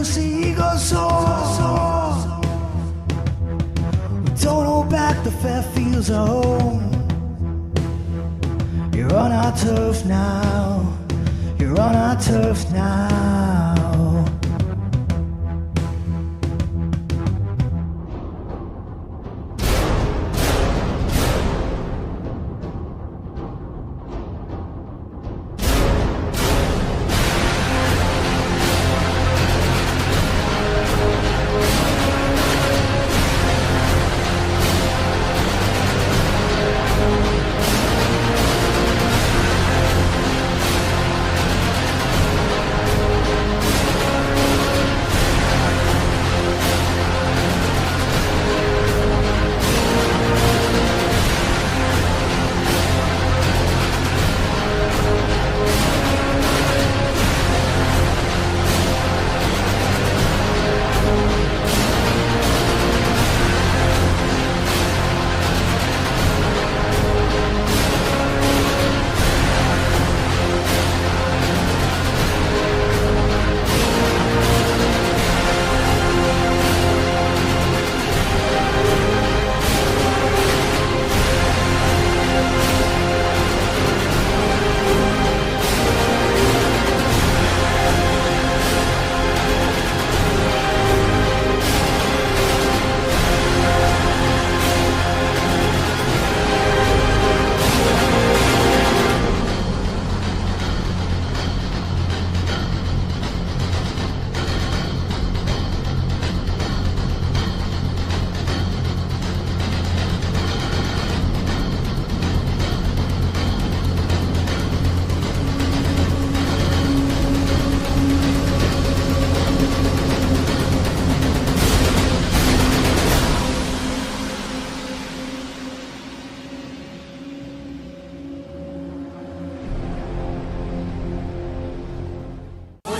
the seagulls soar. Don't hold back the fair fields of home. You're on our turf now. You're on our turf now.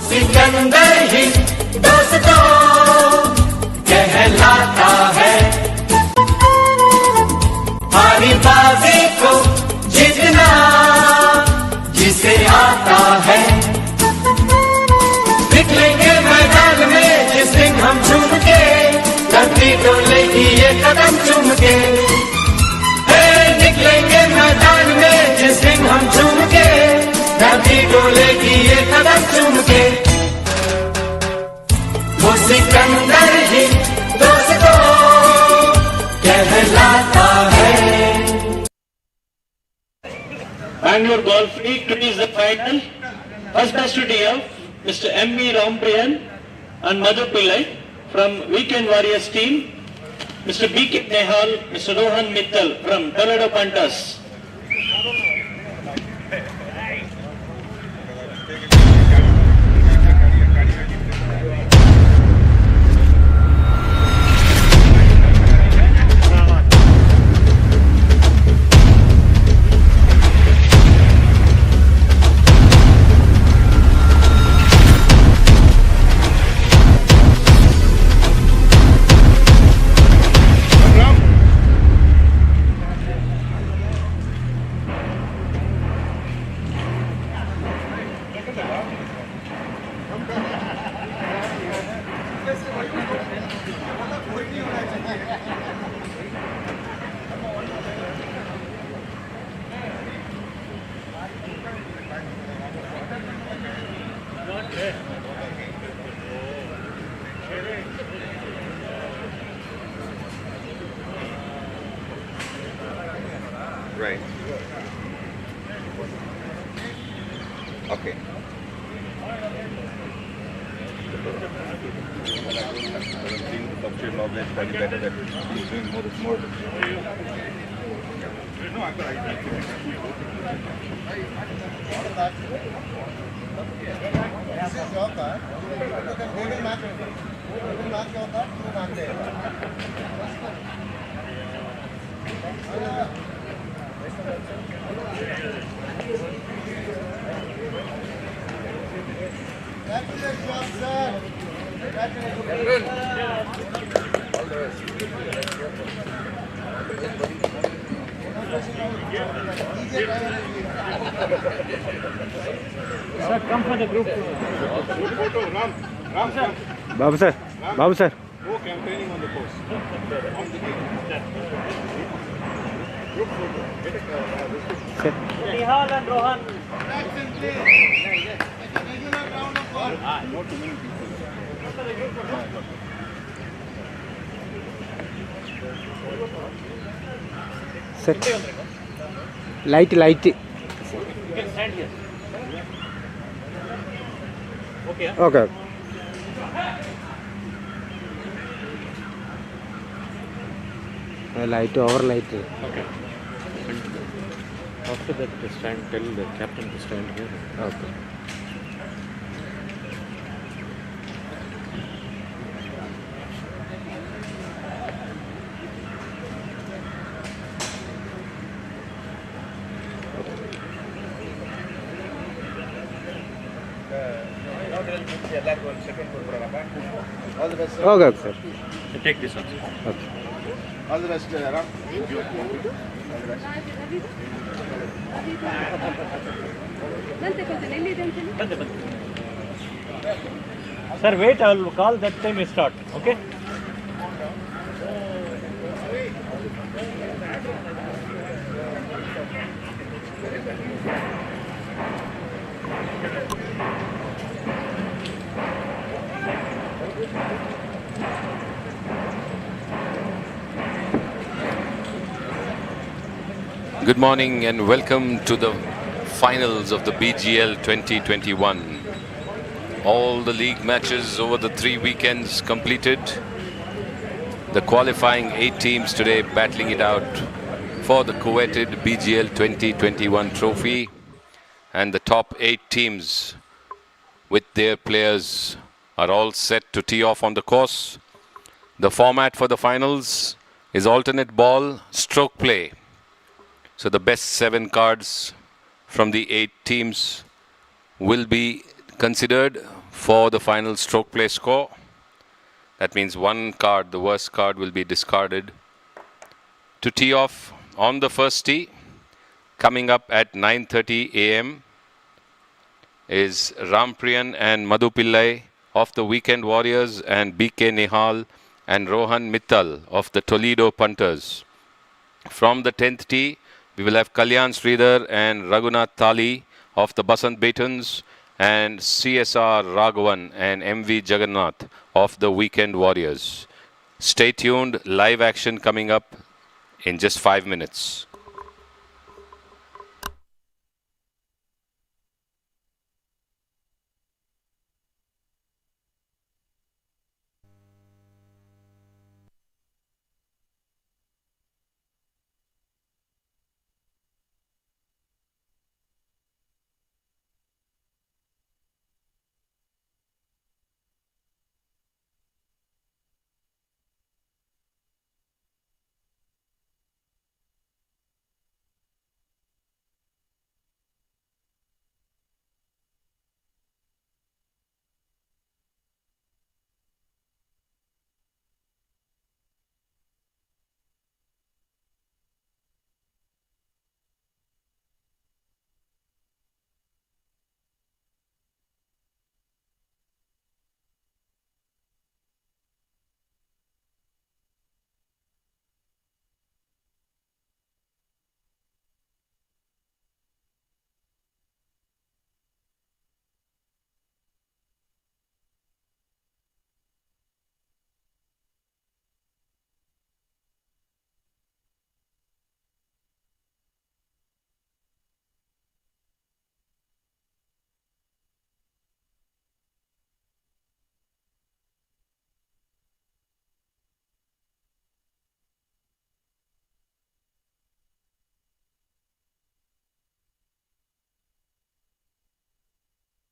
Sikandar ही दोस्तों कहलाता है, हारी बाजी को जीतना जिसे आता है। निकलेंगे मैदान में जिस दिन हम झूम के, धरती डोलेगी ये कदम चूम के। निकलेंगे मैदान में जिस दिन हम झूम के, धरती डोलेगी ये कदम चूम के। वो सिकंदर ही दोस्तों कहलाता है। Bangalore Golf League is the final. First custody of Mr. M.V. Rampriyan and Madhu Pillai from Weekend Warriors team. Mr. B.K. Nehal, Mr. Rohan Mittal from Toledo Panthers. Right. Okay. Seeing the substrate knowledge, probably better that he's doing more. This is your card. You can hold and mark it. You can mark your card, you mark there. Congratulations, sir. Congratulations. All the best. Sir, come for the group. Ram, sir. Babu sir. Babu sir. Go campaigning on the course. On the group photo. Get a Nihal and Rohan. Relax and play. It's a regular round of golf. not too many people. Set. Light, light. You can stand here. Okay. Okay. Light over light. Okay. After that, tell the captain to stand here. Okay. All the best, sir. Okay, sir. Take this also. Okay. All the best, Ram. Sir, wait, I will call that time we start. Okay? Good morning and welcome to the finals of the BGL 2021. All the league matches over the 3 weekends completed. The qualifying 8 teams today battling it out for the coveted BGL 2021 trophy. And the top 8 teams with their players are all set to tee off on the course. The format for the finals is alternate ball, stroke play. So the best 7 cards from the 8 teams will be considered for the final stroke play score. That means 1 card, the worst card, will be discarded. To tee off on the first tee, coming up at 9:30 a.m. is Rampriyan and Madhu Pillai of the Weekend Warriors and BK Nihal and Rohan Mittal of the Toledo Punters. From the 10th tee, we will have Kalyan Sridhar and Raghunath Thali of the Basant Batons and CSR Raghavan and MV Jagannath of the Weekend Warriors. Stay tuned, live action coming up in just 5 minutes.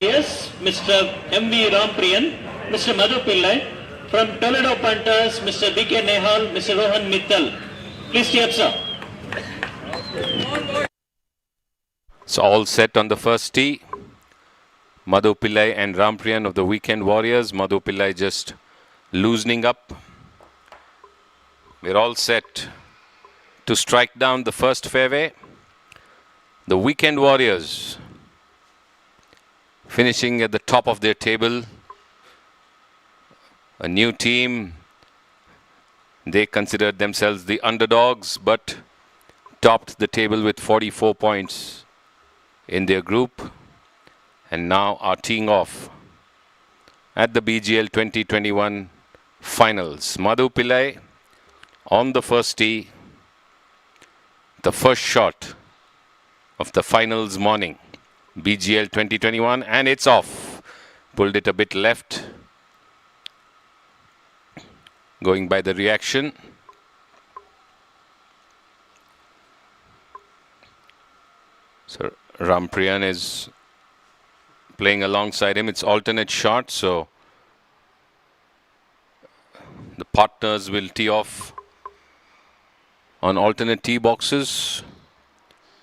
Yes, Mr. M.V. Rampriyan, Mr. Madhu Pillai, from Toledo Punters, Mr. B.K. Nehal, Mr. Rohan Mittal. Please stay up, sir. So all set on the first tee. Madhu Pillai and Rampriyan of the Weekend Warriors. Madhu Pillai just loosening up. We're all set to strike down the first fairway. The Weekend Warriors finishing at the top of their table a new team. They considered themselves the underdogs, but topped the table with 44 points in their group, and now are teeing off at the BGL 2021 finals. Madhu Pillai on the first tee, the first shot of the finals morning, BGL 2021, and it's off. Pulled it a bit left, going by the reaction. So Rampriyan is playing alongside him. It's alternate shot, so the partners will tee off on alternate tee boxes.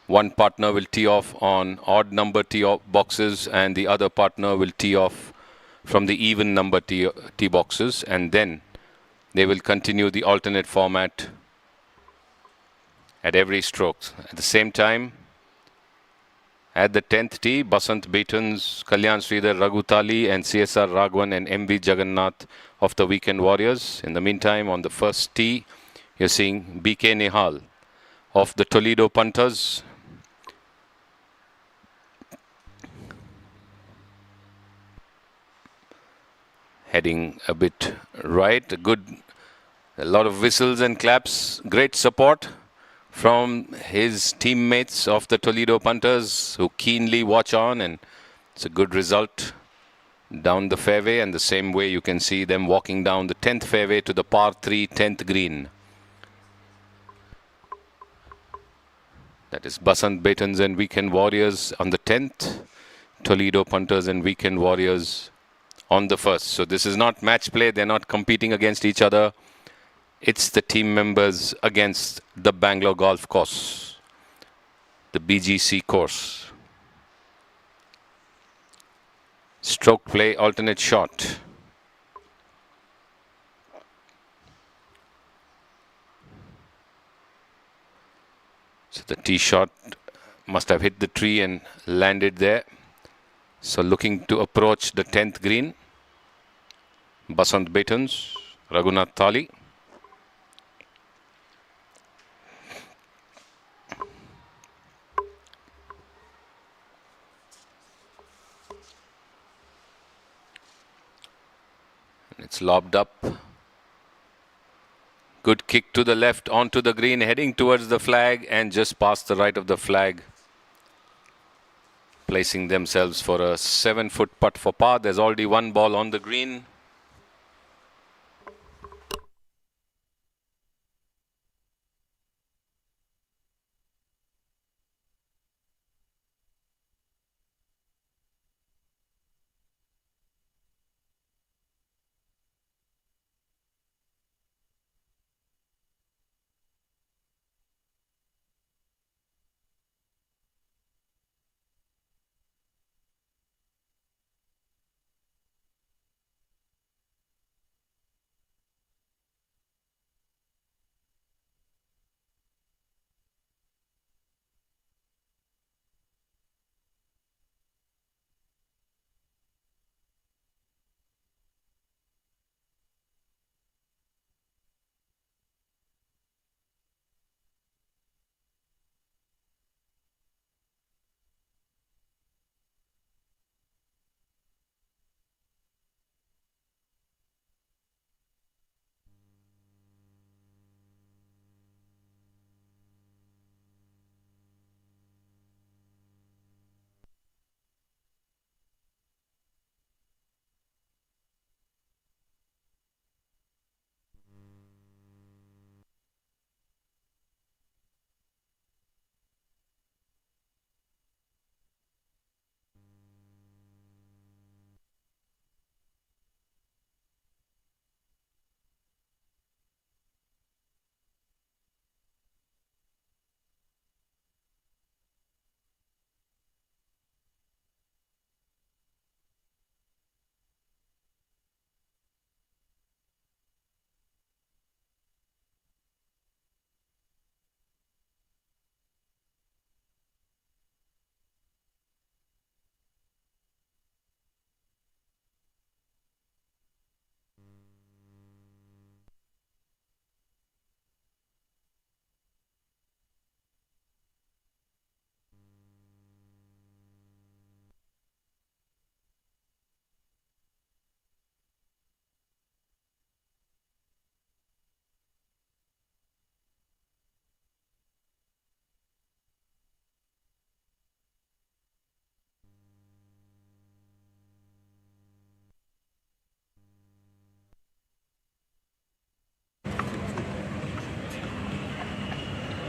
One partner will tee off on odd number tee boxes, and the other partner will tee off from the even number tee boxes, and then they will continue the alternate format at every stroke. At the same time, at the 10th tee, Basant Betons, Kalyan Sridhar, Raghutali and CSR Raghavan and MV Jagannath of the Weekend Warriors. In the meantime, on the first tee, you're seeing BK Nehal of the Toledo Punters. Heading a bit right, a lot of whistles and claps, great support from his teammates of the Toledo Punters who keenly watch on, and it's a good result down the fairway, and the same way you can see them walking down the 10th fairway to the par 3 10th green. That is Basant Betons and Weekend Warriors on the 10th, Toledo Punters and Weekend Warriors on the first. So this is not match play, they're not competing against each other. It's the team members against the Bangalore Golf Course, the BGC course. Stroke play, alternate shot. So the tee shot must have hit the tree and landed there. So looking to approach the 10th green. Basant Betons, Raghunath Thali. It's lobbed up. Good kick to the left onto the green, heading towards the flag and just past the right of the flag. Placing themselves for a 7-foot putt for par. There's already one ball on the green.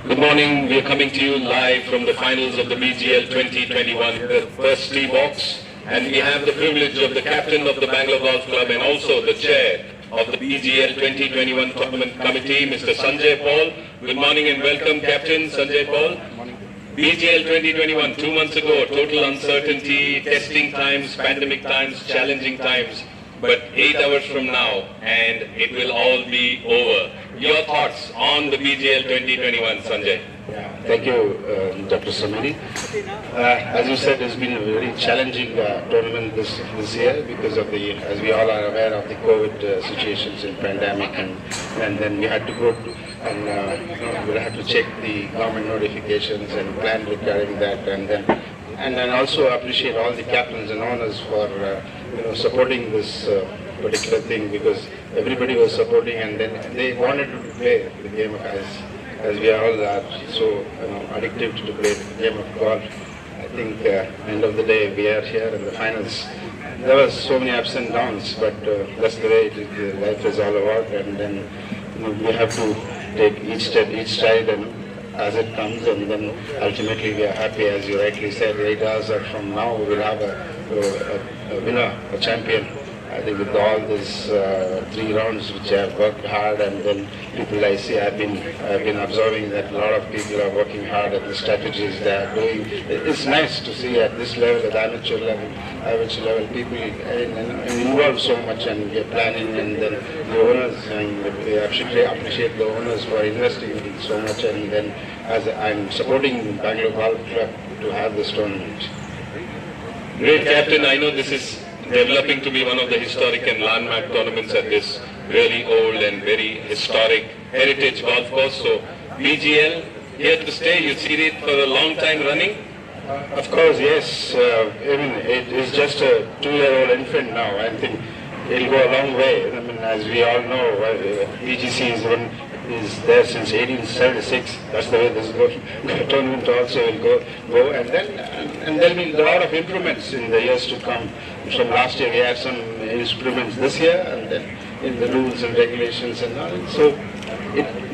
Good morning. We are coming to you live from the finals of the BGL 2021, the first tee box, and we have the privilege of the captain of the Bangalore Golf Club and also the chair of the BGL 2021 tournament committee, Mr. Sanjay Paul. Good morning and welcome, Captain Sanjay Paul. BGL 2021, 2 months ago, total uncertainty, testing times, pandemic times, challenging times. But 8 hours from now, and it will all be over. Your thoughts on the BGL 2021, Sanjay? Thank you, Dr. Samani. As you said, it's been a very challenging tournament this year because of the, as we all are aware of the COVID situations in pandemic, and then we had to go to, and we had to check the government notifications and plan regarding that, and then also appreciate all the captains and owners for supporting this particular thing, because everybody was supporting, and then they wanted to play the game as we all are so addicted to play the game of golf. I think end of the day we are here in the finals. There was so many ups and downs, but that's the way life is all about, and then we have to take each step, each stride, and as it comes, and then ultimately we are happy, as you rightly said. 8 hours from now we will have a winner, a champion. I think with all these 3 rounds which I have worked hard, and then people I see, I've been observing that a lot of people are working hard at the strategies they are doing. It's nice to see at this level, at amateur level, people involved so much, and we are planning, and then the owners, and we actually appreciate the owners for investing in so much, and then as I'm supporting Bangalore Golf Club to have this tournament. Great, Captain. I know this is developing to be one of the historic and landmark tournaments at this really old and very historic heritage golf course. So BGL here to stay. You see it for a long time running. Of course, yes. It is just a 2-year-old infant now. I think it'll go a long way. I mean, as we all know, BGC is there since 1876. That's the way this tournament also will go. And there'll be a lot of improvements in the years to come. From last year we had some improvements this year, and then in the rules and regulations and all. So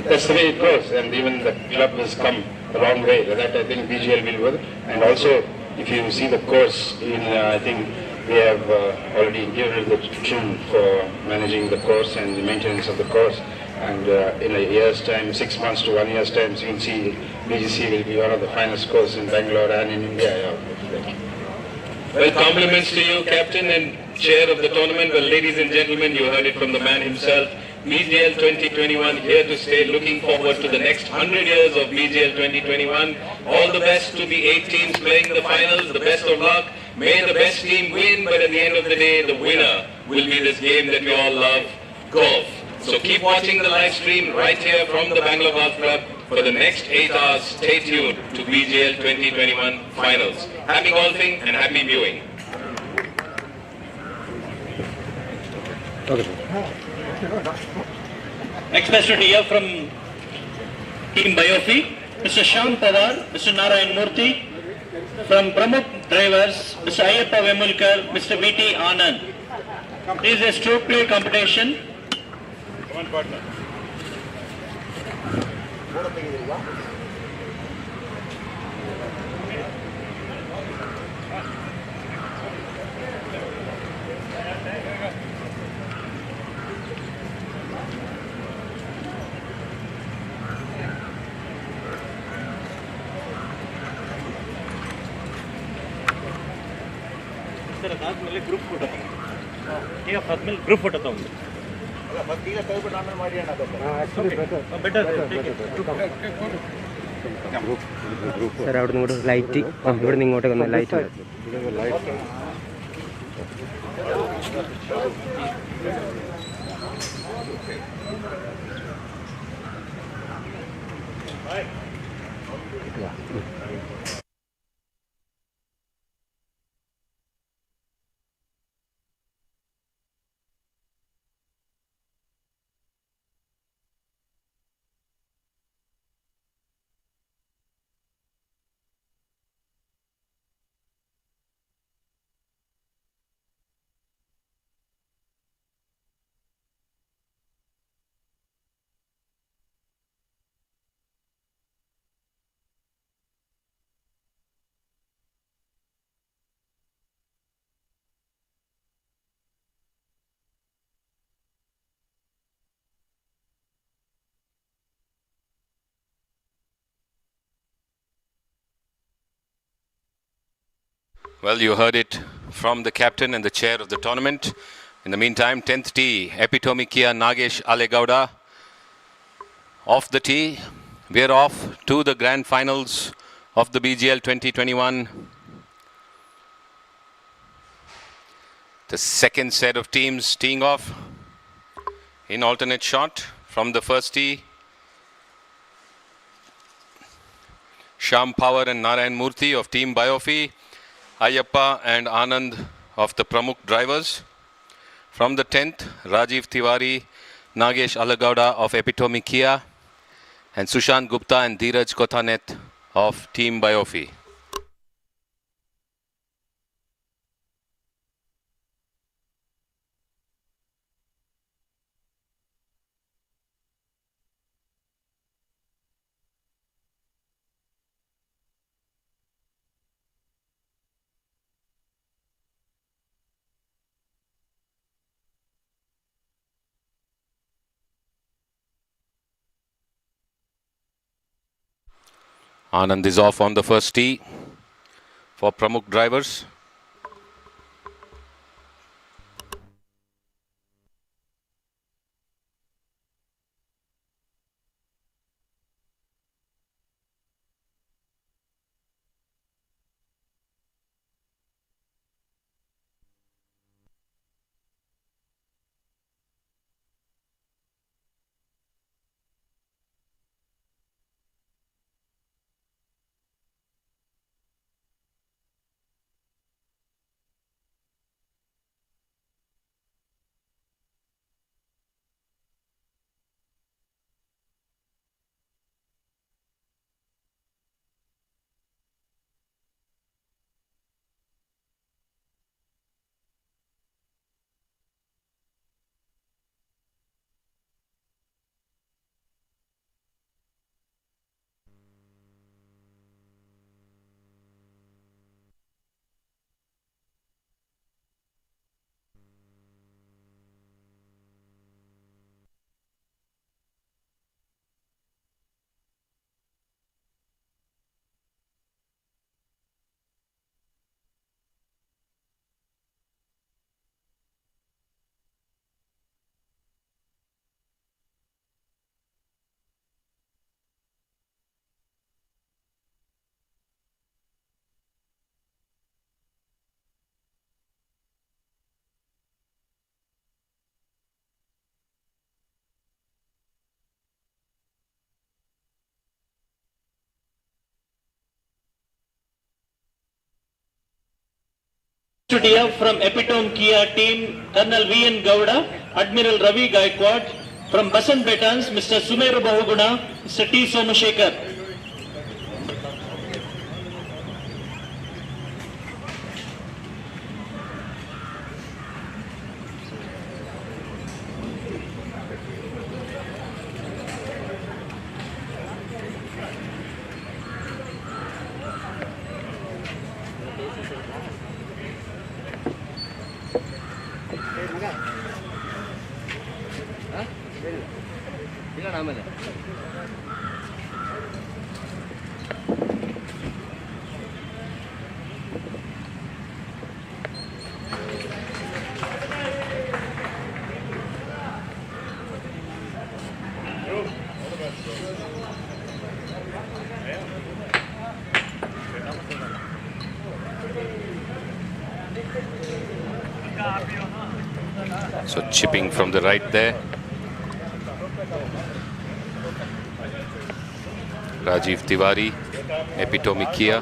that's the way it goes. And even the club has come a long way. That I think BGL will go. And also, if you see the course, I think we have already given the tune for managing the course and the maintenance of the course. And in a year's time, 6 months to 1 year's time, you can see BGC will be one of the finest courses in Bangalore and in India. Thank you. Well, compliments to you, Captain and Chair of the tournament. Well, ladies and gentlemen, you heard it from the man himself. BGL 2021 here to stay. Looking forward to the next 100 years of BGL 2021. All the best to the 8 teams playing the finals. The best of luck. May the best team win, but at the end of the day, the winner will be this game that we all love, golf. So keep watching the live stream right here from the Bangalore Golf Club. For the next 8 hours, stay tuned to BGL 2021 finals. Happy golfing and happy viewing. Next best to hear from Team Biofi, Mr. Shyam Pawar, Mr. Narayan Murthy. From Pramukh Drivers, Mr. Ayyappa Vemulkar, Mr. V.T. Anand. This is a stroke play competition. ಅದಾದ್ಮೇಲೆ group photo ಈಗ ಆದ್ಮೇಲೆ group photo ತಗೊಂಡು ಈಗ ತೆಗೆದ್ಬಿಟ್ಟು ಆಮೇಲೆ ಮಾಡಿ better sir അവിടെ നിന്ന് ലൈറ്റ് ഇവിടെ നിന്ന് ഇങ്ങോട്ട് വന്ന light Well, you heard it from the captain and the chair of the tournament. In the meantime, 10th tee, Epitome Kia Nagesh Alegowda off the tee. We're off to the grand finals of the BGL 2021. The second set of teams teeing off in alternate shot from the first tee. Shyam Power and Narayan Murthy of Team Biofi, Ayyappa and Anand of the Pramukh drivers. From the 10th, Rajiv Tiwari, Nagesh Alegowda of Epitome Kia, and Sushant Gupta and Dheeraj Kothanet of Team Biofi. Anand is off on the first tee for Pramukh drivers. Studio from Epitome Kia team, Colonel V.N. Gowda, Admiral Ravi Gaikwad. From Basant Betans, Mr. Sumeru Bahuguna, Mr. T. Somashekar. So chipping from the right there. Rajiv Tiwari, Epitome Kia.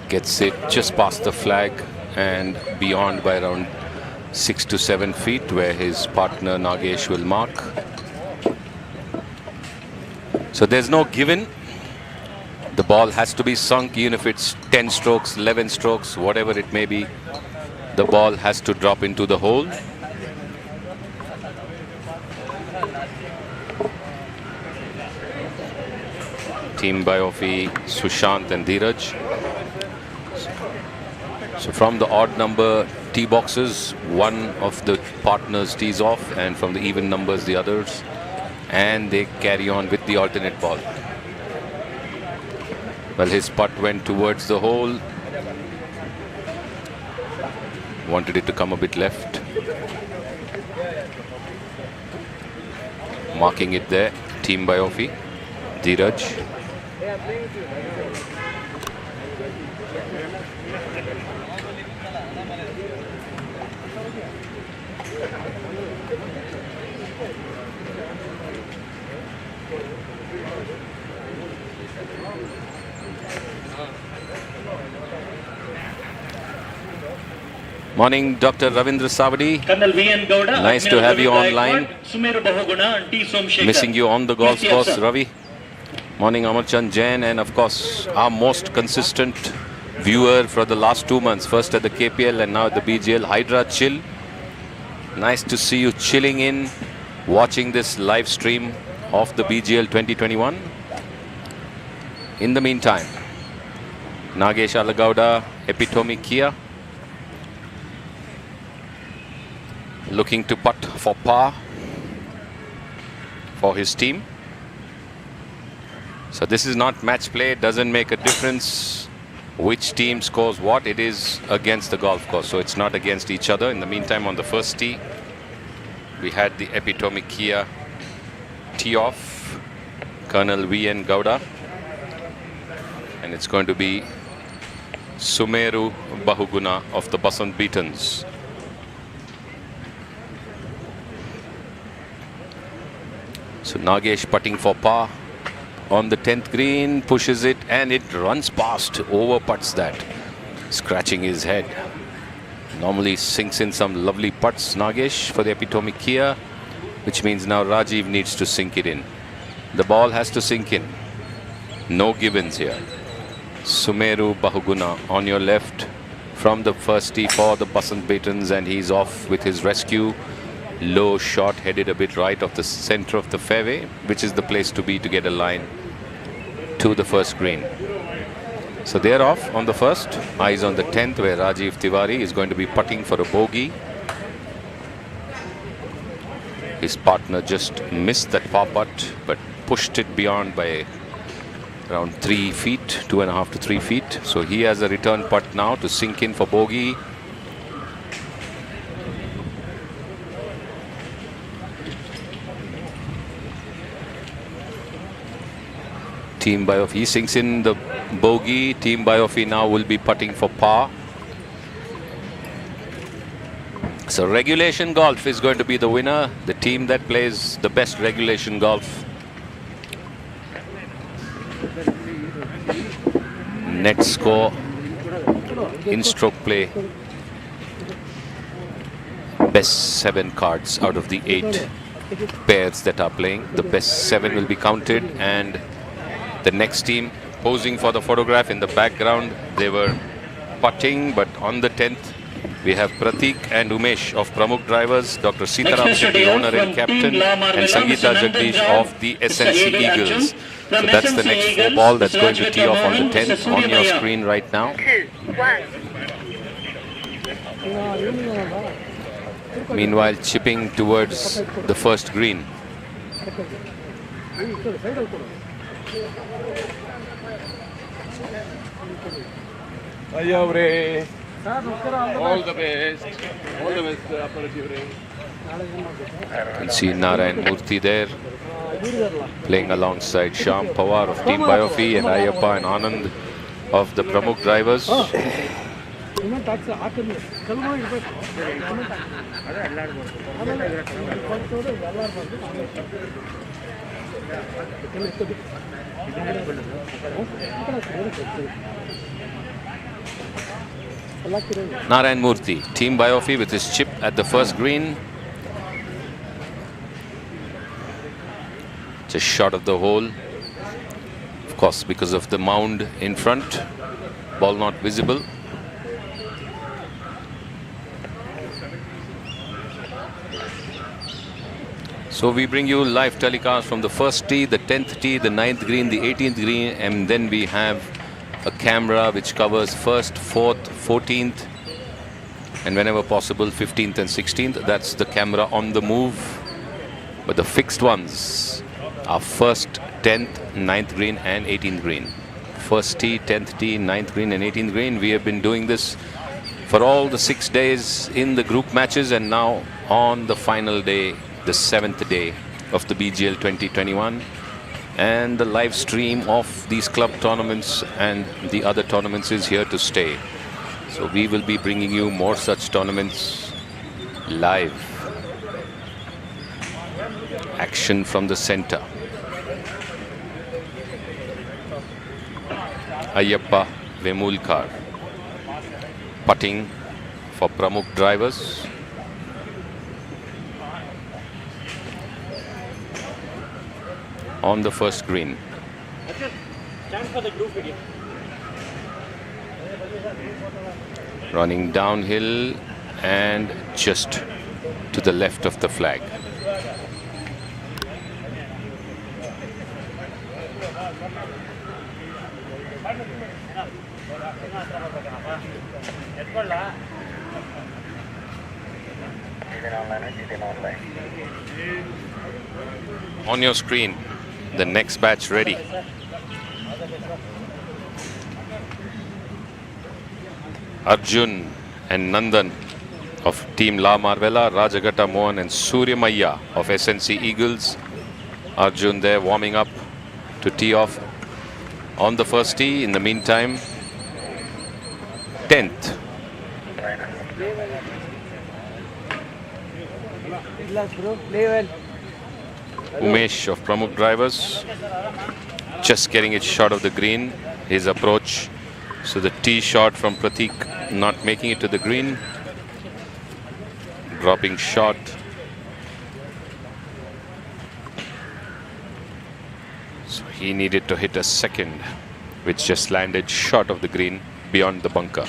Gets it just past the flag and beyond by around 6 to 7 feet where his partner Nagesh will mark. So there's no given. The ball has to be sunk, even if it's 10 strokes, 11 strokes, whatever it may be. The ball has to drop into the hole. Team Biofi, Sushant and Dheeraj. So from the odd number tee boxes, one of the partners tees off, and from the even numbers, the others. And they carry on with the alternate ball. Well, his putt went towards the hole. Wanted it to come a bit left. Marking it there, team by Ofi, Dheeraj. Morning, Dr. Ravindra Savadi. Colonel V.N. Gowda. Nice to have you online. Sumeru Bahuguna and T. Somshekar. Missing you on the golf Yes, course, sir. Ravi. Morning, Amarchand Jain, and of course, our most consistent viewer for the last 2 months. First at the KPL and now at the BGL, Hydra Chill. Nice to see you chilling in, watching this live stream of the BGL 2021. In the meantime, Nagesh Alagowda, Epitome Kia, looking to putt for par for his team. So this is not match play. It doesn't make a difference which team scores what. It is against the golf course, so it's not against each other. In the meantime, on the first tee, we had the Epitome Kia tee off, Colonel V.N. Gowda, and it's going to be Sumeru Bahuguna of the Basant Beatons. So Nagesh putting for par on the 10th green, pushes it and it runs past, over putts that, scratching his head. Normally sinks in some lovely putts, Nagesh, for the Epitome Kia, which means now Rajiv needs to sink it in. The ball has to sink in. No givens here. Sumeru Bahuguna on your left from the first tee for the Basant Beatons, and he's off with his rescue. Low shot headed a bit right of the center of the fairway, which is the place to be to get a line to the first green. So they're off on the first. Eyes on the 10th, where Rajiv Tiwari is going to be putting for a bogey. His partner just missed that par putt, but pushed it beyond by around 3 feet, 2.5 to 3 feet. So he has a return putt now to sink in for bogey. Team Biofi sinks in the bogey. Team Biofi now will be putting for par. So regulation golf is going to be the winner. The team that plays the best regulation golf. Net score in stroke play. Best 7 cards out of the 8 pairs that are playing. The best 7 will be counted, and the next team posing for the photograph in the background, they were putting, but on the 10th we have Pratik and Umesh of Pramukh Drivers, Dr. Sitaram Shetty, owner and captain, and Sangeeta Jagdish of the SNC Eagles. So that's the next 4 ball that's going to tee off on the 10th on your screen right now. Meanwhile, chipping towards the first green. All the best. All the best, Aparajiv. You can see Narayan Murthy there, playing alongside Shyam Pawar of Team Biofi and Ayappa and Anand of the Pramukh Drivers. Narayan Murthy, Team Biofi, with his chip at the first green. Just short of the hole. Of course, because of the mound in front, ball not visible. So we bring you live telecast from the first tee, the 10th tee, the 9th green, the 18th green, and then we have a camera which covers 1st, 4th, 14th, and whenever possible 15th and 16th. That's the camera on the move. But the fixed ones are 1st, 10th, 9th green and 18th green. First tee, 10th tee, 9th green and 18th green. We have been doing this for all the 6 days in the group matches, and now on the final day, the 7th day of the BGL 2021, and the live stream of these club tournaments and the other tournaments is here to stay. So we will be bringing you more such tournaments live. Action from the center. Ayyappa Vemulkar putting for Pramukh drivers. On the first green. Stand for the group video. Running downhill and just to the left of the flag. On your screen, the next batch ready. Arjun and Nandan of Team La Marvella, Rajagata Mohan and Surya Maya of SNC Eagles. Arjun there warming up to tee off on the first tee. In the meantime, 10th. Umesh of Pramukh drivers just getting it short of the green. His approach. So the tee shot from Pratik not making it to the green. Dropping shot. So he needed to hit a second, which just landed short of the green beyond the bunker.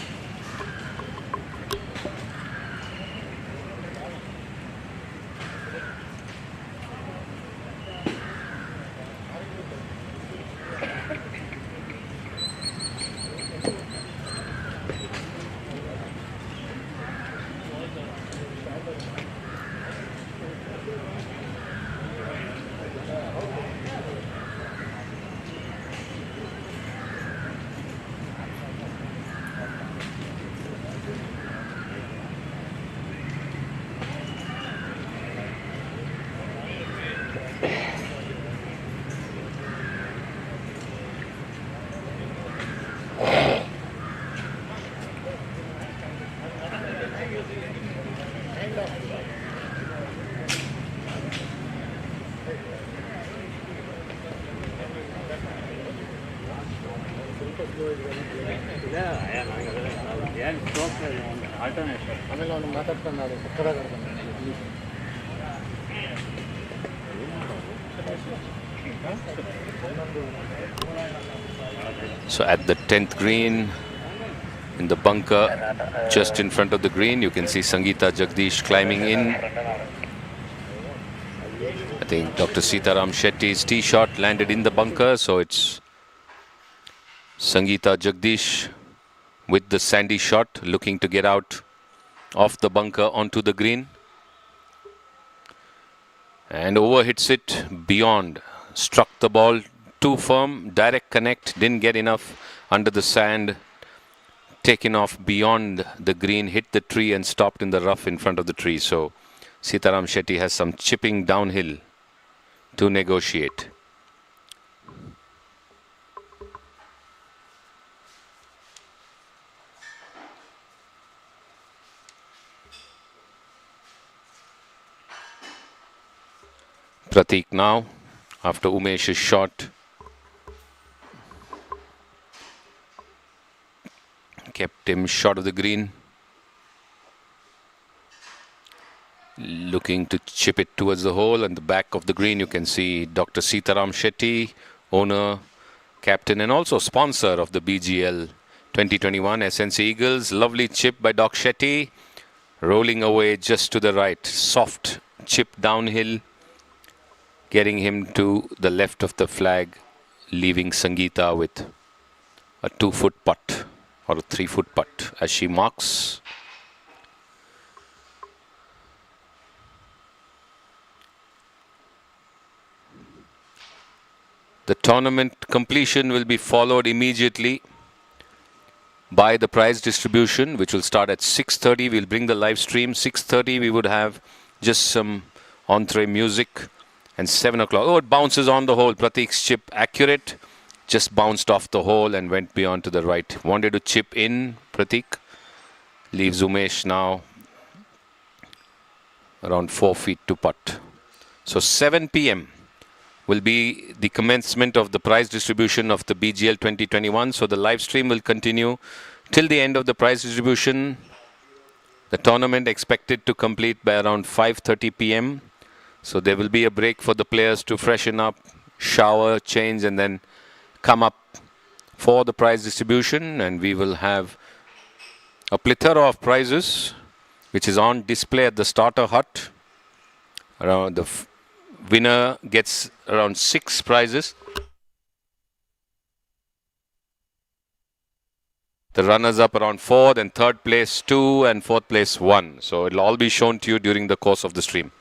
ಆಮೇಲೆ ಅವನು ಮಾತಾಡ್ತಾನೆ ಸಕ್ಕದಾಗಿ So at the 10th green, in the bunker, just in front of the green, you can see Sangeeta Jagdish climbing in. I think Dr. Sitaram Shetty's tee shot landed in the bunker, so it's Sangeeta Jagdish with the sandy shot, looking to get out of the bunker onto the green. And overhits it beyond. Struck the ball too firm, direct connect, didn't get enough under the sand. Taken off beyond the green, hit the tree and stopped in the rough in front of the tree. So Sitaram Shetty has some chipping downhill to negotiate. Pratik now, after Umesh's shot, kept him short of the green, looking to chip it towards the hole. And the back of the green, you can see Dr. Sitaram Shetty, owner, captain and also sponsor of the BGL 2021 SNC Eagles. Lovely chip by Doc Shetty, rolling away just to the right, soft chip downhill, getting him to the left of the flag, leaving Sangeeta with a 2-foot putt or a 3-foot putt as she marks. The tournament completion will be followed immediately by the prize distribution, which will start at 6:30. We'll bring the live stream. 6:30 we would have just some entree music, and 7 o'clock. Oh, it bounces on the hole. Pratik's chip accurate. Just bounced off the hole and went beyond to the right. Wanted to chip in, Pratik. Leaves Umesh now around 4 feet to putt. So 7 p.m. will be the commencement of the prize distribution of the BGL 2021. So the live stream will continue till the end of the prize distribution. The tournament expected to complete by around 5:30 p.m. So there will be a break for the players to freshen up, shower, change, and then come up for the prize distribution. And we will have a plethora of prizes, which is on display at the starter hut. Around the winner gets around 6 prizes. The runners up around 4, then third place 2 and fourth place 1. So it'll all be shown to you during the course of the stream.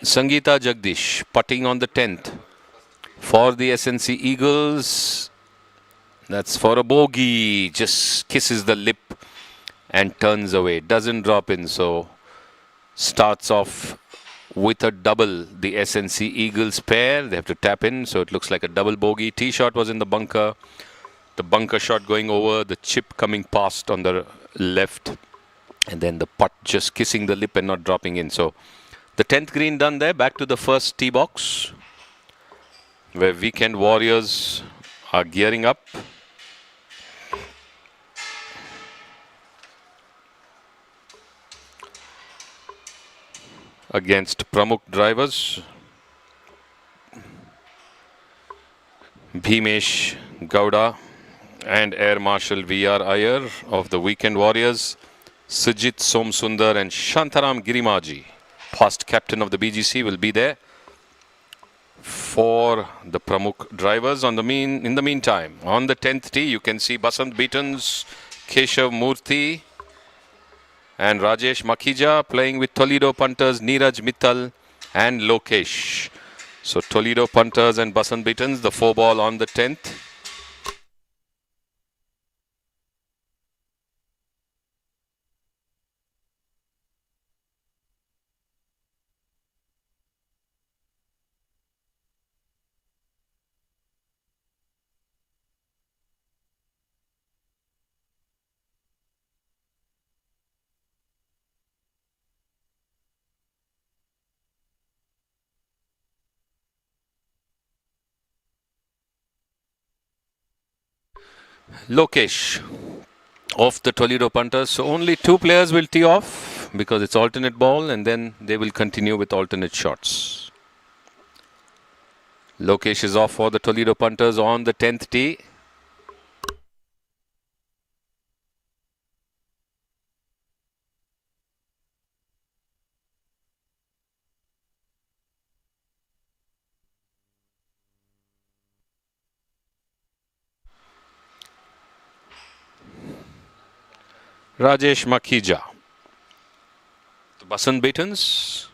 Sangeeta Jagdish putting on the 10th for the SNC Eagles. That's for a bogey. Just kisses the lip and turns away. Doesn't drop in. So starts off with a double. The SNC Eagles pair. They have to tap in. So it looks like a double bogey. Tee shot was in the bunker. The bunker shot going over. The chip coming past on the left. And then the putt just kissing the lip and not dropping in. So the 10th green done there. Back to the first tee box, where Weekend Warriors are gearing up. Against Pramukh drivers. Bhimesh Gowda and Air Marshal V.R. Iyer of the Weekend Warriors. Sujit Somsundar and Shantaram Girimaji, past captain of the BGC, will be there for the Pramukh drivers. In the meantime, on the 10th tee, you can see Basant Beaton's Keshav Murthy and Rajesh Makhija playing with Toledo punters Neeraj Mittal and Lokesh. So Toledo punters and Basant Beatons, the 4-ball on the 10th. Lokesh of the Toledo punters. So only 2 players will tee off because it's alternate ball, and then they will continue with alternate shots. Lokesh is off for the Toledo punters on the 10th tee. Rajesh Makhija. The Basant Beatons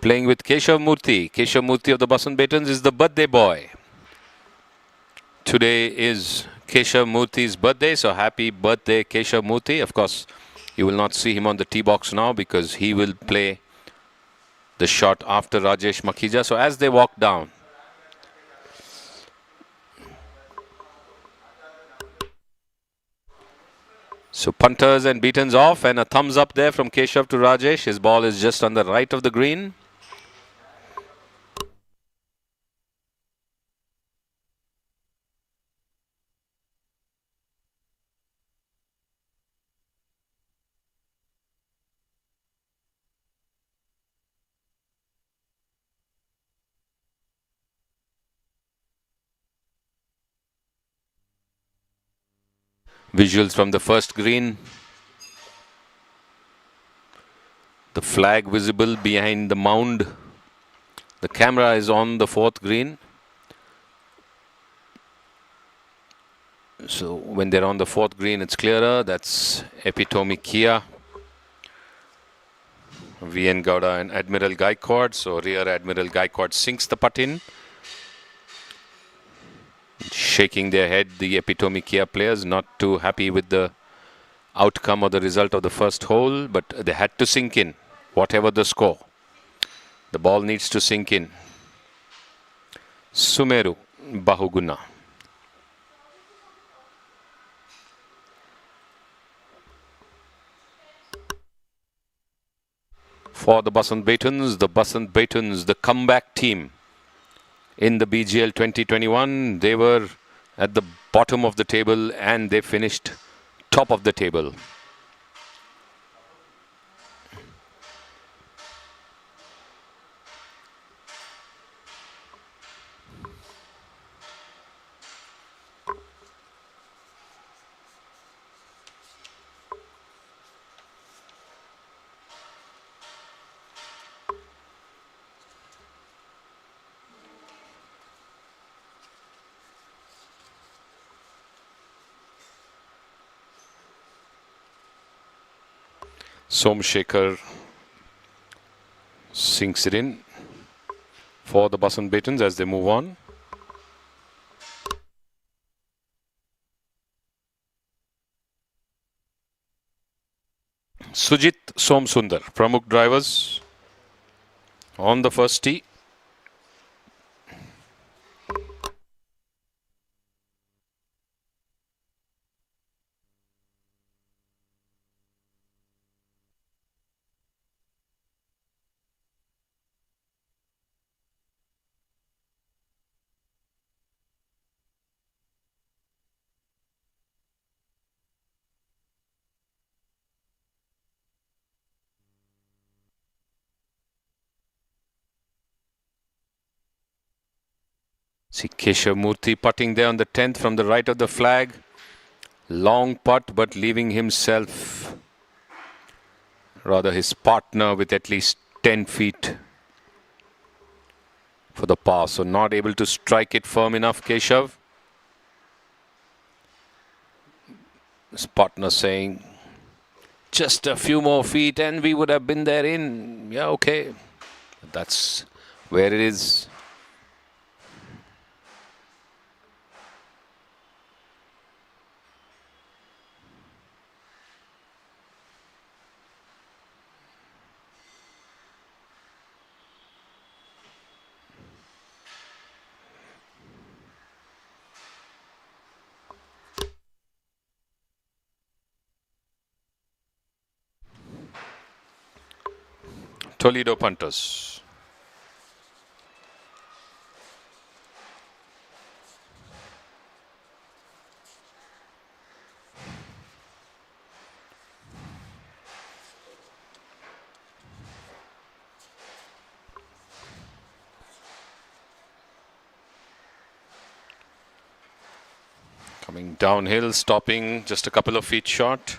playing with Keshav Murthy. Keshav Murthy of the Basant Batons is the birthday boy. Today is Keshav Murthy's birthday, so happy birthday, Keshav Murthy. Of course, you will not see him on the tee box now because he will play the shot after Rajesh Makhija. So as they walk down, so punters and beatens off, and a thumbs up there from Keshav to Rajesh. His ball is just on the right of the green. Visuals from the first green. The flag visible behind the mound. The camera is on the fourth green. So when they're on the fourth green, it's clearer. That's Epitome Kia, VN Gowda and Admiral Gaikwad. So rear Admiral Gaikwad sinks the putt in. Shaking their head, the Epitome Kia players, not too happy with the outcome or the result of the first hole, but they had to sink in, whatever the score. The ball needs to sink in. Sumeru Bahuguna. For the Basant Batons, the comeback team in the BGL 2021. They were at the bottom of the table and they finished top of the table. Somshekhar sinks it in for the Basant Batons as they move on. Sujit Somsundar, Pramukh drivers on the first tee. See Keshav Murthy putting there on the 10th from the right of the flag. Long putt, but leaving himself, rather his partner, with at least 10 feet for the par. So not able to strike it firm enough, Keshav. His partner saying, just a few more feet and we would have been there in. Yeah, okay. That's where it is. Toledo punters. Coming downhill, stopping just a couple of feet short.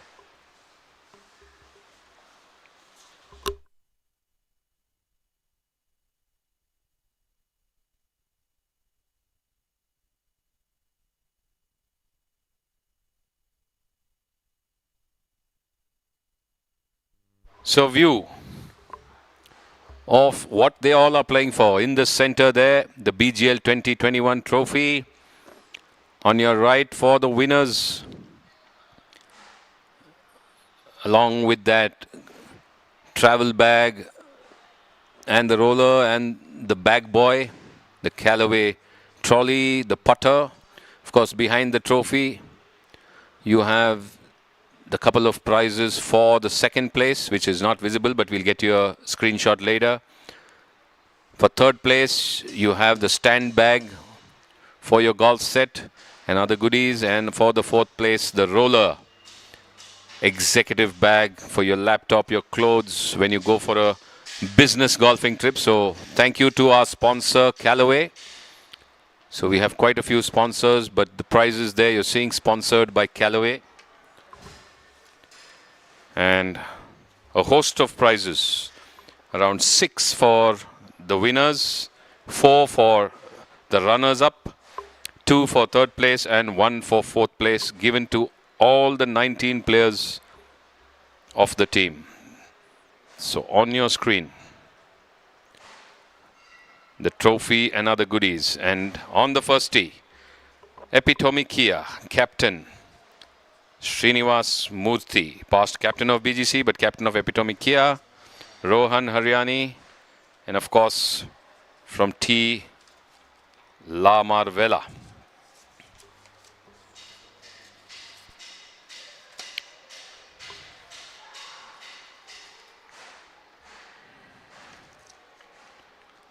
So view of what they all are playing for. In the center there, the BGL 2021 trophy. On your right for the winners. Along with that travel bag and the roller and the bag boy, the Callaway trolley, the putter. Of course, behind the trophy, you have the couple of prizes for the second place, which is not visible, but we'll get you a screenshot later. For third place, you have the stand bag for your golf set and other goodies. And for the fourth place, the roller executive bag for your laptop, your clothes, when you go for a business golfing trip. So thank you to our sponsor, Callaway. So we have quite a few sponsors, but the prizes there you're seeing sponsored by Callaway. And a host of prizes. Around 6 for the winners, 4 for the runners-up, 2 for third place, and 1 for fourth place, given to all the 19 players of the team. So on your screen, the trophy and other goodies. And on the first tee, Epitome Kia, captain Srinivas Murthy, past captain of BGC, but captain of Epitome Kia, Rohan Haryani, and of course from T. La Marvella.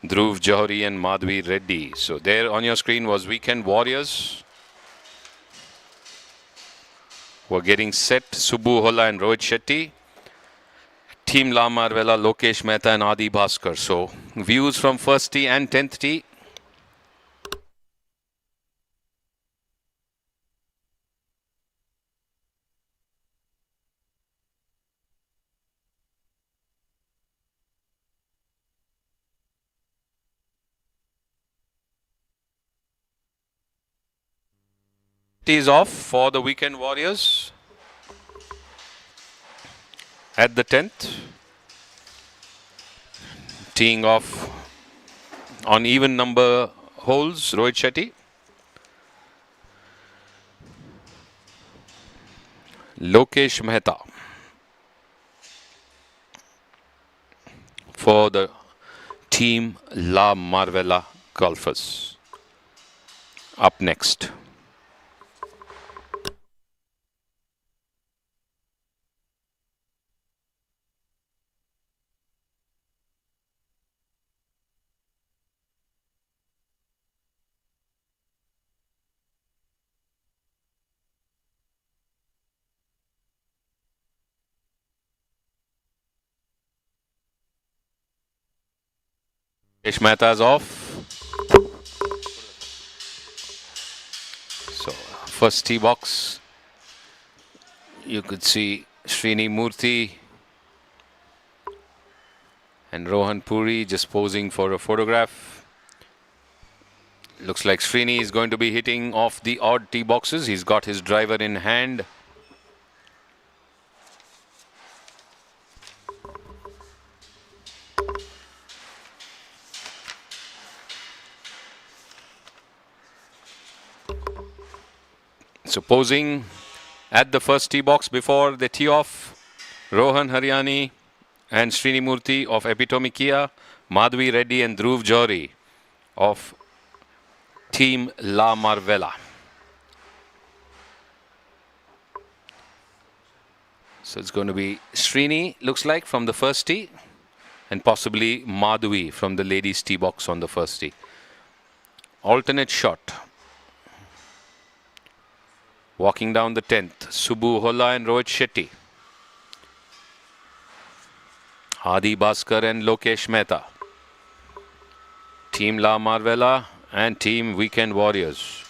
Dhruv Johari and Madhvi Reddy. So there on your screen was Weekend Warriors, who are getting set. Subbu Holla and Rohit Shetty. Team La Marvella, Lokesh Mehta and Adi Bhaskar. So views from first tee and 10th tee. Tee is off for the Weekend Warriors at the 10th. Teeing off on even number holes, Rohit Shetty. Lokesh Mehta for the Team La Marvella golfers. Up next. Lokesh Mehta is off. So first tee box, you could see Srini Murthy and Rohan Puri just posing for a photograph. Looks like Srini is going to be hitting off the odd tee boxes. He's got his driver in hand. So posing at the first tee box before they tee off, Rohan Haryani and Srini Murthy of Epitome Kia, Madhvi Reddy and Dhruv Johari of Team La Marvella. So it's going to be Srini, looks like, from the first tee, and possibly Madhvi from the ladies' tee box on the first tee. Alternate shot. Walking down the 10th, Subbu Holla and Rohit Shetty. Adi Bhaskar and Lokesh Mehta. Team La Marvella and Team Weekend Warriors.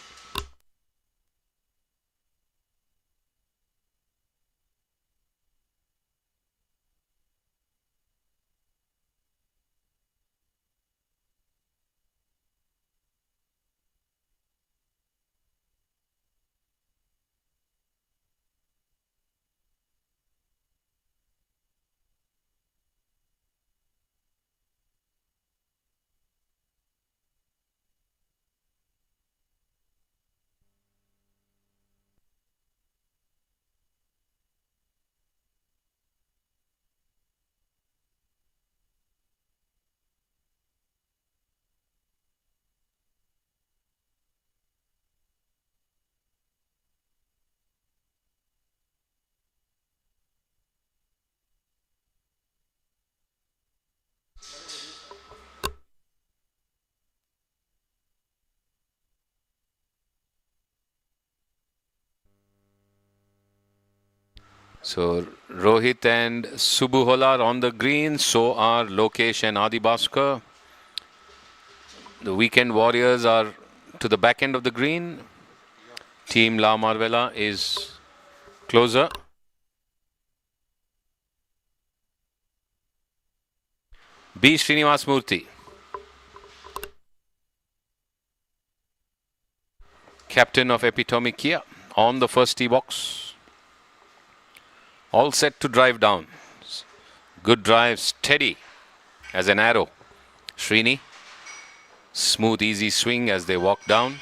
So Rohit and Subbuhola are on the green. So are Lokesh and Adi Bhaskar. The Weekend Warriors are to the back end of the green. Team La Marvella is closer. B. Srinivas Murthy, captain of Epitome Kia, on the first tee box. All set to drive down. Good drive, steady as an arrow. Srini, smooth, easy swing as they walk down.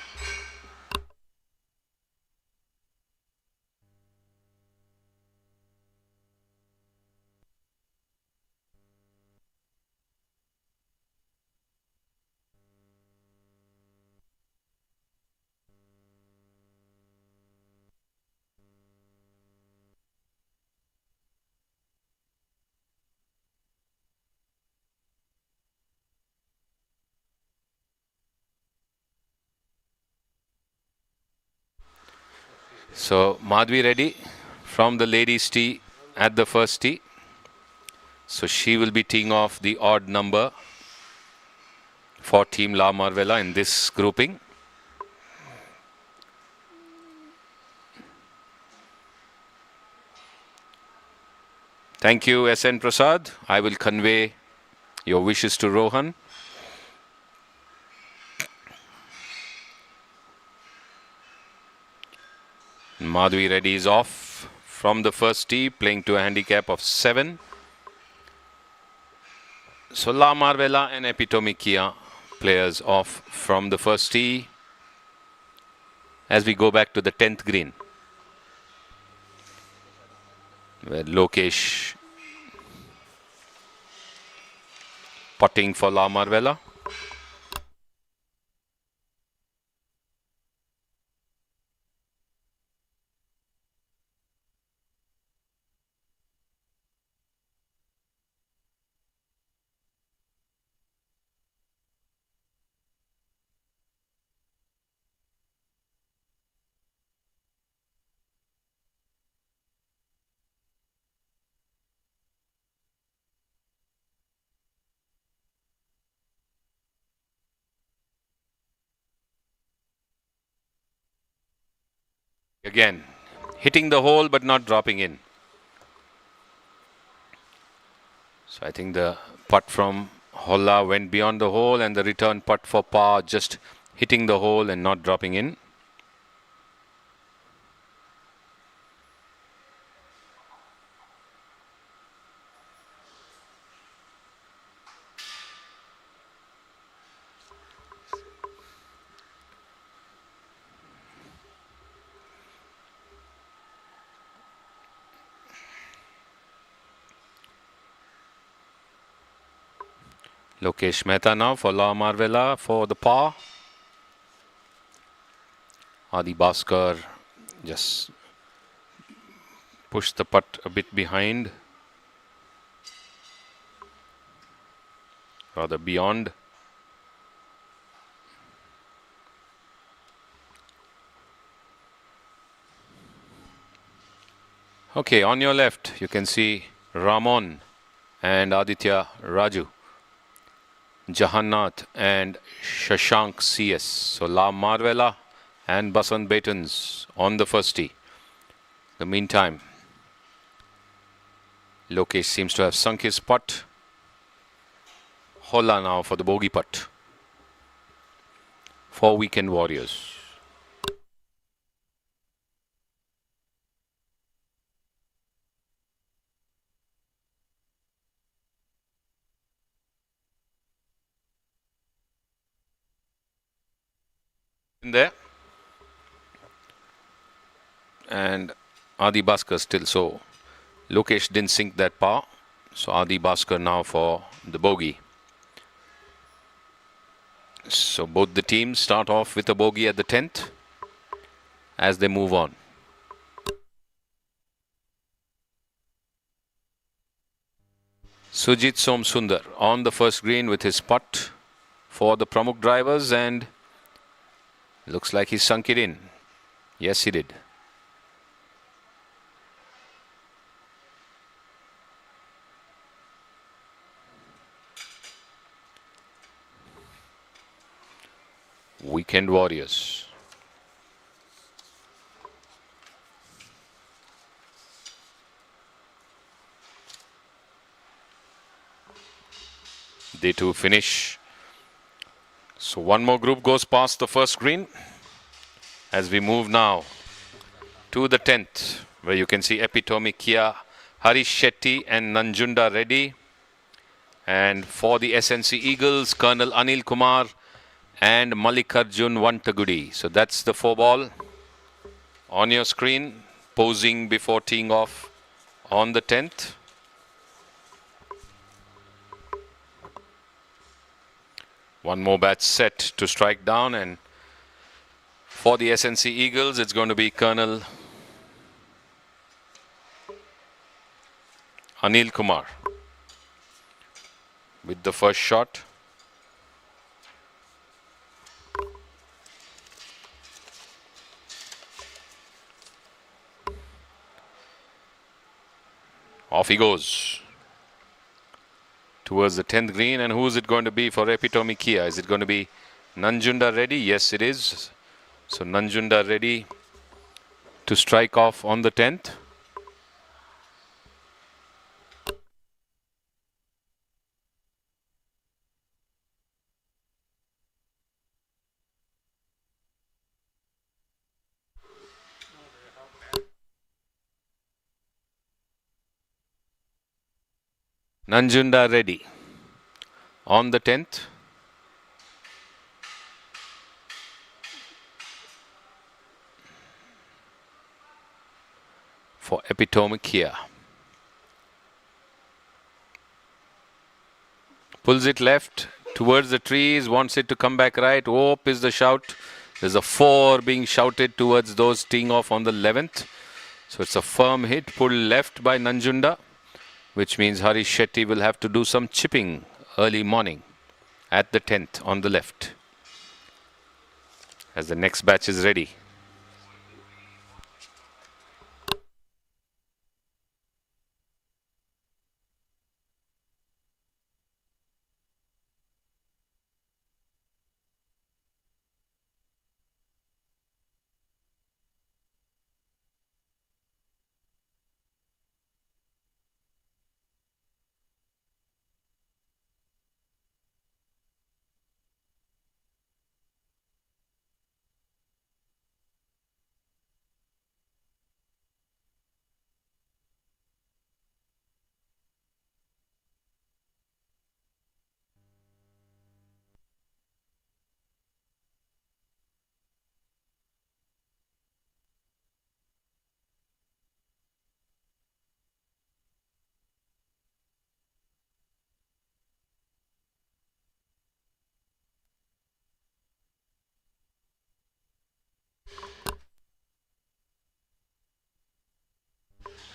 So Madhvi ready from the ladies' tee at the first tee. So she will be teeing off the odd number for Team La Marvella in this grouping. Thank you, S.N. Prasad. I will convey your wishes to Rohan. Madhvi Reddy is off from the first tee, playing to a handicap of 7. So La Marvella and Epitome Kia players off from the first tee as we go back to the 10th green, where Lokesh putting for La Marvella. Again, hitting the hole but not dropping in. So I think the putt from Holla went beyond the hole, and the return putt for par just hitting the hole and not dropping in. Lokesh Mehta now for La Marvella for the par. Adi Bhaskar just pushed the putt a bit behind, rather beyond. Okay, on your left you can see Ramon and Aditya Raju, Jahannath and Shashank CS. So La Marvella and Basant Betons on the first tee. The meantime, Lokesh seems to have sunk his putt. Holla now for the bogey putt for Weekend Warriors. In there, and Adi Bhaskar still. So Lokesh didn't sink that par, so Adi Bhaskar now for the bogey. So both the teams start off with a bogey at the 10th as they move on. Sujit Somsundar on the first green with his putt for the Pramukh drivers, and looks like he sunk it in. Yes, he did. Weekend Warriors. They too finish. So one more group goes past the first green. As we move now to the 10th, where you can see Epitome Kia, Harish Shetty and Nanjunda Reddy. And for the SNC Eagles, Colonel Anil Kumar and Mallikarjun Vantagudi. So that's the 4-ball on your screen, posing before teeing off on the 10th. One more batch set to strike down, and for the SNC Eagles, it's going to be Colonel Anil Kumar with the first shot. Off he goes towards the 10th green. And who is it going to be for Epitome Kia? Is it going to be Nanjunda Reddy? Yes, it is. So Nanjunda Reddy to strike off on the 10th. Nanjunda Reddy on the 10th. For Epitome Kia. Pulls it left towards the trees, wants it to come back right. Hope is the shout. There's a 4 being shouted towards those teeing off on the 11th. So it's a firm hit, pulled left by Nanjunda, which means Harish Shetty will have to do some chipping early morning at the 10th on the left, as the next batch is ready.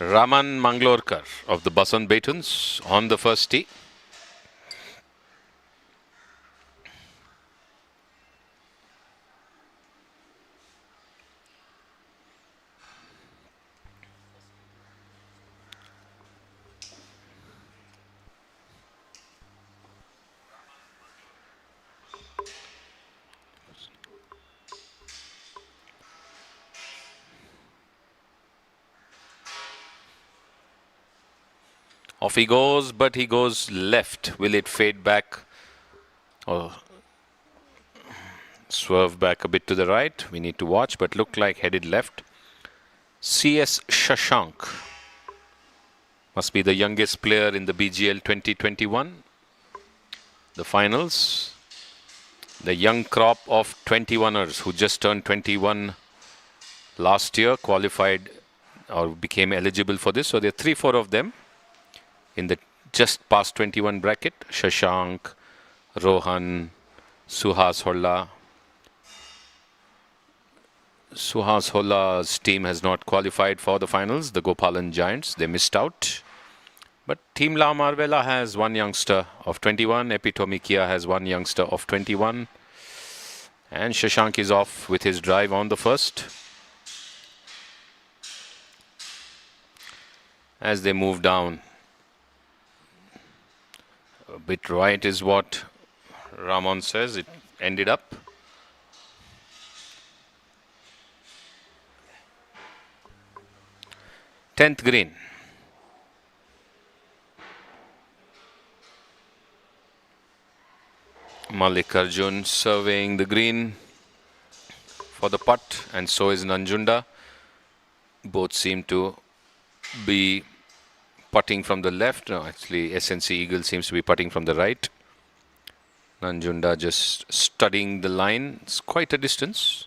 Raman Manglorkar of the Basant Batons on the first tee. Off he goes, but he goes left. Will it fade back or swerve back a bit to the right? We need to watch, but look like headed left. CS Shashank must be the youngest player in the BGL 2021. The finals. The young crop of 21ers who just turned 21 last year qualified or became eligible for this. So there are 3-4 of them in the just past 21 bracket. Shashank, Rohan, Suhas Holla. Suhas Holla's team has not qualified for the finals. The Gopalan Giants, they missed out. But Team La Marvella has one youngster of 21. Epitome Kia has one youngster of 21. And Shashank is off with his drive on the first. As they move down, a bit right is what Ramon says. It ended up. 10th green. Mallikarjun surveying the green for the putt, and so is Nanjunda. Both seem to be putting from the left. No, actually SNC Eagle seems to be putting from the right. Nanjunda just studying the line. It's quite a distance.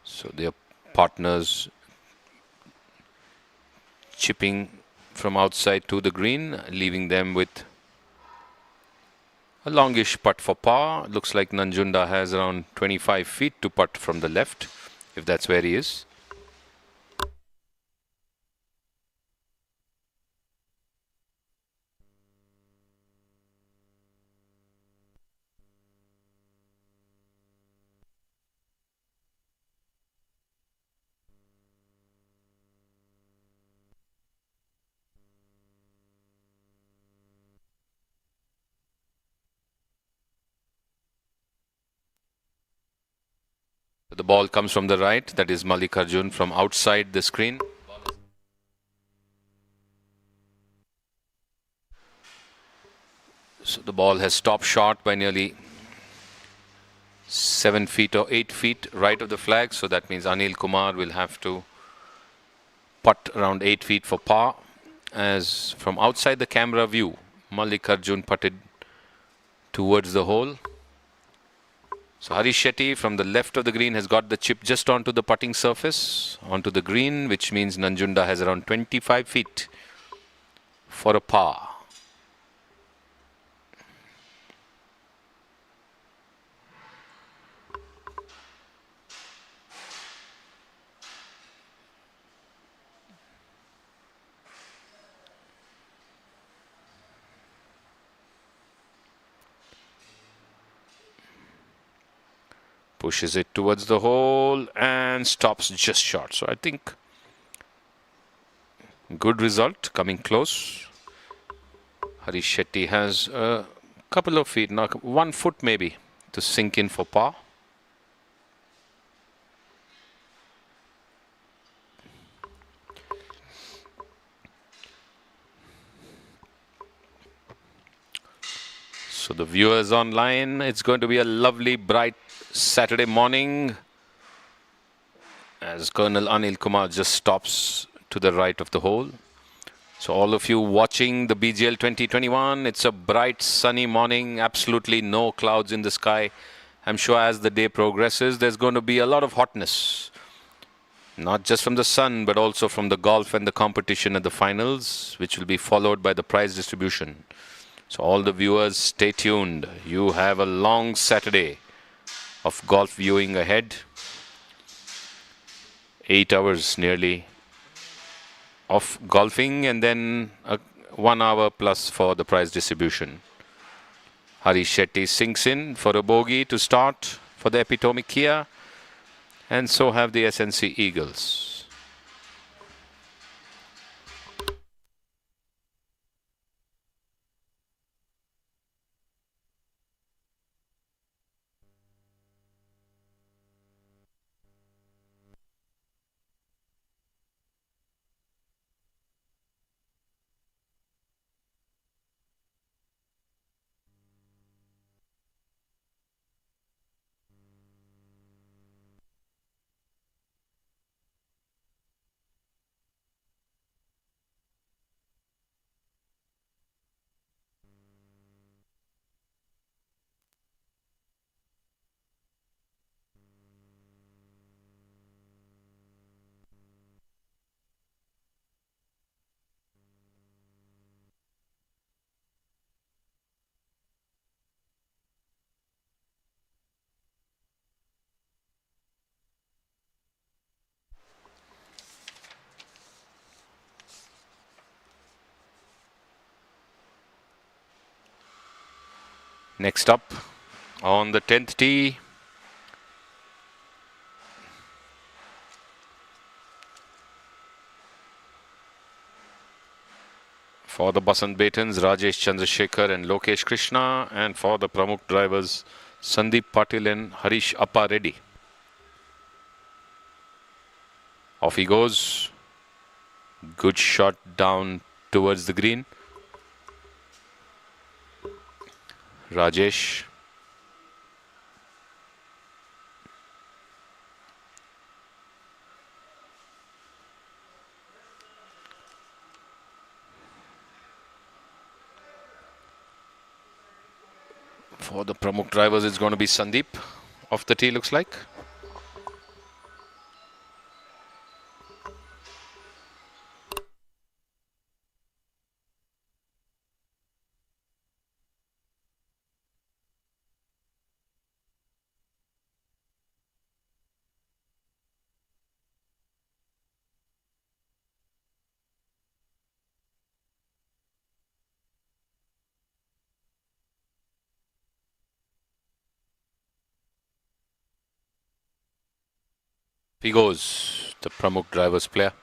So their partners chipping from outside to the green, leaving them with a longish putt for par. Looks like Nanjunda has around 25 feet to putt from the left, if that's where he is. The ball comes from the right. That is Mallikarjun from outside the screen. So the ball has stopped short by nearly 7 feet or 8 feet right of the flag. So that means Anil Kumar will have to putt around 8 feet for par. As from outside the camera view, Mallikarjun putted towards the hole. So Harish Shetty from the left of the green has got the chip just onto the putting surface, onto the green, which means Nanjunda has around 25 feet for a par. Pushes it towards the hole and stops just short. So I think good result, coming close. Harish Shetty has a couple of feet, now 1 foot maybe, to sink in for par. So the viewers online, it's going to be a lovely bright Saturday morning as Colonel Anil Kumar just stops to the right of the hole. So all of you watching the BGL 2021, it's a bright sunny morning, absolutely no clouds in the sky. I'm sure as the day progresses, there's going to be a lot of hotness, not just from the sun, but also from the golf and the competition at the finals, which will be followed by the prize distribution. So all the viewers, stay tuned. You have a long Saturday of golf viewing ahead. 8 hours nearly of golfing, and then 1 hour plus for the prize distribution. Harish Shetty sinks in for a bogey to start for the Epitome Kia, and so have the SNC Eagles. Next up on the 10th tee, for the Basant Betons, Rajesh Chandrasekhar and Lokesh Krishna, and for the Pramukh drivers, Sandeep Patil and Harish Appa Reddy. Off he goes. Good shot down towards the green. Rajesh. For the Pramukh drivers, it's going to be Sandeep off the tee, looks like. He goes, the Pramukh drivers player.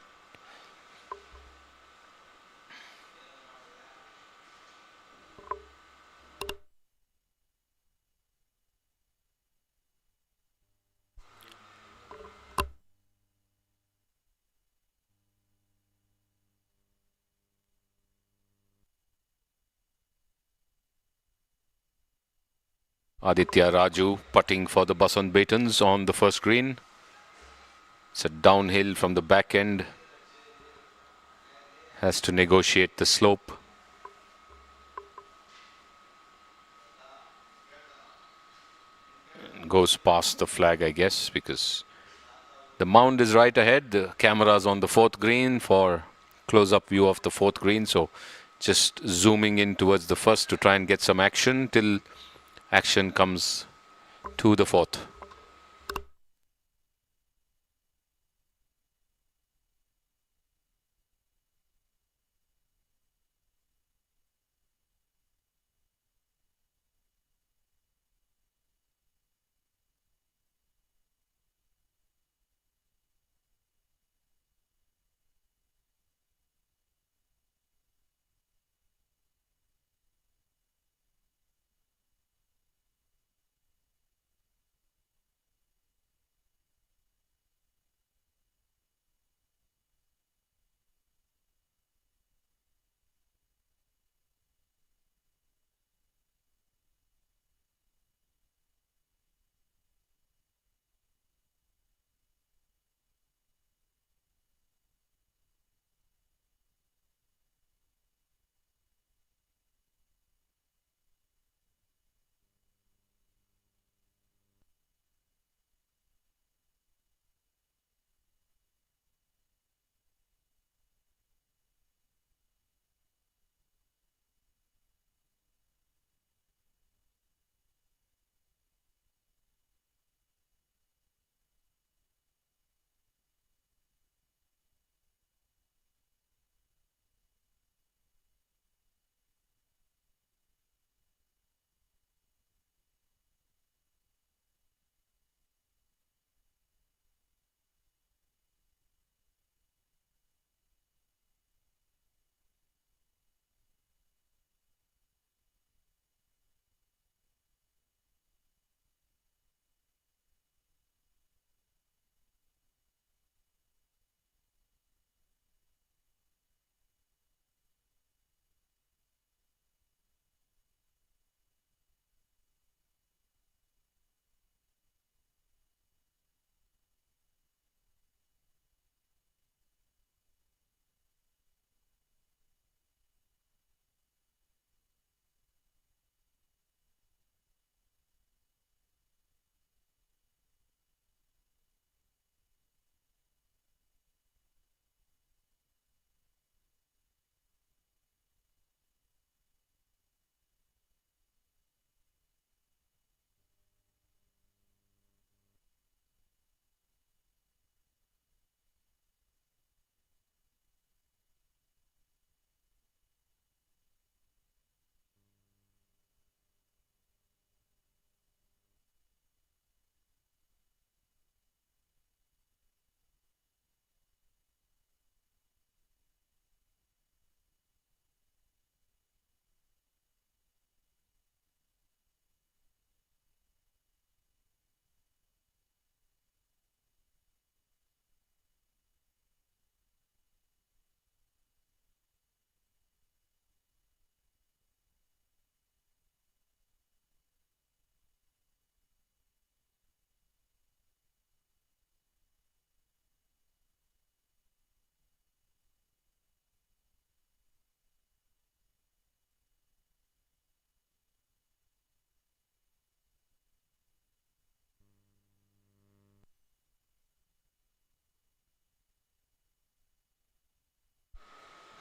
Aditya Raju putting for the Basant Batons on the first green. It's a downhill from the back end. Has to negotiate the slope. Goes past the flag, I guess, because the mound is right ahead. The camera's on the fourth green for close-up view of the fourth green. So just zooming in towards the first to try and get some action till action comes to the fourth.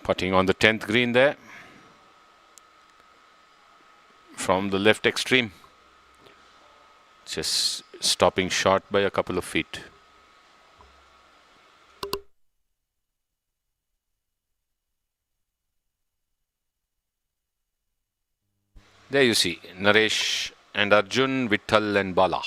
Putting on the 10th green there. From the left extreme. Just stopping short by a couple of feet. There you see Naresh and Arjun, Vittal and Bala.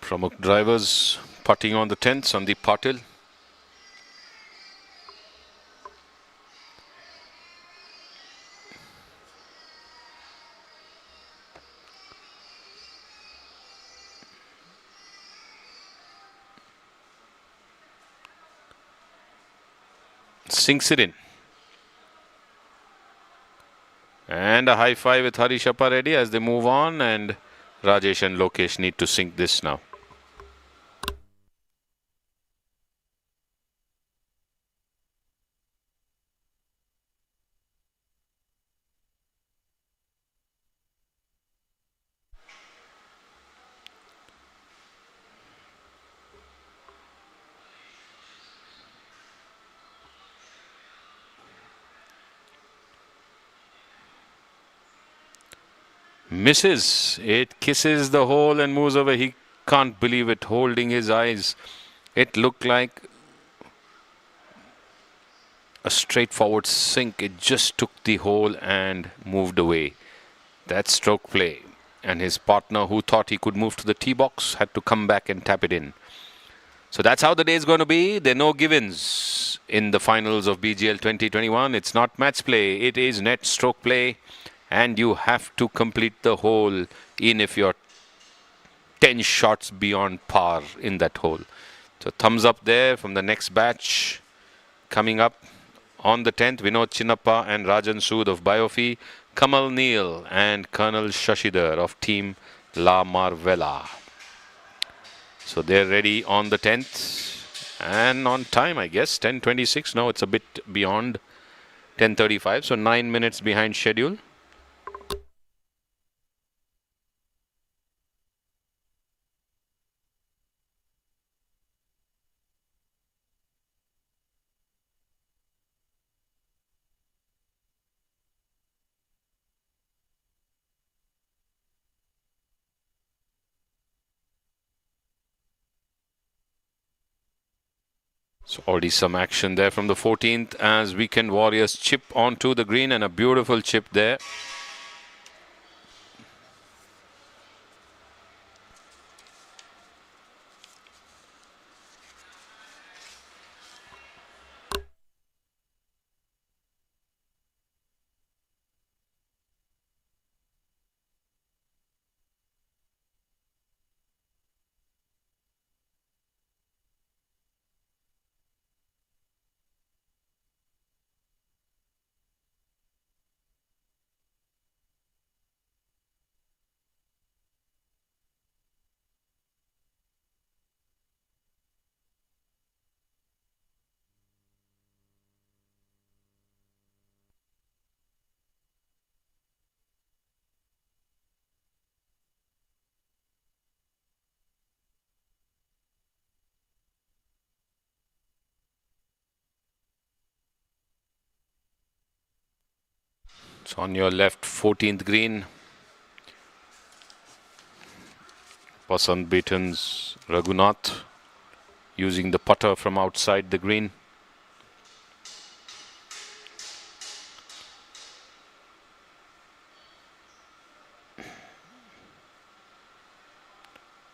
Pramukh drivers putting on the 10th, Sandeep Patil. Sinks it in. And a high five with Harish Reddy as they move on, and Rajesh and Lokesh need to sink this now. Misses. It kisses the hole and moves away. He can't believe it, holding his eyes. It looked like a straightforward sink. It just took the hole and moved away. That's stroke play. And his partner, who thought he could move to the tee box, had to come back and tap it in. So that's how the day is going to be. There are no give-ins in the finals of BGL 2021. It's not match play. It is net stroke play. And you have to complete the hole in if you're 10 shots beyond par in that hole. So thumbs up there from the next batch. Coming up on the 10th, Vinod Chinnappa and Rajan Sood of Biofi, Kamal Neal and Colonel Shashidhar of Team La Marvella. So they're ready on the 10th and on time, I guess. 10:26. No, it's a bit beyond 10:35. So 9 minutes behind schedule. So already some action there from the 14th as Weekend Warriors chip onto the green, and a beautiful chip there. So on your left, 14th green. Pasand Beaton's Raghunath using the putter from outside the green.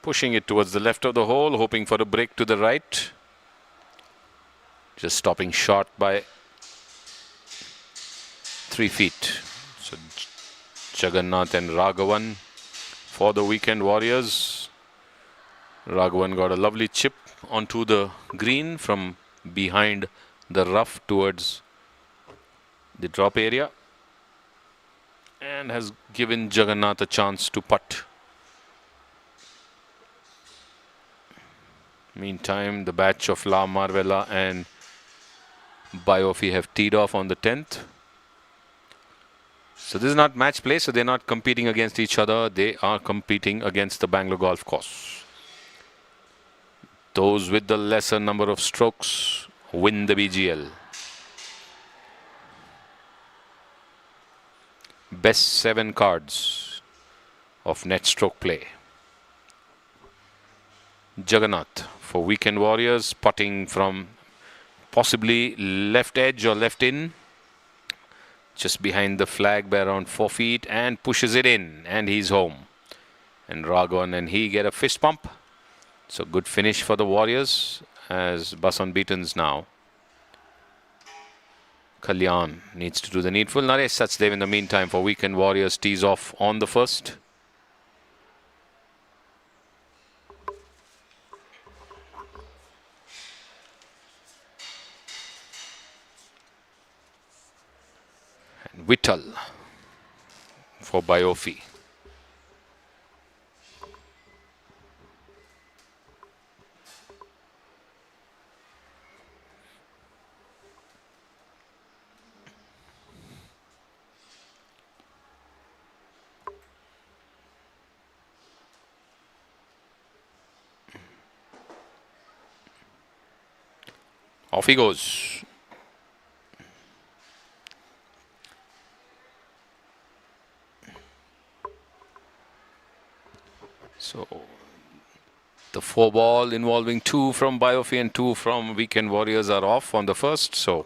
Pushing it towards the left of the hole, hoping for a break to the right. Just stopping short by 3 feet. So Jagannath and Raghavan for the Weekend Warriors. Raghavan got a lovely chip onto the green from behind the rough towards the drop area and has given Jagannath a chance to putt. Meantime, the batch of La Marvella and Biofi have teed off on the 10th. So this is not match play, so they're not competing against each other. They are competing against the Bangalore golf course. Those with the lesser number of strokes win the BGL. Best 7 cards of net stroke play. Jagannath for Weekend Warriors, putting from possibly left edge or left in, just behind the flag by around 4 feet, and pushes it in, and he's home. And Raghavan and he get a fist pump. So good finish for the Warriors as bus unbeatens now. Kalyan needs to do the needful. Naresh Sachdev in the meantime for Weekend Warriors tees off on the first. And Vittal for Biofi. Off he goes. So the 4 ball involving 2 from Biofi and 2 from Weekend Warriors are off on the first. So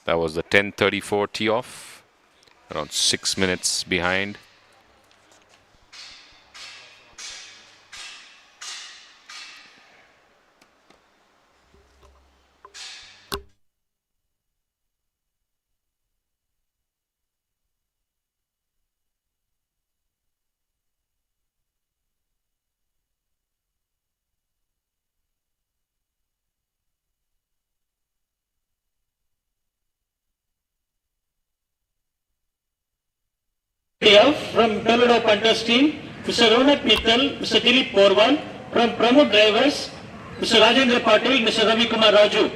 that was the 10:34 tee off, around 6 minutes behind. From Bengaluru Punters team, Mr. Ronak Mittal, Mr. Dilip Porwal. From Pramod Drivers, Mr. Rajendra Patil, Mr. Ravi Kumar Raju.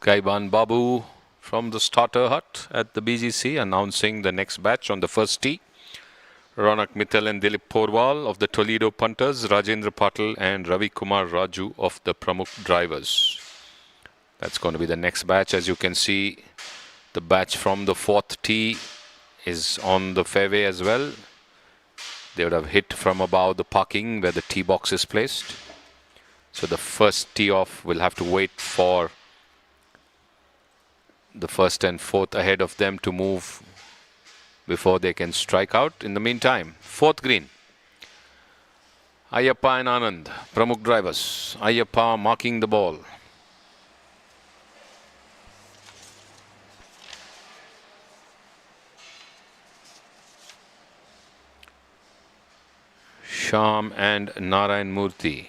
Gaiban Babu from the starter hut at the BGC announcing the next batch on the first tee. Ronak Mittal and Dilip Porwal of the Toledo Punters, Rajendra Patil and Ravi Kumar Raju of the Pramukh Drivers. That's going to be the next batch. As you can see, the batch from the 4th tee is on the fairway as well. They would have hit from above the parking where the tee box is placed. So the first tee off will have to wait for the 1st and 4th ahead of them to move before they can strike out. In the meantime, 4th green. Ayyappa and Anand, Pramukh Drivers. Ayyappa marking the ball. Sham and Narayan Murthy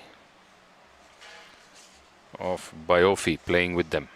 of Biofi playing with them.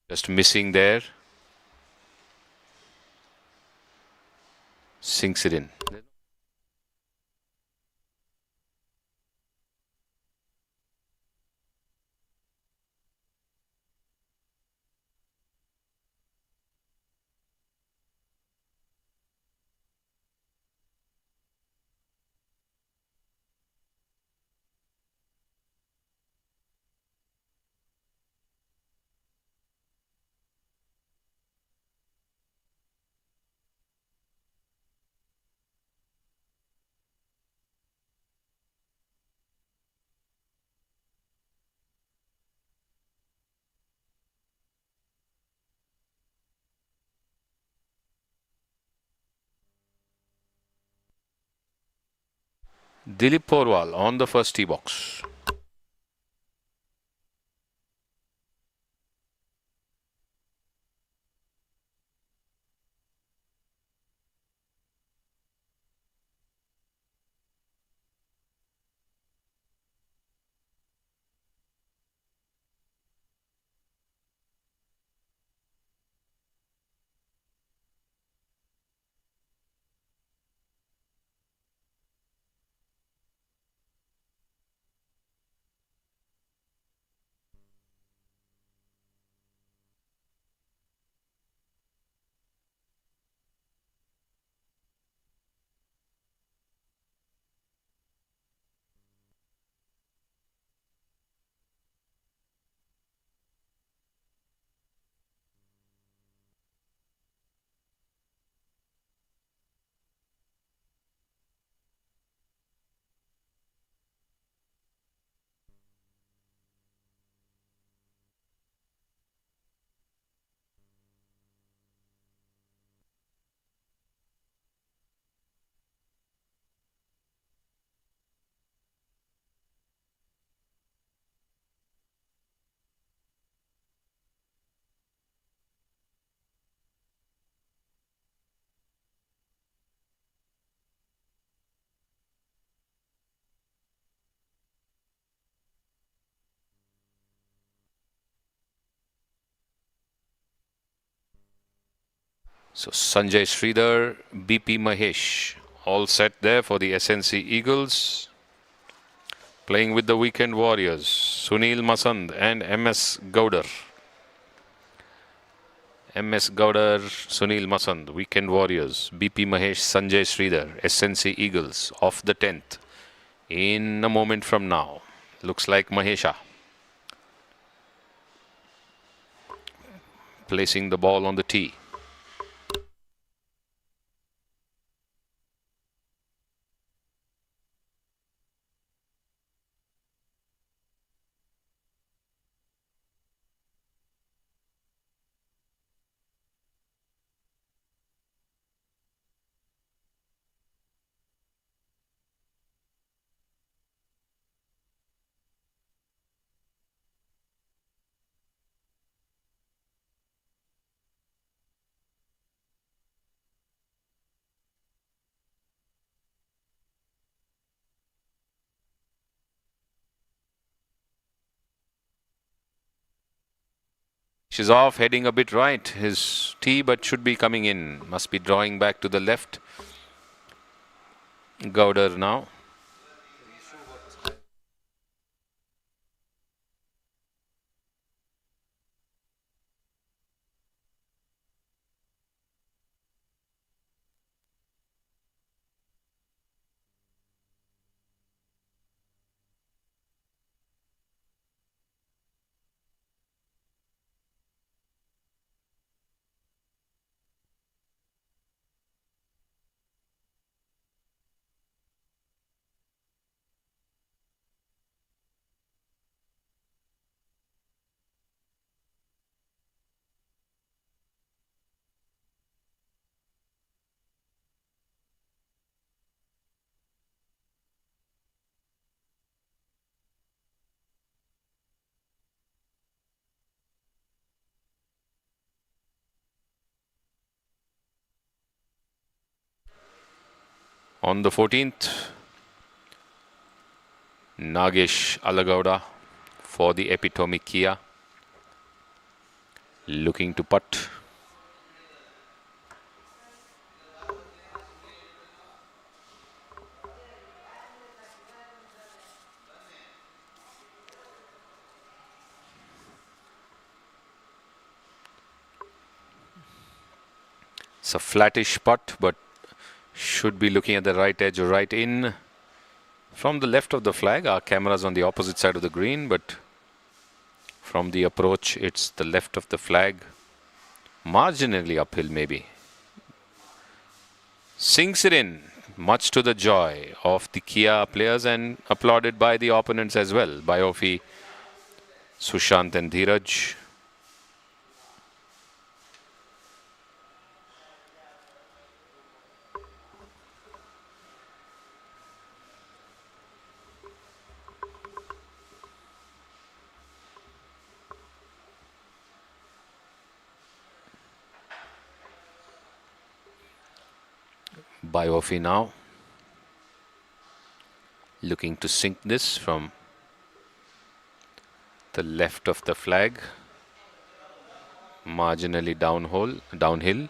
Just missing there. Sinks it in. Dilip Porwal on the first tee box. So Sanjay Sridhar, BP Mahesh, all set there for the SNC Eagles. Playing with the Weekend Warriors, Sunil Masand and MS Gaudar. MS Gaudar, Sunil Masand, Weekend Warriors, BP Mahesh, Sanjay Sridhar, SNC Eagles off the 10th. In a moment from now. Looks like Mahesha placing the ball on the tee. She's off, heading a bit right. His tee, but should be coming in. Must be drawing back to the left. Gaudar now. On the 14th, Nagesh Alagowda for the Epitome Kia. Looking to putt. It's a flattish putt, but should be looking at the right edge or right in. From the left of the flag, our camera's on the opposite side of the green, but from the approach, it's the left of the flag. Marginally uphill, maybe. Sinks it in, much to the joy of the Kia players and applauded by the opponents as well, by Ofi, Sushant and Dheeraj. Biofi now. Looking to sink this from the left of the flag. Marginally downhill.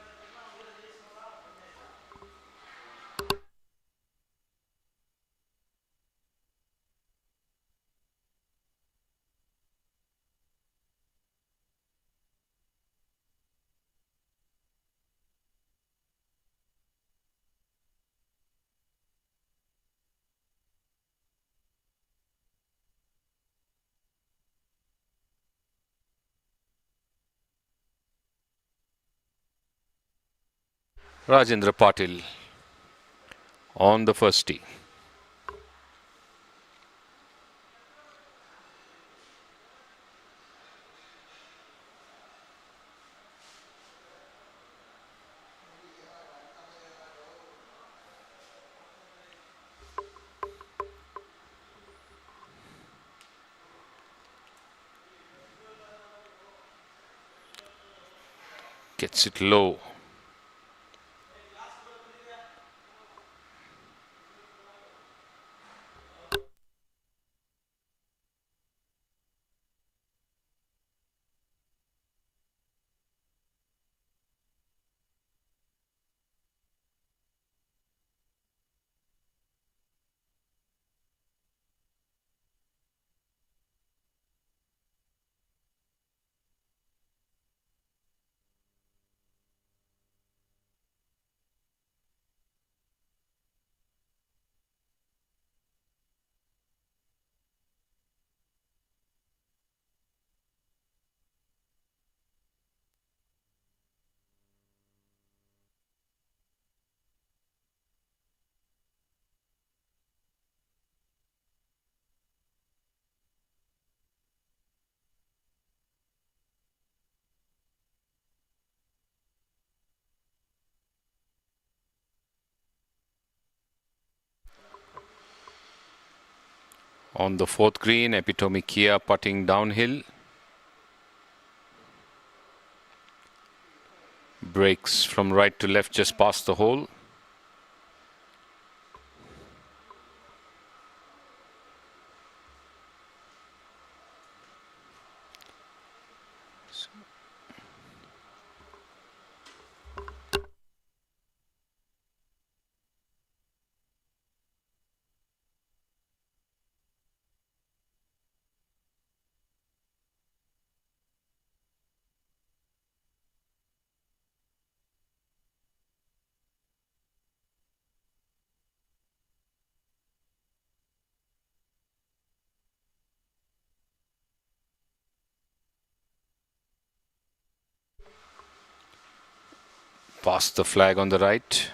Rajendra Patil on the first tee. Gets it low. On the fourth green, Epitome Kia putting downhill. Breaks from right to left just past the hole. Past the flag on the right.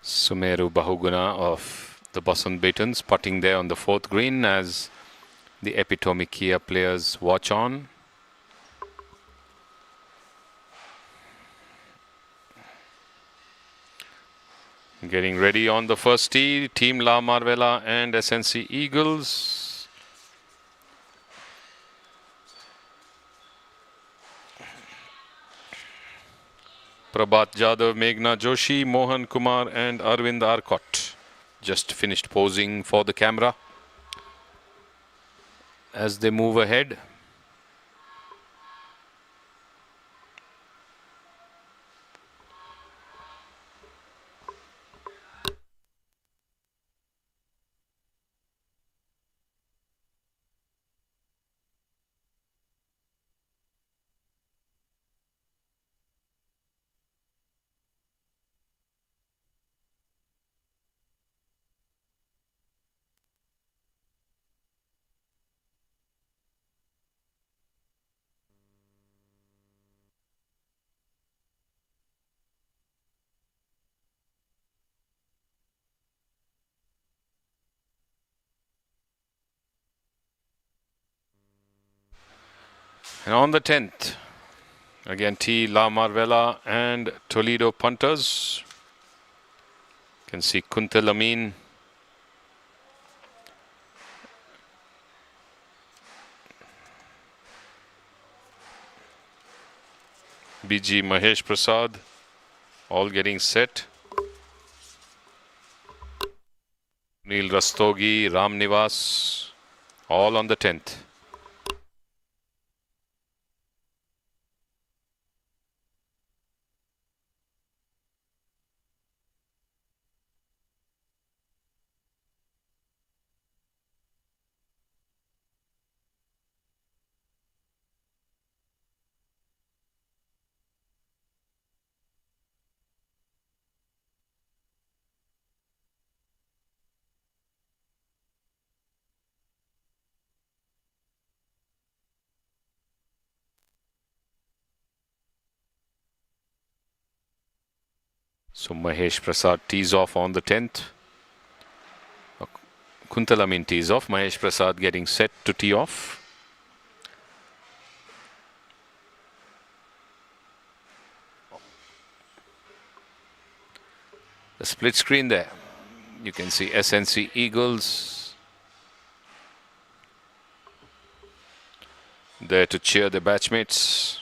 Sumeru Bahuguna of the Basant Batons putting there on the fourth green as the Epitome Kia players watch on. Getting ready on the first tee, Team La Marvela and SNC Eagles. Prabhat Jadhav, Meghna Joshi, Mohan Kumar and Arvind Arcot just finished posing for the camera as they move ahead. And on the 10th, again T. La Marvella and Toledo punters. You can see Kuntal Amin. BG Mahesh Prasad, all getting set. Neil Rastogi, Ram Nivas, all on the 10th. So Mahesh Prasad tees off on the 10th. Kuntal Amin tees off. Mahesh Prasad getting set to tee off. The split screen there. You can see SNC Eagles there to cheer their batchmates.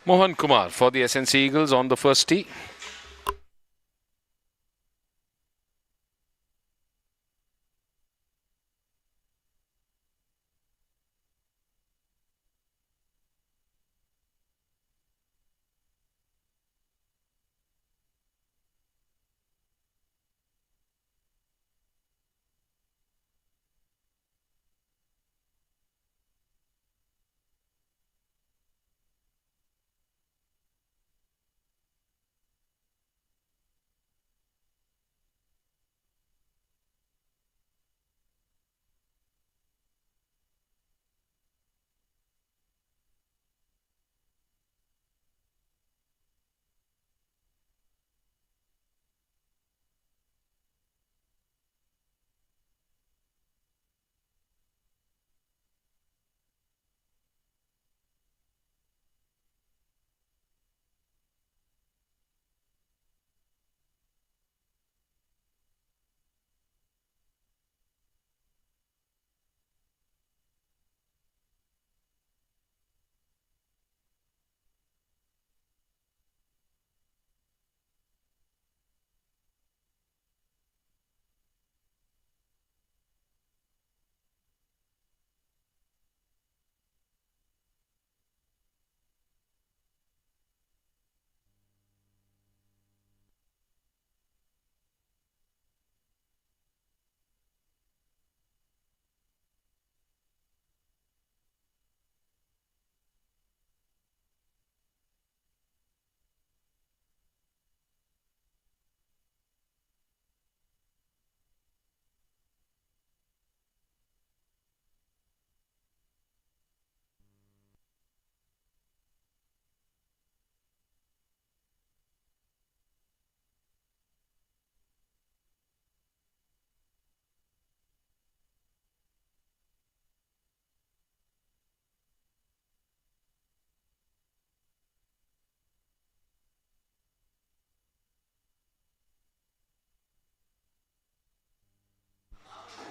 Mohan Kumar for the SNC Eagles on the first tee.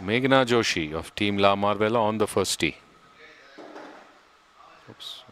Meghna Joshi of Team La Marvella on the first tee. Oops.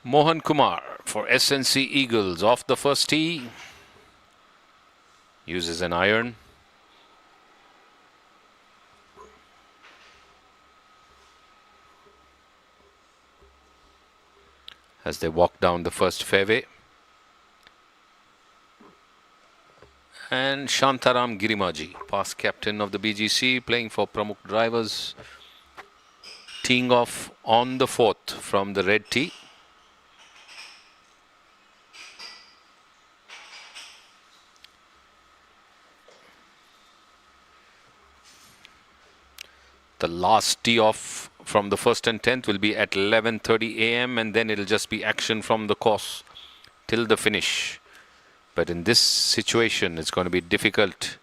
Mohan Kumar for SNC Eagles off the first tee. Uses an iron. As they walk down the first fairway. And Shantaram Girimaji, past captain of the BGC, playing for Pramukh Drivers, teeing off on the fourth from the red tee. The last tee off from the first and 10th will be at 11:30 a.m. and then it'll just be action from the course till the finish. But in this situation, it's going to be difficult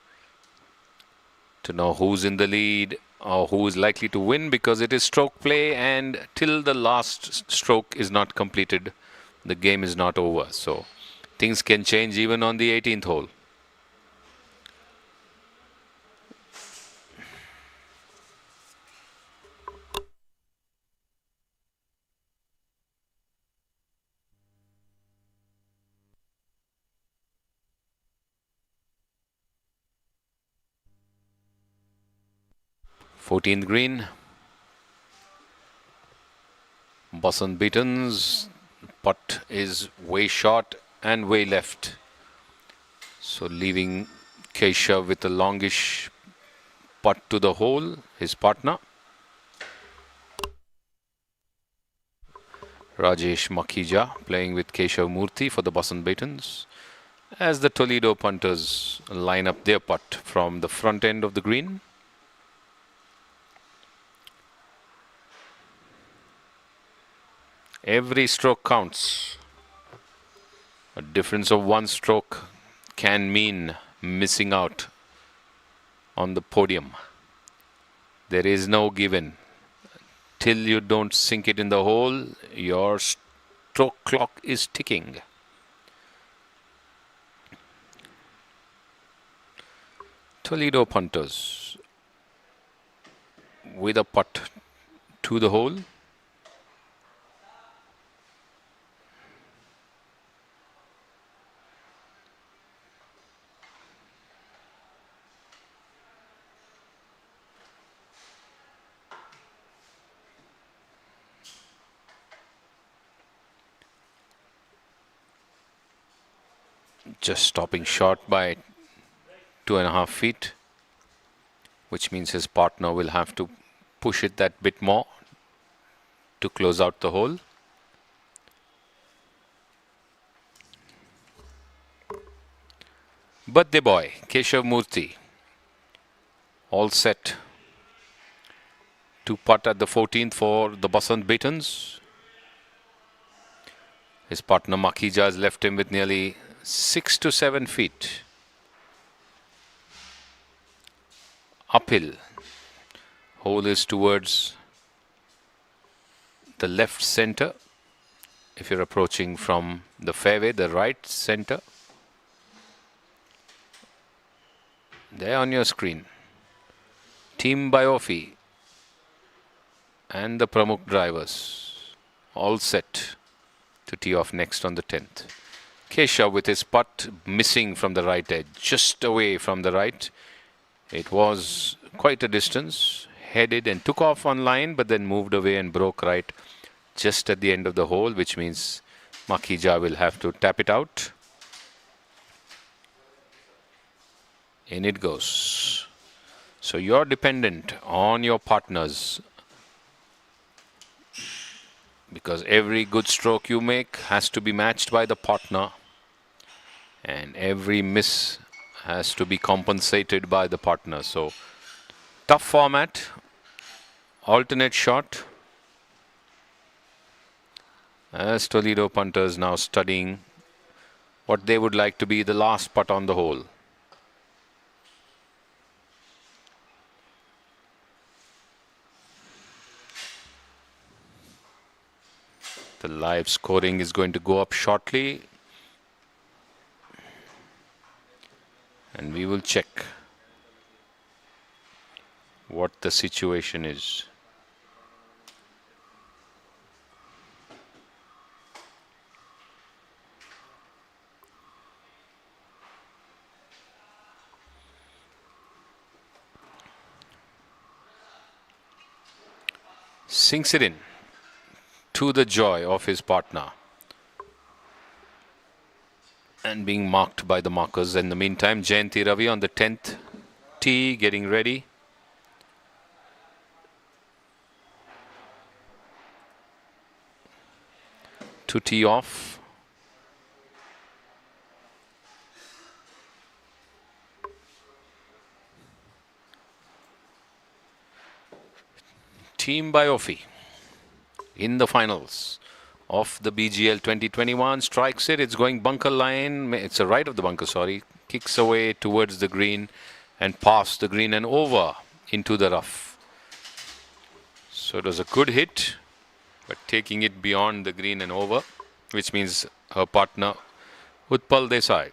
to know who's in the lead or who is likely to win, because it is stroke play, and till the last stroke is not completed, the game is not over. So things can change even on the 18th hole. Fourteenth green. Basant Beaton's putt is way short and way left. So leaving Keshav with a longish putt to the hole, his partner. Rajesh Makhija playing with Keshav Murthy for the Basant Beatons, as the Toledo punters line up their putt from the front end of the green. Every stroke counts. A difference of one stroke can mean missing out on the podium. There is no given. Till you don't sink it in the hole, your stroke clock is ticking. Toledo punters with a putt to the hole. Just stopping short by 2.5 feet, which means his partner will have to push it that bit more to close out the hole. Birthday boy Keshav Murthy all set to putt at the 14th for the Basant Beatons. His partner Makhija has left him with nearly 6 to 7 feet. Uphill. Hole is towards the left center. If you're approaching from the fairway, the right center. There on your screen. Team Biofi and the Pramukh Drivers all set to tee off next on the 10th. Keshav with his putt missing from the right edge, just away from the right. It was quite a distance, headed and took off on line, but then moved away and broke right just at the end of the hole, which means Makhija will have to tap it out. In it goes. So you're dependent on your partners, because every good stroke you make has to be matched by the partner, and every miss has to be compensated by the partner. So tough format, alternate shot, as Toledo punters now studying what they would like to be the last putt on the hole. The live scoring is going to go up shortly, and we will check what the situation is. Sinks it in to the joy of his partner. And being marked by the markers. In the meantime, Jayanti Ravi on the 10th tee getting ready. To tee off. Team Biofi in the finals of the BGL 2021 strikes it. It's going bunker line. It's a right of the bunker, sorry. Kicks away towards the green and past the green and over into the rough. So it was a good hit, but taking it beyond the green and over, which means her partner Utpal Desai,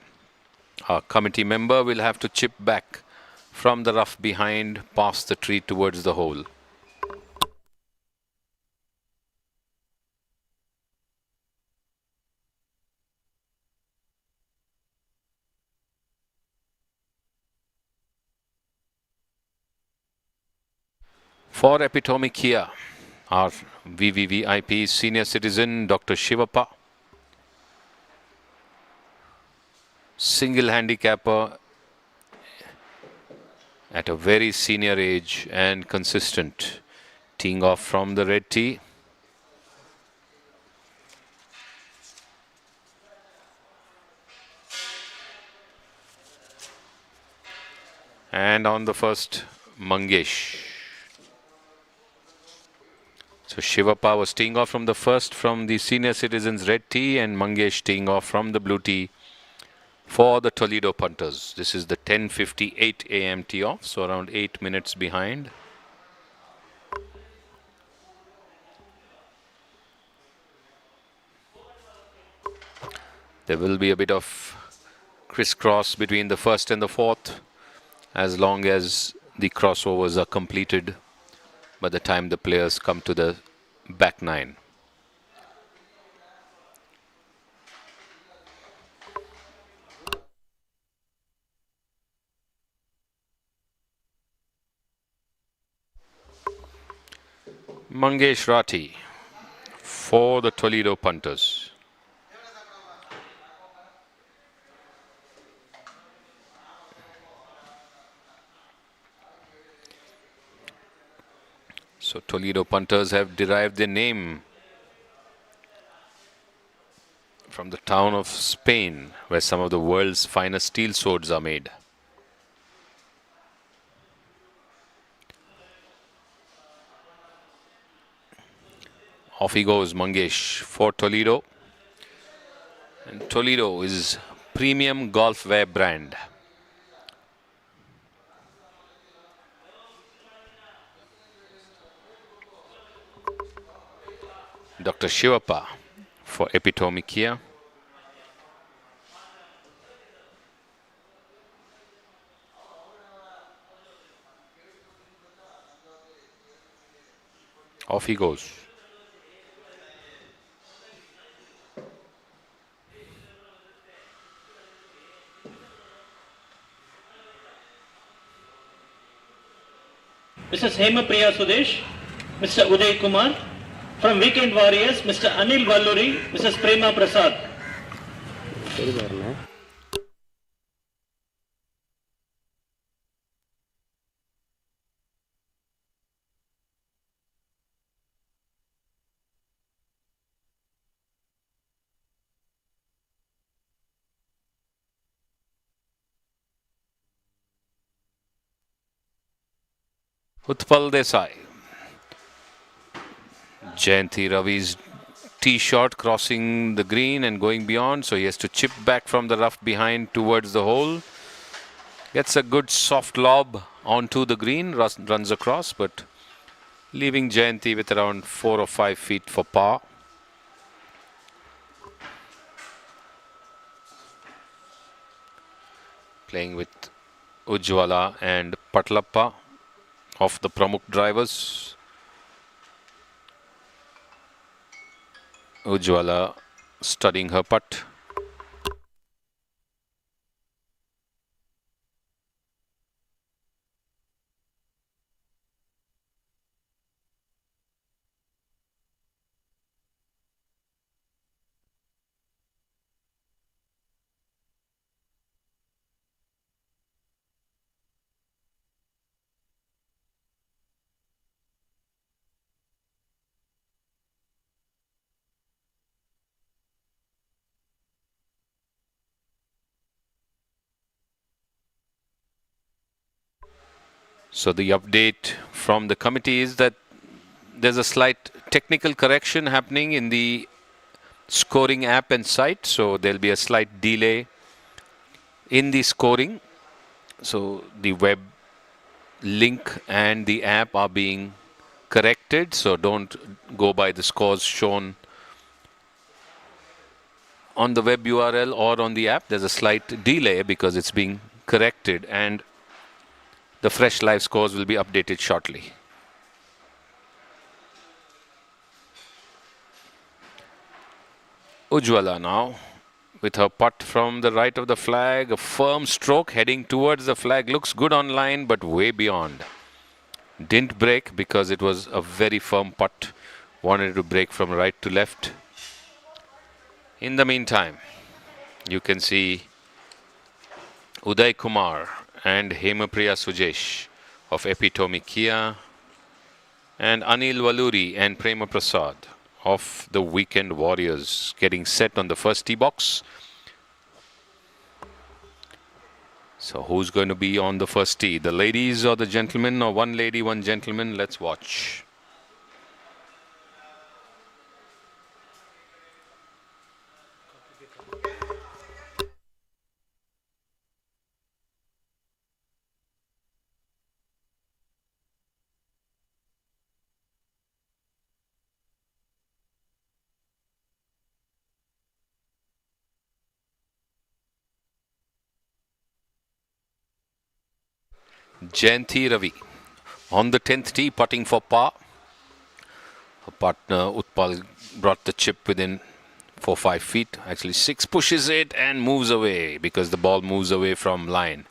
our committee member, will have to chip back from the rough behind past the tree towards the hole. For Epitome Kia, our VVVIP senior citizen Dr. Shivappa, single handicapper at a very senior age and consistent, teeing off from the red tee. And on the first, Mangesh. So Shivappa was teeing off from the first from the senior citizens red tee, and Mangesh teeing off from the blue tee for the Toledo punters. This is the 10:58 a.m. tee off, so around 8 minutes behind. There will be a bit of crisscross between the first and the fourth as long as the crossovers are completed by the time the players come to the back nine. Mangesh Rathi for the Toledo punters. So Toledo punters have derived their name from the town of Spain, where some of the world's finest steel swords are made. Off he goes, Mangesh for Toledo. And Toledo is premium golf wear brand. Dr. Shivappa for Epitome Kia. Off he goes. Mrs. Hema Priya Sudesh, Mr. Uday Kumar, from Weekend Warriors, Mr. Anil Valluri, Mrs. Prema Prasad. Utpal Desai. Jayanti Ravi's tee shot crossing the green and going beyond, so he has to chip back from the rough behind towards the hole. Gets a good soft lob onto the green, runs across, but leaving Jayanti with around 4 or 5 feet for par. Playing with Ujjwala and Patlappa of the Pramukh drivers. Ujjwala studying her putt. So the update from the committee is that there's a slight technical correction happening in the scoring app and site. So there'll be a slight delay in the scoring. So the web link and the app are being corrected. So don't go by the scores shown on the web URL or on the app. There's a slight delay because it's being corrected, and the fresh live scores will be updated shortly. Ujjwala now with her putt from the right of the flag, a firm stroke heading towards the flag, looks good on line but way beyond. Didn't break because it was a very firm putt, wanted to break from right to left. In the meantime, you can see Uday Kumar and Hemapriya Sujesh of Epitome Kia, and Anil Valuri and Prema Prasad of the Weekend Warriors getting set on the first tee box. So who's going to be on the first tee? The ladies or the gentlemen, or one lady, one gentleman? Let's watch. Jayanti Ravi on the 10th tee, putting for par. Her partner Utpal brought the chip within 4-5 feet, actually 6, pushes it and moves away because the ball moves away from line.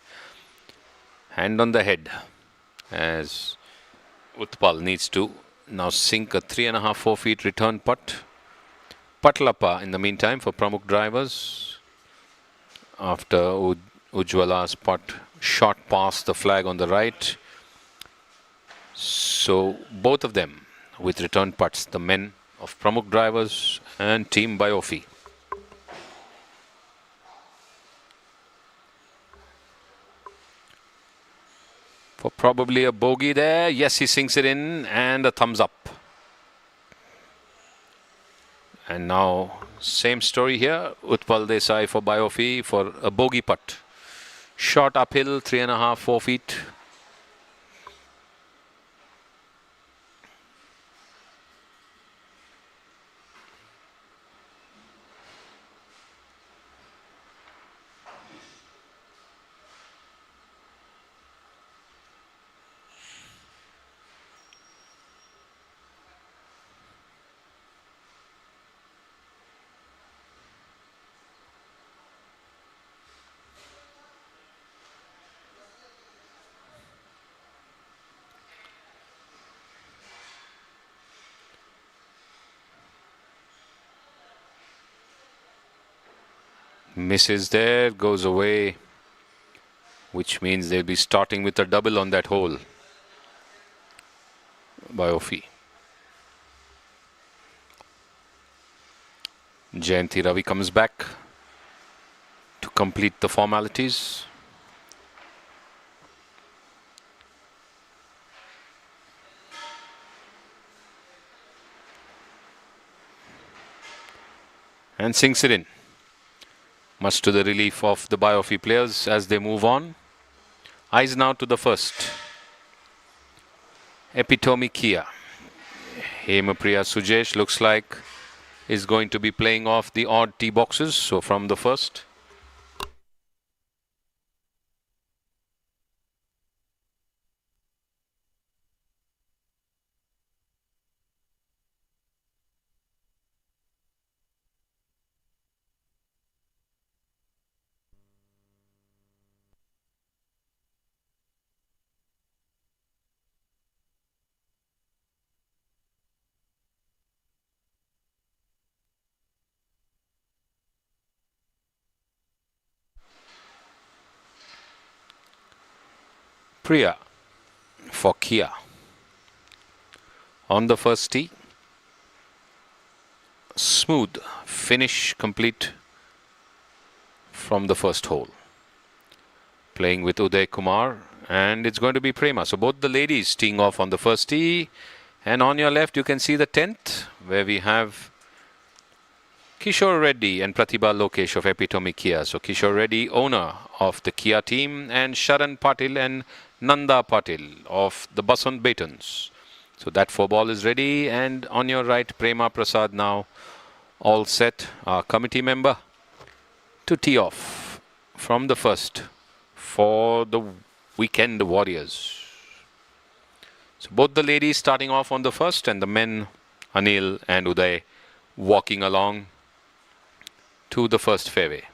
Hand on the head as Utpal needs to now sink a 3.5-4 feet return putt. Patlapa in the meantime for Pramukh drivers after Ujjwala's putt shot past the flag on the right. So both of them with return putts, the men of Pramukh drivers and Team Biofi. For probably a bogey there. Yes, he sinks it in, and a thumbs up. And now same story here. Utpal Desai for Biofi for a bogey putt. Shot uphill, 3.5-4 feet. Misses there, goes away, which means they'll be starting with a double on that hole. Biofi. Jayanti Ravi comes back to complete the formalities. And sinks it in, much to the relief of the Biofi players as they move on. Eyes now to the first. Epitome Kia. Hemapriya Sujesh looks like is going to be playing off the odd tee boxes. So from the first. Priya for Kia on the first tee. Smooth finish complete from the first hole. Playing with Uday Kumar And it's going to be Prema. So both the ladies teeing off on the first tee. And on your left, you can see the 10th, where we have Kishore Reddy and Pratibha Lokesh of Epitome Kia. So Kishore Reddy, owner of the Kia team, and Sharan Patil and Nanda Patil of the Basant Batons. So that 4-ball is ready. And on your right, Prema Prasad now all set, our committee member, to tee off from the first for the Weekend Warriors. So both the ladies starting off on the first, and the men, Anil and Uday, walking along to the first fairway.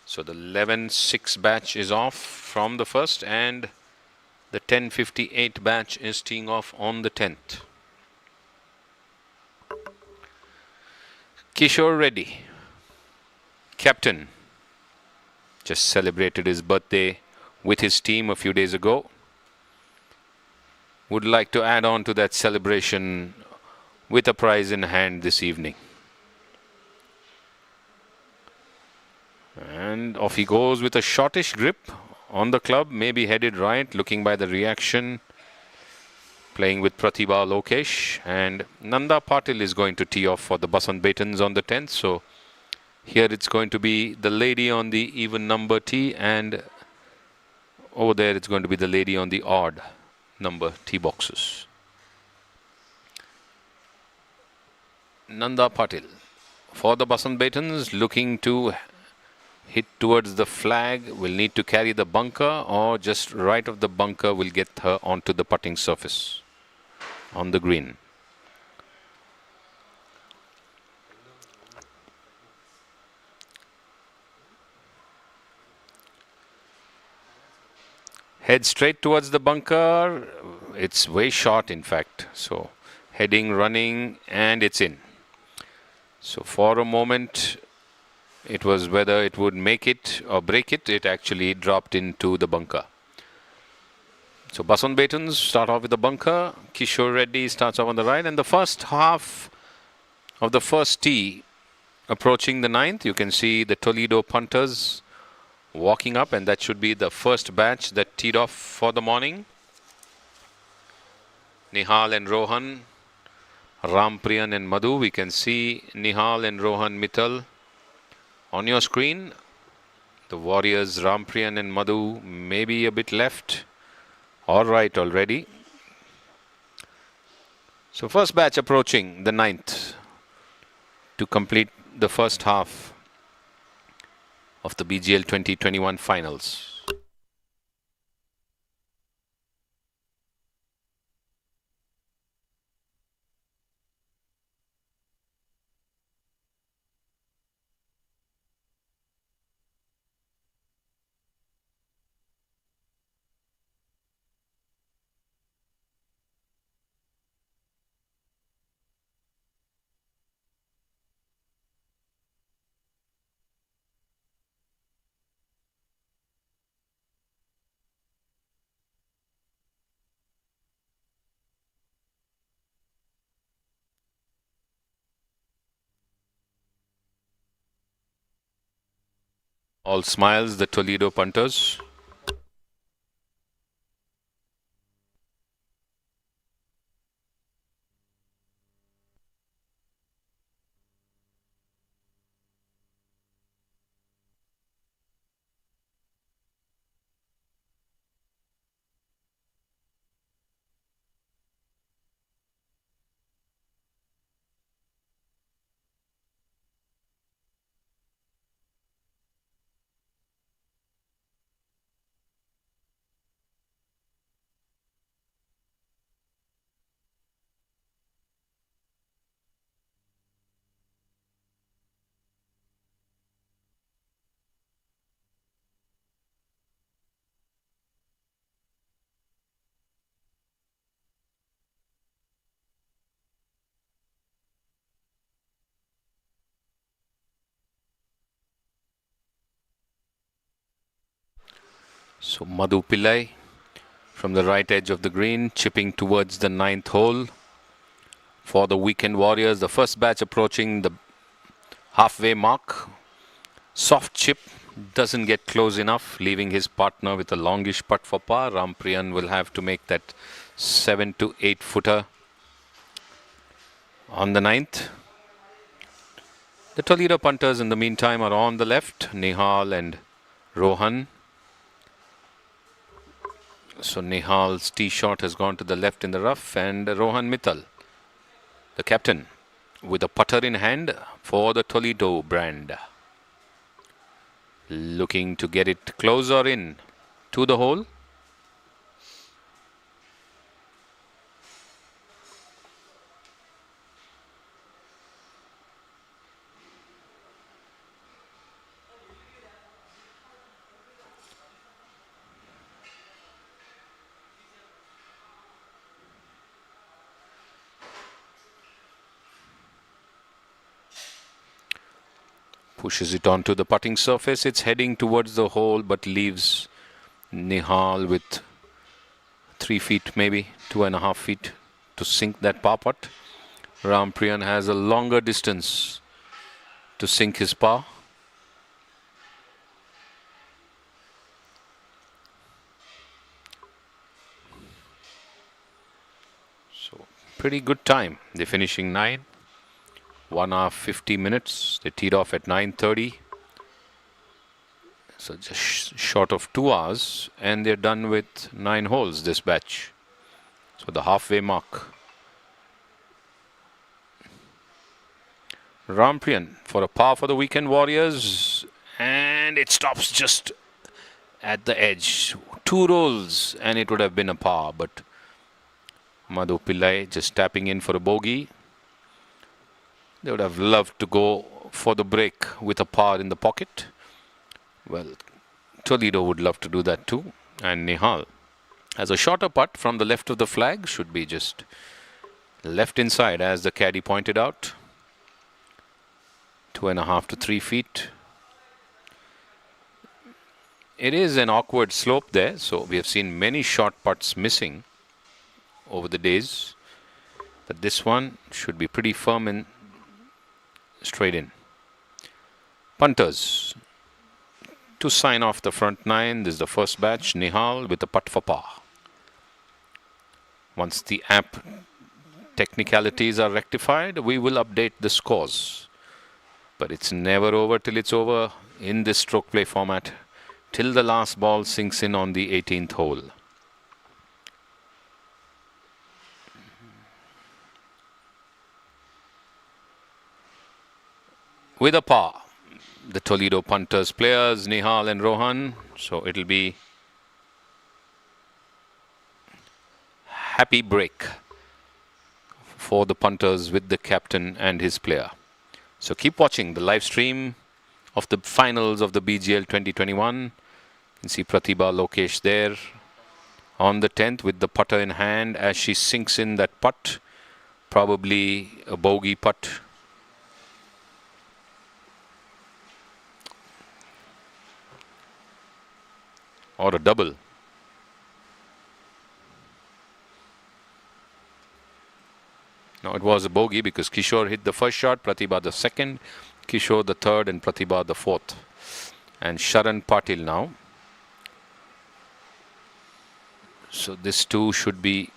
So the 11-6 batch is off from the first, and the 10:58 batch is teeing off on the 10th. Kishore Reddy, captain, just celebrated his birthday with his team a few days ago. Would like to add on to that celebration with a prize in hand this evening. And off he goes with a shortish grip on the club, maybe headed right, looking by the reaction. Playing with Pratibha Lokesh, and Nanda Patil is going to tee off for the Basant Batons on the 10th. So here it's going to be the lady on the even number tee, and over there it's going to be the lady on the odd number tee boxes. Nanda Patil for the Basant Batons, looking to hit towards the flag, will need to carry the bunker, or just right of the bunker will get her onto the putting surface on the green. Head straight towards the bunker. It's way short, in fact. So heading, running, and it's in. So for a moment, it was whether it would make it or break it. It actually dropped into the bunker. So Basant Batons start off with the bunker. Kishore Reddy starts off on the right. And the first half of the first tee approaching the 9th, you can see the Toledo punters walking up, and that should be the first batch that teed off for the morning. Nihal and Rohan, Rampriyan and Madhu. We can see Nihal and Rohan Mittal on your screen. The Warriors, Rampriyan and Madhu, maybe a bit left or right already. So first batch approaching the 9th to complete the first half of the BGL 2021 finals. All smiles, the Toledo punters. So Madhu Pillai from the right edge of the green, chipping towards the 9th hole for the Weekend Warriors. The first batch approaching the halfway mark. Soft chip, doesn't get close enough, leaving his partner with a longish putt for par. Rampriyan will have to make that 7 to 8 footer on the 9th. The Toledo punters in the meantime are on the left, Nihal and Rohan. So Nihal's tee shot has gone to the left in the rough, and Rohan Mittal, the captain, with a putter in hand for the Toledo brand, looking to get it closer in to the hole. Pushes it onto the putting surface. It's heading towards the hole, but leaves Nihal with 3 feet, maybe 2.5 feet to sink that par putt. Rampriyan has a longer distance to sink his par. So pretty good time. They're finishing 9. 1 hour 50 minutes. They teed off at 9:30. So just short of 2 hours, and they're done with 9 holes this batch. So the halfway mark. Rampriyan for a par for the Weekend Warriors, and it stops just at the edge. 2 rolls and it would have been a par, but Madhu Pillai just tapping in for a bogey. They would have loved to go for the break with a par in the pocket. Well, Toledo would love to do that too. And Nihal has a shorter putt from the left of the flag. Should be just left inside, as the caddy pointed out. 2.5 to 3 feet. It is an awkward slope there, so we have seen many short putts missing over the days. But this one should be pretty firm and straight in. Punters to sign off the front 9. This is the first batch. Nihal with a putt for par. Once the app technicalities are rectified, we will update the scores. But it's never over till it's over in this stroke play format, till the last ball sinks in on the 18th hole. With a par, the Toledo punters players, Nihal and Rohan. So it'll be happy break for the punters with the captain and his player. So keep watching the live stream of the finals of the BGL 2021. You can see Pratibha Lokesh there on the 10th with the putter in hand as she sinks in that putt. Probably a bogey putt. Or a double. No, it was a bogey because Kishore hit the first shot, Pratibha the second, Kishore the third, and Pratibha the fourth. And Sharan Patil now. So this too should be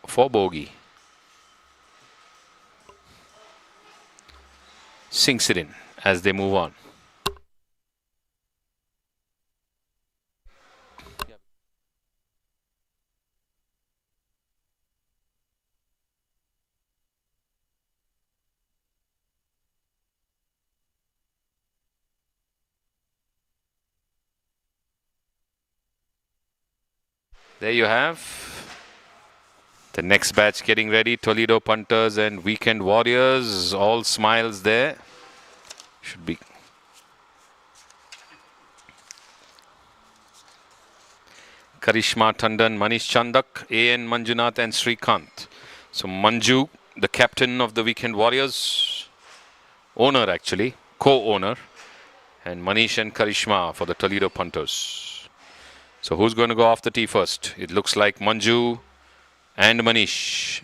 for bogey. Sinks it in as they move on. There you have the next batch getting ready. Toledo punters and Weekend Warriors. All smiles there. Should be. Karishma Tandon, Manish Chandak, A.N. Manjunath and Srikanth. So Manju, the captain of the Weekend Warriors. Owner actually. Co-owner. And Manish and Karishma for the Toledo punters. So who's going to go off the tee first? It looks like Manju and Manish.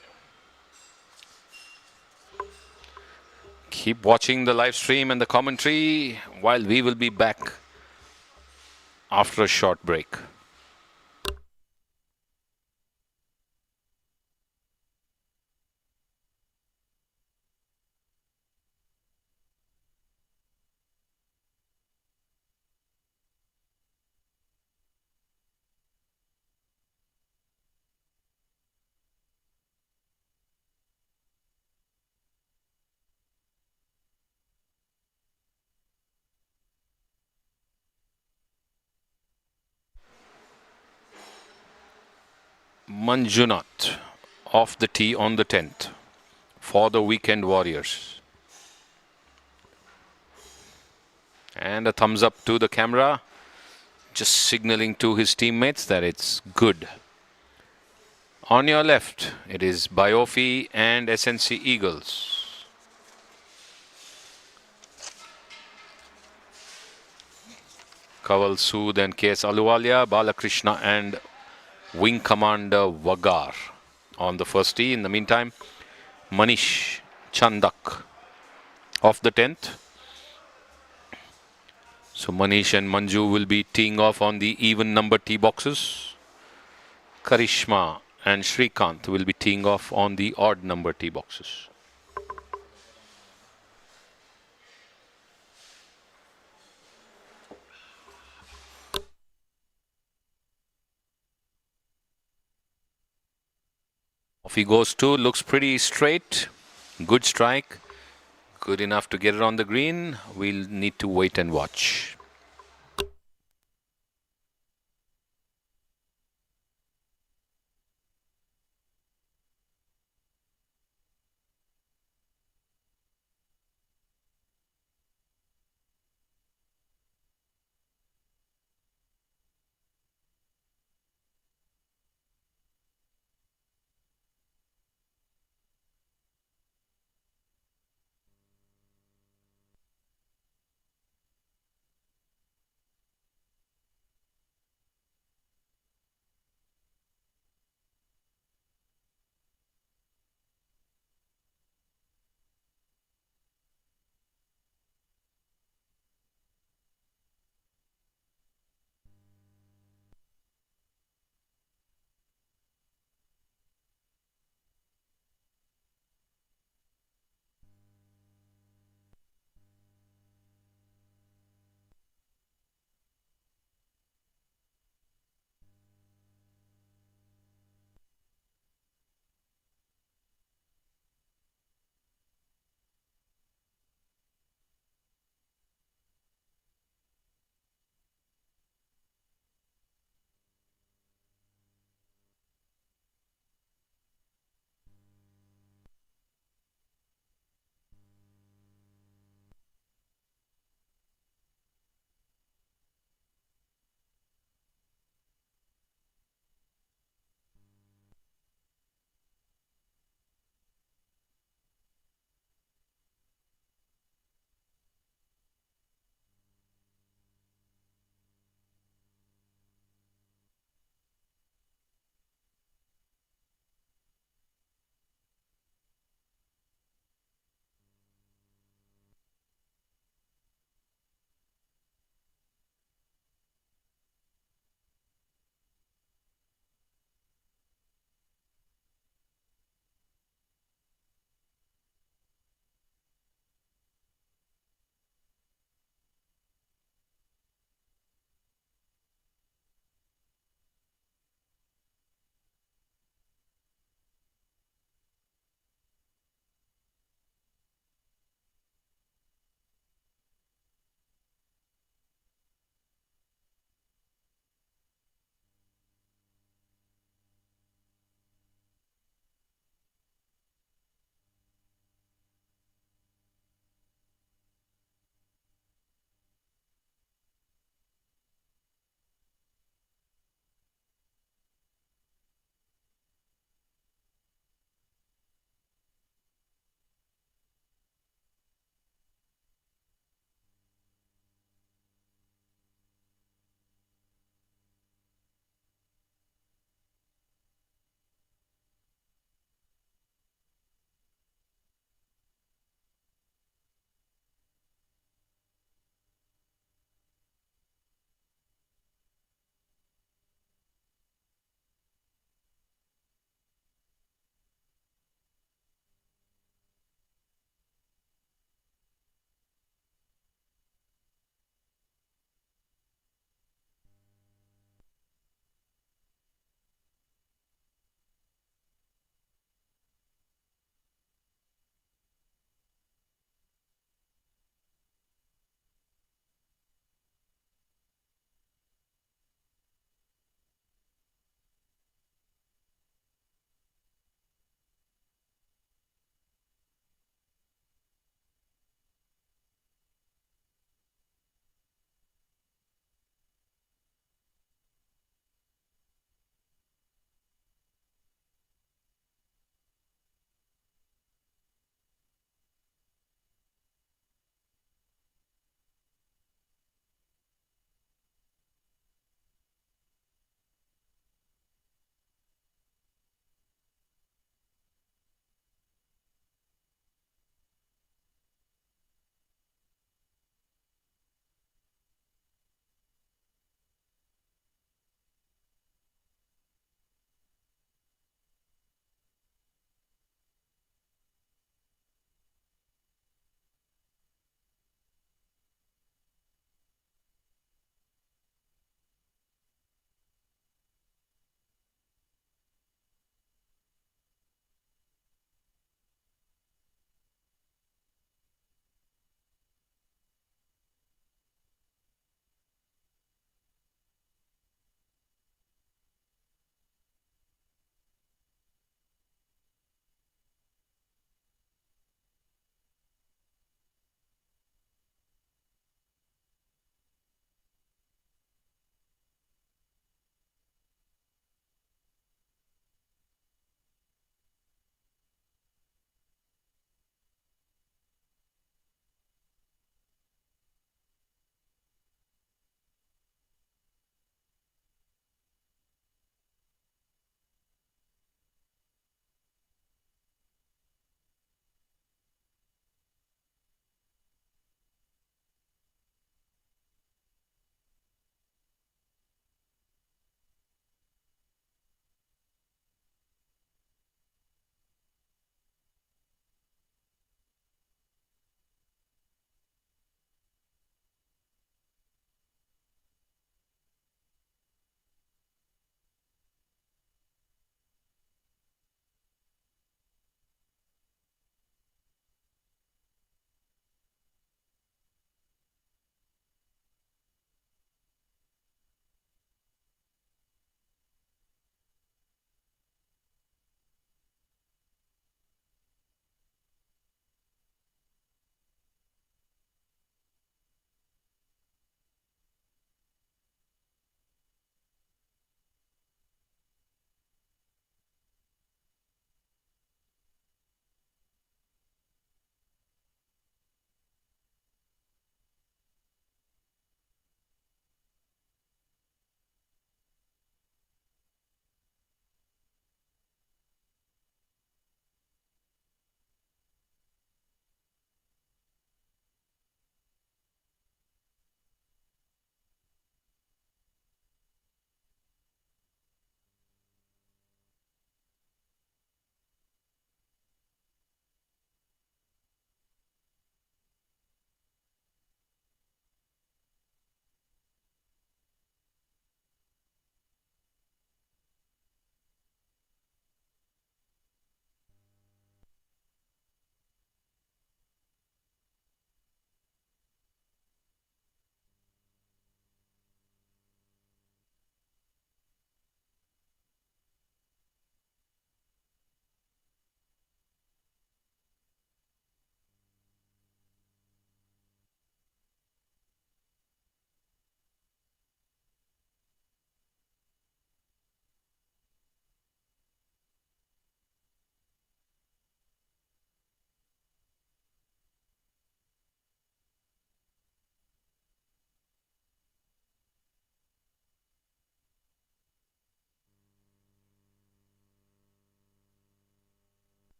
Keep watching the live stream and the commentary while we will be back after a short break. Manjunath off the tee on the 10th for the Weekend Warriors. And a thumbs up to the camera, just signaling to his teammates that it's good. On your left, it is Biofi and SNC Eagles. Kaval Sood and KS Aluwalia, Balakrishna and Wing Commander Vagar on the first tee. In the meantime, Manish Chandak off the 10th. So Manish and Manju will be teeing off on the even number tee boxes. Karishma and Shrikant will be teeing off on the odd number tee boxes. Off he goes too, looks pretty straight. Good strike. Good enough to get it on the green. We'll need to wait and watch.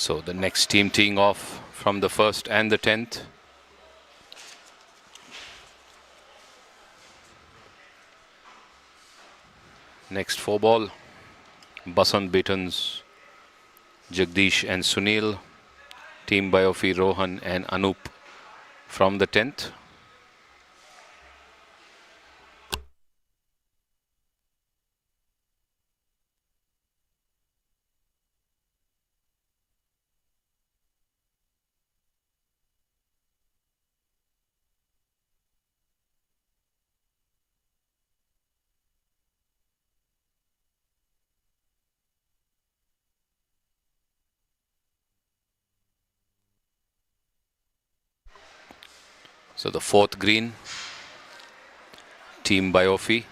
So the next team teeing off from the 1st and the 10th. Next 4-ball, Basant Betons, Jagdish and Sunil. Team Biofi, Rohan and Anup from the 10th. So the 4th green, Team Biofi.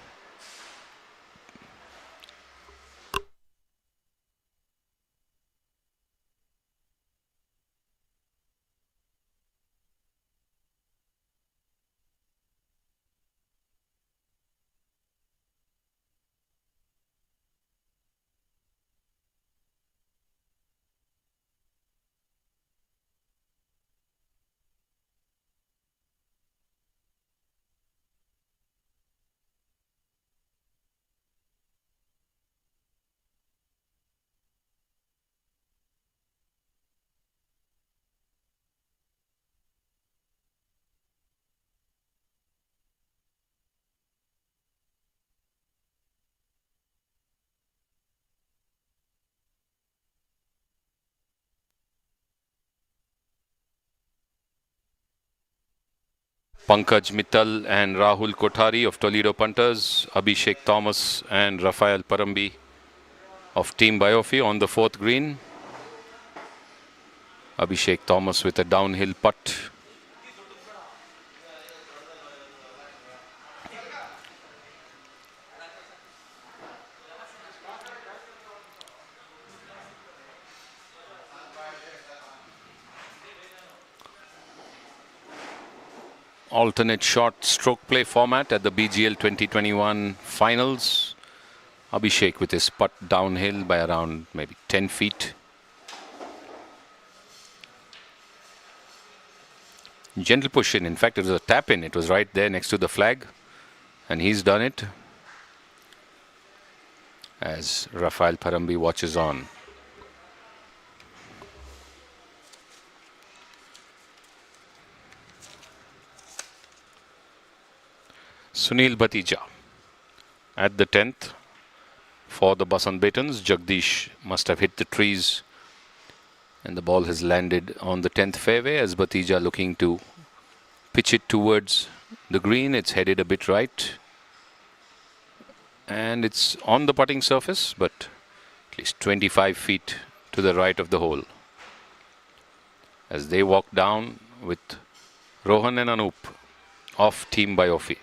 Pankaj Mittal and Rahul Kothari of Toledo Punters, Abhishek Thomas and Rafael Parambi of Team Biofi on the 4th green. Abhishek Thomas with a downhill putt. Alternate short stroke play format at the BGL 2021 finals. Abhishek with his putt downhill by around maybe 10 feet. Gentle push in fact it was a tap in, it was right there next to the flag, and he's done it as Rafael Parambi watches on. Sunil Bhatija at the 10th for the Basant Betons. Jagdish must have hit the trees and the ball has landed on the 10th fairway as Bhatija looking to pitch it towards the green. It's headed a bit right and it's on the putting surface, but at least 25 feet to the right of the hole. As they walk down with Rohan and Anup of Team Biofi.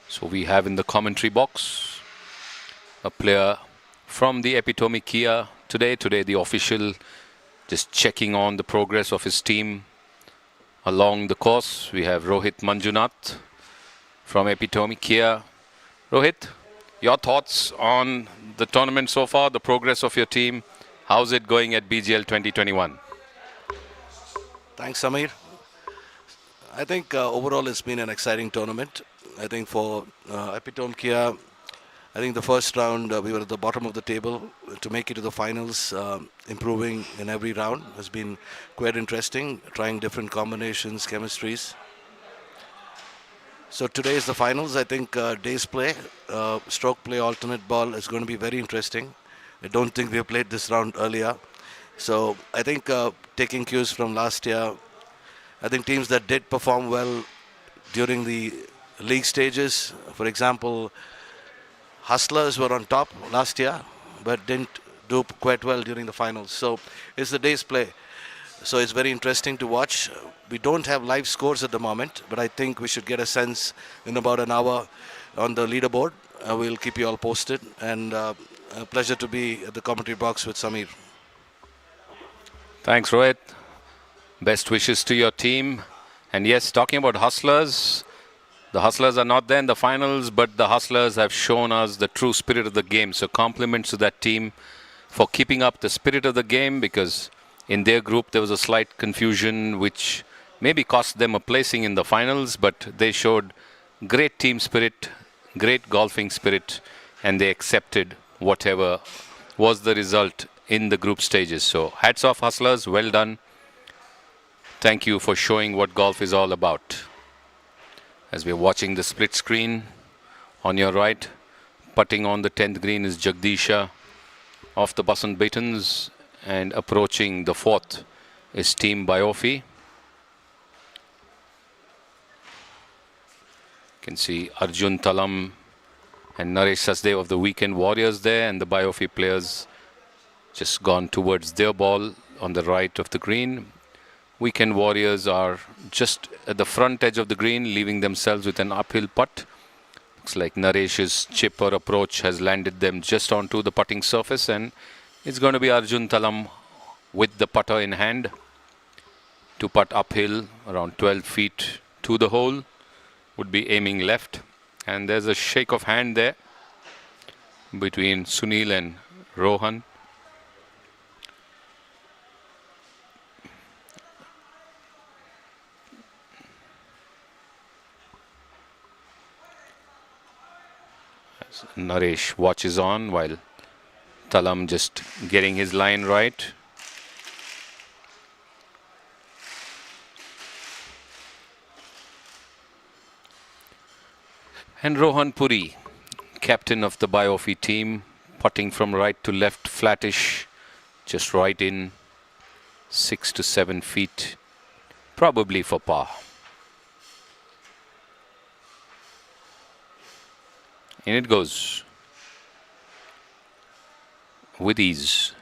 So we have in the commentary box a player from the Epitome Kia today the official just checking on the progress of his team along the course. We have Rohit Manjunath from Epitome Kia. Rohit, your thoughts on the tournament so far, the progress of your team. How's it going at BGL 2021? Thanks, Samir. I think overall it's been an exciting tournament. I think for Epitome Kia, I think the first round we were at the bottom of the table. To make it to the finals, improving in every round has been quite interesting, trying different combinations, chemistries. So today is the finals. I think day's play, stroke play, alternate ball is going to be very interesting. I don't think we have played this round earlier. So I think taking cues from last year, I think teams that did perform well during the league stages, for example, Hustlers were on top last year, but didn't do quite well during the finals. So it's the day's play. So it's very interesting to watch. We don't have live scores at the moment, but I think we should get a sense in about an hour on the leaderboard. we'll keep you all posted. And a pleasure to be at the commentary box with Samir. Thanks, Rohit. Best wishes to your team. And yes, talking about Hustlers, the Hustlers are not there in the finals, but the Hustlers have shown us the true spirit of the game. So compliments to that team for keeping up the spirit of the game, because in their group there was a slight confusion which maybe cost them a placing in the finals, but they showed great team spirit, great golfing spirit, and they accepted whatever was the result in the group stages. So hats off, Hustlers, well done. Thank you for showing what golf is all about. As we're watching the split screen, on your right, putting on the 10th green is Jagdisha of the Basant Batons, and approaching the 4th is Team Biofi. You can see Arjun Talam and Naresh Sasdev of the Weekend Warriors there, and the Biofi players just gone towards their ball on the right of the green. Weekend Warriors are just at the front edge of the green, leaving themselves with an uphill putt. Looks like Naresh's chip or approach has landed them just onto the putting surface, and it's going to be Arjun Talam with the putter in hand to putt uphill around 12 feet to the hole. Would be aiming left, and there's a shake of hand there between Sunil and Rohan. Naresh watches on while Talam just getting his line right. And Rohan Puri, captain of the Biofi team, putting from right to left, flattish, just right in 6 to 7 feet, probably for par. In it goes with ease.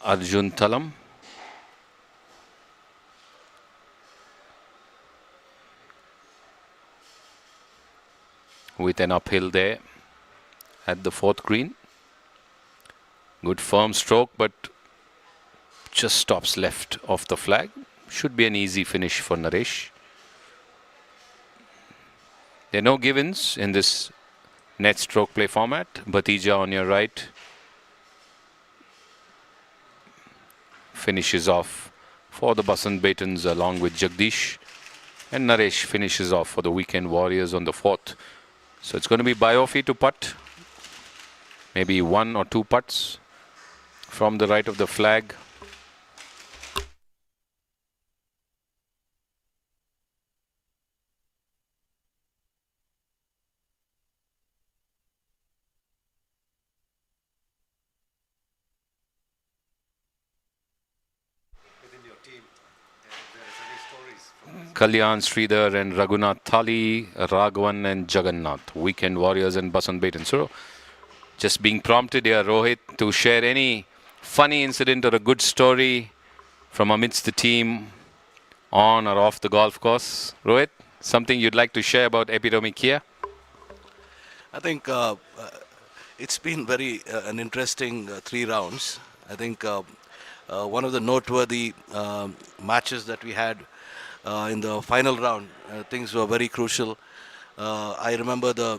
Arjun Talam. With an uphill there at the 4th green. Good firm stroke, but just stops left of the flag. Should be an easy finish for Naresh. There are no givens in this net stroke play format. Bhatija on your right finishes off for the Basant Batons along with Jagdish, and Naresh finishes off for the Weekend Warriors on the 4th. So it's going to be Biofi to putt, maybe 1 or 2 putts from the right of the flag. Kalyan, Sridhar and Raghunath Thali, Raghavan and Jagannath, Weekend Warriors and Basant Baton. So just being prompted here, Rohit, to share any funny incident or a good story from amidst the team on or off the golf course. Rohit, something you'd like to share about Epitome Kia? I think it's been an interesting 3 rounds. I think one of the noteworthy matches that we had in the final round, things were very crucial. I remember the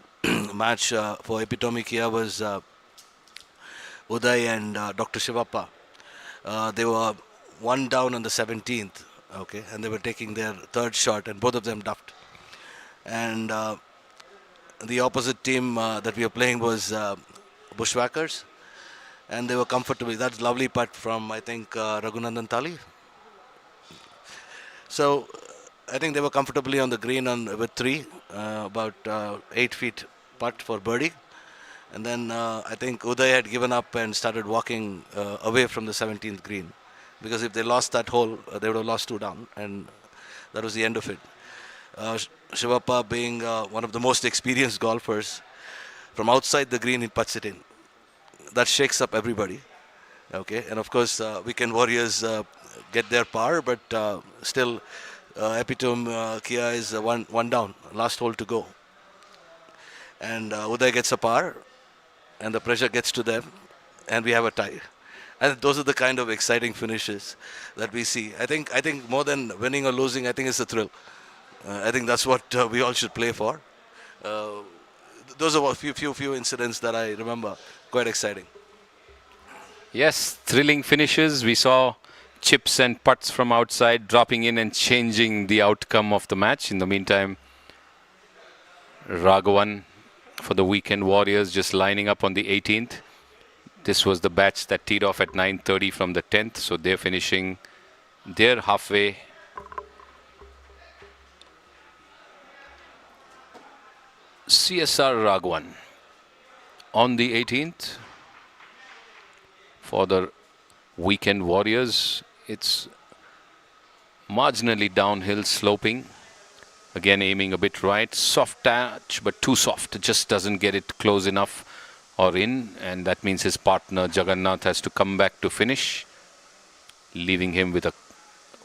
match for Epitome Kia was Uday and Dr. Shivappa. They were 1 down on the 17th, okay, and they were taking their 3rd shot, and both of them duffed. And the opposite team that we were playing was Bushwhackers, and they were comfortably. That's lovely putt from, I think, Raghunandan Thali. So I think they were comfortably on the green with 3, about 8 feet putt for birdie. And then I think Uday had given up and started walking away from the 17th green, because if they lost that hole, they would have lost 2 down, and that was the end of it. Shivappa, being one of the most experienced golfers, from outside the green, he puts it in. That shakes up everybody. Okay, and of course, Weekend Warriors get their par, but still, Epitome Kia is one down, last hole to go. And Uday gets a par, and the pressure gets to them, and we have a tie. And those are the kind of exciting finishes that we see. I think more than winning or losing, I think it's a thrill. I think that's what we all should play for. Uh, those are a few incidents that I remember. Quite exciting. Yes, thrilling finishes. We saw chips and putts from outside dropping in and changing the outcome of the match. In the meantime, Raghavan for the Weekend Warriors just lining up on the 18th. This was the batch that teed off at 9:30 from the 10th, so they're finishing their halfway. CSR Raghavan on the 18th for the Weekend Warriors. It's marginally downhill sloping. Again aiming a bit right. Soft touch, but too soft. It just doesn't get it close enough or in. And that means his partner Jagannath has to come back to finish, leaving him with a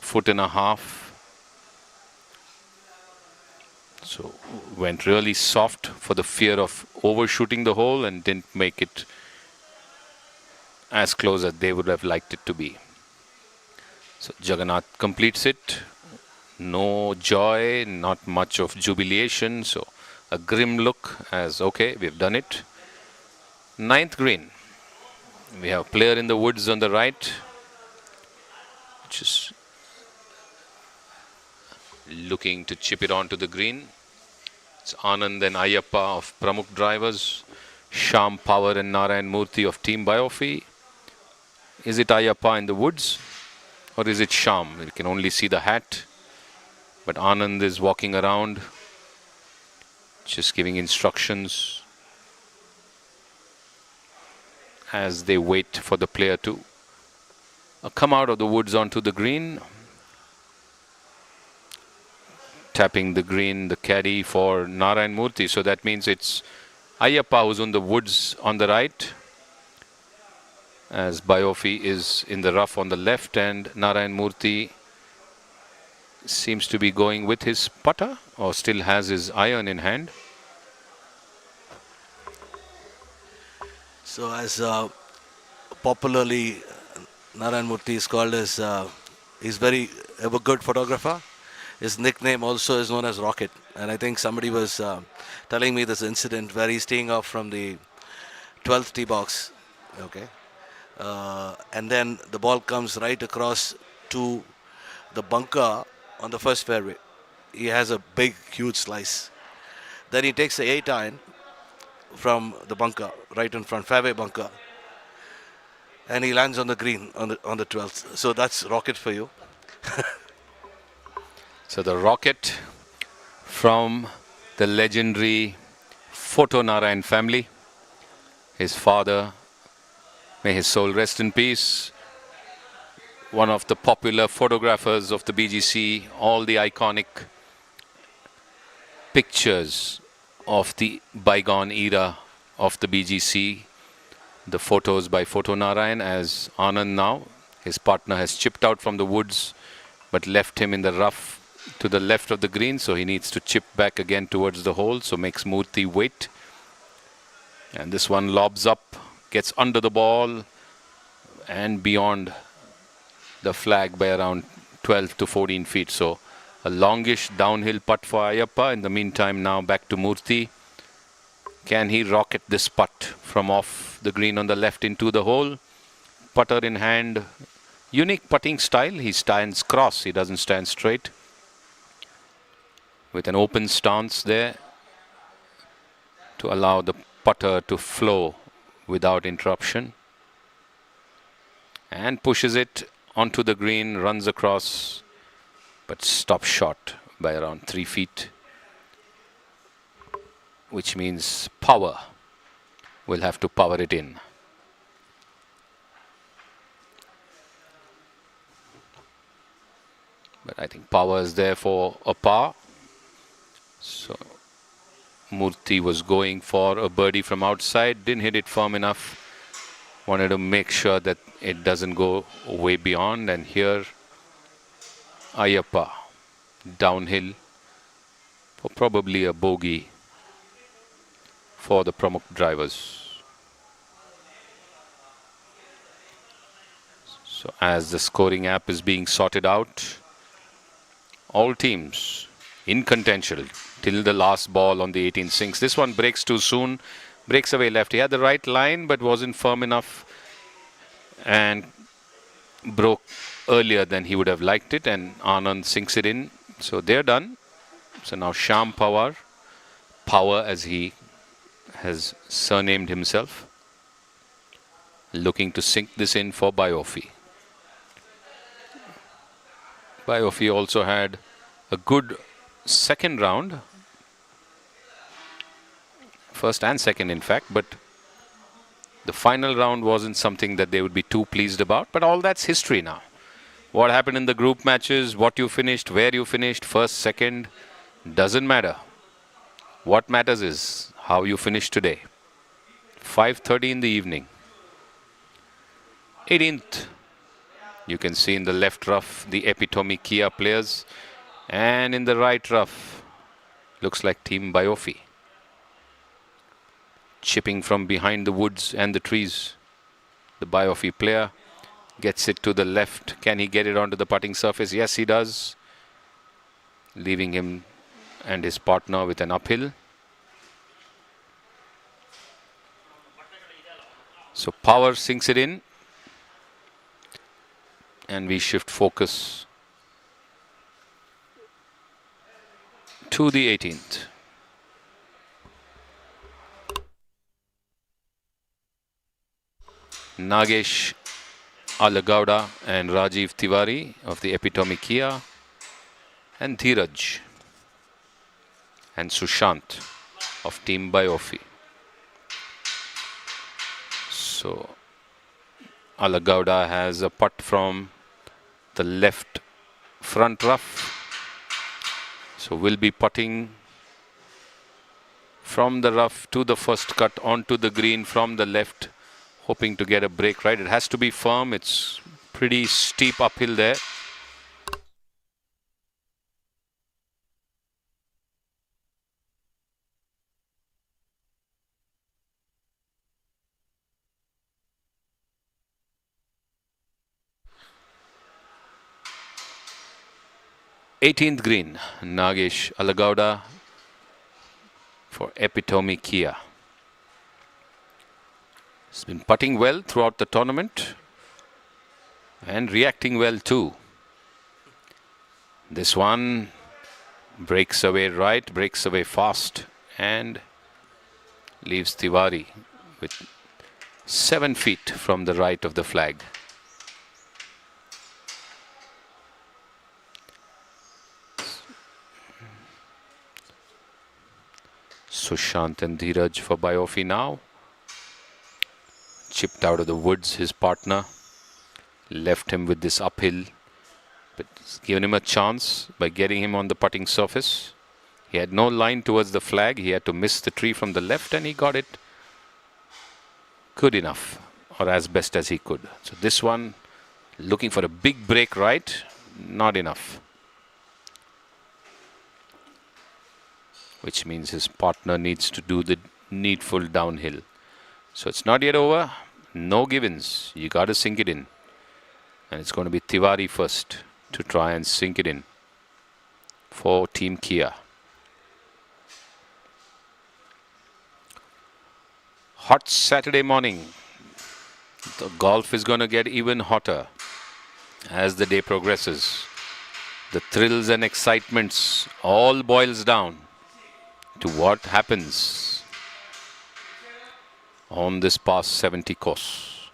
foot and a half. So went really soft for the fear of overshooting the hole and didn't make it as close as they would have liked it to be. So Jagannath completes it. No joy, not much of jubilation. So a grim look as, okay, we've done it. 9th green. We have a player in the woods on the right, which is looking to chip it onto the green. It's Anand and Ayyappa of Pramukh Drivers, Shyam Power and Narayan Murthy of Team Biofi. Is it Ayyappa in the woods or is it Shyam? You can only see the hat, but Anand is walking around just giving instructions as they wait for the player to come out of the woods onto the green. Tapping the green, the caddy for Narayan Murthy. So that means it's Ayyappa who's on the woods on the right, as Biofi is in the rough on the left, and Narayan Murthy seems to be going with his putter or still has his iron in hand. So as popularly Narayan Murthy is called as, he's a good photographer. His nickname also is known as Rocket. And I think somebody was telling me this incident where he's teeing off from the 12th tee box. Okay. And then the ball comes right across to the bunker on the first fairway. He has a big, huge slice. Then he takes the 8 iron from the bunker, right in front, fairway bunker. And he lands on the green on the 12th. So that's Rocket for you. So the Rocket from the legendary Photo Narayan family. His father, may his soul rest in peace, one of the popular photographers of the BGC, all the iconic pictures of the bygone era of the BGC, the photos by Photo Narayan. As Anand now, his partner has chipped out from the woods but left him in the rough to the left of the green, so he needs to chip back again towards the hole, so makes Murthy wait. And this one lobs up, gets under the ball and beyond the flag by around 12 to 14 feet. So a longish downhill putt for Ayyappa. In the meantime, now back to Murthy. Can he rocket this putt from off the green on the left into the hole? Putter in hand. Unique putting style. He stands cross. He doesn't stand straight. With an open stance there to allow the putter to flow without interruption. And pushes it onto the green, runs across, but stops short by around 3 feet. Which means power. We'll have to power it in. But I think power is there for a par. So Murthy was going for a birdie from outside, didn't hit it firm enough. Wanted to make sure that it doesn't go way beyond. And here Ayyappa downhill for probably a bogey for the Pramukh drivers. So as the scoring app is being sorted out, all teams in contention till the last ball on the 18 sinks. This one breaks too soon, breaks away left. He had the right line but wasn't firm enough and broke earlier than he would have liked it, and Anand sinks it in. So they're done. So now Sham Pawar, Power as he has surnamed himself, looking to sink this in for Biofi. Biofi also had a good second round, first and second in fact, but the final round wasn't something that they would be too pleased about. But all that's history now. What happened in the group matches, what you finished, where you finished, first, second, doesn't matter. What matters is how you finish today. 5:30 in the evening. 18th. You can see in the left rough the epitome Kia players, and in the right rough looks like Team Biofi. Chipping from behind the woods and the trees. The Biofi player gets it to the left. Can he get it onto the putting surface? Yes, he does. Leaving him and his partner with an uphill. So Power sinks it in. And we shift focus to the 18th. Nagesh Alagowda and Rajiv Tiwari of the Epitome Kia, and Dheeraj and Sushant of Team Biofi. So Alagowda has a putt from the left front rough. So we'll be putting from the rough to the first cut onto the green from the left, hoping to get a break right. It has to be firm. It's pretty steep uphill there. Eighteenth green, Nagesh Alagowda for Epitome Kia. He's been putting well throughout the tournament and reacting well too. This one breaks away right, breaks away fast, and leaves Tiwari with 7 feet from the right of the flag. Sushant and Dheeraj for Biofi now. Chipped out of the woods, his partner. Left him with this uphill. But it's given him a chance by getting him on the putting surface. He had no line towards the flag. He had to miss the tree from the left, and he got it good enough, or as best as he could. So this one, looking for a big break right, not enough. Which means his partner needs to do the needful downhill. So it's not yet over. No givens. You got to sink it in. And it's going to be Tiwari first to try and sink it in for Team Kia. Hot Saturday morning. The golf is going to get even hotter as the day progresses. The thrills and excitements all boils down to what happens on this past 70 course.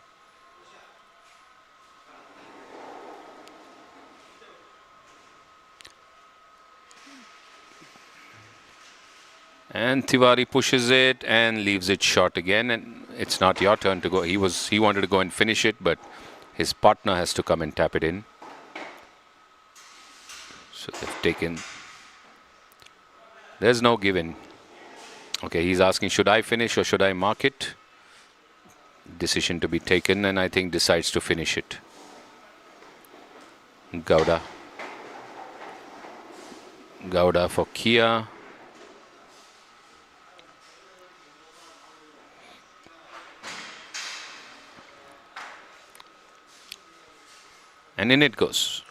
And Tiwari pushes it and leaves it short again, and it's not your turn to go. He wanted to go and finish it, but his partner has to come and tap it in. So they've taken. There's no given. Okay, he's asking, should I finish or should I mark it? Decision to be taken, and I think decides to finish it. Gowda. Gowda for Kia. And in it goes.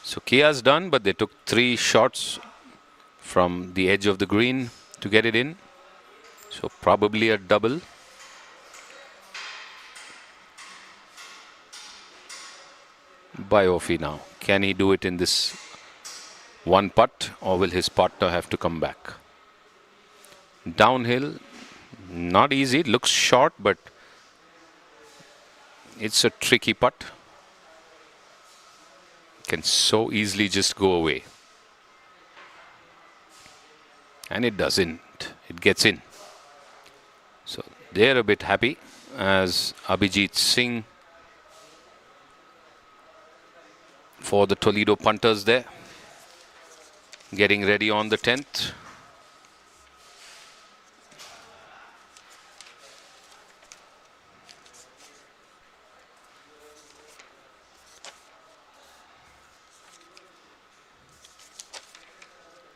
So Kia's done, but they took 3 shots from the edge of the green to get it in. So probably a double. By Ofi now. Can he do it in this one putt, or will his partner have to come back? Downhill, not easy. It looks short, but it's a tricky putt. Can so easily just go away. And it doesn't. It gets in. So they're a bit happy as Abhijit Singh for the Toledo punters there. Getting ready on the 10th.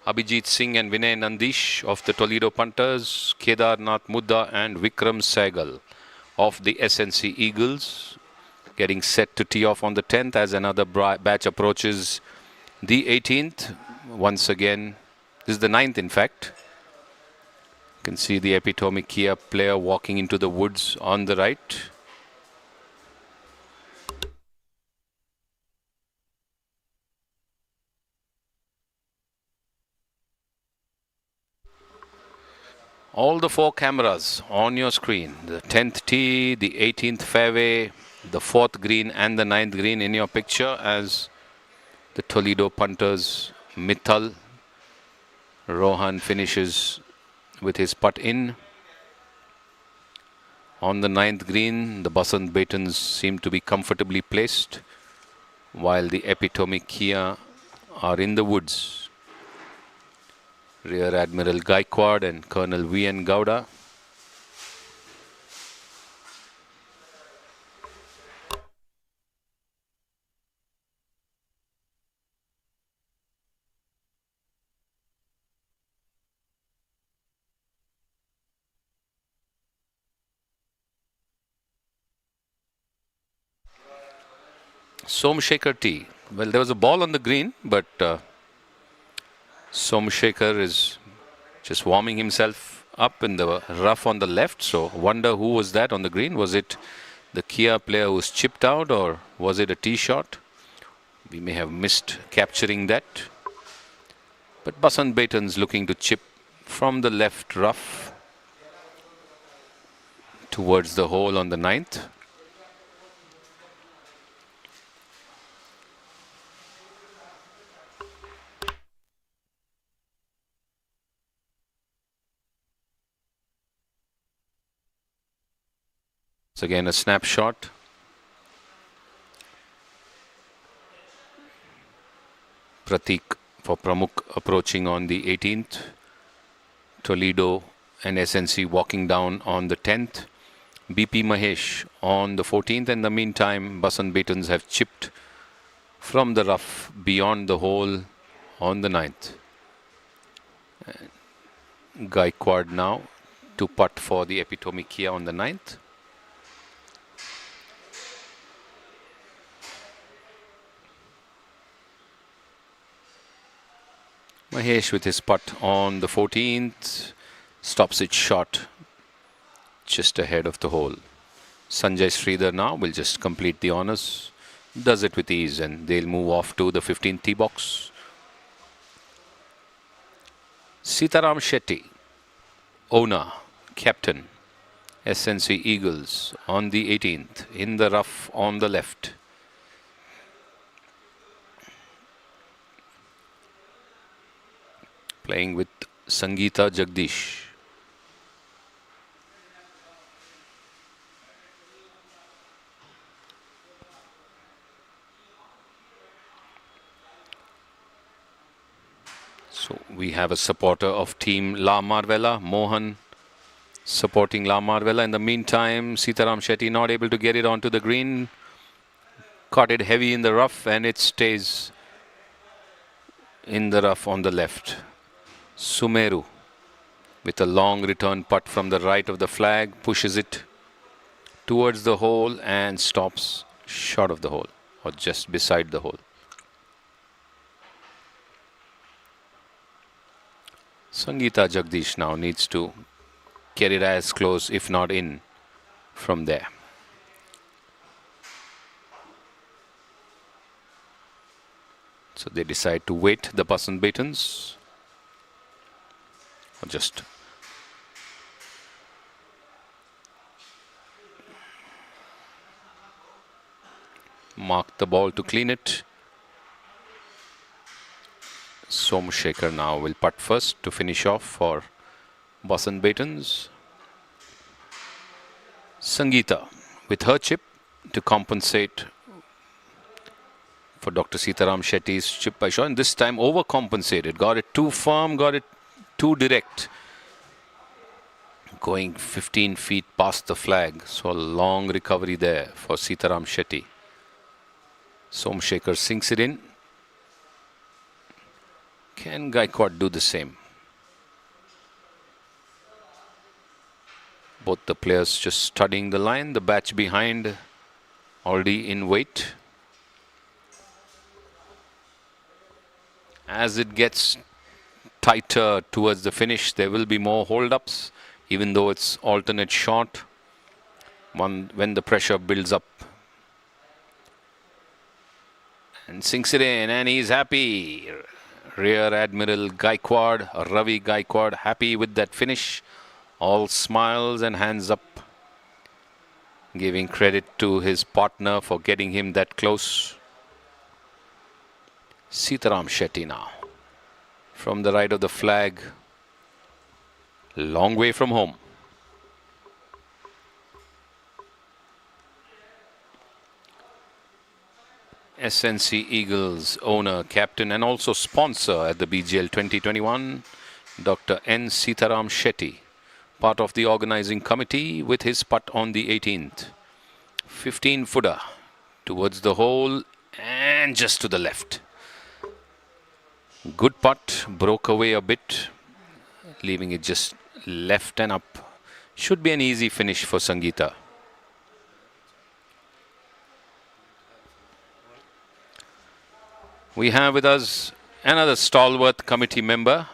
Abhijit Singh and Vinay Nandish of the Toledo punters, Kedarnath Mudda and Vikram Sehgal of the SNC Eagles, getting set to tee off on the 10th as another batch approaches the 18th. Once again, this is the 9th in fact. You can see the epitome Kia player walking into the woods on the right. All the 4 cameras on your screen. The 10th tee, the 18th fairway, the 4th green and the 9th green in your picture as the Toledo punters Mithal Rohan finishes with his putt in. On the 9th green, the Basant Batons seem to be comfortably placed while the epitome Kia are in the woods. Rear Admiral Gaikwad and Colonel V.N. Gowda. Somshekhar T. Well, there was a ball on the green, but Somshekhar is just warming himself up in the rough on the left. So wonder who was that on the green. Was it the Kia player who's chipped out, or was it a tee shot? We may have missed capturing that. But Basant Batons looking to chip from the left rough towards the hole on the 9th. It's again a snapshot. Pratik for Pramukh approaching on the 18th. Toledo and SNC walking down on the 10th. BP Mahesh on the 14th. In the meantime, Basant Batons have chipped from the rough beyond the hole on the 9th. Gaikwad now to putt for the epitome Kia on the 9th. Mahesh with his putt on the 14th, stops it short, just ahead of the hole. Sanjay Sridhar now will just complete the honours, does it with ease, and they'll move off to the 15th tee box. Sitaram Shetty, owner, captain, SNC Eagles on the 18th, in the rough on the left. Playing with Sangeeta Jagdish. So we have a supporter of team La Marvella, Mohan, supporting La Marvella. In the meantime, Sitaram Shetty not able to get it onto the green. Caught it heavy in the rough and it stays in the rough on the left. Sumeru with a long return putt from the right of the flag, pushes it towards the hole and stops short of the hole or just beside the hole. Sangeeta Jagdish now needs to get it as close, if not in, from there. So they decide to wait, the Basant Batons, or just mark the ball to clean it. Somshekhar now will putt first to finish off for Basant Batons. Sangeeta with her chip to compensate for Dr. Sitaram Shetty's chip by shot, and this time overcompensated. Got it too firm, got it too direct. Going 15 feet past the flag, so a long recovery there for Sitaram Shetty. Somshekhar sinks it in. Can Gaikwad do the same? Both the players just studying the line, the batch behind already in weight. As it gets tighter towards the finish, there will be more hold-ups, even though it's alternate shot. When the pressure builds up. And sinks it in, and he's happy. Rear Admiral Gaikwad, Ravi Gaikwad, happy with that finish. All smiles and hands up, giving credit to his partner for getting him that close. Sitaram Shetty now, from the right of the flag, long way from home. SNC Eagles owner, captain and also sponsor at the BGL 2021, Dr. N. Sitaram Shetty, part of the organizing committee with his putt on the 18th. 15-footer towards the hole and just to the left. Good putt, broke away a bit, leaving it just left and up. Should be an easy finish for Sangeeta. We have with us another stalwart committee member,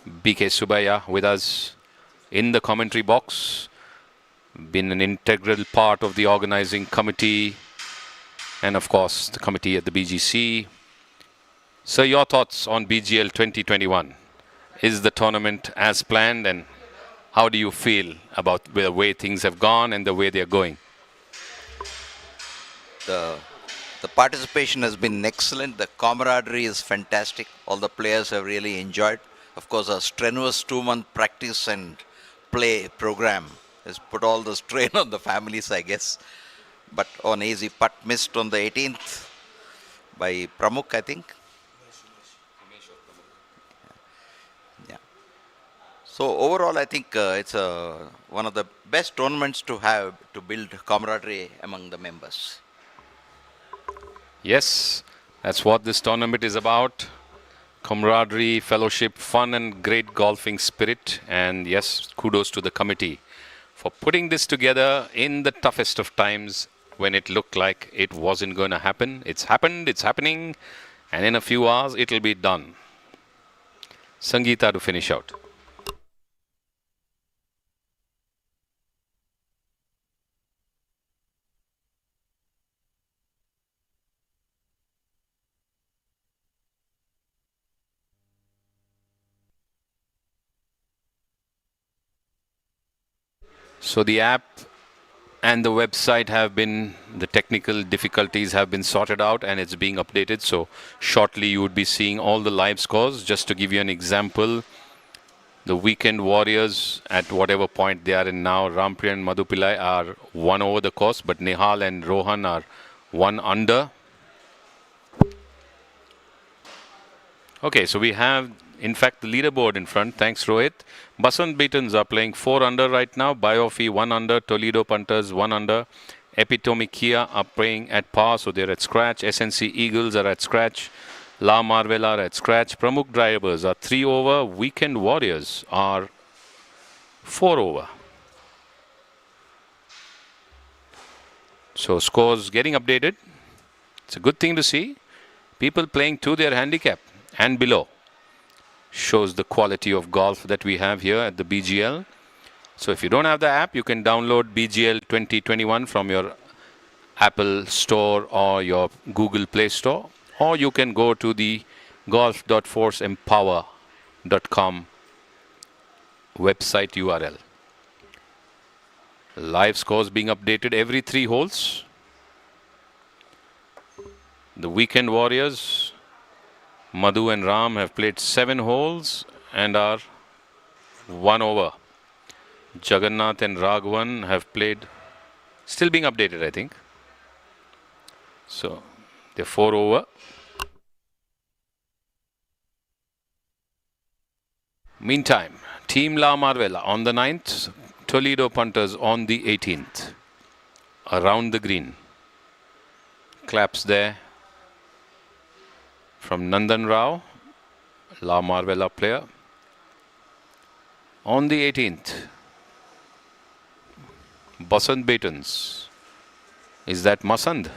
BK Subaya, with us in the commentary box. Been an integral part of the organizing committee and of course the committee at the BGC. So your thoughts on BGL 2021? Is the tournament as planned, and how do you feel about the way things have gone and the way they are going? The participation has been excellent. The camaraderie is fantastic. All the players have really enjoyed. Of course, a strenuous 2-month practice and play program has put all the strain on the families, I guess. But on easy putt missed on the 18th by Pramukh, I think. Yeah. So overall, I think it's one of the best tournaments to have to build camaraderie among the members. Yes, that's what this tournament is about. Camaraderie, fellowship, fun and great golfing spirit. And yes, kudos to the committee for putting this together in the toughest of times when it looked like it wasn't going to happen. It's happened, it's happening, and in a few hours it'll be done. Sangeeta to finish out. So the app and the website have been, the technical difficulties have been sorted out and it's being updated. So shortly you would be seeing all the live scores. Just to give you an example, the Weekend Warriors at whatever point they are in now, Rampriya and Madhu Pillai are 1 over the course, but Nihal and Rohan are 1 under. Okay, so we have in fact the leaderboard in front. Thanks, Rohit. Basant Batons are playing 4 under right now. Biofi 1 under. Toledo Punters 1 under. Epitome Kia are playing at par, so they're at scratch. SNC Eagles are at scratch. La Marvella are at scratch. Pramukh drivers are 3 over. Weekend Warriors are 4 over. So scores getting updated. It's a good thing to see. People playing to their handicap and below. Shows the quality of golf that we have here at the BGL. So if you don't have the app, you can download BGL 2021 from your Apple Store or your Google Play Store. Or you can go to the golf.forceempower.com website URL. Live scores being updated every 3 holes. The Weekend Warriors, Madhu and Ram, have played 7 holes and are 1 over. Jagannath and Raghavan have played, still being updated, I think. So they're 4 over. Meantime, Team La Marvella on the 9th, Toledo punters on the 18th. Around the green. Claps there from Nandan Rao, La Marvella player. On the 18th, Basant Batons. Is that Masand?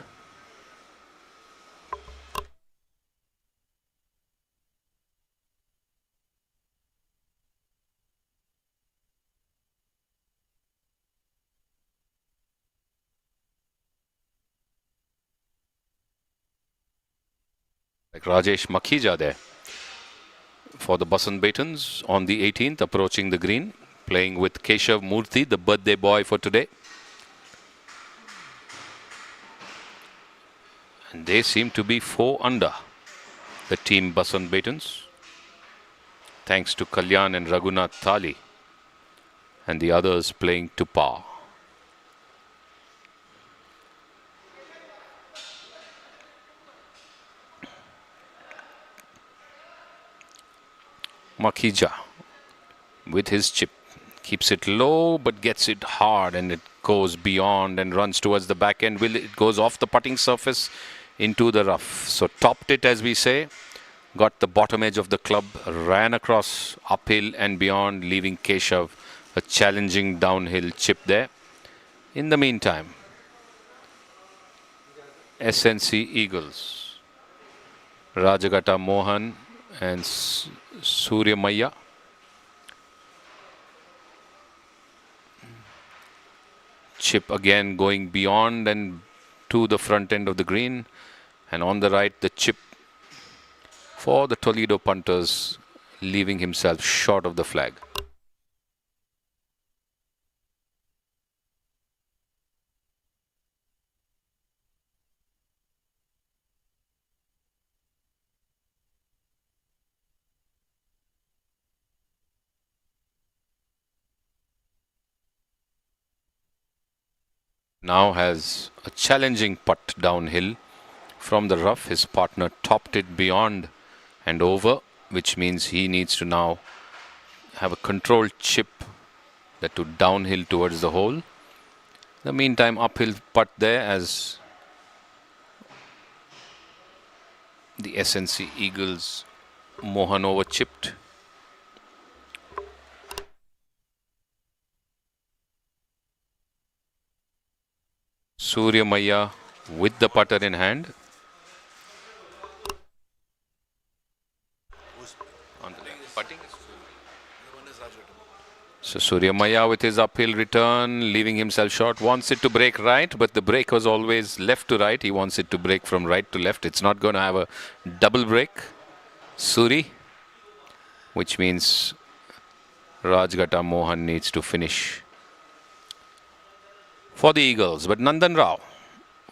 Like Rajesh Makhija there for the Basant Batons on the 18th, approaching the green, playing with Keshav Murthy, the birthday boy for today. And they seem to be 4 under, the team Basant Batons, thanks to Kalyan and Raghunath Thali and the others playing to par. Makhija with his chip keeps it low but gets it hard, and it goes beyond and runs towards the back end. It goes off the putting surface into the rough. So topped it, as we say, got the bottom edge of the club, ran across uphill and beyond, leaving Keshav a challenging downhill chip there. In the meantime, SNC Eagles, Rajagata Mohan and Surya Maya. Chip again going beyond and to the front end of the green, and on the right the chip for the Toledo punters, leaving himself short of the flag. Now has a challenging putt downhill from the rough. His partner topped it beyond and over, which means he needs to now have a controlled chip that to downhill towards the hole. In the meantime, uphill putt there as the SNC Eagles Mohan over chipped. Surya Maya with the putter in hand. So Surya Maya with his uphill return, leaving himself short, wants it to break right, but the break was always left to right. He wants it to break from right to left. It's not going to have a double break. Suri, which means Rajgata Mohan needs to finish for the Eagles. But Nandan Rao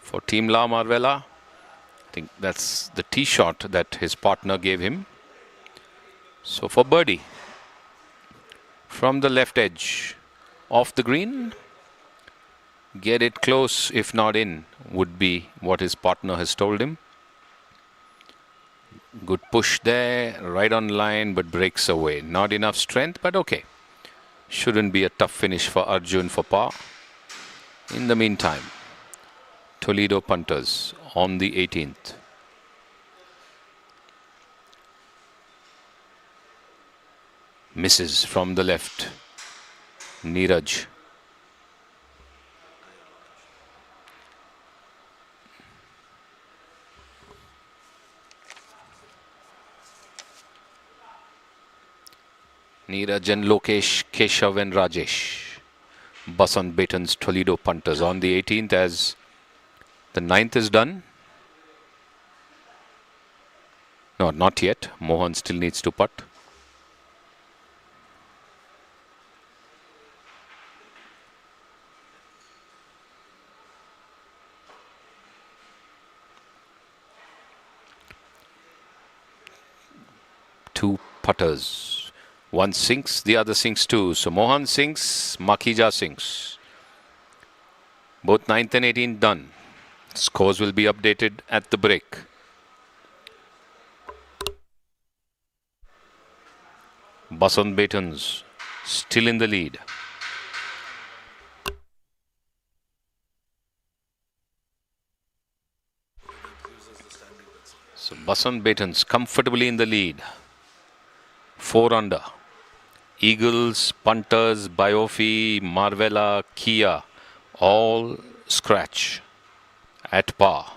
for Team La Marvella, I think that's the tee shot that his partner gave him. So for birdie from the left edge off the green, get it close, if not in, would be what his partner has told him. Good push there, right on line, but breaks away. Not enough strength, but okay. Shouldn't be a tough finish for Arjun for par. In the meantime, Toledo punters on the 18th. Misses from the left. Neeraj. Neeraj and Lokesh, Keshav and Rajesh. Basant Beaton's Toledo punters on the 18th as the 9th is done. No, not yet. Mohan still needs to putt. Two putters. One sinks, the other sinks too. So Mohan sinks, Makhija sinks. Both 9th and 18th done. Scores will be updated at the break. Basant Beatons still in the lead. So Basant Beatons comfortably in the lead. 4 under. Eagles, punters, Biofi, Marvella, Kia, all scratch at par.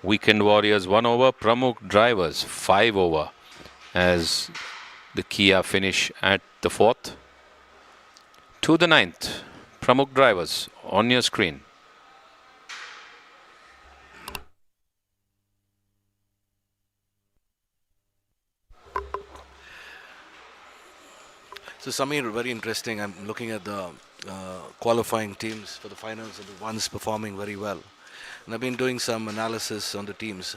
Weekend Warriors 1 over, Pramukh Drivers 5 over as the Kia finish at the 4th. To the 9th, Pramukh Drivers on your screen. So Samir, very interesting. I'm looking at the qualifying teams for the finals and the ones performing very well. And I've been doing some analysis on the teams.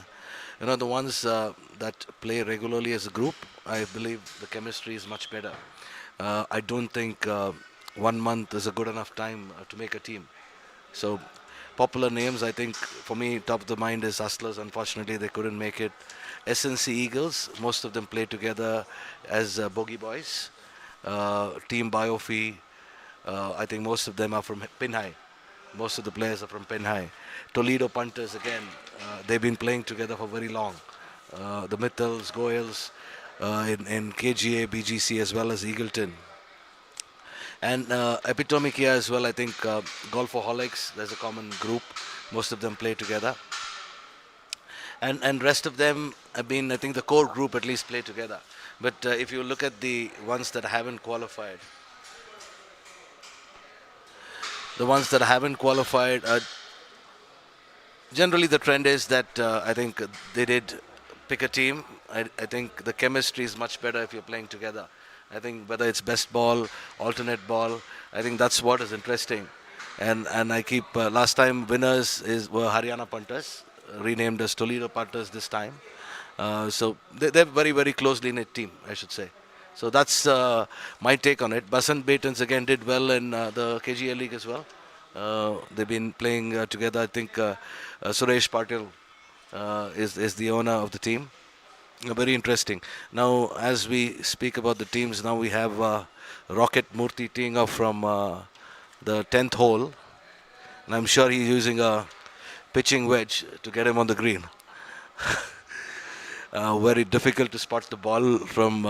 You know, the ones that play regularly as a group, I believe the chemistry is much better. I don't think 1 month is a good enough time to make a team. So popular names, I think for me, top of the mind is Hustlers. Unfortunately, they couldn't make it. SNC Eagles, most of them play together as Bogey Boys. Team Biofi, I think most of them are from Pinhai. Most of the players are from Pinhai. Toledo Punters, again, they've been playing together for very long. The Mittals, Goyals, in KGA, BGC as well as Eagleton. And Epitomic here as well, I think Golfaholics, there's a common group. Most of them play together. And rest of them have been, I think the core group at least play together. But if you look at the ones that haven't qualified, generally the trend is that I think they did pick a team. I think the chemistry is much better if you're playing together. I think whether it's best ball, alternate ball, I think that's what is interesting. And I keep, last time winners were Haryana Punters, renamed as Toledo Punters this time. So they're very, very closely knit team, I should say. So that's my take on it. Basant Beatons again did well in the KGA League as well. They've been playing together. I think Suresh Patil is the owner of the team. Very interesting. Now, as we speak about the teams, now we have Rocket Murthy teeing off from the 10th hole. And I'm sure he's using a pitching wedge to get him on the green. Very difficult to spot the ball from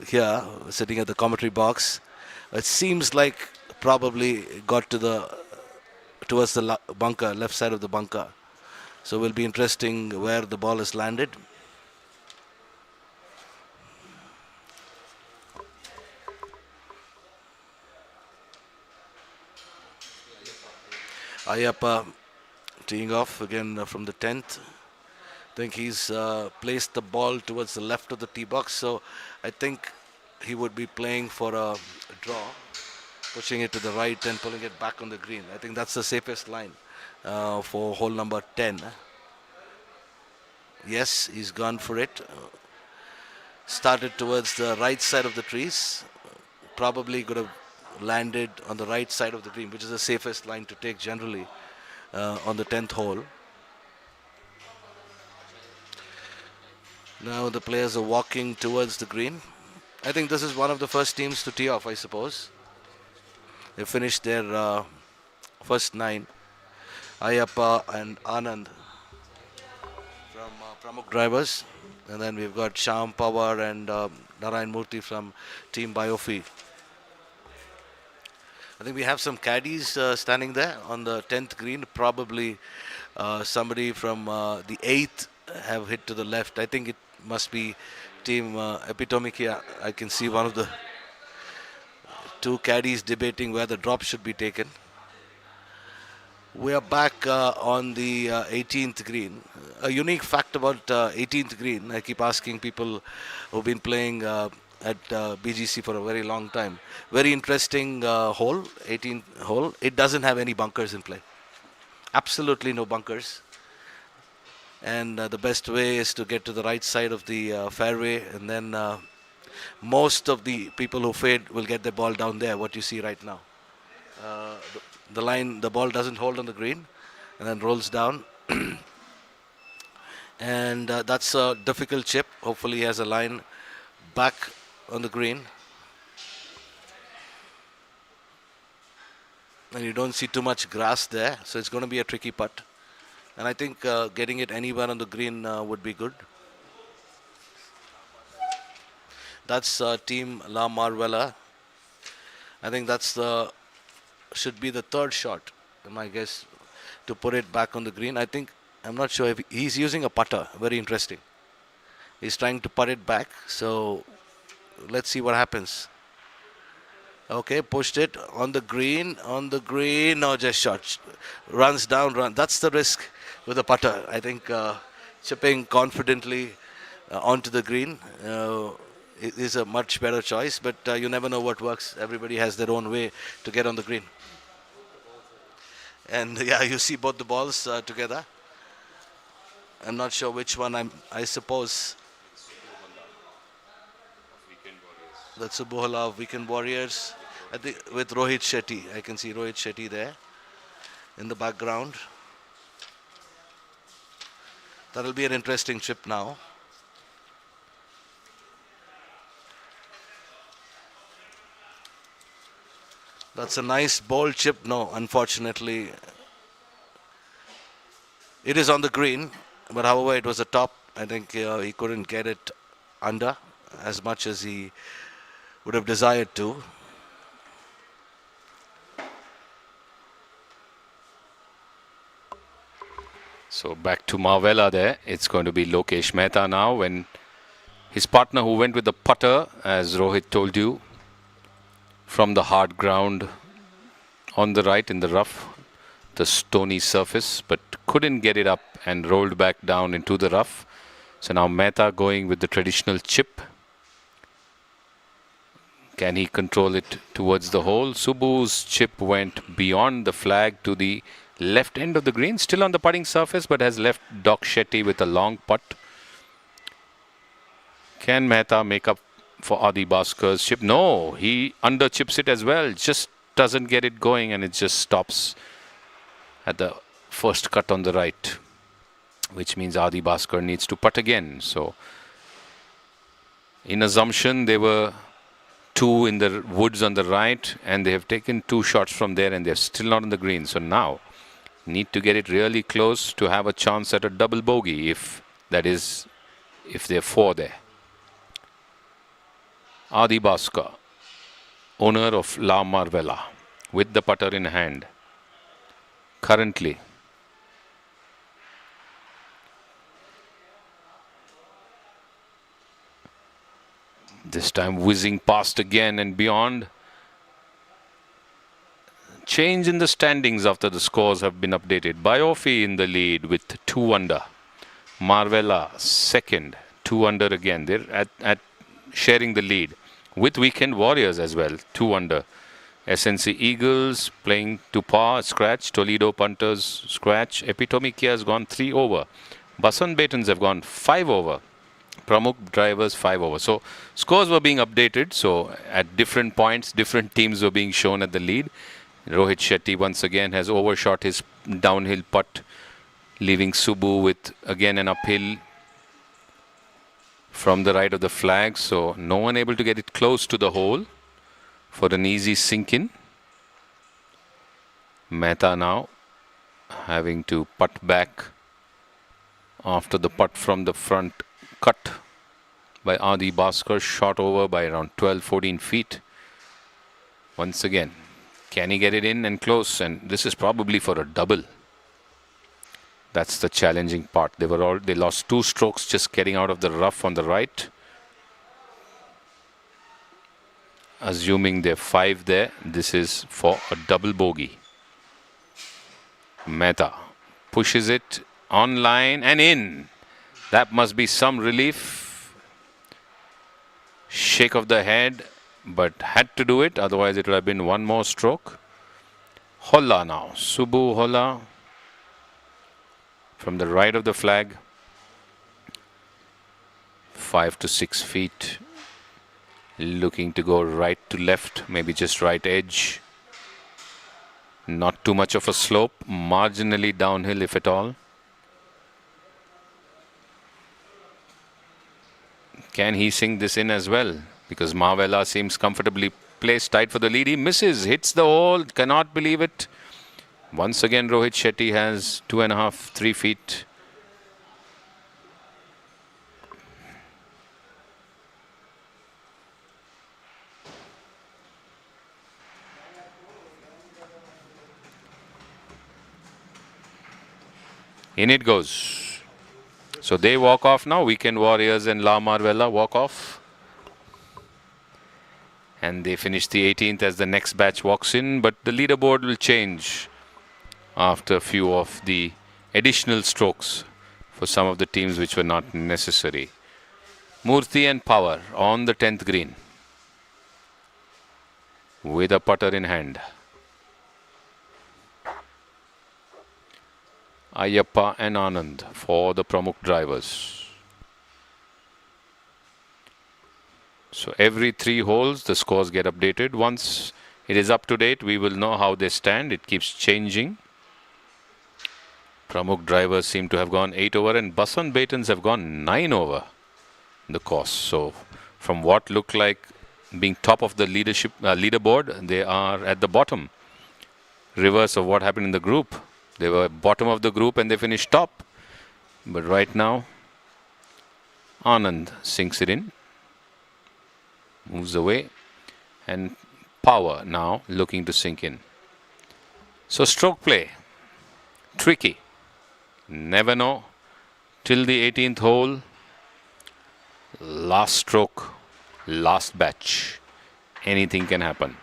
here, sitting at the commentary box. It seems like probably got towards the bunker, left side of the bunker. So it will be interesting where the ball is landed. Ayappa teeing off again from the 10th. I think he's placed the ball towards the left of the tee box, so I think he would be playing for a draw, pushing it to the right and pulling it back on the green. I think that's the safest line for hole number 10. Yes, he's gone for it. Started towards the right side of the trees. Probably could have landed on the right side of the green, which is the safest line to take generally on the 10th hole. Now the players are walking towards the green. I think this is one of the first teams to tee off, I suppose. They finished their first 9. Ayappa and Anand from Pramukh Drivers. And then we've got Shyam Pawar and Narayan Murthy from Team Biofi. I think we have some caddies standing there on the 10th green. Probably somebody from the 8th have hit to the left. I think it must be Team Epitomikia. I can see one of the two caddies debating where the drop should be taken. We are back on the 18th green. A unique fact about 18th green, I keep asking people who've been playing at BGC for a very long time. Very interesting hole, 18th hole. It doesn't have any bunkers in play. Absolutely no bunkers. And the best way is to get to the right side of the fairway, and then most of the people who fade will get their ball down there, what you see right now. The line, the ball doesn't hold on the green and then rolls down. And that's a difficult chip. Hopefully he has a line back on the green. And you don't see too much grass there, so it's going to be a tricky putt. And I think getting it anywhere on the green would be good. That's Team La Marvella. I think that's should be the third shot, my guess, to put it back on the green. I'm not sure if he's using a putter. Very interesting. He's trying to putt it back. So let's see what happens. Okay, pushed it on the green. No, just shot. Runs down. That's the risk with a putter. I think chipping confidently onto the green is a much better choice, but you never know what works. Everybody has their own way to get on the green. And yeah, you see both the balls together. I'm not sure which one I suppose that's Subohala of Weekend Warriors. I think with Rohit Shetty. I can see Rohit Shetty there in the background. That'll be an interesting trip now. That's a nice bold chip. No, unfortunately, it is on the green. But however, it was a top. I think he couldn't get it under as much as he would have desired to. So back to Marvella there. It's going to be Lokesh Mehta now, when his partner, who went with the putter, as Rohit told you, from the hard ground on the right in the rough, the stony surface, but couldn't get it up and rolled back down into the rough. So now Mehta going with the traditional chip. Can he control it towards the hole? Subbu's chip went beyond the flag to the left end of the green, still on the putting surface, but has left Doc Shetty with a long putt. Can Mehta make up for Adi Bhaskar's chip? No, he under chips it as well, just doesn't get it going, and it just stops at the first cut on the right, which means Adi Bhaskar needs to putt again. So in assumption, there were two in the woods on the right, and they have taken two shots from there, and they're still not on the green. So now need to get it really close to have a chance at a double bogey, if that is, if there are four there. Adi Bhaskar, owner of La Marvella, with the putter in hand. Currently, this time whizzing past again and beyond. Change in the standings after the scores have been updated. Biofi in the lead with 2 under. Marvella second, 2 under again. They're at sharing the lead with Weekend Warriors as well, 2 under. SNC Eagles playing to par, scratch. Toledo Punters, scratch. Epitomikia has gone 3 over. Basan Batons have gone 5 over. Pramukh Drivers 5 over. So scores were being updated. So at different points, different teams were being shown at the lead. Rohit Shetty once again has overshot his downhill putt, leaving Subbu with again an uphill from the right of the flag. So no one able to get it close to the hole for an easy sink in. Mehta now having to putt back after the putt from the front cut by Adi Bhaskar, shot over by around 12-14 feet. Once again, can he get it in and close? And this is probably for a double. That's the challenging part. They lost 2 strokes just getting out of the rough on the right. Assuming they're 5 there, this is for a double bogey. Mehta pushes it on line and in. That must be some relief. Shake of the head, but had to do it, otherwise it would have been 1 more stroke. Holla now, Subbu Holla from the right of the flag. 5 to 6 feet. Looking to go right to left, maybe just right edge. Not too much of a slope, marginally downhill if at all. Can he sink this in as well? Because Mavella seems comfortably placed tight for the lead. He misses, hits the hole, cannot believe it. Once again, Rohit Shetty has 2.5, 3 feet. In it goes. So they walk off now. Weekend Warriors and La Marvella walk off. And they finish the 18th as the next batch walks in. But the leaderboard will change after a few of the additional strokes for some of the teams which were not necessary. Murthy and Power on the 10th green with a putter in hand. Ayyappa and Anand for the Pramukh drivers. So every 3 holes the scores get updated. Once it is up to date, we will know how they stand. It keeps changing. Pramukh drivers seem to have gone 8 over and Basan Baitons have gone 9 over the course. So from what looked like being top of the leaderboard, they are at the bottom. Reverse of what happened in the group. They were bottom of the group and they finished top. But right now, Anand sinks it in. Moves away. And Power now looking to sink in. So stroke play. Tricky. Never know. Till the 18th hole. Last stroke. Last batch. Anything can happen.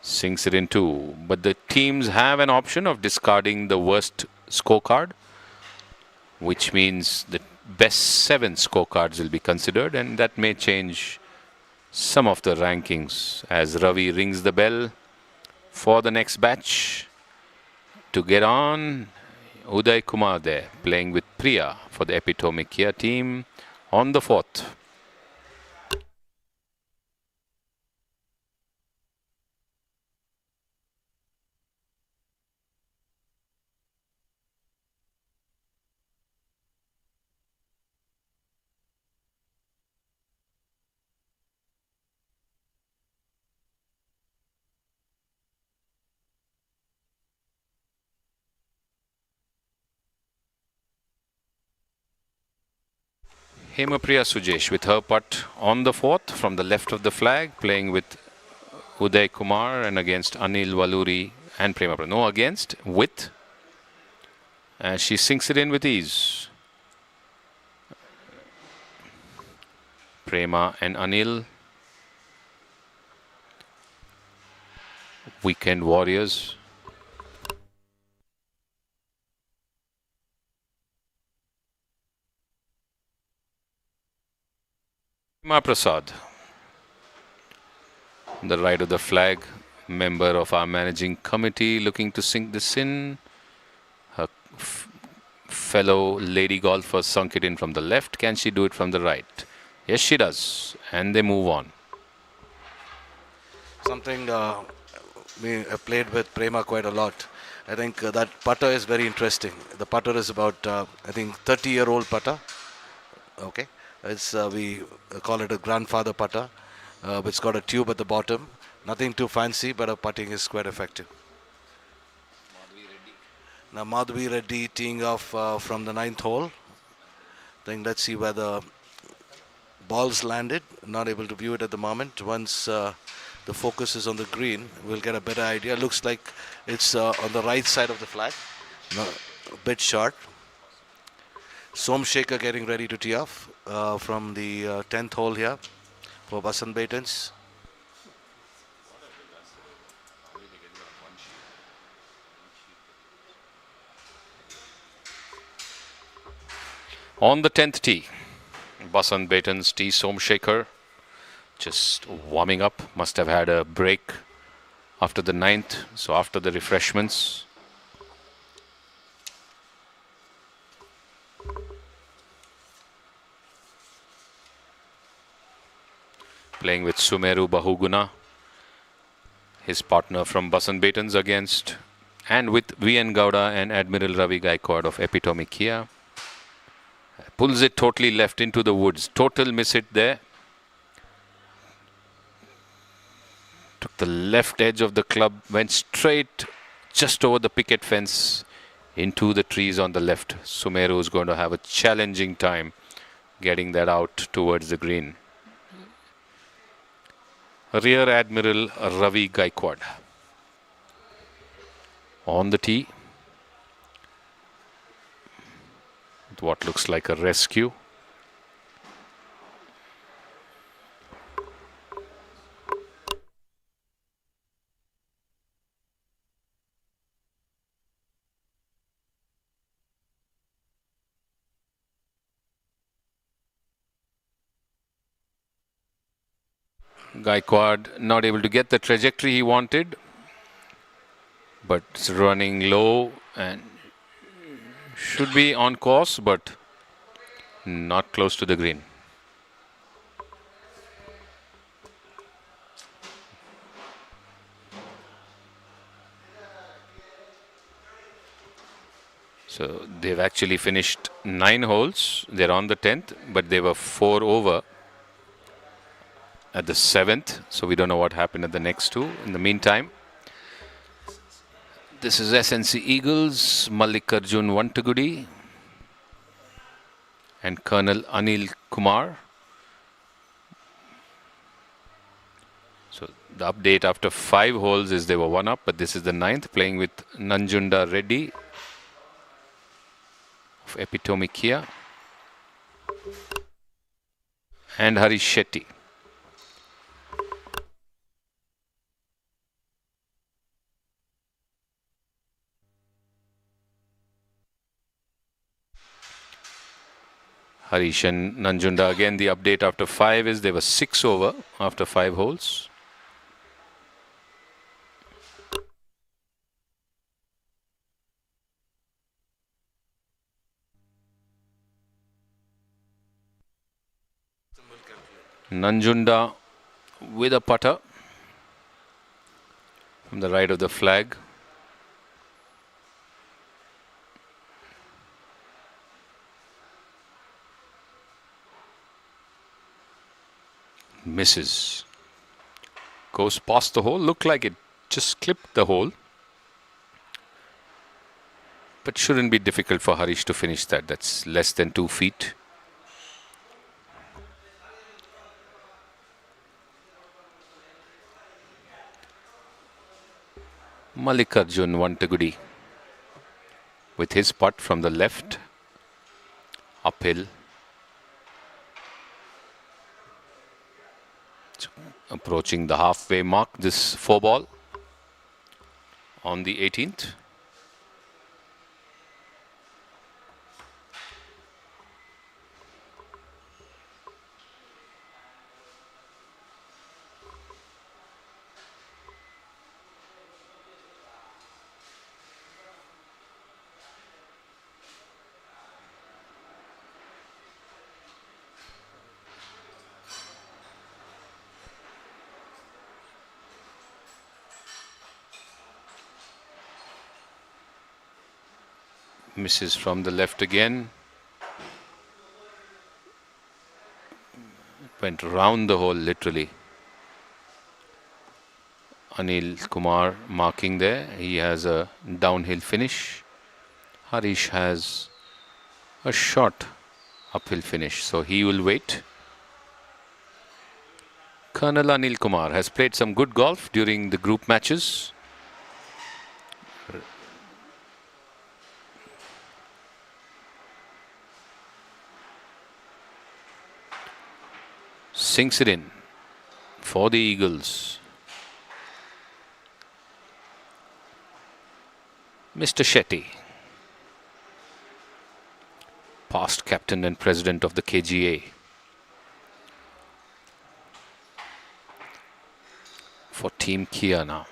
Sinks it in 2. But the teams have an option of discarding the worst scorecard, which means the best 7 scorecards will be considered, and that may change some of the rankings as Ravi rings the bell for the next batch. To get on, Uday Kumar there playing with Priya for the Epitome Kia team on the 4th. Hemapriya Sujesh with her putt on the 4th from the left of the flag, playing with Uday Kumar and against Anil Valuri and Prema. No, against, with. And she sinks it in with ease. Prema and Anil. Weekend Warriors. Prasad, on the right of the flag, member of our managing committee, looking to sink this in. Her fellow lady golfer sunk it in from the left. Can she do it from the right? Yes, she does. And they move on. Something we played with Prema quite a lot. I think that putter is very interesting. The putter is about, I think, 30-year-old putter. Okay. It's we call it a grandfather putter. It's got a tube at the bottom. Nothing too fancy, but our putting is quite effective. Now Madhvi Reddy teeing off from the 9th hole. think let's see where the ball's landed. Not able to view it at the moment. Once the focus is on the green, we'll get a better idea. Looks like it's on the right side of the flag. No, a bit short. Somshekhar getting ready to tee off from the 10th hole here for Basant Baitens. On the 10th tee, Basant Baitens tee, Somshekhar just warming up. Must have had a break after the 9th, so after the refreshments. Playing with Sumeru Bahuguna, his partner from Basant Baitens, against, and with VN Gowda and Admiral Ravi Gaikwad of Epitome Kia. Pulls it totally left into the woods. Total miss it there. Took the left edge of the club, went straight just over the picket fence into the trees on the left. Sumeru is going to have a challenging time getting that out towards the green. Rear Admiral Ravi Gaikwad on the tee. What looks like a rescue. Gaikwad not able to get the trajectory he wanted, but it's running low and should be on course, but not close to the green. So they've actually finished 9 holes. They're on the 10th, but they were 4 over at the 7th. So we don't know what happened at the next 2. In the meantime, this is SNC Eagles, Mallikarjun Vantagudi and Colonel Anil Kumar. So the update after 5 holes is they were 1 up, but this is the 9th, playing with Nanjunda Reddy of Epitome Kia and Harish Shetty. Harish and Nanjunda, again the update after 5 is they were 6 over after 5 holes. Nanjunda with a putter from the right of the flag. Misses. Goes past the hole. Looked like it just clipped the hole. But shouldn't be difficult for Harish to finish that. That's less than 2 feet. Mallikarjun Vantagudi with his putt from the left. Uphill. Approaching the halfway mark, this 4-ball on the 18th. Misses from the left again. Went round the hole literally. Anil Kumar marking there. He has a downhill finish. Harish has a shot uphill finish. So he will wait. Colonel Anil Kumar has played some good golf during the group matches. Sinks it in for the Eagles. Mr. Shetty, past captain and president of the KGA, for Team Kia now.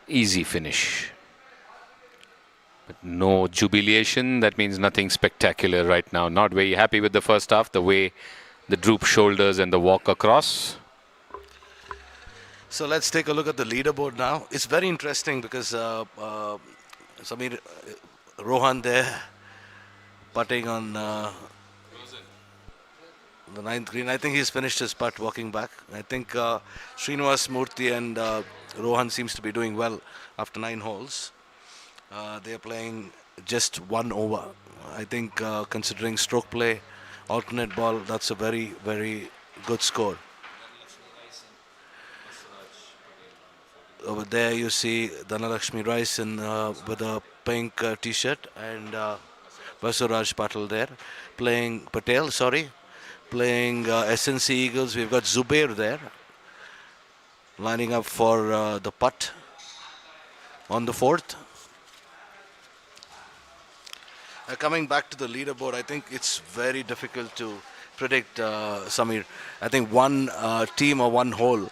Easy finish. But no jubilation. That means nothing spectacular right now. Not very happy with the first half, the way the droop shoulders and the walk across. So let's take a look at the leaderboard now. It's very interesting because Samir Rohan there putting on the ninth green. I think he's finished his putt walking back. I think Srinivas Murthy and Rohan seems to be doing well after 9 holes. They're playing just 1 over. I think considering stroke play, alternate ball, that's a very, very good score. Over there you see Dhanalakshmi Rice in, with a pink t-shirt, and Vasuraj Patel there playing playing SNC Eagles. We've got Zubair there lining up for the putt on the 4th. Coming back to the leaderboard, I think it's very difficult to predict, Samir. I think one team or one hole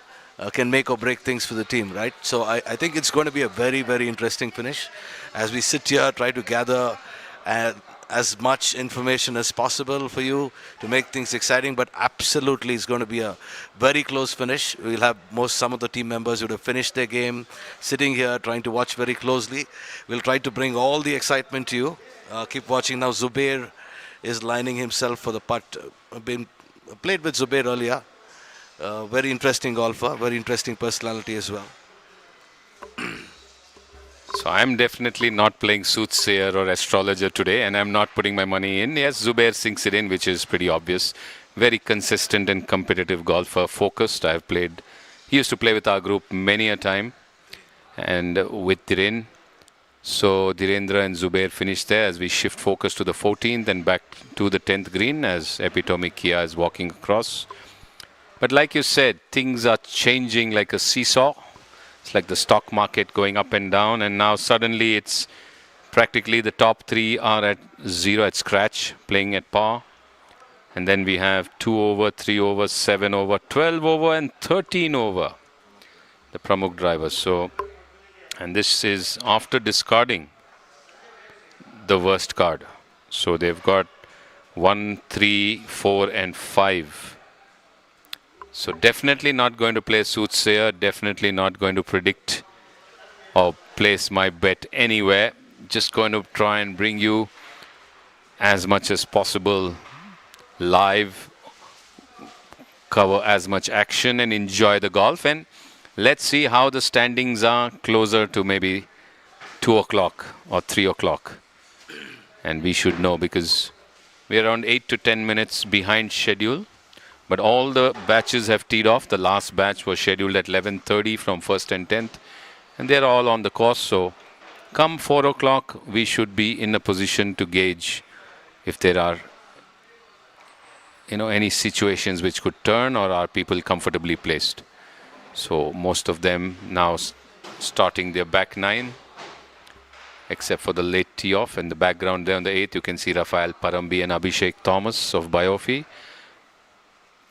can make or break things for the team, right? So I think it's going to be a very, very interesting finish. As we sit here, try to gather as much information as possible for you to make things exciting, but absolutely it's going to be a very close finish. We'll have some of the team members who would have finished their game sitting here trying to watch very closely. We'll try to bring all the excitement to you. Keep watching now. Zubair is lining himself for the putt. Played with Zubair earlier. Very interesting golfer, very interesting personality as well. So I'm definitely not playing soothsayer or astrologer today, and I'm not putting my money in. Yes, Zubair sinks it in, which is pretty obvious. Very consistent and competitive golfer, focused. He used to play with our group many a time, and with Dhiren. So Dhirendra and Zubair finished there as we shift focus to the 14th and back to the 10th green as Epitomic Kia is walking across. But like you said, things are changing like a seesaw. It's like the stock market going up and down, and now suddenly it's practically the top 3 are at 0 at scratch, playing at par. And then we have 2 over, 3 over, 7 over, 12 over and 13 over, the Pramukh drivers. So, and this is after discarding the worst card. So they've got 1, 3, 4 and 5. So definitely not going to play soothsayer, definitely not going to predict or place my bet anywhere. Just going to try and bring you as much as possible live, cover as much action and enjoy the golf. And let's see how the standings are closer to maybe 2 o'clock or 3 o'clock. And we should know because we're around 8 to 10 minutes behind schedule. But all the batches have teed off. The last batch was scheduled at 11:30 from 1st and 10th. And they're all on the course. So come 4 o'clock, we should be in a position to gauge if there are any situations which could turn or are people comfortably placed. So most of them now starting their back 9, except for the late tee off. In the background there on the 8th, you can see Rafael Parambi and Abhishek Thomas of Biofi.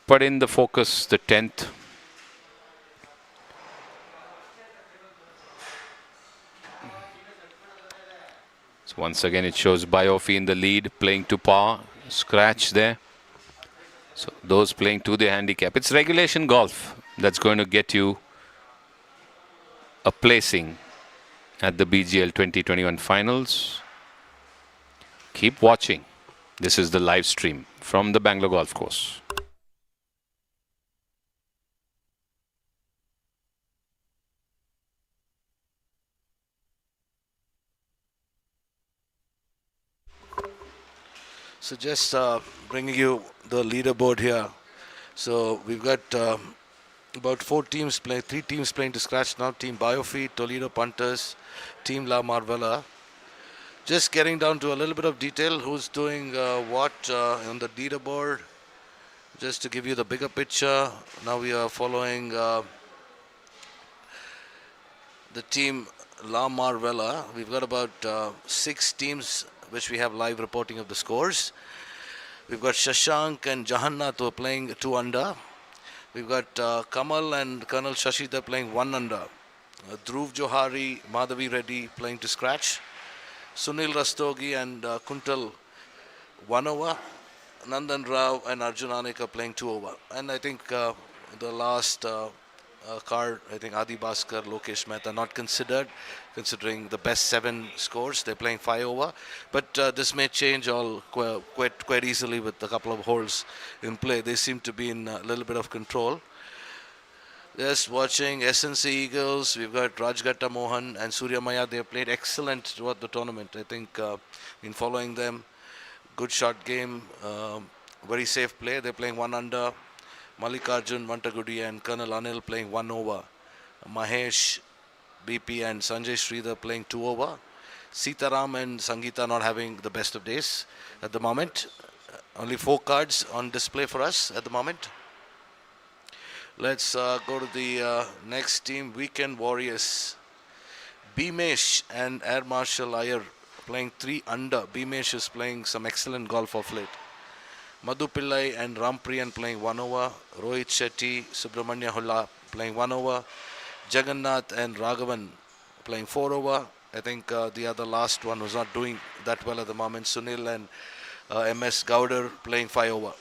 But in the focus, the 10th. So once again, it shows Biofi in the lead, playing to par, scratch there. So those playing to the handicap. It's regulation golf that's going to get you a placing at the BGL 2021 finals. Keep watching. This is the live stream from the Bangalore Golf Course. So just bringing you the leaderboard here. So we've got about 4 teams playing, 3 teams playing to scratch now. Team Biofeed, Toledo Punters, Team La Marvella. Just getting down to a little bit of detail, who's doing what on the leaderboard. Just to give you the bigger picture, now we are following the team La Marvella. We've got about 6 teams which we have live reporting of the scores. We've got Shashank and Jahannath who are playing 2 under. We've got Kamal and Colonel Shashidhar playing 1 under. Dhruv Johari, Madhavi Reddy playing to scratch. Sunil Rastogi and Kuntal 1 over. Nandan Rao and Arjun Anek are playing 2 over. And I think the last card, I think Adi Bhaskar, Lokesh Mehta not considered, considering the best 7 scores. They're playing 5 over. But this may change all quite easily with a couple of holes in play. They seem to be in a little bit of control. Just watching SNC Eagles, we've got Rajgata Mohan and Surya Maya. They have played excellent throughout the tournament. I think in following them, good shot game, very safe play. They're playing 1 under. Mallikarjun Vantagudi and Colonel Anil playing 1 over. Mahesh, BP and Sanjay Sridhar playing 2 over. Sitaram and Sangeeta not having the best of days at the moment. Only 4 cards on display for us at the moment. Let's go to the next team, Weekend Warriors. Bhimesh and Air Marshal Iyer playing 3 under. Bhimesh is playing some excellent golf of late. Madhu Pillai and Rampriyan playing 1 over. Rohit Shetty, Subramanya Hulla playing 1 over. Jagannath and Raghavan playing 4 over. I think the other last one was not doing that well at the moment. Sunil and MS Gowder playing 5 over.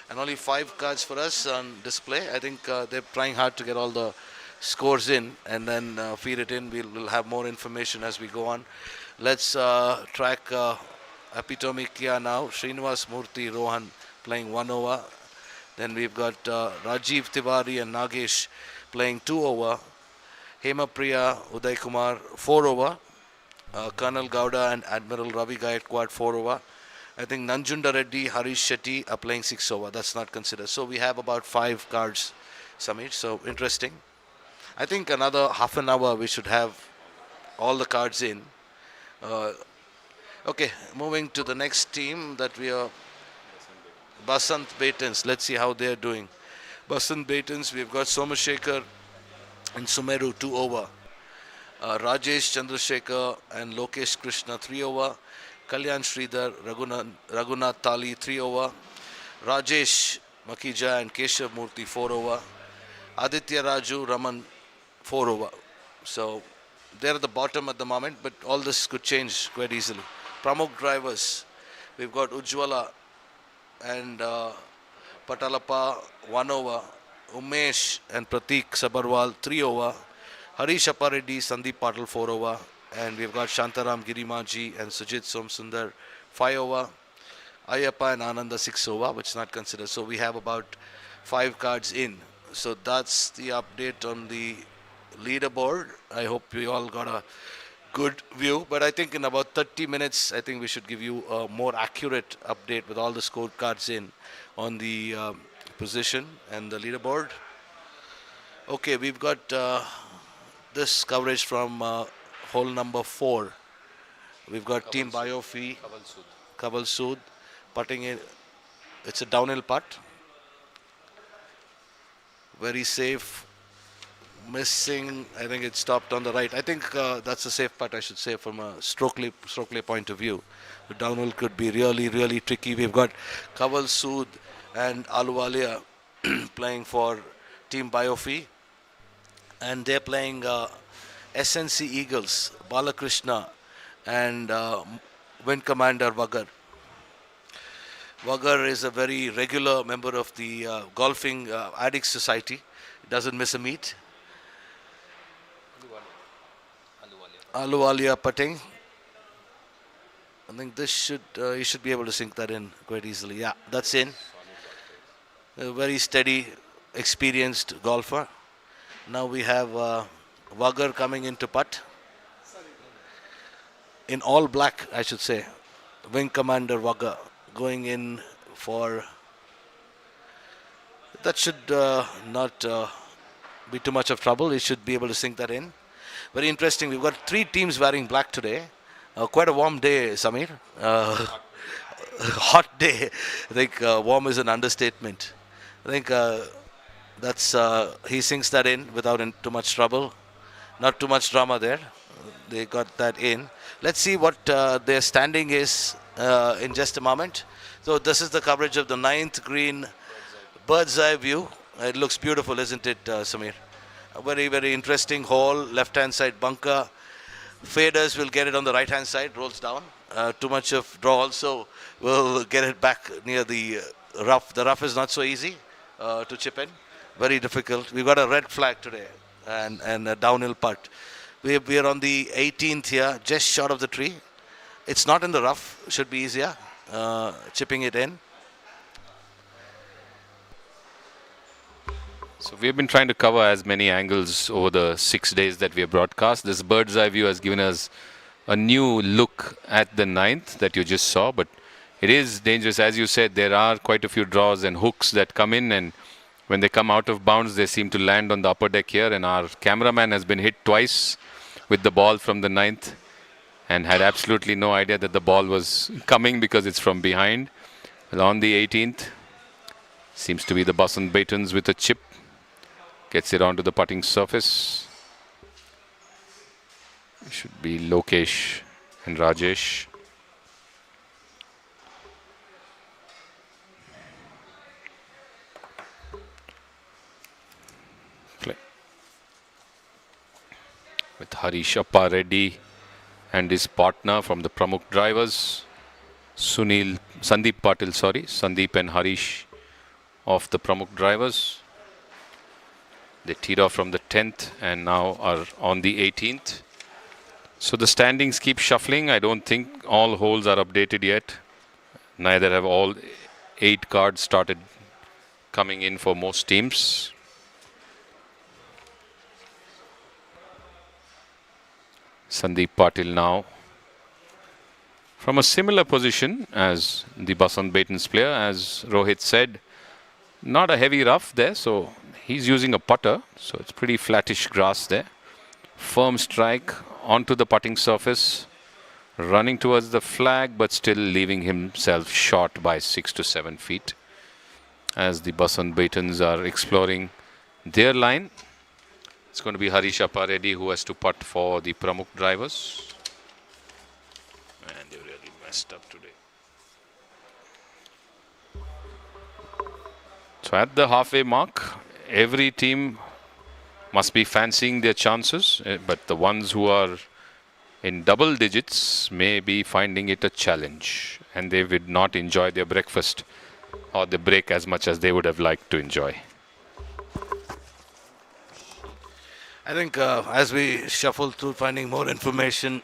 And only 5 cards for us on display. I think they're trying hard to get all the scores in and then feed it in. We'll have more information as we go on. Let's track Epitome Kia now. Srinivas Murthy Rohan playing 1 over. Then we've got Rajiv Tiwari and Nagesh playing 2 over. Hemapriya Uday Kumar 4 over. Colonel Gowda and Admiral Ravi Gaikwad 4 over. I think Nanjunda Reddy, Harish Shetty are playing 6 over. That's not considered. So we have about 5 cards, Samir. So interesting. I think another half an hour we should have all the cards in. Okay, moving to the next team that we are, Basant Baitens. Let's see how they're doing. Basant Baitens, we've got Somashekar and Sumeru 2 over. Rajesh Chandrasekhar and Lokesh Krishna 3 over. Kalyan Sridhar, Raghunath Tali 3 over. Rajesh Makija and Keshav Murthy 4 over. Aditya Raju Raman 4 over. So they're at the bottom at the moment, but all this could change quite easily. Pramukh drivers, we've got Ujjwala and Patalapa 1 over. Umesh and Pratik Sabarwal 3 over. Harish Appareddy, Sandeep Patil 4 over. And we've got Shantaram Girimaji and Sujit Somsundar 5 over. Ayappa and Ananda 6 over, which is not considered. So we have about 5 cards in. So that's the update on the leaderboard. I hope we all got a good view. But I think in about 30 minutes, I think we should give you a more accurate update with all the scorecards in on the position and the leaderboard. Okay, we've got this coverage from hole number 4. We've got Team Biofi, Kaval Sood, putting in. It's a downhill putt. Very safe. Missing. I think it stopped on the right. I think that's a safe putt, I should say, from a stroke play point of view. The downhill could be really, really tricky. We've got Kaval Sood and Aluwalia playing for Team Biofi. And they're playing SNC Eagles, Balakrishna and Wind Commander Vagar. Vagar is a very regular member of the Golfing Addicts Society. He doesn't miss a meet. Aluwalia putting. think this should he should be able to sink that in quite easily. Yeah, that's in. A very steady, experienced golfer. Now we have Wagger coming into putt. In all black, I should say. Wing Commander Wagger going in for... That should not be too much of trouble. He should be able to sink that in. Very interesting. We've got 3 teams wearing black today. Quite a warm day, Samir. Hot day. I think warm is an understatement. I think that's he sinks that in without too much trouble. Not too much drama there. They got that in. Let's see what their standing is in just a moment. So this is the coverage of the 9th green bird's eye view. It looks beautiful, isn't it, Samir? A very, very interesting hole. Left-hand side bunker. Faders will get it on the right-hand side. Rolls down. Too much of draw also will get it back near the rough. The rough is not so easy to chip in. Very difficult. We've got a red flag today and a downhill putt. We are on the 18th here, just short of the tree. It's not in the rough. Should be easier. Chipping it in. So we've been trying to cover as many angles over the 6 days that we have broadcast. This bird's eye view has given us a new look at the 9th that you just saw, but it is dangerous. As you said, there are quite a few draws and hooks that come in, and when they come out of bounds, they seem to land on the upper deck here, and our cameraman has been hit twice with the ball from the 9th and had absolutely no idea that the ball was coming because it's from behind. Well, on the 18th, seems to be the Basant Baitons with a chip. Gets it onto the putting surface. It should be Lokesh and Rajesh. Play. With Harish Reddy and his partner from the Pramukh drivers. Sandeep and Harish of the Pramukh drivers. They teed off from the 10th and now are on the 18th. So the standings keep shuffling. I don't think all holes are updated yet. Neither have all 8 cards started coming in for most teams. Sandeep Patil now from a similar position as the Basant Baitons player. As Rohit said, not a heavy rough there, so he's using a putter, so it's pretty flattish grass there. Firm strike onto the putting surface, running towards the flag, but still leaving himself short by 6 to 7 feet. As the Basant Baitons are exploring their line, it's going to be Harish Reddy who has to putt for the Pramukh drivers. And they really messed up today. So at the halfway mark, every team must be fancying their chances, but the ones who are in double digits may be finding it a challenge, and they would not enjoy their breakfast or the break as much as they would have liked to enjoy. I think as we shuffle through finding more information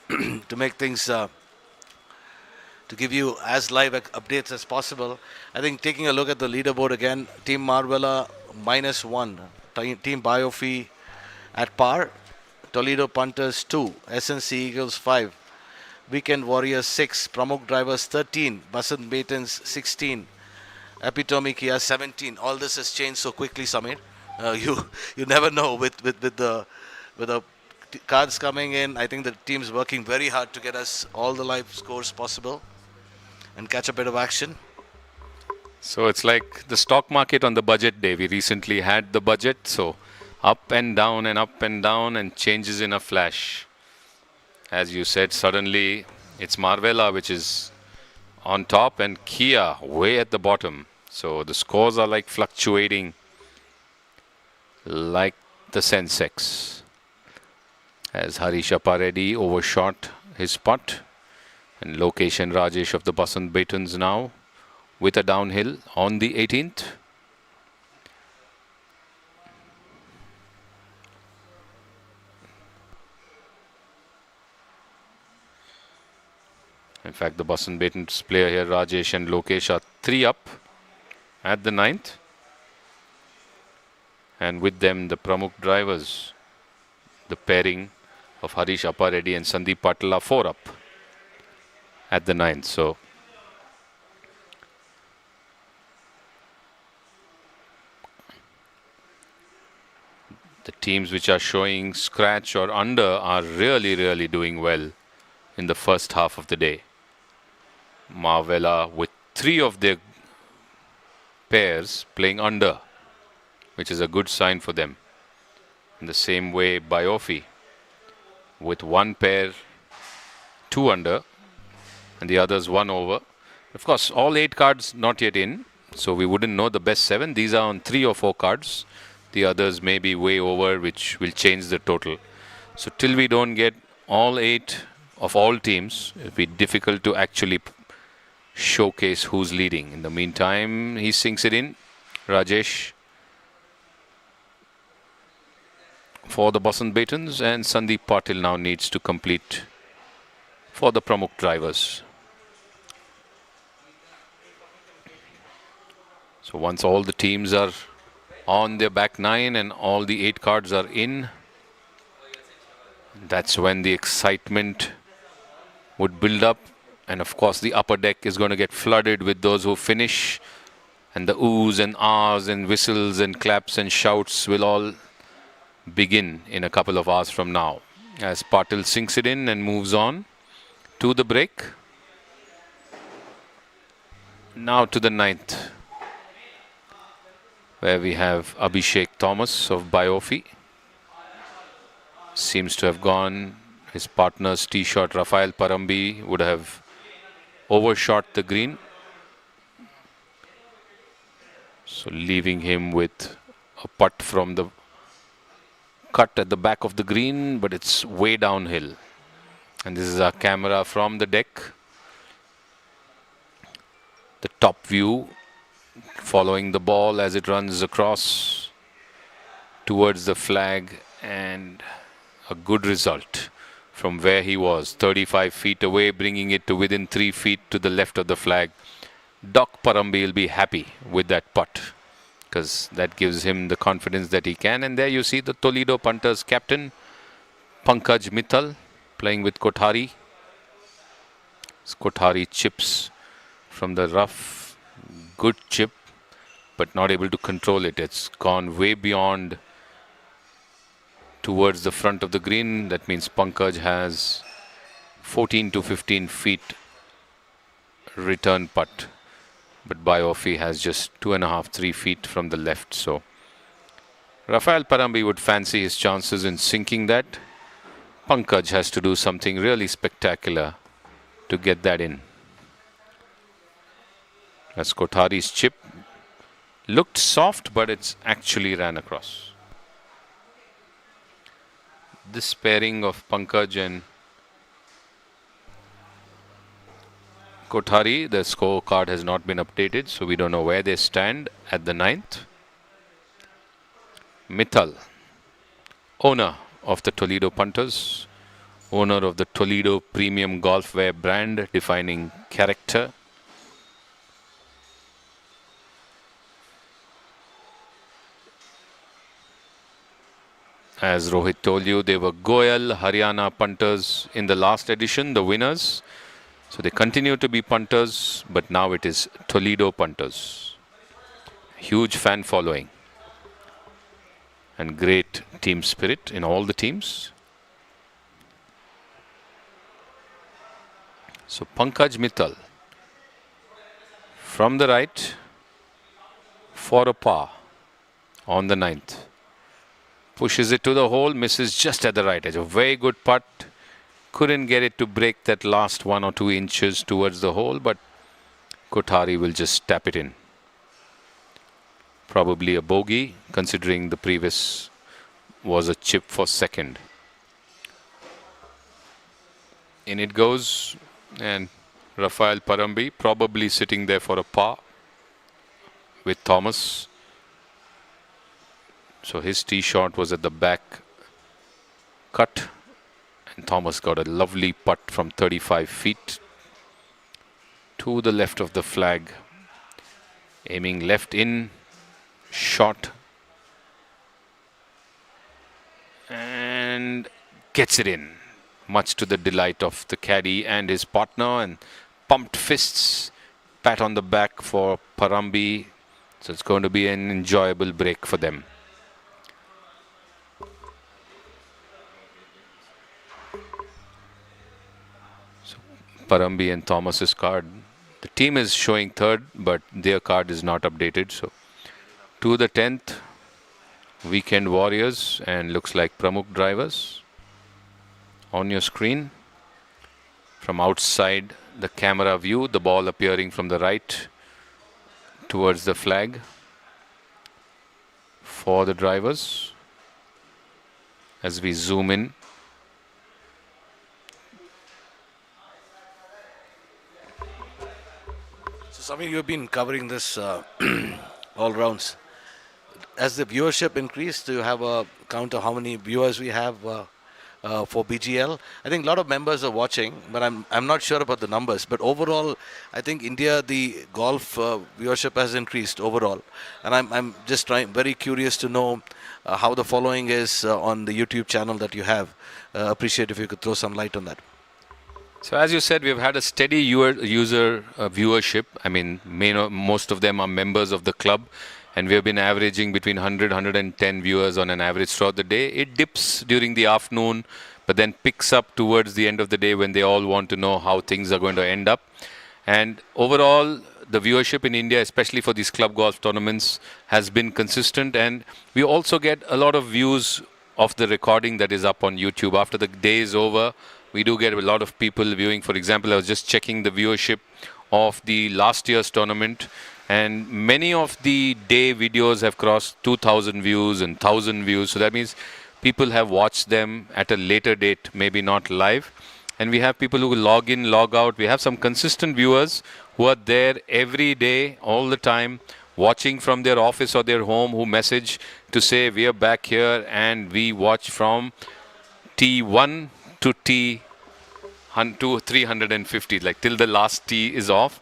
to make things to give you as live updates as possible, I think taking a look at the leaderboard again, Team Marvella -1, Team Biofi at par, Toledo Punters 2, SNC Eagles 5, Weekend Warriors 6, Pramukh Drivers 13, Basant Baitons 16, Epitome Kia 17. All this has changed so quickly, Samir. You never know with the cards coming in. I think the team's working very hard to get us all the live scores possible and catch a bit of action. So it's like the stock market on the budget day. We recently had the budget, so up and down and changes in a flash. As you said, suddenly it's Marvella which is on top and Kia way at the bottom. So the scores are like fluctuating like the Sensex. As Harish Reddy overshot his putt, and Lokesh and Rajesh of the Basant Baitons now with a downhill on the 18th. In fact, the Boston Baton's player here, Rajesh and Lokesh, are 3 up at the 9th. And with them, the Pramukh drivers, the pairing of Harish Appareddy and Sandeep Patil, are 4 up at the 9th. So the teams which are showing scratch or under are really doing well in the first half of the day. Marvella with 3 of their pairs playing under, which is a good sign for them. In the same way, Biofi with 1 pair 2 under and the others 1 over. Of course, all 8 cards not yet in, so we wouldn't know the best 7. These are on 3 or 4 cards. The others may be way over, which will change the total. So till we don't get all 8 of all teams, it'll be difficult to actually showcase who's leading. In the meantime, he sinks it in. Rajesh for the Boston Batons, and Sandeep Patil now needs to complete for the Pramukh drivers. So once all the teams are on their back 9 and all the 8 cards are in, that's when the excitement would build up. And of course, the upper deck is going to get flooded with those who finish, and the oohs and ahs and whistles and claps and shouts will all begin in a couple of hours from now, as Patil sinks it in and moves on to the break. Now to the 9th, where we have Abhishek Thomas of Biofi. Seems to have gone. His partner's tee shot, Rafael Parambi, would have overshot the green, so leaving him with a putt from the cut at the back of the green, but it's way downhill. And this is our camera from the deck, the top view, following the ball as it runs across towards the flag, and a good result from where he was, 35 feet away, bringing it to within 3 feet to the left of the flag. Doc Parambi will be happy with that putt, because that gives him the confidence that he can. And there you see the Toledo punters captain, Pankaj Mittal, playing with Kothari. Kothari chips from the rough, good chip, but not able to control it. It's gone way beyond towards the front of the green. That means Pankaj has 14 to 15 feet return putt, but Biofi has just 2.5, 3 feet from the left. So Rafael Parambi would fancy his chances in sinking that. Pankaj has to do something really spectacular to get that in. As Kothari's chip looked soft, but it's actually ran across. This pairing of Pankaj and Kothari, the scorecard has not been updated, so we don't know where they stand at the 9th. Mittal, owner of the Toledo Punters, owner of the Toledo premium golfwear brand, defining character. As Rohit told you, they were Goyal Haryana punters in the last edition, the winners. So they continue to be punters, but now it is Toledo punters. Huge fan following and great team spirit in all the teams. So Pankaj Mittal from the right for a par on the 9th. Pushes it to the hole, misses just at the right edge. A very good putt. Couldn't get it to break that last 1 or 2 inches towards the hole, but Kothari will just tap it in. Probably a bogey, considering the previous was a chip for second. In it goes, and Rafael Parambi probably sitting there for a par with Thomas. So his tee shot was at the back cut, and Thomas got a lovely putt from 35 feet to the left of the flag. Aiming left in, shot. And gets it in, much to the delight of the caddy and his partner, and pumped fists, pat on the back for Parambi. So it's going to be an enjoyable break for them. So Parambi and Thomas's card. The team is showing third, but their card is not updated. So to the 10th, Weekend Warriors, and looks like Pramukh drivers on your screen. From outside the camera view, the ball appearing from the right towards the flag for the drivers. As we zoom in, so Samir, you've been covering this all rounds. As the viewership increased, do you have a count of how many viewers we have for BGL? I think a lot of members are watching, but I'm not sure about the numbers. But overall, I think India, the golf viewership has increased overall. And I'm just very curious to know how the following is on the YouTube channel that you have. Appreciate if you could throw some light on that. so as you said, we've had a steady user viewership. I mean, most of them are members of the club. And we have been averaging between 100, 110 viewers on an average throughout the day. It dips during the afternoon, but then picks up towards the end of the day when they all want to know how things are going to end up. And overall, the viewership in India, especially for these club golf tournaments, has been consistent. And we also get a lot of views of the recording that is up on YouTube. After the day is over, we do get a lot of people viewing. For example, I was just checking the viewership of the last year's tournament. And many of the day videos have crossed 2,000 views and 1,000 views. So that means people have watched them at a later date, maybe not live. And we have people who log in, log out. We have some consistent viewers who are there every day, all the time, watching from their office or their home, who message to say, we are back here and we watch from T1 to T 350, like till the last T is off.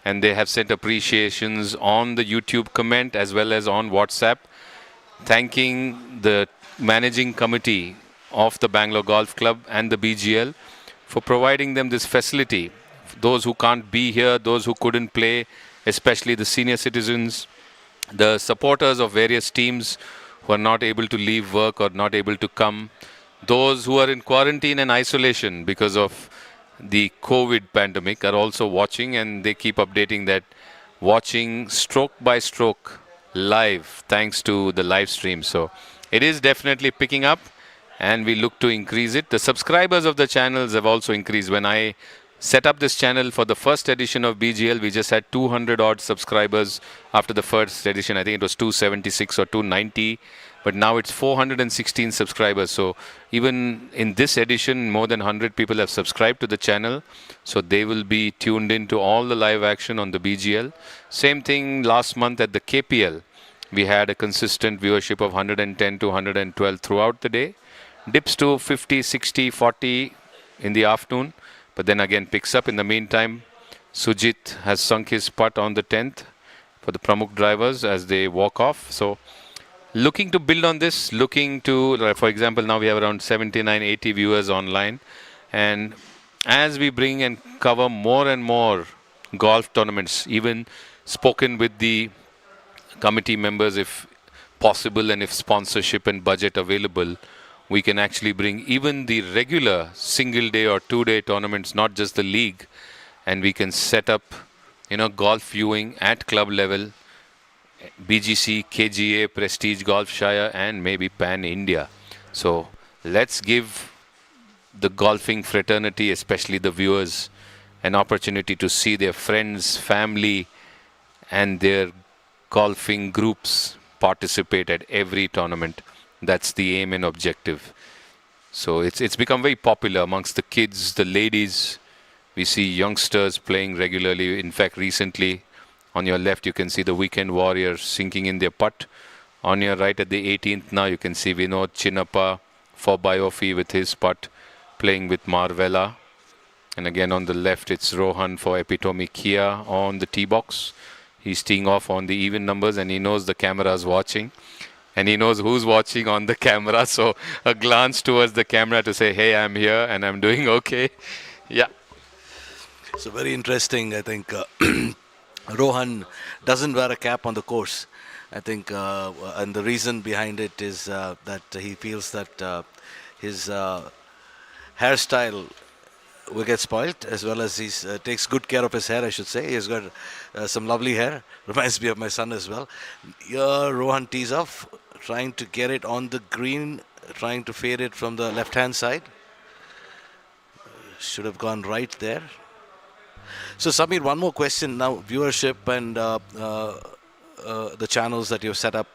And they have sent appreciations on the YouTube comment as well as on WhatsApp, thanking the managing committee of the Bangalore Golf Club and the BGL for providing them this facility. Those who can't be here, those who couldn't play, especially the senior citizens, the supporters of various teams who are not able to leave work or not able to come, those who are in quarantine and isolation because of the COVID pandemic are also watching, and they keep updating that watching stroke by stroke live thanks to the live stream. So it is definitely picking up and we look to increase it. The subscribers of the channels have also increased. When I set up this channel for the first edition of BGL, we just had 200 odd subscribers. After the first edition, I think it was 276 or 290. But now it's 416 subscribers. So even in this edition, more than 100 people have subscribed to the channel. So they will be tuned into all the live action on the BGL. Same thing last month at the KPL. We had a consistent viewership of 110 to 112 throughout the day. Dips to 50, 60, 40 in the afternoon. But then again picks up. In the meantime, Sujit has sunk his putt on the 10th for the Pramukh drivers as they walk off. So looking to build on this, looking to, for example, now we have around 79, 80 viewers online. And as we bring and cover more and more golf tournaments, even spoken with the committee members, if possible, and if sponsorship and budget available, we can actually bring even the regular single day or 2-day tournaments, not just the league, and we can set up, golf viewing at club level, BGC, KGA, Prestige Golf Shire, and maybe Pan India. So let's give the golfing fraternity, especially the viewers, an opportunity to see their friends, family, and their golfing groups participate at every tournament. That's the aim and objective. So it's become very popular amongst the kids, the ladies. We see youngsters playing regularly. In fact, recently, on your left, you can see the Weekend Warriors sinking in their putt. On your right, at the 18th now, you can see Vinod Chinnappa for Biofi with his putt, playing with Marvella. And again on the left, it's Rohan for Epitome Kia on the tee box. He's teeing off on the even numbers, and he knows the camera is watching. And he knows who's watching on the camera. So a glance towards the camera to say, hey, I'm here and I'm doing okay. Yeah. So very interesting, I think. Rohan doesn't wear a cap on the course. I think, and the reason behind it is that he feels that his hairstyle will get spoilt, as well as he takes good care of his hair, I should say. He's got some lovely hair. Reminds me of my son as well. Here, Rohan tees off, trying to get it on the green, trying to fade it from the left-hand side. Should have gone right there. So, Samir, one more question now. Viewership and the channels that you've set up.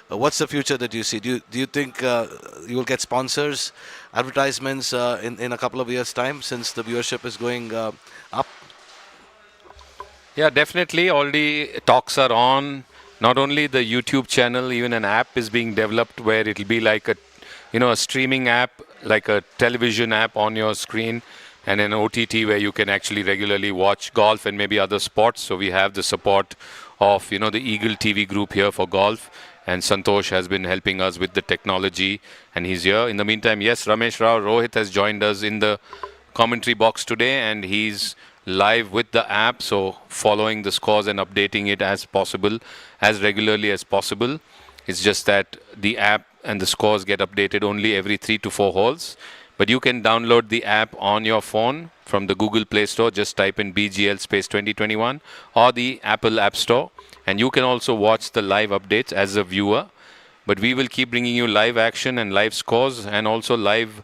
What's the future that you see? Do you think you will get sponsors, advertisements in a couple of years' time, since the viewership is going up? Yeah, definitely. Already talks are on. Not only the YouTube channel, even an app is being developed where it'll be like a streaming app, like a television app on your screen, and an OTT where you can actually regularly watch golf and maybe other sports. So we have the support of, the Eagle TV group here for golf. And Santosh has been helping us with the technology, and he's here. In the meantime, yes, Ramesh Rao, Rohit has joined us in the commentary box today, and he's live with the app, so following the scores and updating it as possible, as regularly as possible. It's just that the app and the scores get updated only every 3 to 4 holes. But you can download the app on your phone from the Google Play Store. Just type in BGL space 2021 or the Apple App Store. And you can also watch the live updates as a viewer. But we will keep bringing you live action and live scores, and also live,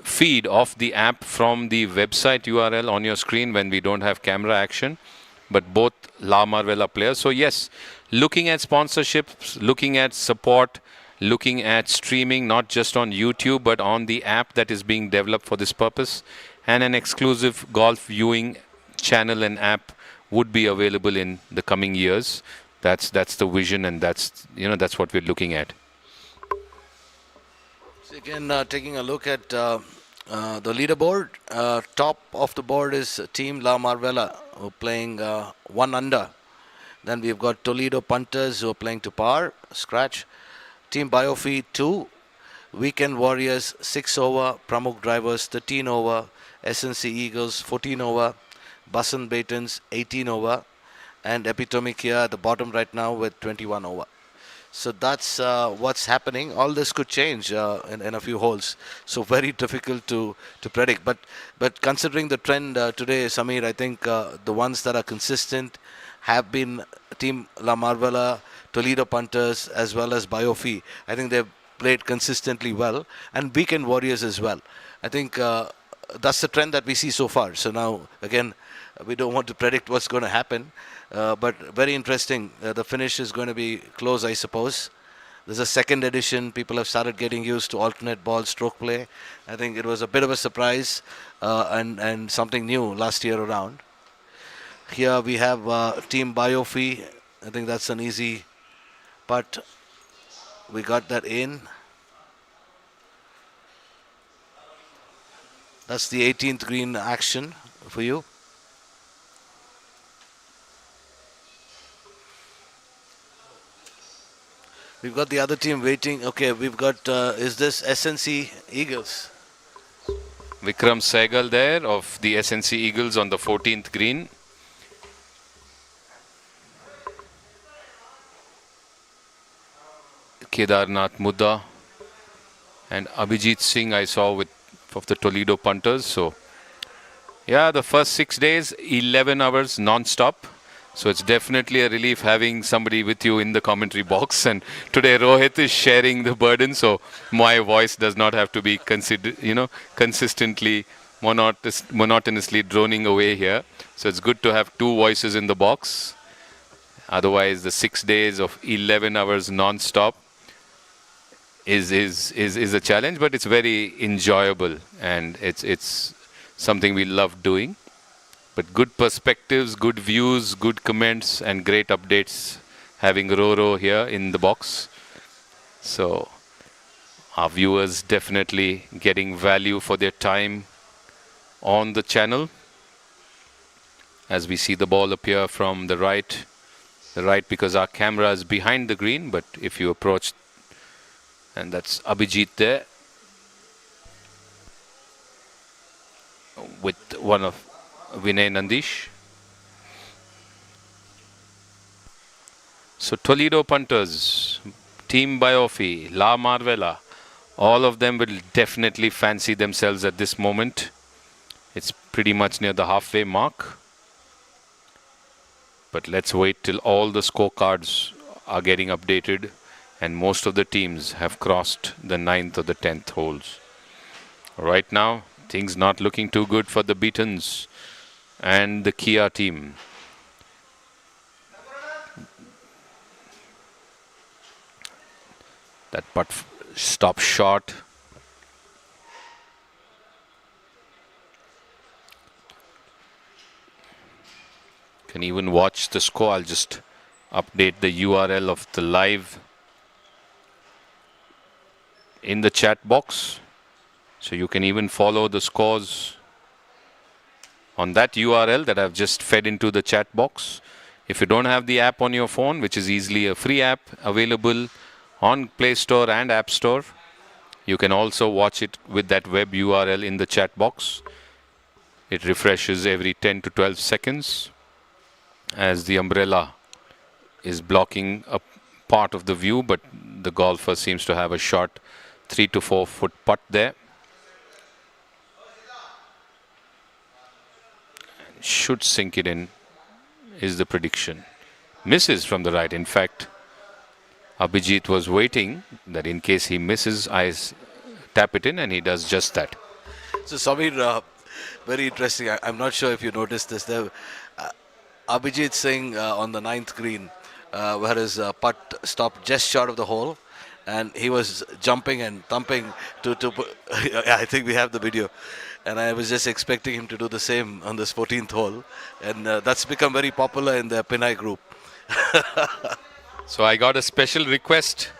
feed of the app from the website URL on your screen when we don't have camera action. But both La Marvella players. So yes, looking at sponsorships, looking at support, looking at streaming, not just on YouTube, but on the app that is being developed for this purpose, and an exclusive golf viewing channel and app would be available in the coming years. That's the vision, and that's what we're looking at. So again, taking a look at the leaderboard, top of the board is Team La Marvella, who are playing 1 under. Then we've got Toledo Punters, who are playing to par, scratch. Team Biofi 2, Weekend Warriors 6 over, Pramukh Drivers 13 over, SNC Eagles 14 over, Basan Batons 18 over, and Epitome Kia at the bottom right now with 21 over. So that's what's happening. All this could change in a few holes. So very difficult to predict. But considering the trend today, Samir, I think the ones that are consistent have been Team La Marvella, Toledo Punters, as well as Biofi. I think they've played consistently well, and Weekend Warriors as well. I think that's the trend that we see so far. So now, again, we don't want to predict what's going to happen, but very interesting. The finish is going to be close, I suppose. There's a second edition. People have started getting used to alternate ball stroke play. I think it was a bit of a surprise and something new last year around. Here we have Team Biofi. I think that's an easy putt. We got that in. That's the 18th green action for you. We've got the other team waiting. Okay, we've got, is this SNC Eagles? Vikram Sehgal there of the SNC Eagles on the 14th green. Kedarnath Mudda and Abhijit Singh I saw of the Toledo Punters. So yeah, the first 6 days, 11 hours non-stop. So it's definitely a relief having somebody with you in the commentary box. And today Rohit is sharing the burden, so my voice does not have to be consistently monotonously droning away here. So it's good to have 2 voices in the box. Otherwise, the 6 days of 11 hours non-stop is a challenge, but it's very enjoyable, and it's something we love doing. But good perspectives, good views, good comments, and great updates having Roro here in the box. So our viewers definitely getting value for their time on the channel as we see the ball appear from the right. The right because our camera is behind the green, but if you approach, and that's Abhijit there with one of Vinay Nandish. So Toledo punters, Team Biofi, La Marvela, all of them will definitely fancy themselves at this moment. It's pretty much near the halfway mark. But let's wait till all the scorecards are getting updated and most of the teams have crossed the 9th or the 10th holes. Right now, things not looking too good for the Beatons and the Kia team. That putt stopped short. Can even watch the score. I'll just update the URL of the live in the chat box. So you can even follow the scores on that URL that I've just fed into the chat box. If you don't have the app on your phone, which is easily a free app available on Play Store and App Store, you can also watch it with that web URL in the chat box. It refreshes every 10 to 12 seconds as the umbrella is blocking a part of the view, but the golfer seems to have a short 3 to 4 foot putt there. Should sink it in is the prediction. Misses from the right. In fact, Abhijit was waiting that in case he misses, I tap it in, and he does just that. So Samir, very interesting. I'm not sure if you noticed this there. Abhijit Singh on the 9th green, where his putt stopped just short of the hole, and he was jumping and thumping to I think we have the video, and I was just expecting him to do the same on this 14th hole, and that's become very popular in the Pinai group. So I got a special request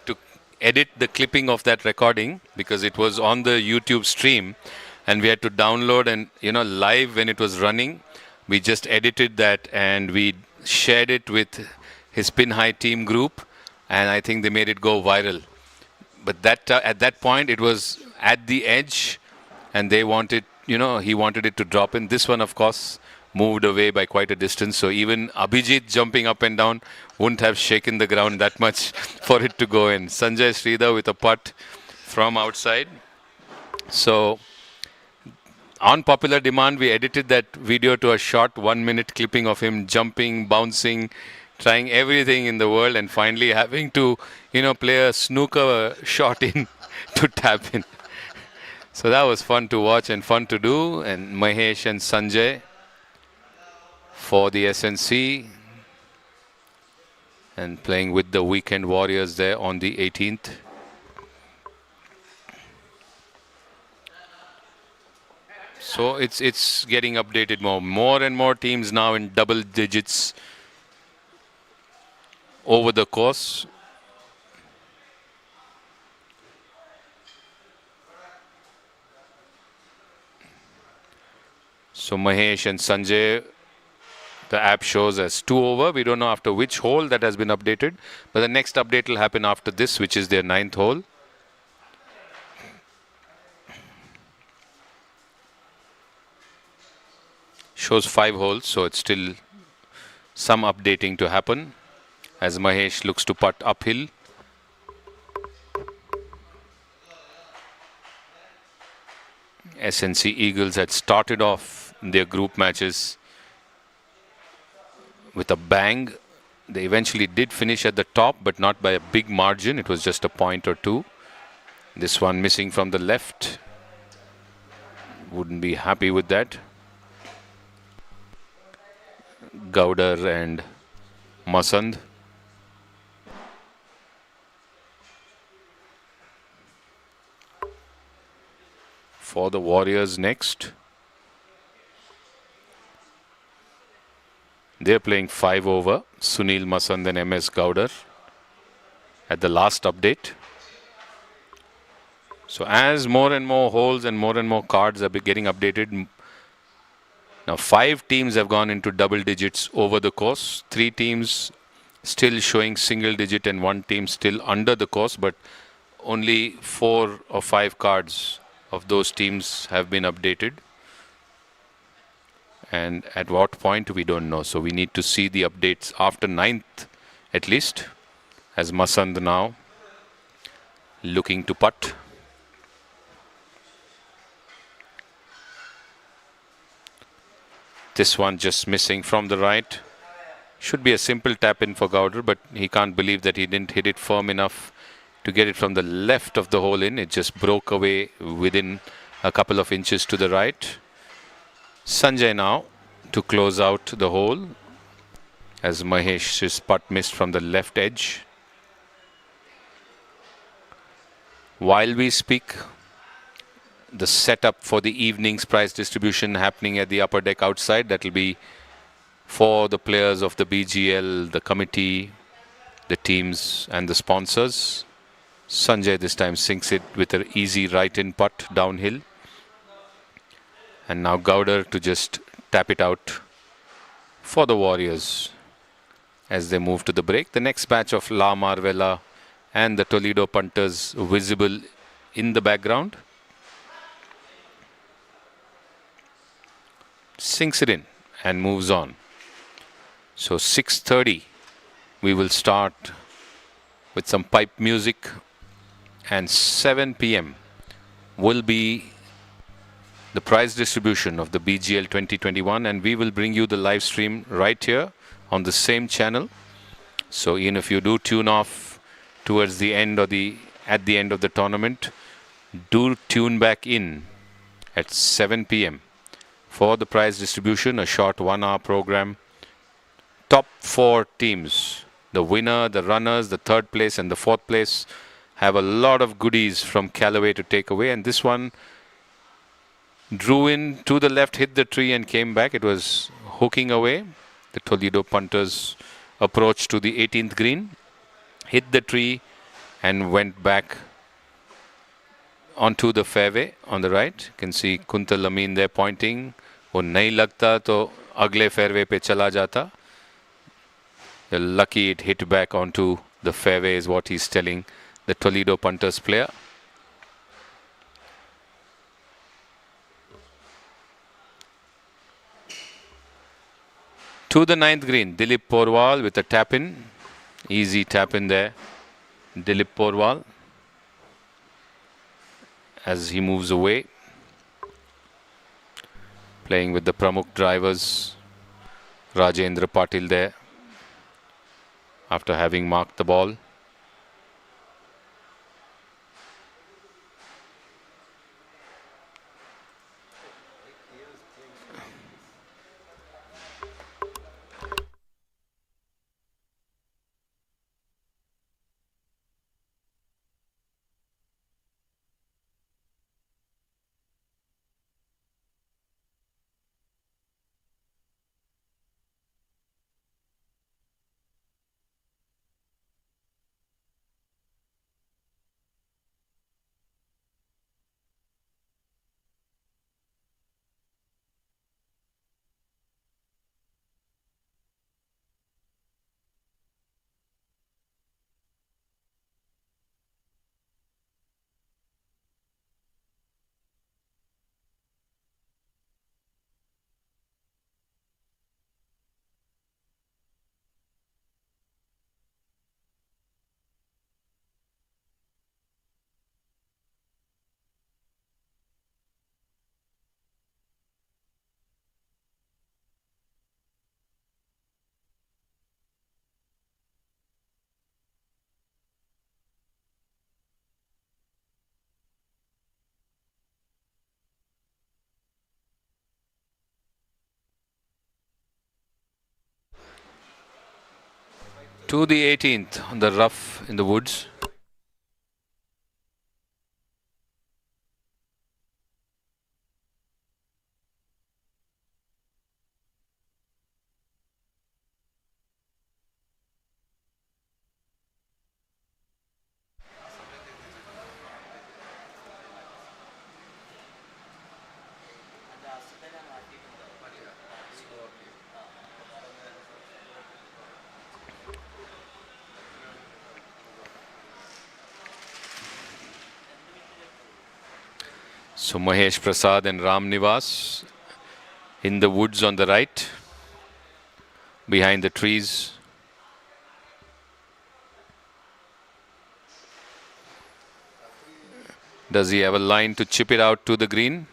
to edit the clipping of that recording because it was on the YouTube stream and we had to download, and live when it was running. We just edited that and we shared it with his Pin High team group, and I think they made it go viral. But that at that point it was at the edge, and they wanted, he wanted it to drop in. This one, of course, moved away by quite a distance. So even Abhijit jumping up and down wouldn't have shaken the ground that much for it to go in. Sanjay Sridhar with a putt from outside. So on popular demand, we edited that video to a short 1-minute clipping of him jumping, bouncing, trying everything in the world, and finally having to, play a snooker shot in to tap in. So that was fun to watch and fun to do. And Mahesh and Sanjay for the SNC, and playing with the Weekend Warriors there on the 18th. So it's getting updated more and more teams now in double digits over the course. So Mahesh and Sanjay, the app shows as 2 over. We don't know after which hole that has been updated, but the next update will happen after this, which is their 9th hole. Shows 5 holes, so it's still some updating to happen as Mahesh looks to putt uphill. SNC Eagles had started off their group matches with a bang. They eventually did finish at the top, but not by a big margin. It was just a point or two. This one missing from the left. Wouldn't be happy with that. Gowder and Masand. For the Warriors next. They're playing 5 over. Sunil Masand and MS Gowder at the last update. So as more and more holes and more cards are getting updated, now 5 teams have gone into double digits over the course. 3 teams still showing single digit and 1 team still under the course, but only 4 or 5 cards of those teams have been updated. And at what point we don't know. So we need to see the updates after 9th at least, as Masand now looking to putt. This one just missing from the right. Should be a simple tap in for Gowder, but he can't believe that he didn't hit it firm enough to get it from the left of the hole in. It just broke away within a couple of inches to the right. Sanjay now to close out the hole as Mahesh's putt missed from the left edge. While we speak, the setup for the evening's prize distribution happening at the upper deck outside. That will be for the players of the BGL, the committee, the teams and the sponsors. Sanjay this time sinks it with an easy right-in putt downhill. And now Gowder to just tap it out for the Warriors as they move to the break. The next batch of La Marvella and the Toledo punters visible in the background. Sinks it in and moves on. So 6:30 we will start with some pipe music, and 7 p.m. will be the prize distribution of the BGL 2021, and we will bring you the live stream right here on the same channel. So even if you do tune off towards the end or at the end of the tournament, do tune back in at 7 p.m. for the prize distribution, a short 1-hour program. Top 4 teams, the winner, the runners, the 3rd place and the 4th place, have a lot of goodies from Callaway to take away. And this one drew in to the left, hit the tree and came back. It was hooking away. The Toledo punters approached to the 18th green, hit the tree and went back onto the fairway on the right. You can see Kuntal Amin there pointing. वो नहीं लगता तो अगले fairway पे चला जाता. You're lucky it hit back onto the fairway is what he's telling the Toledo punters player. To the 9th green, Dilip Porwal with a tap in. Easy tap in there. Dilip Porwal as he moves away. Playing with the Pramukh drivers. Rajendra Patil there after having marked the ball. To the 18th on the rough in the woods. So Mahesh Prasad and Ram Nivas in the woods on the right, behind the trees. Does he have a line to chip it out to the green?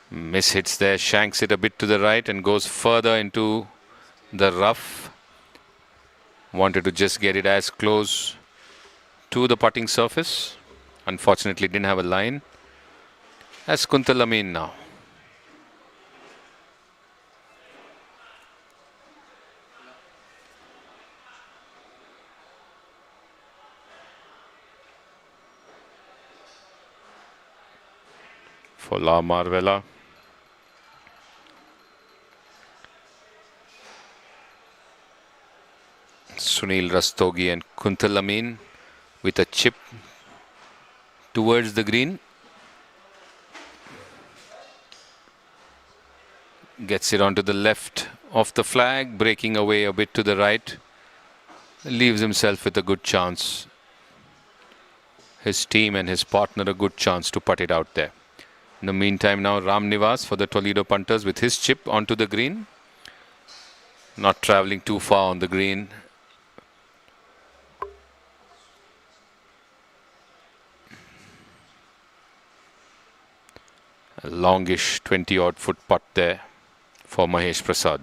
Miss hits there, shanks it a bit to the right and goes further into the rough. Wanted to just get it as close to the putting surface. Unfortunately didn't have a line. As Kuntal Amin now. For La Marvella. Sunil Rastogi and Kuntal Amin with a chip towards the green. Gets it onto the left of the flag, breaking away a bit to the right. Leaves himself with a good chance. His team and his partner a good chance to putt it out there. In the meantime now Ram Nivas for the Toledo punters with his chip onto the green. Not travelling too far on the green. A longish 20-odd foot putt there for Mahesh Prasad.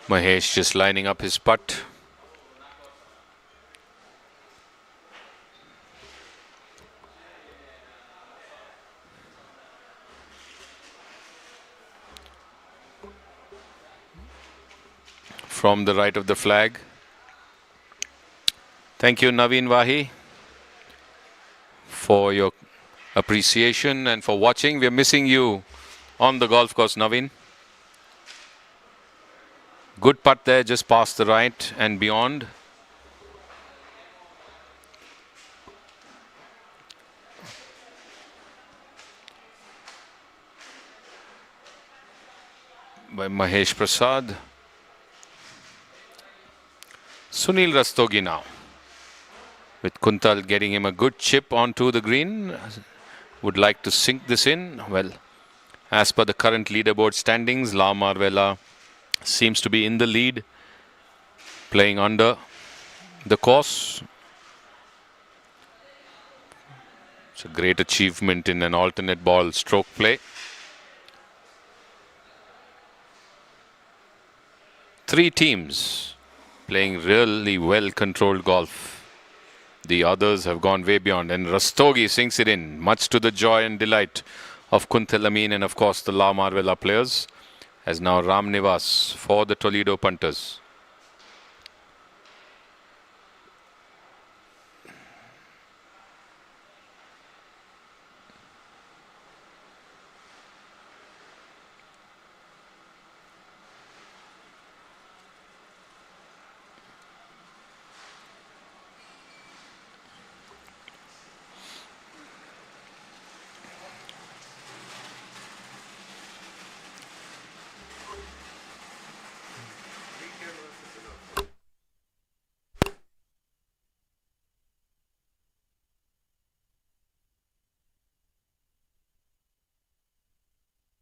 Mahesh just lining up his putt. From the right of the flag. Thank you, Naveen Wahi, for your appreciation and for watching. We're missing you on the golf course, Naveen. Good putt there, just past the right and beyond. By Mahesh Prasad. Sunil Rastogi now. With Kuntal getting him a good chip onto the green. Would like to sink this in. Well, as per the current leaderboard standings, La Marvella seems to be in the lead, playing under the course. It's a great achievement in an alternate ball stroke play. 3 teams playing really well controlled golf. The others have gone way beyond, and Rastogi sinks it in, much to the joy and delight of Kuntal Amin and of course the La Marvella players. As now Ram Nivas for the Toledo punters.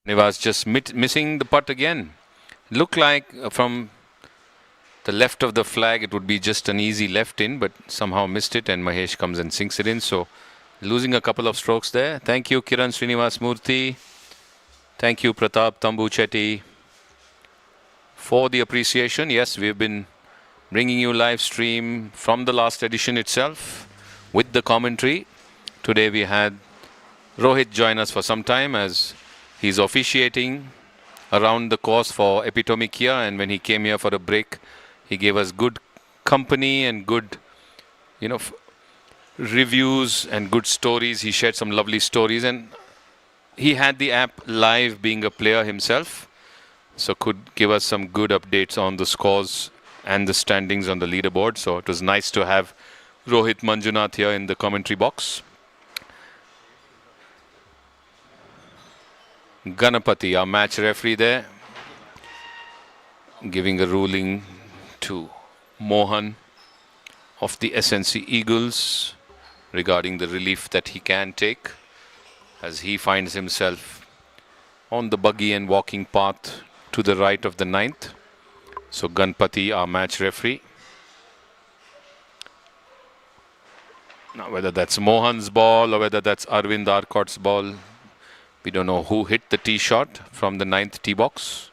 Nivas just missing the putt again. Looked like from the left of the flag it would be just an easy left in, but somehow missed it, and Mahesh comes and sinks it in. So losing a couple of strokes there. Thank you, Kiran Srinivas Murthy. Thank you, Pratap Tambu Chetty. for the appreciation. Yes, we've been bringing you live stream from the last edition itself with the commentary. Today we had Rohit join us for some time as he's officiating around the course for Epitome Kia, and when he came here for a break, he gave us good company and good, reviews and good stories. He shared some lovely stories, and he had the app live being a player himself, so could give us some good updates on the scores and the standings on the leaderboard. So it was nice to have Rohit Manjunath here in the commentary box. Ganapati, our match referee there, giving a ruling to Mohan of the SNC Eagles regarding the relief that he can take as he finds himself on the buggy and walking path to the right of the ninth. So Ganpati, our match referee. Now whether that's Mohan's ball or whether that's Arvind Arcot's ball, we don't know who hit the tee shot from the ninth tee box.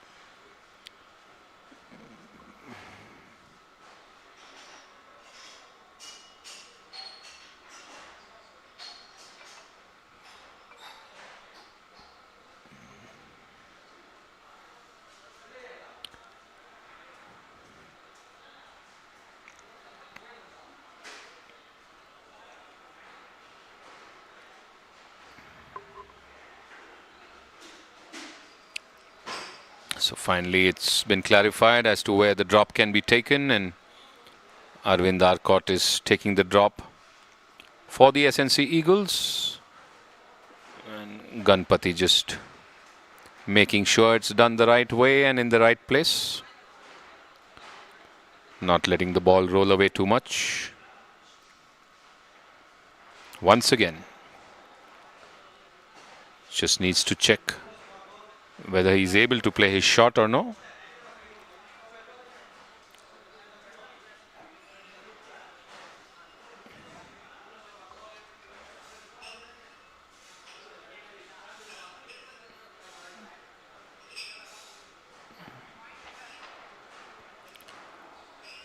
So finally it's been clarified as to where the drop can be taken, and Arvind Arcot is taking the drop for the SNC Eagles, and Ganpati just making sure it's done the right way and in the right place, not letting the ball roll away too much. Once again, just needs to check whether he's able to play his shot or no.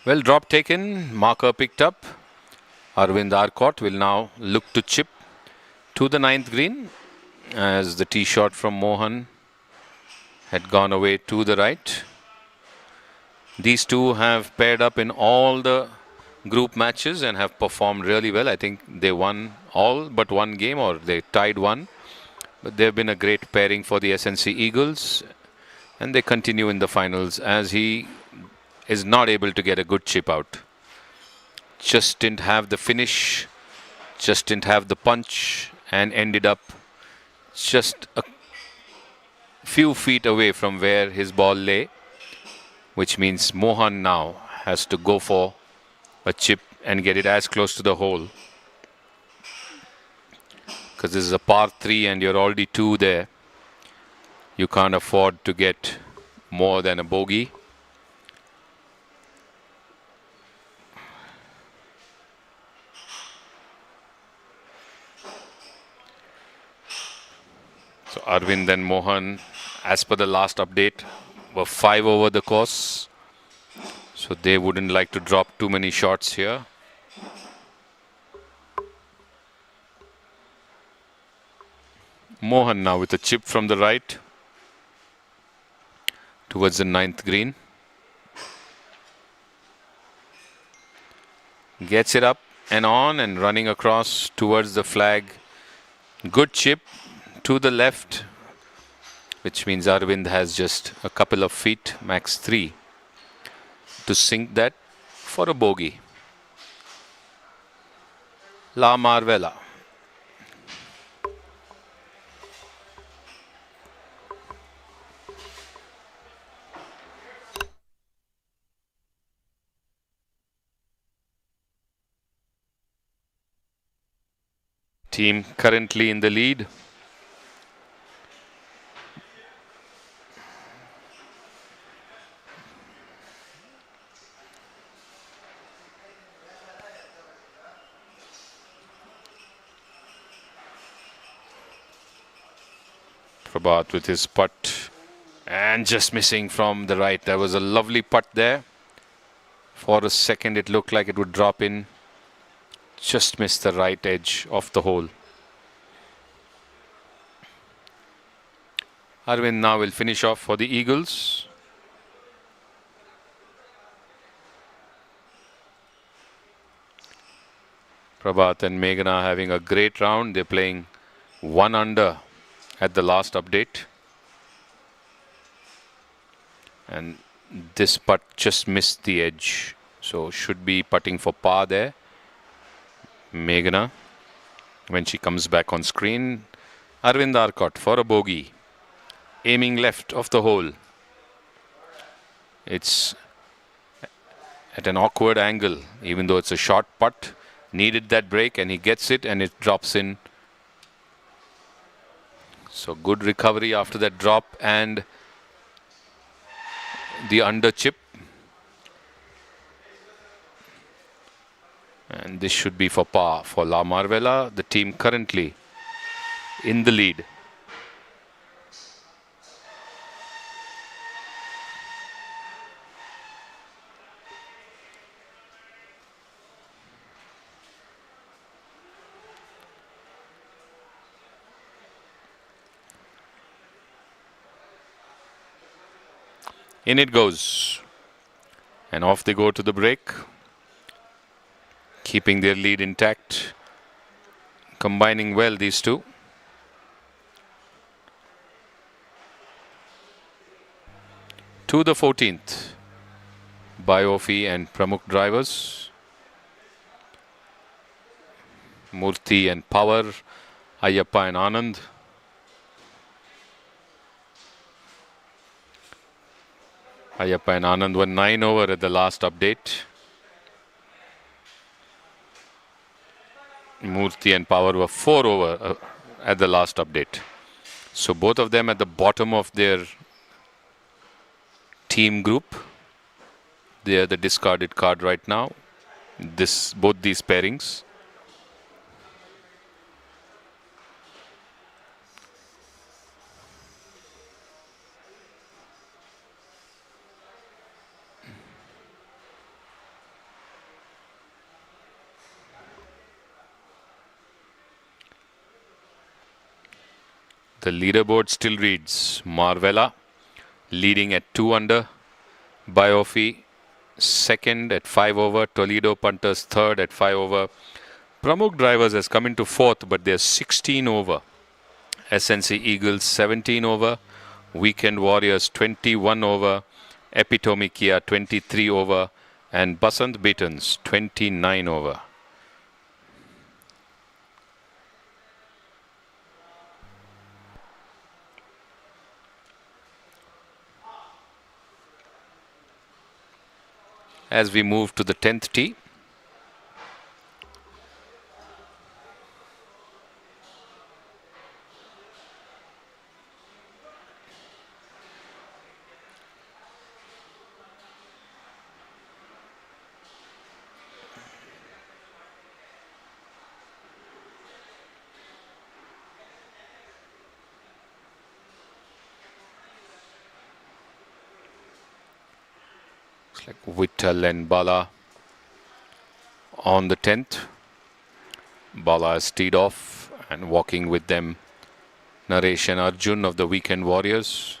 Well, drop taken, marker picked up. Arvind Arcot will now look to chip to the ninth green as the tee shot from Mohan had gone away to the right. These two have paired up in all the group matches and have performed really well. I think they won all but one game, or they tied one. But they've been a great pairing for the SNC Eagles, and they continue in the finals as he is not able to get a good chip out. Just didn't have the finish, just didn't have the punch, and ended up just a few feet away from where his ball lay, which means Mohan now has to go for a chip and get it as close to the hole, because this is a par 3 and you're already 2 there. You can't afford to get more than a bogey. So Arvind and Mohan, as per the last update, were 5 over the course. So they wouldn't like to drop too many shots here. Mohan now with a chip from the right towards the ninth green. Gets it up and on and running across towards the flag. Good chip to the left, which means Arvind has just a couple of feet, max 3, to sink that for a bogey. La Marvella. Team currently in the lead. Prabhat with his putt, And just missing from the right. There was a lovely putt there. For a second it looked like it would drop in. Just missed the right edge of the hole. Arvind now will finish off for the Eagles. Prabhat and Meghana having a great round. They're playing 1 under at the last update. And this putt just missed the edge. So should be putting for par there. Meghana, when she comes back on screen. Arvind Arcot for a bogey. Aiming left of the hole. It's at an awkward angle, even though it's a short putt. Needed that break and he gets it and it drops in. So good recovery after that drop and the under chip. And this should be for par for La Marvella, the team currently in the lead. In it goes. And off they go to the break. Keeping their lead intact. Combining well, these two. To the 14th. Biofi and Pramukh drivers. Murthy and Power. Ayyappa and Anand. Ayyappa and Anand were 9 over at the last update. Murthy and Power were 4 over at the last update. So both of them at the bottom of their team group. They are the discarded card right now. Both these pairings. The leaderboard still reads Marvella leading at 2 under, Biofi second at 5 over, Toledo Punters third at 5 over. Pramukh drivers has come into fourth, but they're 16 over. SNC Eagles 17 over, Weekend Warriors 21 over, Epitome Kia 23 over, and Basant Beatons 29 over. As we move to the 10th tee. Like Vittal and Bala on the 10th. Bala has teed off and walking with them Naresh and Arjun of the Weekend Warriors.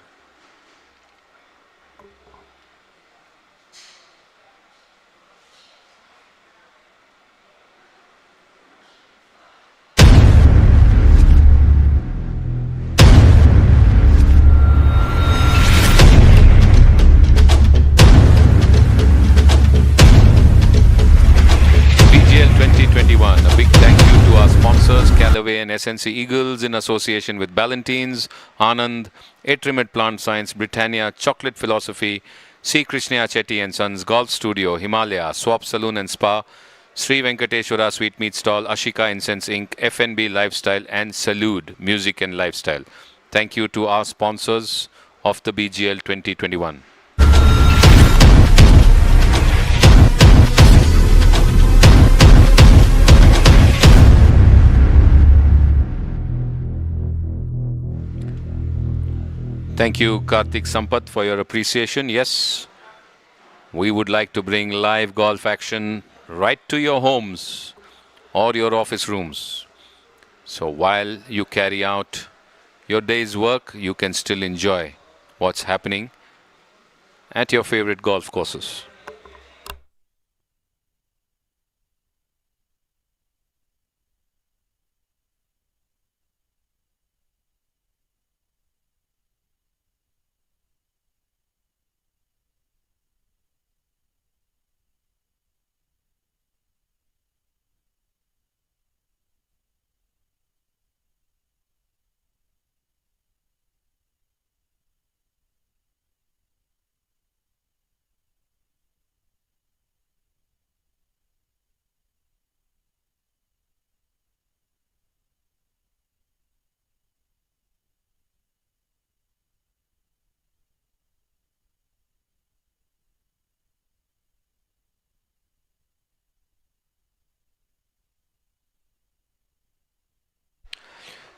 A big thank you to our sponsors, Callaway and SNC Eagles in association with Ballantines, Anand, Atrimet Plant Science, Britannia, Chocolate Philosophy, C. Krishna Chetty and Sons Golf Studio, Himalaya, Swap Saloon and Spa, Sri Venkateshwara Sweet Meat Stall, Ashika Incense Inc., FNB Lifestyle and Salute Music and Lifestyle. Thank you to our sponsors of the BGL 2021. Thank you, Karthik Sampath, for your appreciation. Yes, we would like to bring live golf action right to your homes or your office rooms. So while you carry out your day's work, you can still enjoy what's happening at your favorite golf courses.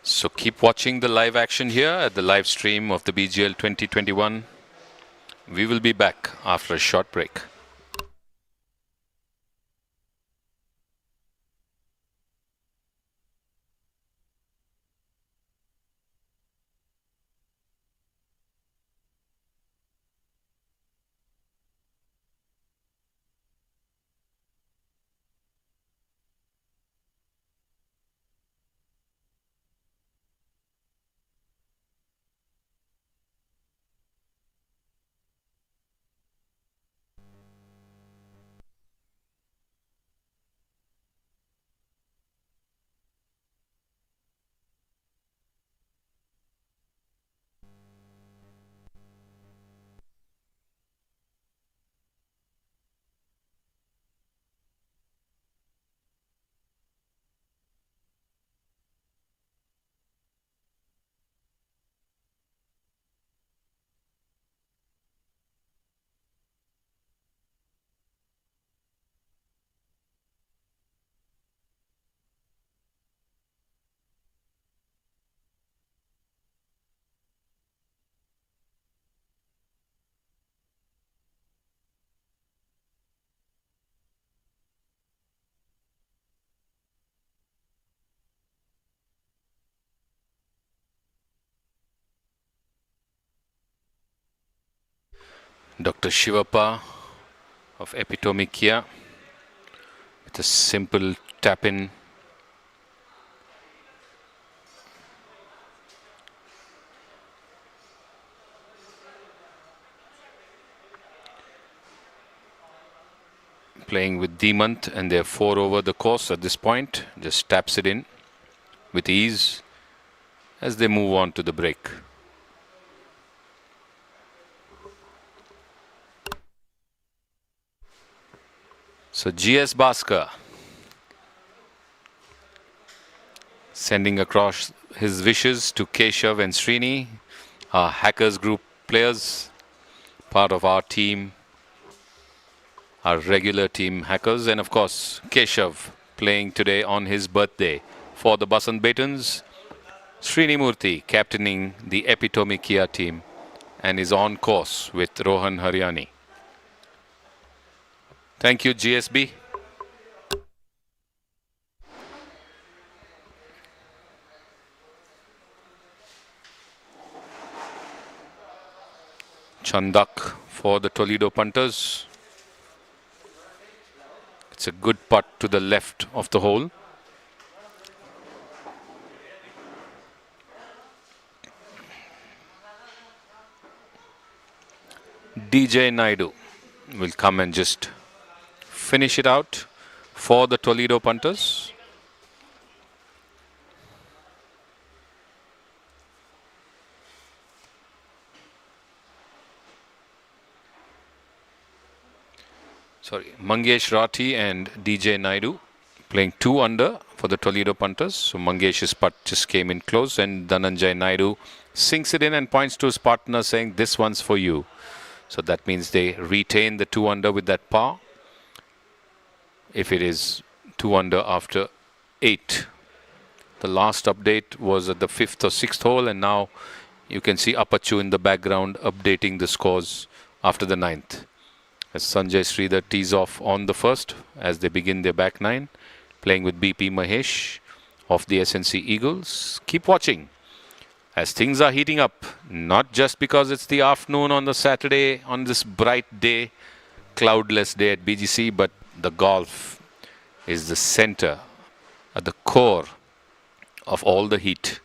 So keep watching the live action here at the live stream of the BGL 2021. We will be back after a short break. Dr. Shivappa of Epitome Kia with a simple tap in. Playing with Demant, and they're 4 over the course at this point. Just taps it in with ease as they move on to the break. So GS Bhaskar sending across his wishes to Keshav and Srini, our Hackers Group players, part of our team, our regular team Hackers, and of course Keshav playing today on his birthday. For the Basant Batons, Srini Murthy captaining the Epitome Kia team and is on course with Rohan Haryani. Thank you, GSB. Chandak for the Toledo punters. It's a good putt to the left of the hole. DJ Naidu will come and just finish it out for the Toledo punters. Sorry, Mangesh Rathi and DJ Naidu playing 2 under for the Toledo punters. So Mangesh's putt just came in close, and Dhananjay Naidu sinks it in and points to his partner saying, "This one's for you." So that means they retain the 2 under with that par. If it is 2 under after 8. The last update was at the 5th or 6th hole, and now You can see Apachu in the background updating the scores after the ninth. As Sanjay Sridhar tees off on the first as they begin their back nine, playing with BP Mahesh of the SNC Eagles. Keep watching as things are heating up, not just because it's the afternoon on the Saturday, on this bright day, cloudless day at BGC, but the golf is the center, at the core of all the heat.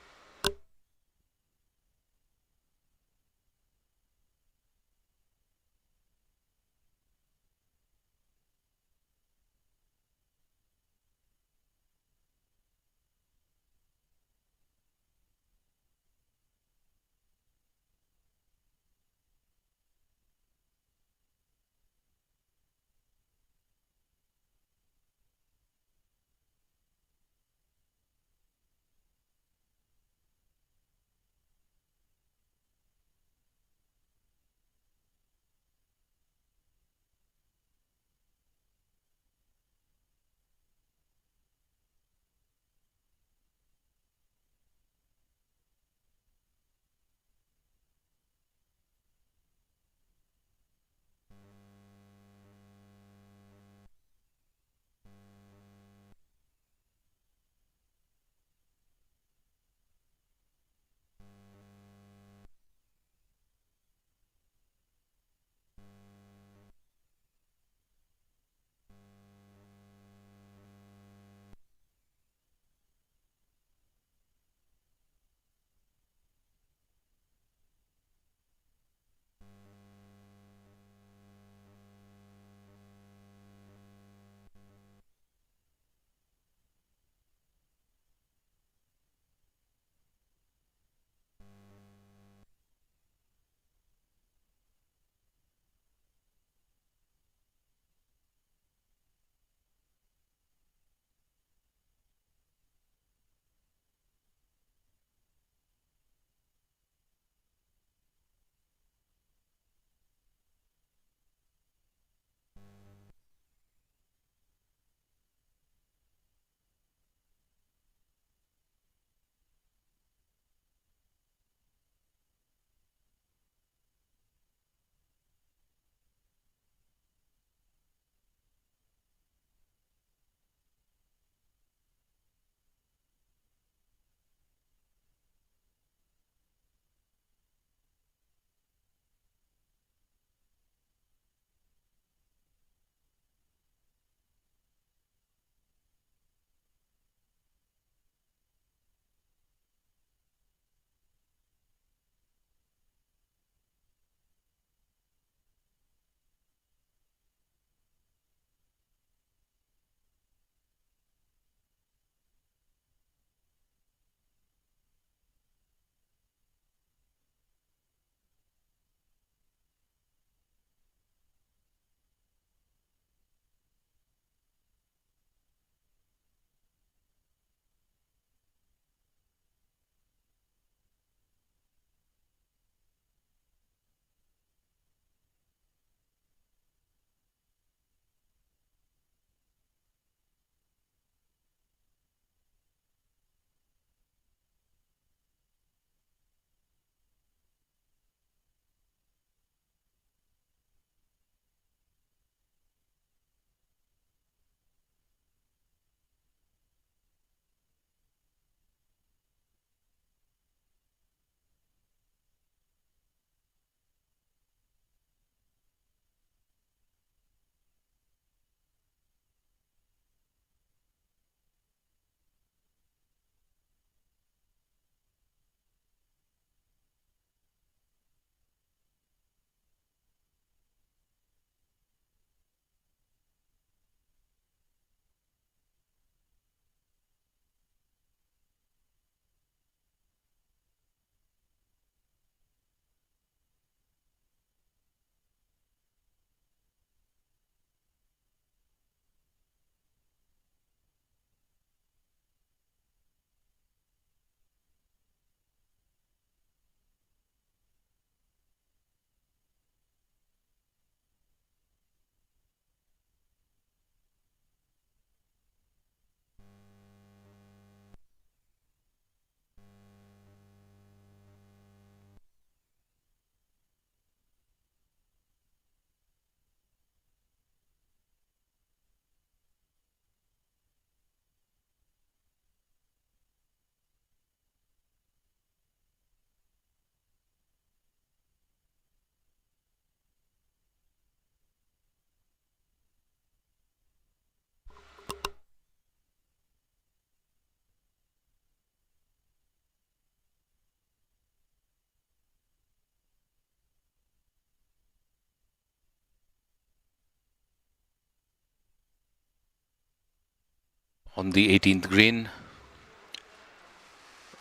On the 18th green,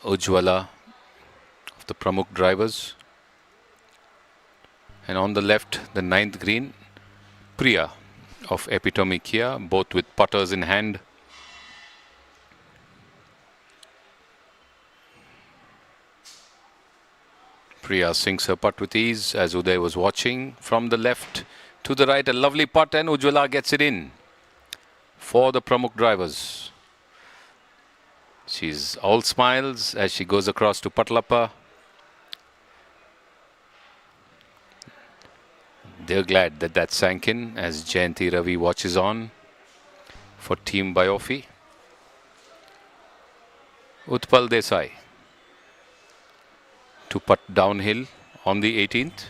Ujjwala of the Pramukh drivers. And on the left, the 9th green, Priya of Epitome Kia, both with putters in hand. Priya sinks her putt with ease as Uday was watching. From the left to the right, a lovely putt, and Ujjwala gets it in for the Pramukh drivers. She's all smiles as she goes across to Patlappa. They're glad that that sank in as Jayanti Ravi watches on for Team Biofi. Utpal Desai to putt downhill on the 18th.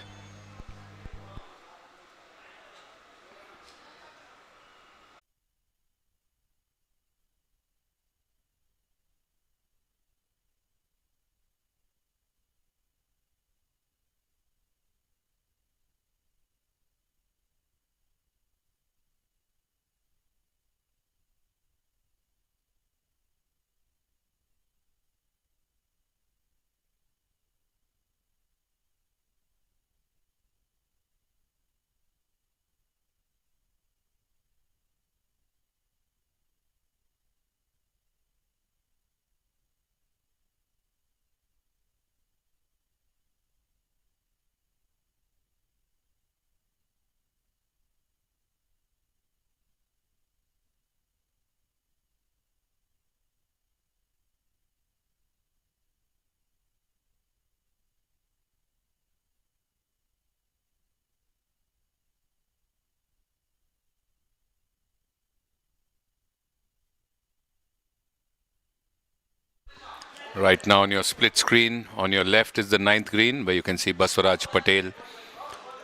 Right now on your split screen, on your left is the 9th green where you can see Baswaraj Patel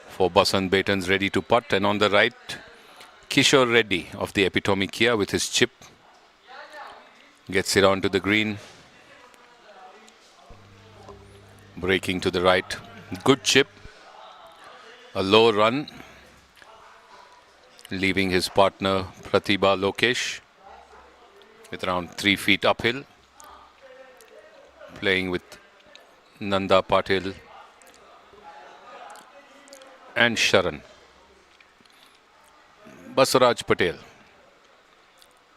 for Basant Betans ready to putt. And on the right, Kishore Reddy of the Epitome Kia with his chip. Gets it onto the green. Breaking to the right. Good chip. A low run. Leaving his partner Pratibha Lokesh with around 3 feet uphill. Playing with Nanda Patil and Sharan. Baswaraj Patel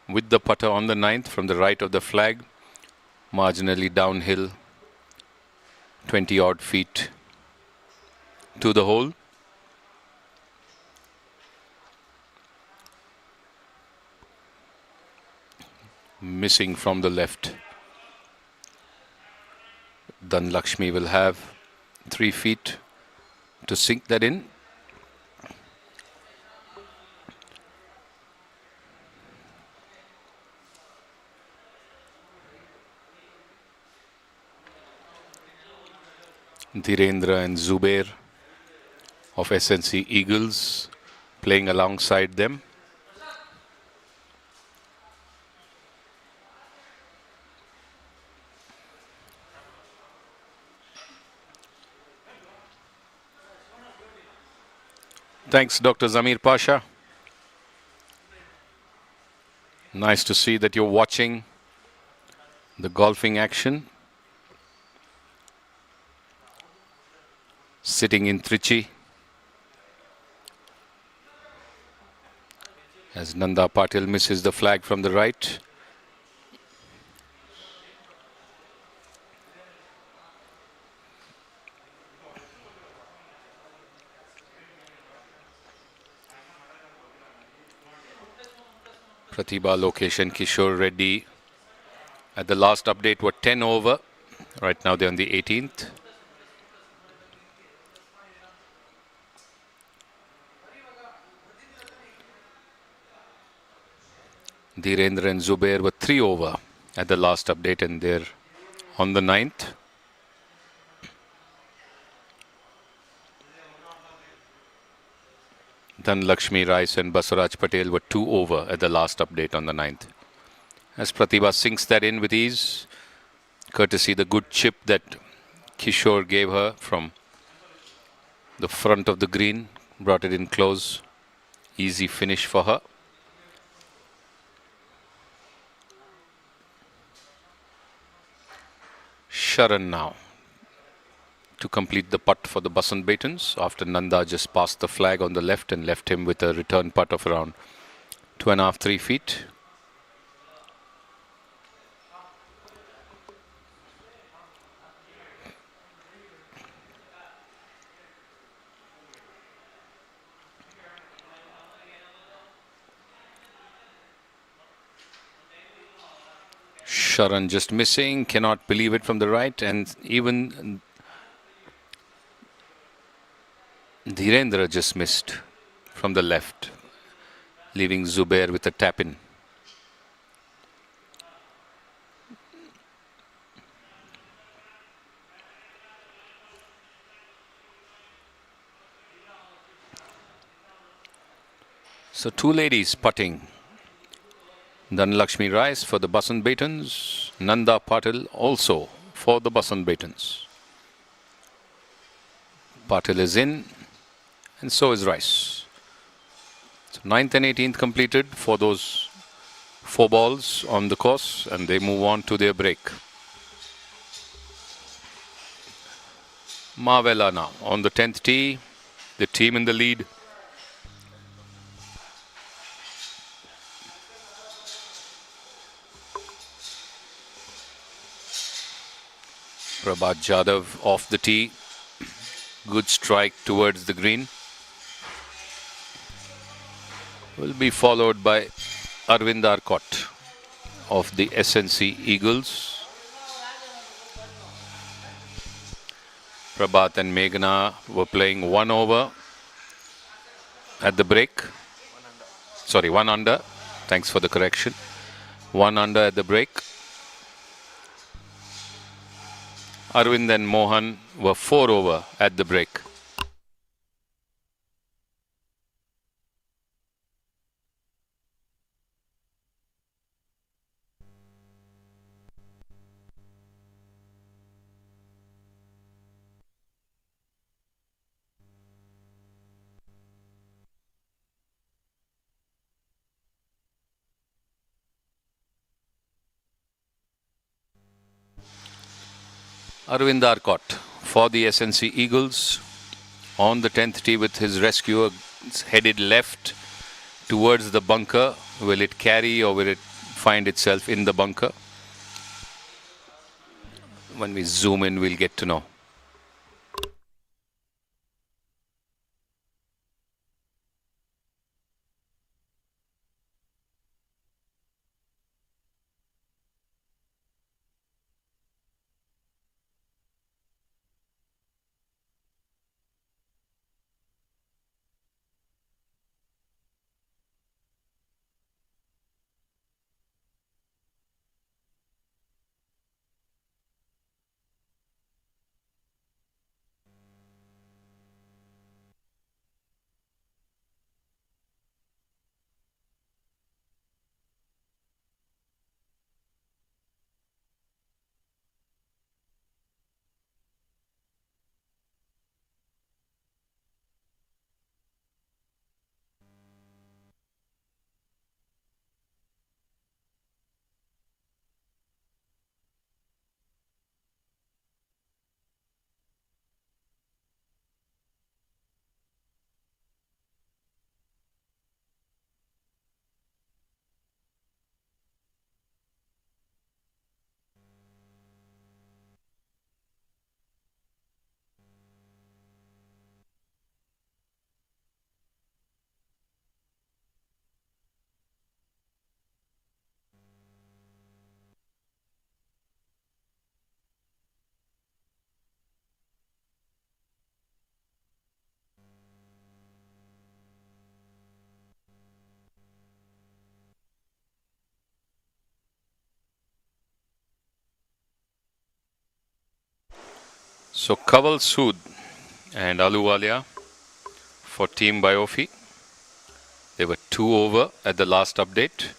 with the putter on the 9th from the right of the flag, marginally downhill, 20 odd feet to the hole. Missing from the left. Dhanlakshmi will have 3 feet to sink that in. Dhirendra and Zubair of SNC Eagles playing alongside them. Thanks, Dr. Zamir Pasha. Nice to see that you're watching the golfing action. Sitting in Trichy as Nanda Patil misses the flag from the right. Pratibha Lokesh and Kishore Reddy at the last update were 10 over. Right now they're on the 18th. Dhirendra and Zubair were 3 over at the last update and they're on the 9th. Dhanlakshmi Rice and Baswaraj Patel were 2 over at the last update on the 9th. As Pratibha sinks that in with ease, courtesy the good chip that Kishore gave her from the front of the green, brought it in close. Easy finish for her. Sharan now to complete the putt for the Basant Batons after Nanda just passed the flag on the left and left him with a return putt of around 2.5, 3 feet. Sharan just missing, cannot believe it from the right, and even Dhirendra just missed from the left, leaving Zubair with a tap-in. So 2 ladies putting. Dhanlakshmi Rice for the Basant Batons, Nanda Patil also for the Basant Batons. Patil is in, and so is Rice. So 9th and 18th completed for those 4 balls on the course, and they move on to their break. Mavella now on the 10th tee, the team in the lead. Prabhat Jadhav off the tee. Good strike towards the green. Will be followed by Arvind Arcot of the SNC Eagles. Prabhat and Meghna were playing 1 over at the break. Sorry, 1 under. Thanks for the correction. 1 under at the break. Arvind and Mohan were 4 over at the break. Arvind Arcot for the SNC Eagles on the 10th tee with his rescuer headed left towards the bunker. Will it carry or will it find itself in the bunker? When we zoom in, we'll get to know. So Kaval Sood and Ahluwalia for Team Biofi. They were 2 over at the last update.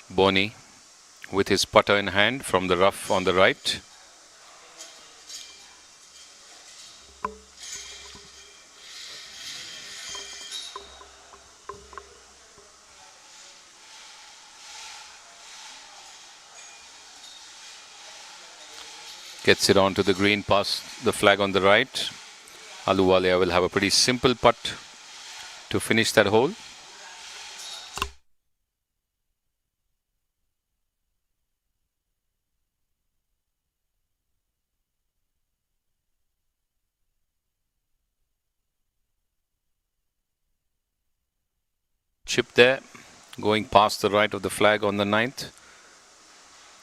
Boni with his putter in hand from the rough on the right. Gets it onto the green past the flag on the right. Ahluwalia will have a pretty simple putt to finish that hole. Chip there, going past the right of the flag on the 9th,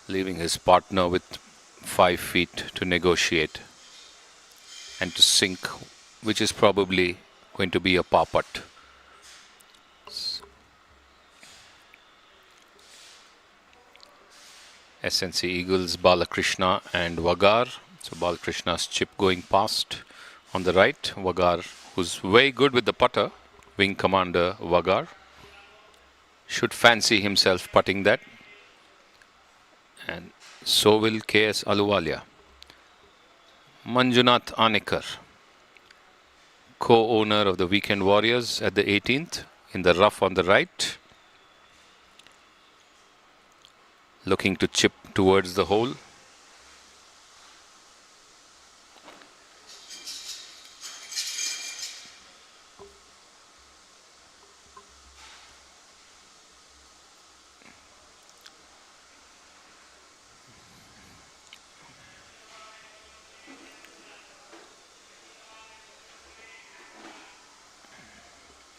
leaving his partner with 5 feet to negotiate and to sink, which is probably going to be a par putt. SNC Eagles, Balakrishna and Vagar. So Balakrishna's chip going past on the right. Vagar, who's very good with the putter, wing commander Vagar, should fancy himself putting that. And so will KS Ahluwalia. Manjunath Anekar, co-owner of the Weekend Warriors at the 18th, in the rough on the right, looking to chip towards the hole.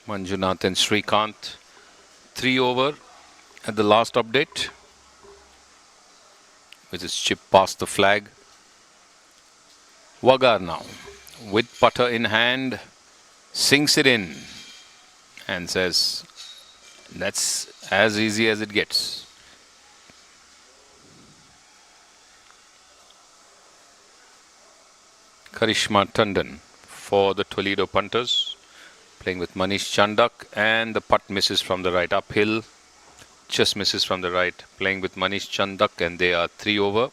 Manjunath and Srikanth, 3 over at the last update, with his chip past the flag. Vagar now, with putter in hand, sinks it in and says, that's as easy as it gets. Karishma Tandon for the Toledo punters, playing with Manish Chandak, and the putt misses from the right uphill, just misses from the right, playing with Manish Chandak, and they are 3 over.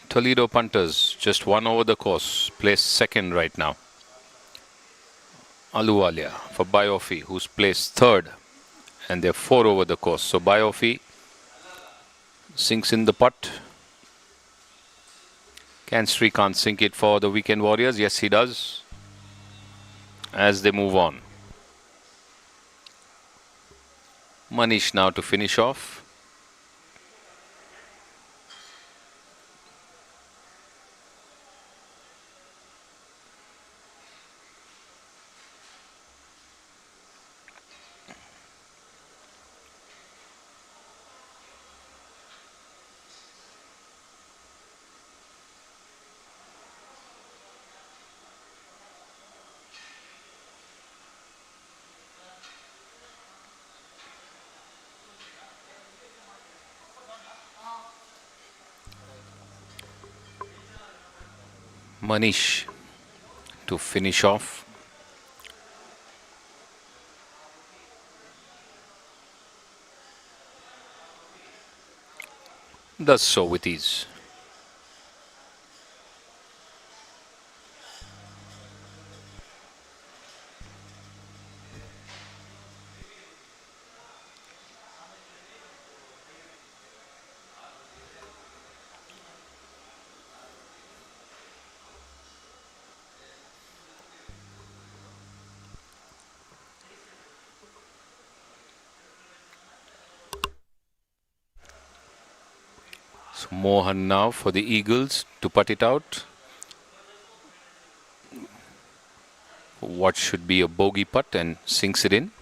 Toledo punters just 1 over the course, placed second right now. Ahluwalia for Biofi, who's placed third, and they're 4 over the course. So Biofi sinks in the putt. Can Srikanth sink it for the Weekend Warriors? Yes, he does, as they move on. Manish now to finish off. Manish to finish off. Does so with ease. So Mohan now for the Eagles to putt it out. What should be a bogey putt, and sinks it in.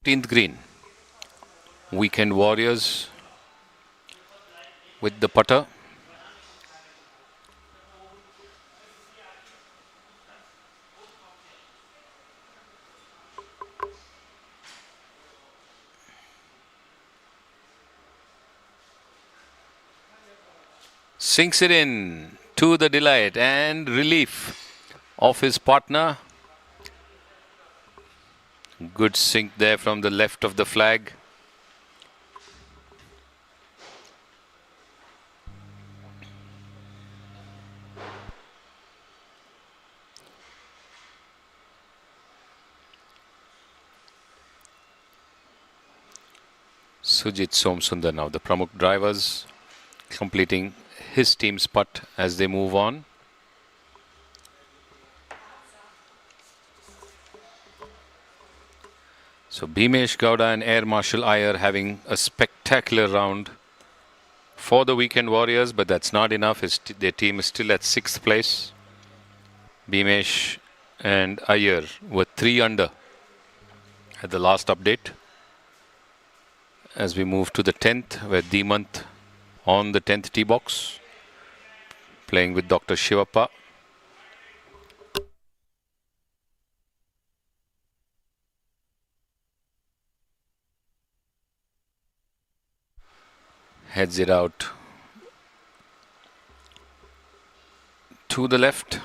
Green. Weekend Warriors with the putter. Sinks it in to the delight and relief of his partner. Good sink there from the left of the flag. Sujit Somsundar now, the Pramukh drivers, completing his team's putt as they move on. So Bhimesh Gowda and Air Marshal Iyer having a spectacular round for the Weekend Warriors, but that's not enough. Their team is still at 6th place. Bhimesh and Iyer were 3 under at the last update. As we move to the 10th, where Dimant on the 10th tee box, playing with Dr. Shivappa. Heads it out to the left.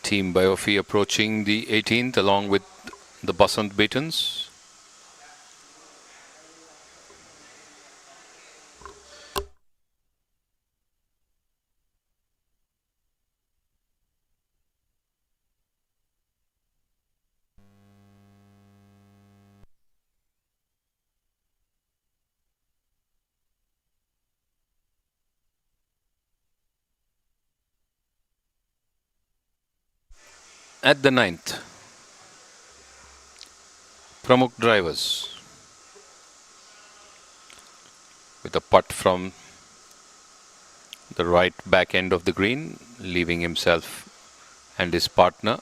Team Biofi approaching the 18th along with the Basant Batons. At the 9th, Pramukh drivers with a putt from the right back end of the green, leaving himself and his partner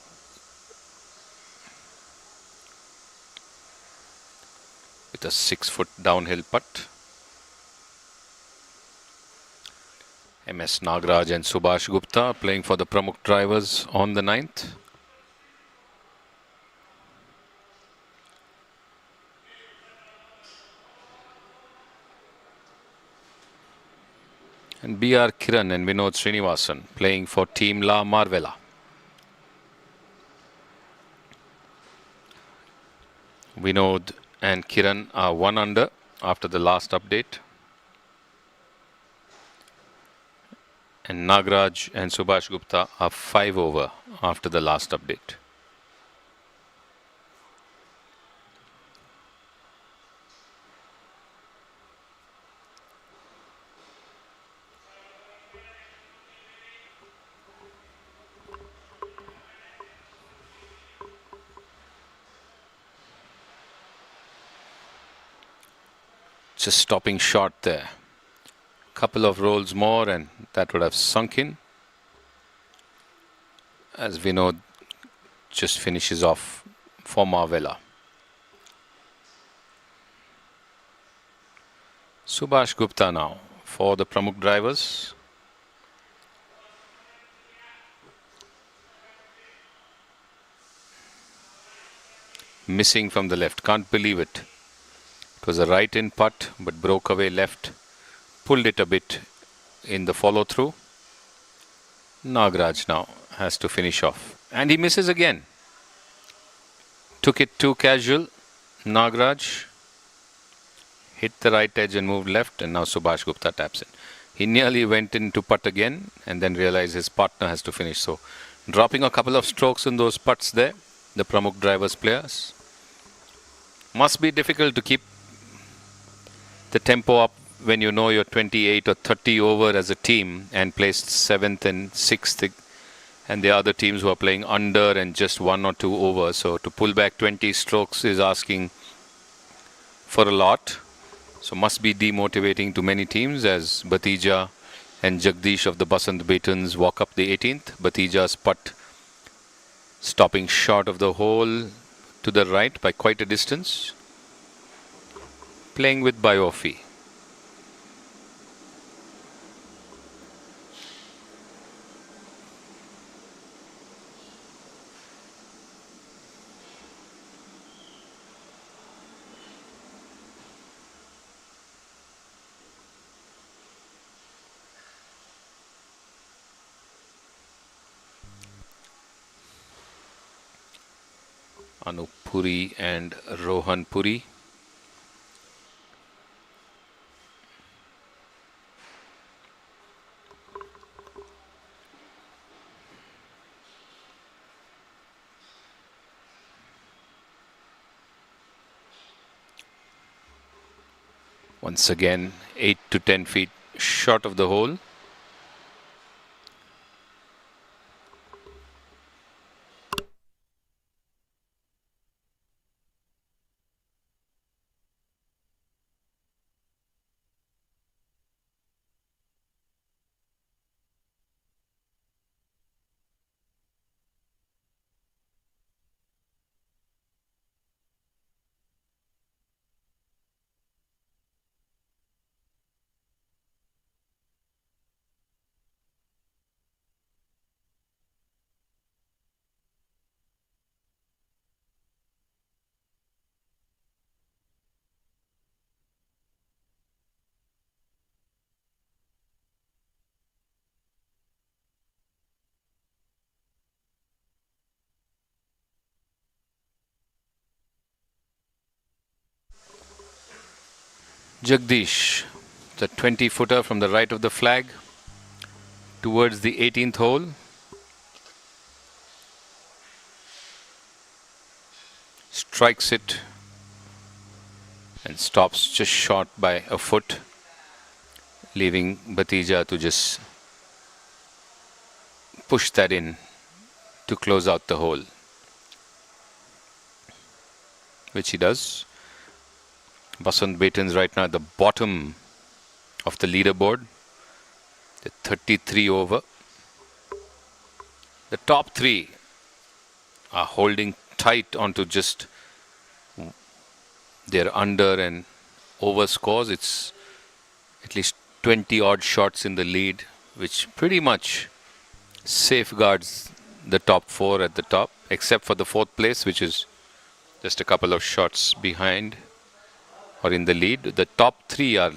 with a 6-foot downhill putt. MS Nagraj and Subhash Gupta playing for the Pramukh drivers on the 9th. And B.R. Kiran and Vinod Srinivasan playing for Team La Marvella. Vinod and Kiran are 1 under after the last update. And Nagraj and Subhash Gupta are 5 over after the last update. Just stopping short there. Couple of rolls more and that would have sunk in. As Vinod just finishes off for Marvella. Subhash Gupta now for the Pramukh drivers. missing from the left. Can't believe it. It was a right-in putt, but broke away left. Pulled it a bit in the follow-through. Nagaraj now has to finish off. And he misses again. Took it too casual. Nagaraj hit the right edge and moved left, and now Subhash Gupta taps in. He nearly went in to putt again and then realized his partner has to finish. So dropping a couple of strokes in those putts there, the Pramukh Drivers players. Must be difficult to keep the tempo up when you know you're 28 or 30 over as a team and placed 7th and 6th, and the other teams who are playing under and just 1 or 2 over. So to pull back 20 strokes is asking for a lot. So must be demotivating to many teams as Bhatija and Jagdish of the Basant Batons walk up the 18th. Bhatija's putt stopping short of the hole to the right by quite a distance. Playing with Biofi. Anup Puri and Rohan Puri. Once again, 8 to 10 feet short of the hole. Jagdish, the 20-footer from the right of the flag towards the 18th hole. Strikes it and stops just short by a foot, leaving Bhatija to just push that in to close out the hole, which he does. Basant Batons right now at the bottom of the leaderboard. They're 33 over. The top 3 are holding tight onto just their under and over scores. It's at least 20 odd shots in the lead, which pretty much safeguards the top 4 at the top, except for the 4th place, which is just a couple of shots behind or in the lead. The top 3 are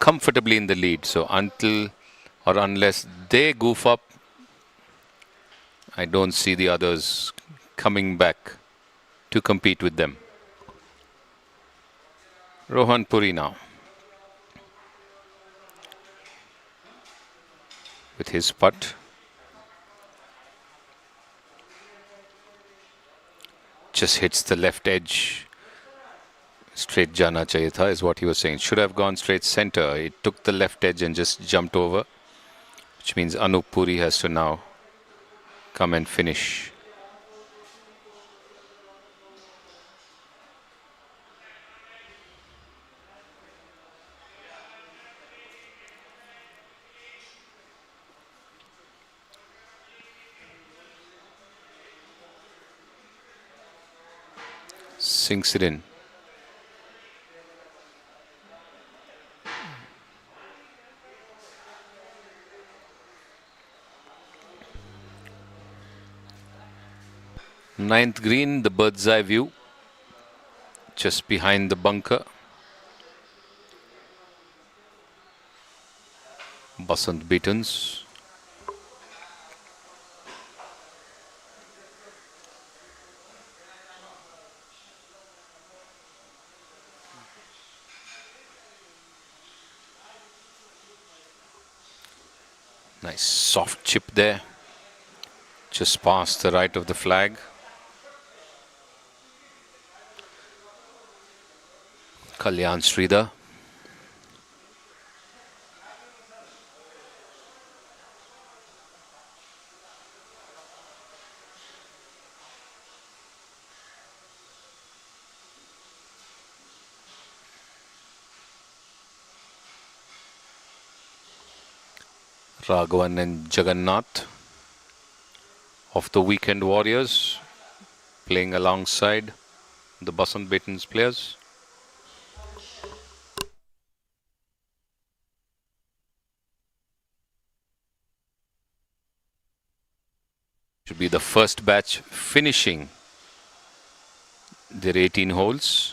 comfortably in the lead. So until or unless they goof up, I don't see the others coming back to compete with them. Rohan Puri now with his putt. Just hits the left edge. Straight jana chahiye tha is what he was saying. Should have gone straight center. It took the left edge and just jumped over, which means Anup Puri has to now come and finish. Sinks it in. Ninth green, the bird's eye view, just behind the bunker. Basant Beatons. Nice soft chip there, just past the right of the flag. Kalyan Sridhar. Raghavan and Jagannath of the Weekend Warriors playing alongside the Basant Beatons players. Should be the first batch finishing their 18 holes.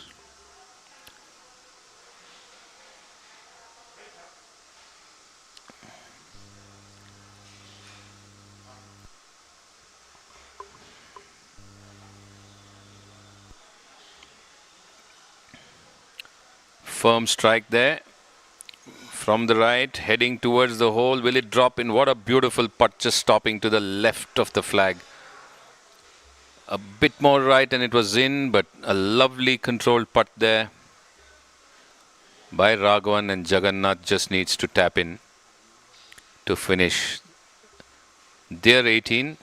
Firm strike there from the right, heading towards the hole. Will it drop in? What a beautiful putt, just stopping to the left of the flag. A bit more right and it was in, but a lovely controlled putt there by Raghavan, and Jagannath just needs to tap in to finish their 18.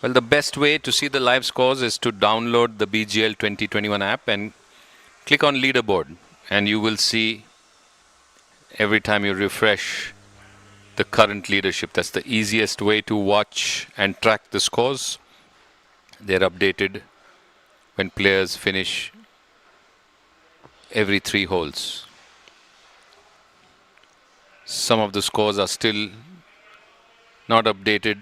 Well, the best way to see the live scores is to download the BGL 2021 app and click on leaderboard, and you will see every time you refresh the current leadership. That's the easiest way to watch and track the scores. They're updated when players finish every 3 holes. Some of the scores are still not updated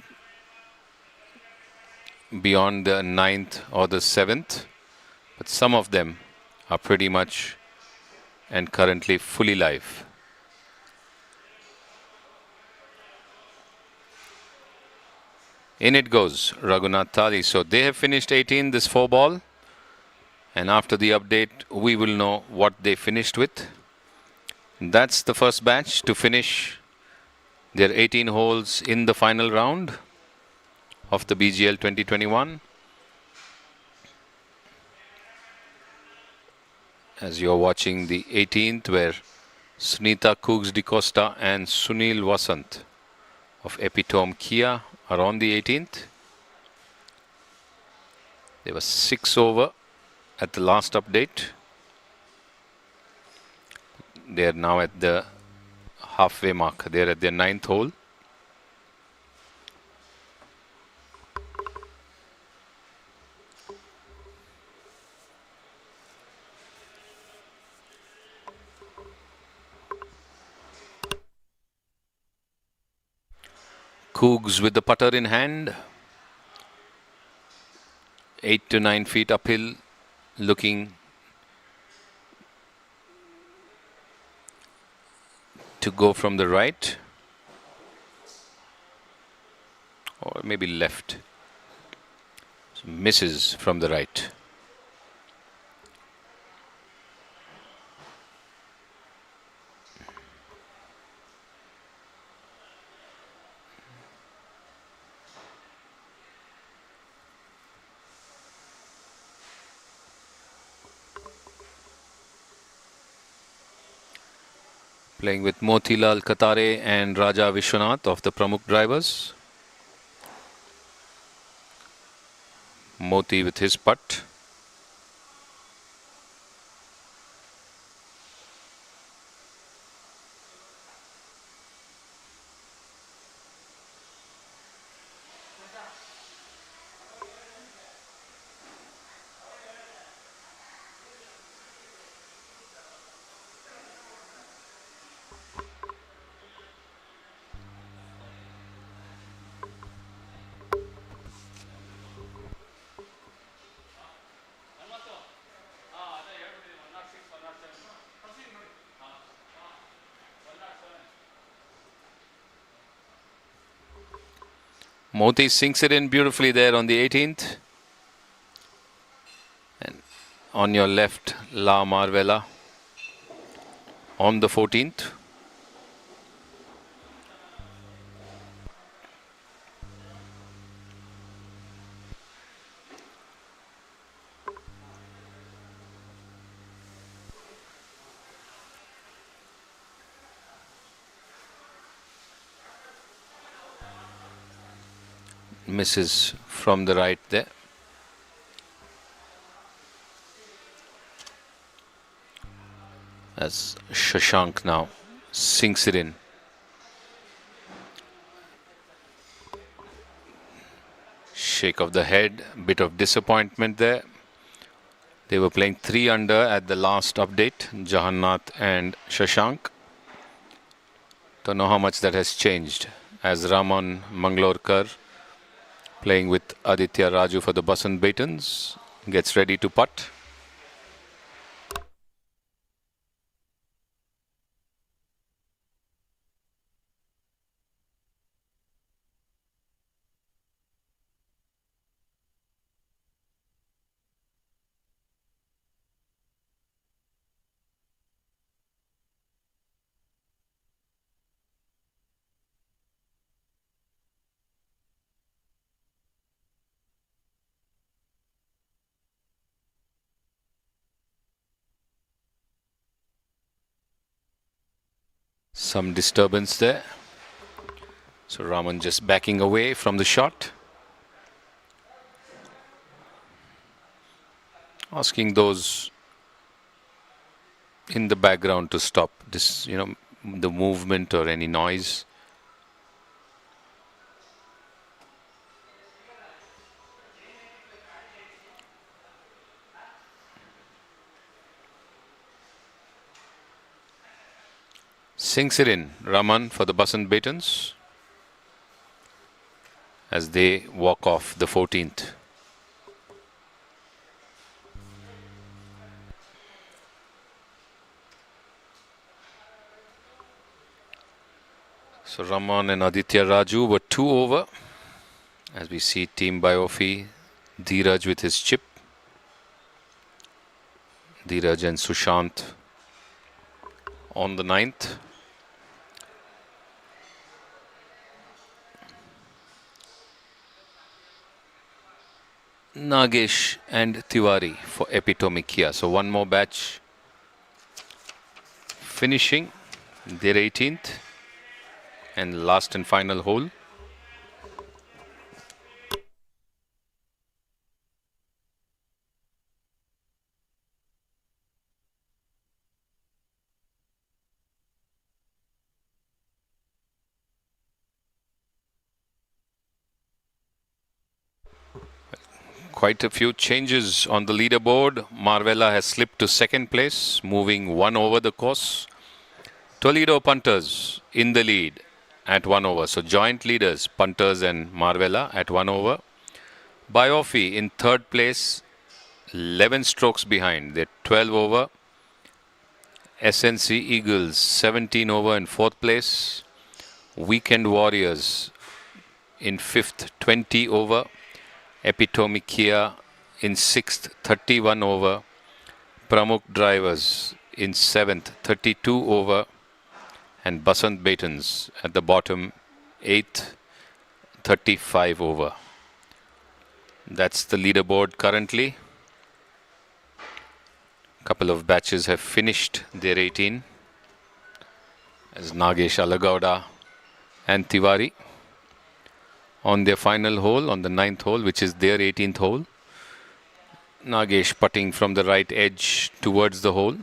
beyond the 9th or the 7th, but some of them are pretty much and currently fully live. In it goes Raghunath Tali. So they have finished 18 this 4-ball, and after the update we will know what they finished with. That's the first batch to finish their 18 holes in the final round of the BGL 2021. As you're watching the 18th, where Sunita Coogs de Costa and Sunil Vasant of Epitome Kia are on the 18th. They were 6 over at the last update. They are now at the halfway mark. They are at their 9th hole. Coogs with the putter in hand. 8 to 9 feet uphill, looking to go from the right or maybe left. So misses from the right. Playing with Motilal Katare and Raja Vishwanath of the Pramukh drivers. Moti with his putt. Moti sinks it in beautifully there on the 18th. And on your left, La Marvella on the 14th. Misses from the right there. As Shashank now sinks it in. Shake of the head, bit of disappointment there. They were playing 3 under at the last update, Jahannath and Shashank. Don't know how much that has changed. As Raman Mangalorkar, playing with Aditya Raju for the Basant Batons, gets ready to putt. Some disturbance there. So Raman just backing away from the shot. Asking those in the background to stop this, the movement or any noise. Sinks it in, Raman for the Basant Batons as they walk off the 14th. So Raman and Aditya Raju were 2 over. As we see Team Biofi, Dheeraj with his chip. Dheeraj and Sushant on the 9th. Nagesh and Tiwari for Epitome Kia. So one more batch finishing their 18th and last and final hole. Quite a few changes on the leaderboard. Marvella has slipped to 2nd place, moving 1 over the course. Toledo punters in the lead at 1 over. So joint leaders, punters and Marvella at 1 over. Biofi in 3rd place, 11 strokes behind. They're 12 over. SNC Eagles 17 over in 4th place. Weekend Warriors in 5th, 20 over. Epitome Kia in 6th, 31 over. Pramukh Drivers in 7th, 32 over. And Basant Batons at the bottom, 8th, 35 over. That's the leaderboard currently. Couple of batches have finished their 18. As Nagesh Alagowda and Tiwari on their final hole, on the 9th hole, which is their 18th hole. Nagesh putting from the right edge towards the hole.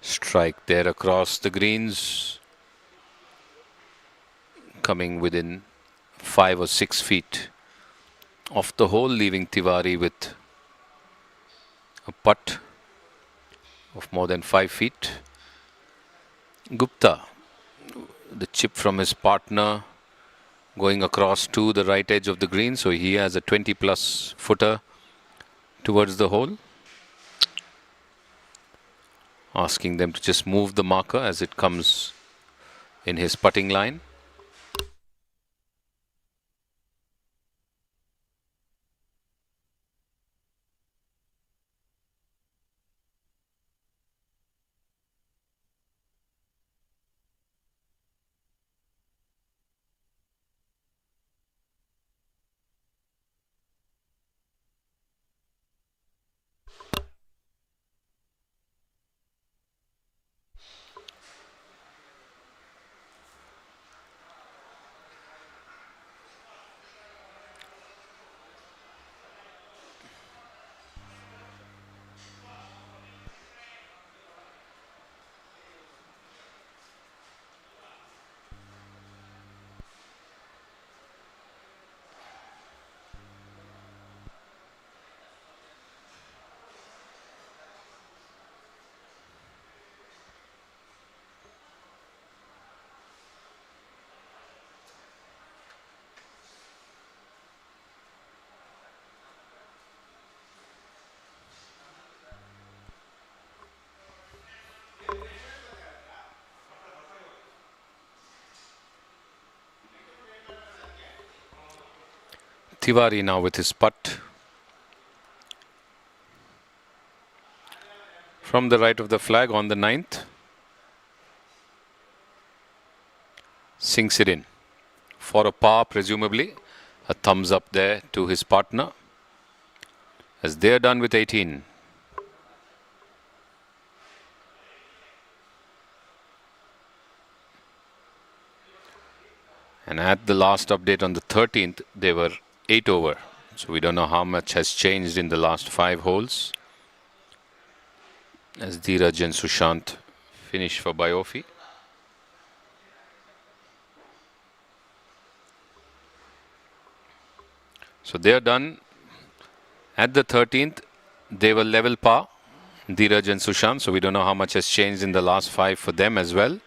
Strike there across the greens, coming within 5 or 6 feet of the hole, leaving Tiwari with a putt of more than 5 feet. Gupta, the chip from his partner going across to the right edge of the green, so he has a 20 plus footer towards the hole. Asking them to just move the marker as it comes in his putting line. Tiwari now with his putt. From the right of the flag on the 9th. Sinks it in. For a par, presumably. A thumbs up there to his partner. As they are done with 18. And at the last update on the 13th, they were 8 over. So we don't know how much has changed in the last 5 holes. As Dheeraj and Sushant finish for Biofi. So they are done. At the 13th, they were level par, Dheeraj and Sushant. So we don't know how much has changed in the last 5 for them as well.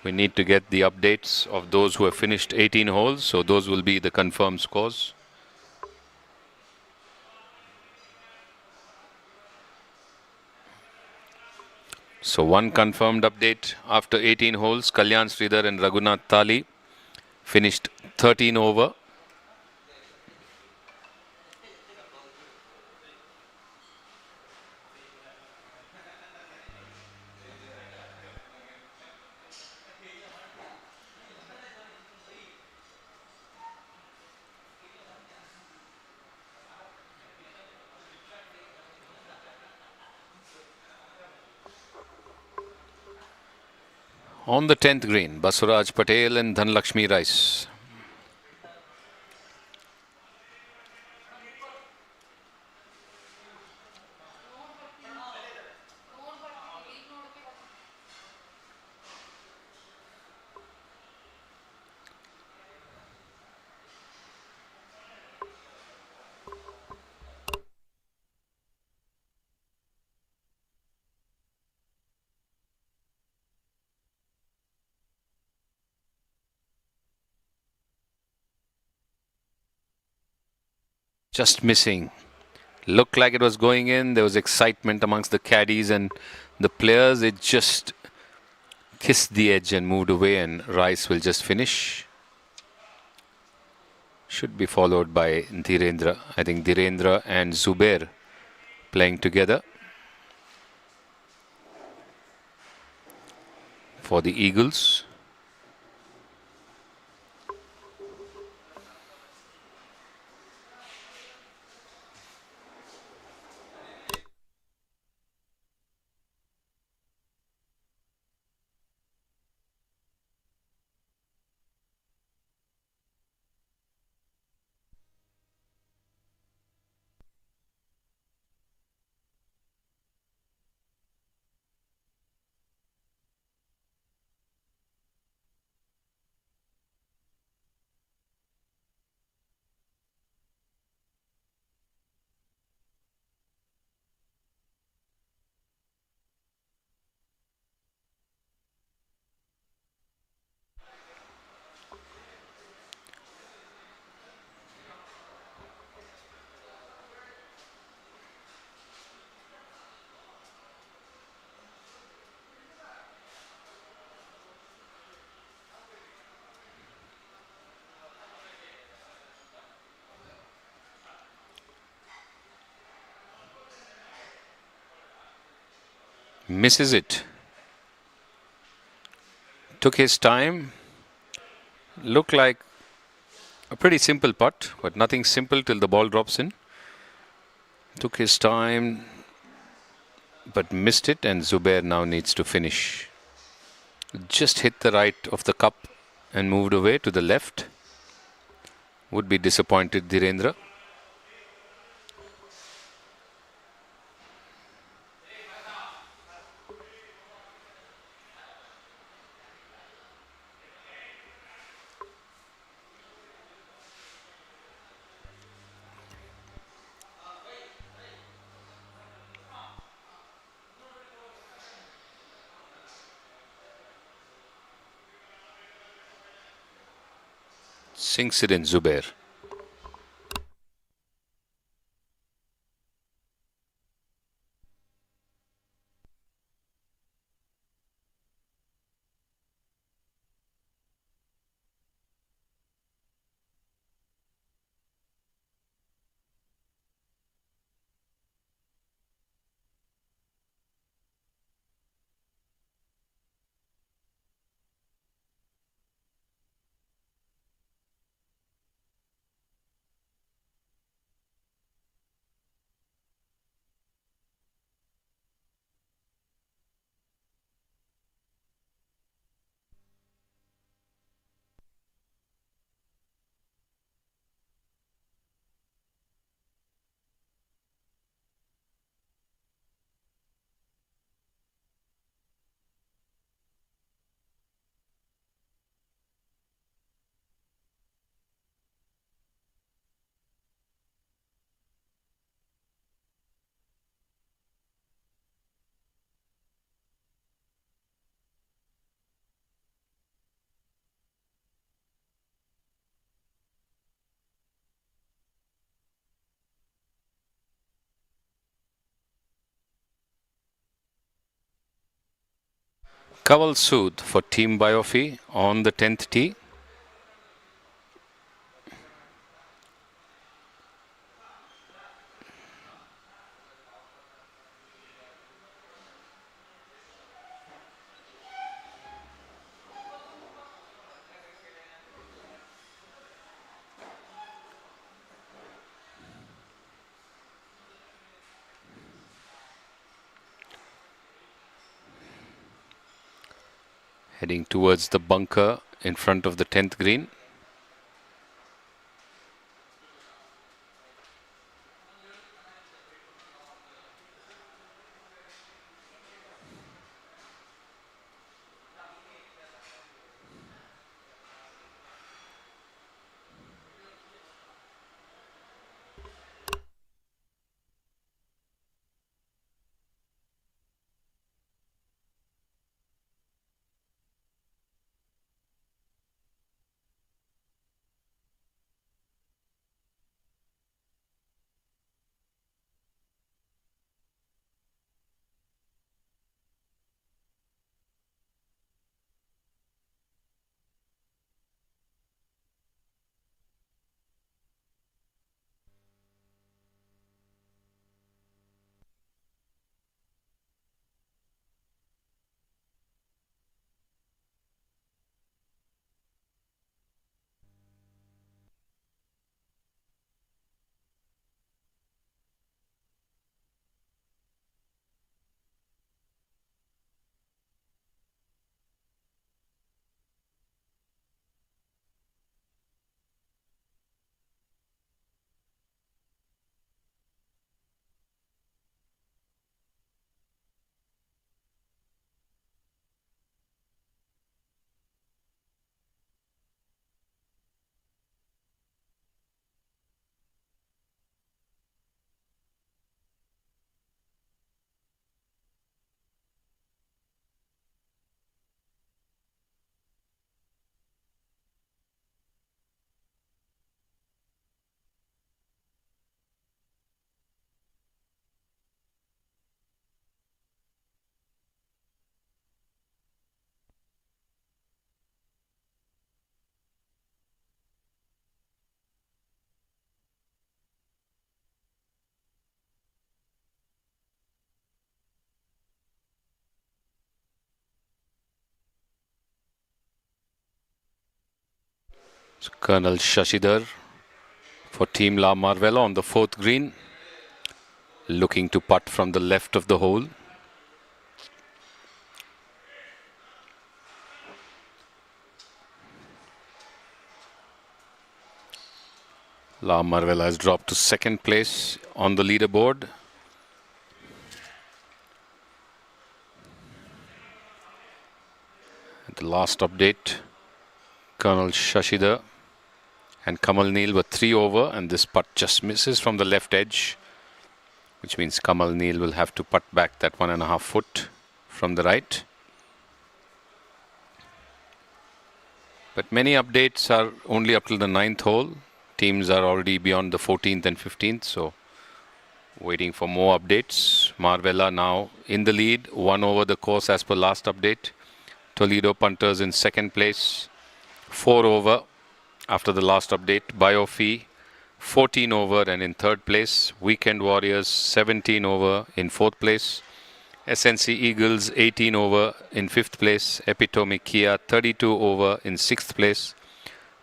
We need to get the updates of those who have finished 18 holes. So those will be the confirmed scores. So one confirmed update after 18 holes. Kalyan Sridhar and Raghunath Tali finished 13 over. On the 10th green, Basuraj Patel and Dhanlakshmi Rice. Just missing. Looked like it was going in. There was excitement amongst the caddies and the players. It just kissed the edge and moved away, and Rice will just finish. Should be followed by Dhirendra. I think Dhirendra and Zubair playing together for the Eagles. Misses it. Took his time. Looked like a pretty simple putt, but nothing simple till the ball drops in. Took his time, but missed it, and Zubair now needs to finish. Just hit the right of the cup and moved away to the left. Would be disappointed, Dhirendra. Sinks it in, Zubair. Kawal Sood for Team Biofi on the 10th tee. Heading towards the bunker in front of the 10th green. So Colonel Shashidhar for Team La Marvella on the 4th green, looking to putt from the left of the hole. La Marvella has dropped to 2nd place on the leaderboard. At the last update, Colonel Shashidhar and Kamal Neel were 3 over, and this putt just misses from the left edge, which means Kamal Neel will have to putt back that 1.5 foot from the right. But many updates are only up till the 9th hole. Teams are already beyond the 14th and 15th, so waiting for more updates. Marvella now in the lead, 1 over the course as per last update. Toledo punters in 2nd place, 4 over after the last update. Biofi 14 over and in 3rd place. Weekend Warriors 17 over in 4th place. SNC Eagles 18 over in 5th place. Epitome Kia 32 over in 6th place.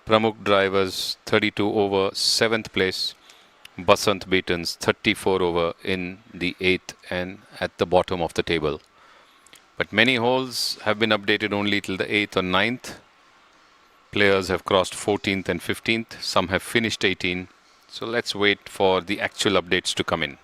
Pramukh Drivers 32 over 7th place. Basant Beatons 34 over in the 8th and at the bottom of the table. But many holes have been updated only till the 8th or 9th. Players have crossed 14th and 15th. Some have finished 18. So let's wait for the actual updates to come in.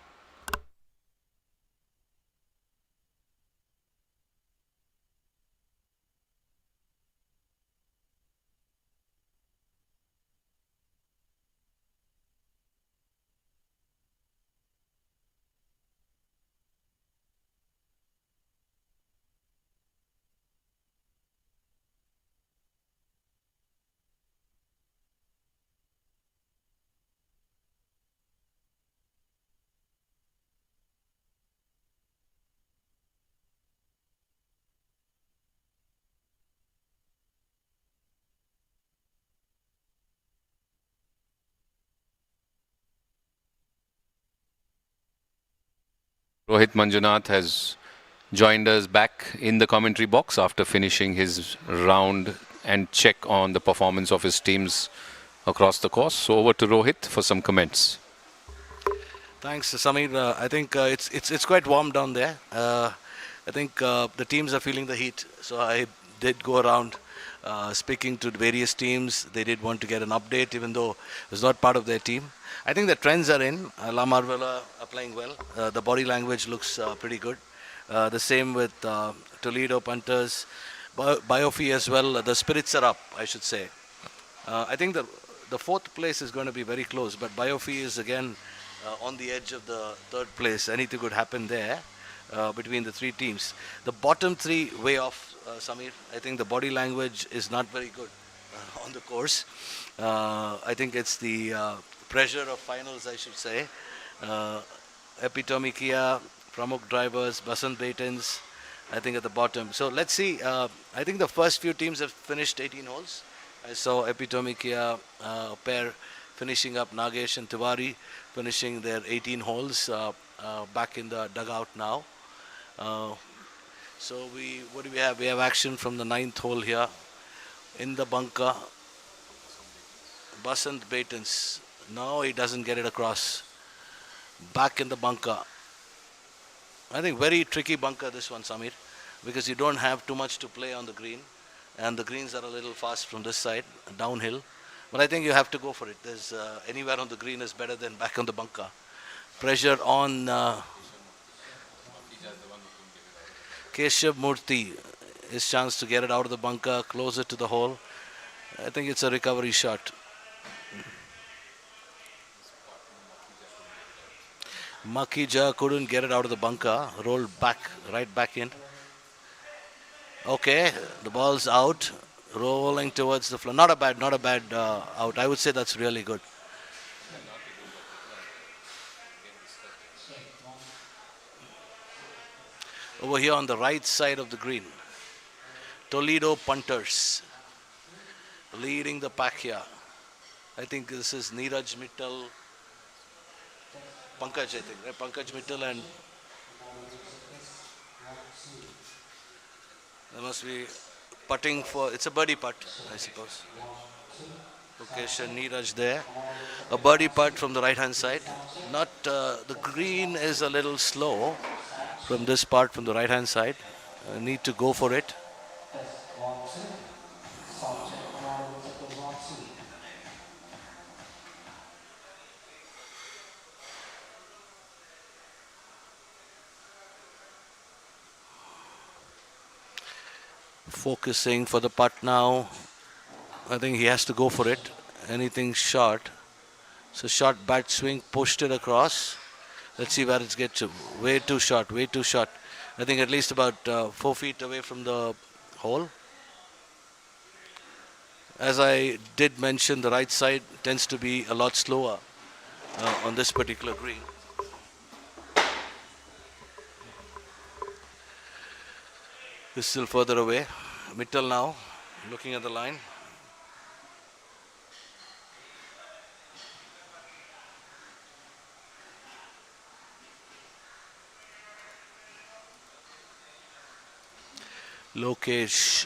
Rohit Manjunath has joined us back in the commentary box after finishing his round and check on the performance of his teams across the course. So over to Rohit for some comments. Thanks, Samir. I think it's quite warm down there. I think the teams are feeling the heat. So I did go around speaking to various teams. They did want to get an update, even though it was not part of their team. I think the trends are in. La Marvella are playing well. The body language looks pretty good. The same with Toledo punters. Biofi as well. The spirits are up, I should say. I think the 4th place is going to be very close, but Biofi is again on the edge of the 3rd place. Anything could happen there between the 3 teams. The bottom 3 way off, Samir. I think the body language is not very good on the course. I think it's the pressure of finals, I should say. Epitome Kia, Pramukh Drivers, Basant Beatons, I think at the bottom. So let's see. I think the first few teams have finished 18 holes. I saw Epitome Kia pair finishing up, Nagesh and Tiwari finishing their 18 holes back in the dugout now. So what do we have? We have action from the 9th hole here in the bunker. Basant Beatons. No, he doesn't get it across. Back in the bunker. I think very tricky bunker this one, Samir, because you don't have too much to play on the green, and the greens are a little fast from this side, downhill. But I think you have to go for it. There's anywhere on the green is better than back on the bunker. Pressure on Keshav Murthy. His chance to get it out of the bunker, closer to the hole. I think it's a recovery shot. Makija couldn't get it out of the bunker, rolled back, right back in. Okay, the ball's out, rolling towards the floor. Not a bad out. I would say that's really good. Over here on the right side of the green, Toledo punters leading the pack here. I think this is Neeraj Mittal, Pankaj, I think, right? Pankaj Mittal, and there must be putting for, it's a birdie putt, I suppose. Lokesh and Neeraj there. A birdie putt from the right hand side. Not the green is a little slow from this part from the right hand side. Need to go for it. Focusing for the putt now. I think he has to go for it. Anything short. So short bat swing, pushed it across. Let's see where it gets to. Way too short, way too short. I think at least about 4 feet away from the hole. As I did mention, the right side tends to be a lot slower on this particular green. Is still further away. Mittal now, looking at the line. Lokesh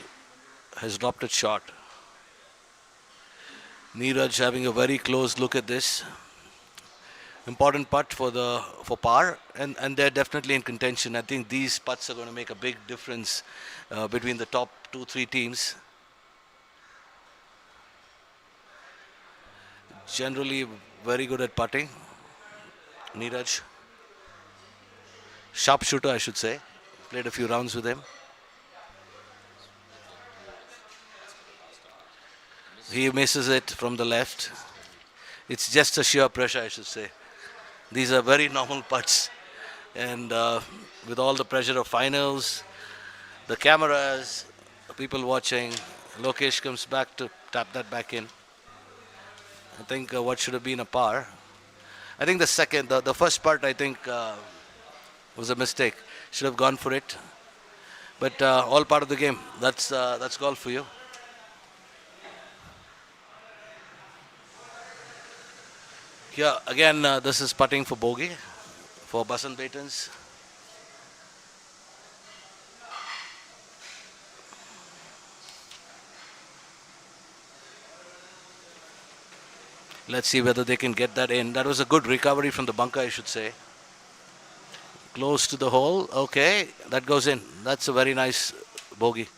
has dropped it short. Neeraj having a very close look at this. Important putt for par, and they're definitely in contention. I think these putts are going to make a big difference between the top 2-3 teams. Generally very good at putting. Neeraj, sharpshooter, I should say. Played a few rounds with him. He misses it from the left. It's just a sheer pressure, I should say. These are very normal putts. And with all the pressure of finals, the cameras, the people watching, Lokesh comes back to tap that back in. I think what should have been a par. I think the first part, I think, was a mistake. Should have gone for it. But all part of the game. That's golf for you. Yeah, again, this is putting for bogey for Basant Baitons. Let's see whether they can get that in. That was a good recovery from the bunker, I should say. Close to the hole. Okay, that goes in. That's a very nice bogey.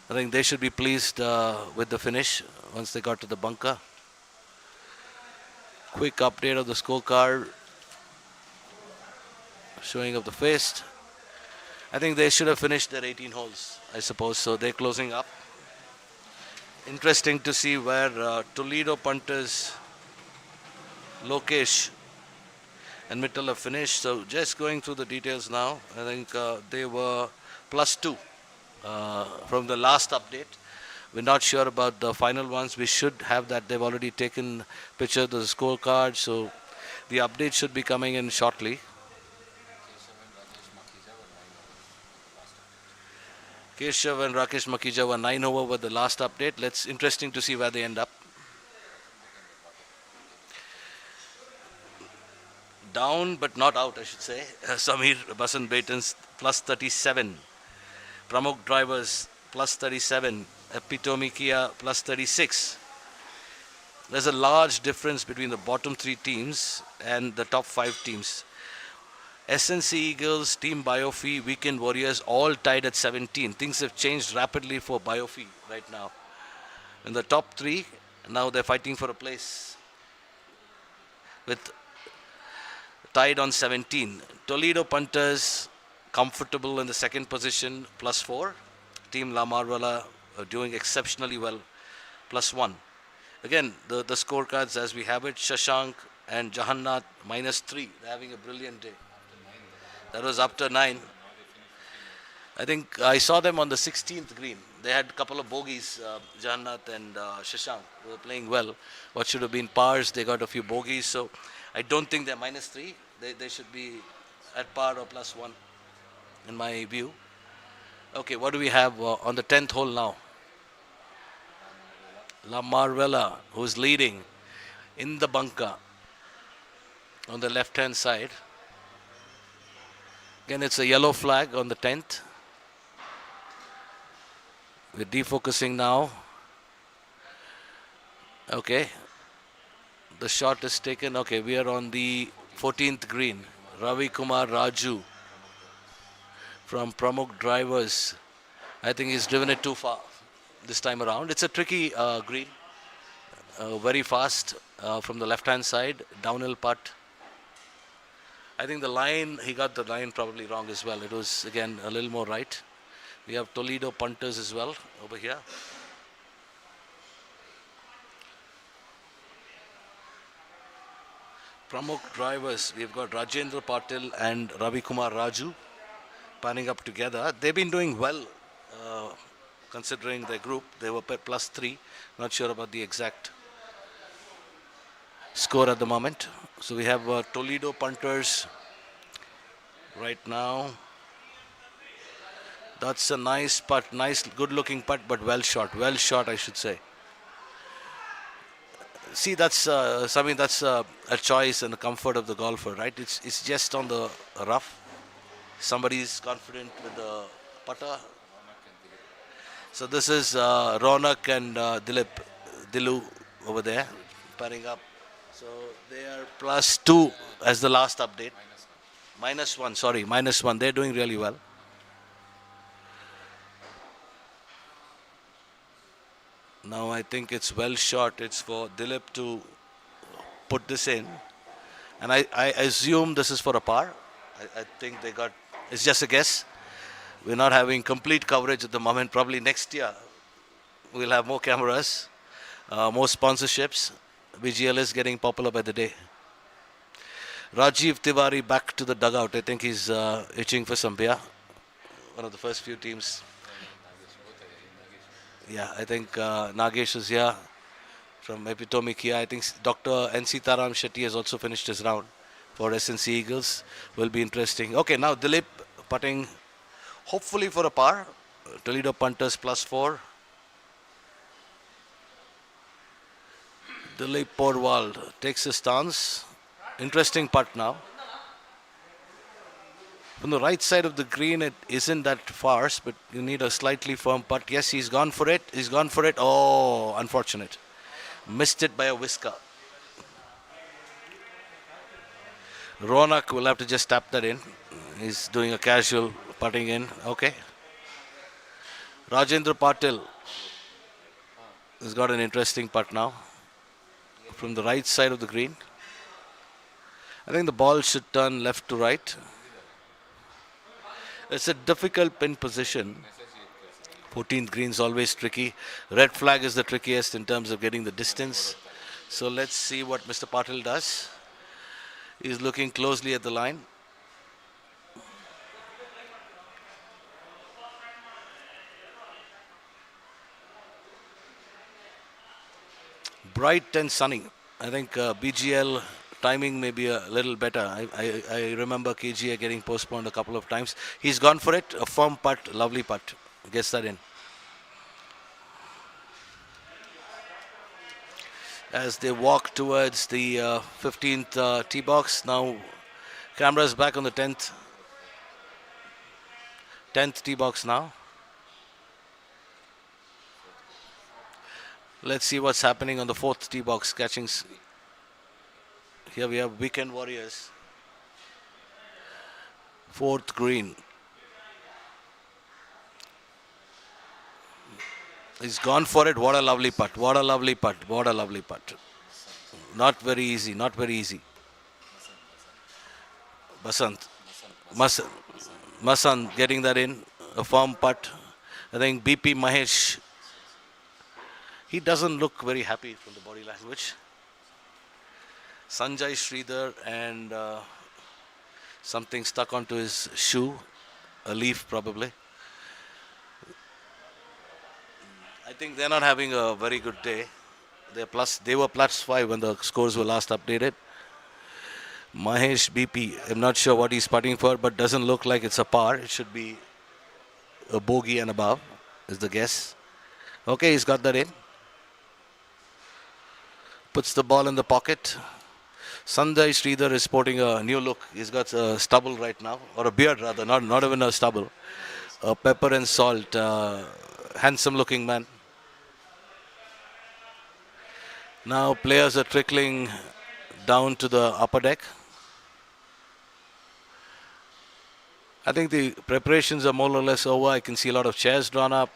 I think they should be pleased with the finish once they got to the bunker. Quick update of the scorecard. Showing of the fist. I think they should have finished their 18 holes, I suppose. So they're closing up. Interesting to see where Toledo punters Lokesh and Mittal have finished. So just going through the details now. I think they were +2 from the last update. We're not sure about the final ones. We should have that. They've already taken picture of the scorecard. So the update should be coming in shortly. Keshav and Rakesh Makija were 9 over with the last update. Interesting to see where they end up. Down but not out, I should say. Samir Basant Baitons +37. Pramukh Drivers +37. Epitome Kia +36. There's a large difference between the bottom 3 teams and the top 5 teams. SNC Eagles, Team Biofy, Weekend Warriors all tied at 17. Things have changed rapidly for Biofy right now. In the top 3, now they're fighting for a place with tied on 17. Toledo punters comfortable in the second position, +4. Team La Marvella doing exceptionally well, +1. Again, the scorecards as we have it, Shashank and Jahannath -3. They're having a brilliant day. That was up to 9. I think I saw them on the 16th green. They had a couple of bogeys, Jahannath and Shashank. They were playing well. What should have been pars, they got a few bogeys. So I don't think they're -3. They should be at par or +1 in my view. Okay, what do we have on the 10th hole now? La Marvella, who's leading in the bunker on the left-hand side. Again, it's a yellow flag on the 10th. We're defocusing now. Okay, the shot is taken. Okay, we are on the 14th green. Ravi Kumar Raju from Pramukh Drivers. I think he's driven it too far this time around. It's a tricky green, very fast from the left-hand side, downhill putt. I think the line, he got the line probably wrong as well. It was again a little more right. We have Toledo punters as well over here. Pramukh Drivers, we've got Rajendra Patil and Ravi Kumar Raju panning up together. They've been doing well considering their group. They were +3. Not sure about the exact score at the moment. So we have Toledo punters right now. That's a nice putt, nice, good-looking putt, but well shot. Well shot, I should say. See, that's something that's a choice and the comfort of the golfer, right? It's just on the rough. Somebody's confident with the putter. So this is Ronak and Dilu over there, pairing up. So they are +2 as the last update. -1, sorry, -1. They're doing really well. Now I think it's well shot. It's for Dilip to put this in. And I assume this is for a par. I think they got, it's just a guess. We're not having complete coverage at the moment. Probably next year we'll have more cameras, more sponsorships. BGL is getting popular by the day. Rajiv Tiwari back to the dugout. I think he's itching for some beer. One of the first few teams. Yeah, I think Nagesh is here from Epitome Kia. I think Dr. N. Sitaram Shetty has also finished his round for SNC Eagles. Will be interesting. Okay, now Dilip putting hopefully for a par. Toledo punters +4. Dilip Porwal takes a stance. Interesting putt now. From the right side of the green, it isn't that fast, but you need a slightly firm putt. Yes, he's gone for it. He's gone for it. Oh, unfortunate. Missed it by a whisker. Ronak will have to just tap that in. He's doing a casual putting in. Okay. Rajendra Patil has got an interesting putt now. From the right side of the green. I think the ball should turn left to right. It's a difficult pin position. 14th green is always tricky. Red flag is the trickiest in terms of getting the distance. So let's see what Mr. Patil does. He's looking closely at the line. Bright and sunny. I think BGL timing may be a little better. I remember KGA getting postponed a couple of times. He's gone for it. A firm putt, lovely putt. Gets that in. As they walk towards the 15th tee box. Now cameras back on the 10th. 10th tee box now. Let's see what's happening on the 4th tee box. Catching. Here we have Weekend Warriors. 4th green. He's gone for it. What a lovely putt. What a lovely putt. What a lovely putt. Not very easy. Not very easy. Basant. Masant getting that in. A firm putt. I think BP Mahesh. He doesn't look very happy from the body language. Sanjay Sridhar and something stuck onto his shoe, a leaf probably. I think they're not having a very good day. They were +5 when the scores were last updated. Mahesh BP, I'm not sure what he's putting for, but doesn't look like it's a par. It should be a bogey and above, is the guess. Okay, he's got that in. Puts the ball in the pocket. Sanjay Sridhar is sporting a new look. He's got a stubble right now, or a beard rather, not even a stubble. A pepper and salt, handsome looking man. Now players are trickling down to the upper deck. I think the preparations are more or less over. I can see a lot of chairs drawn up.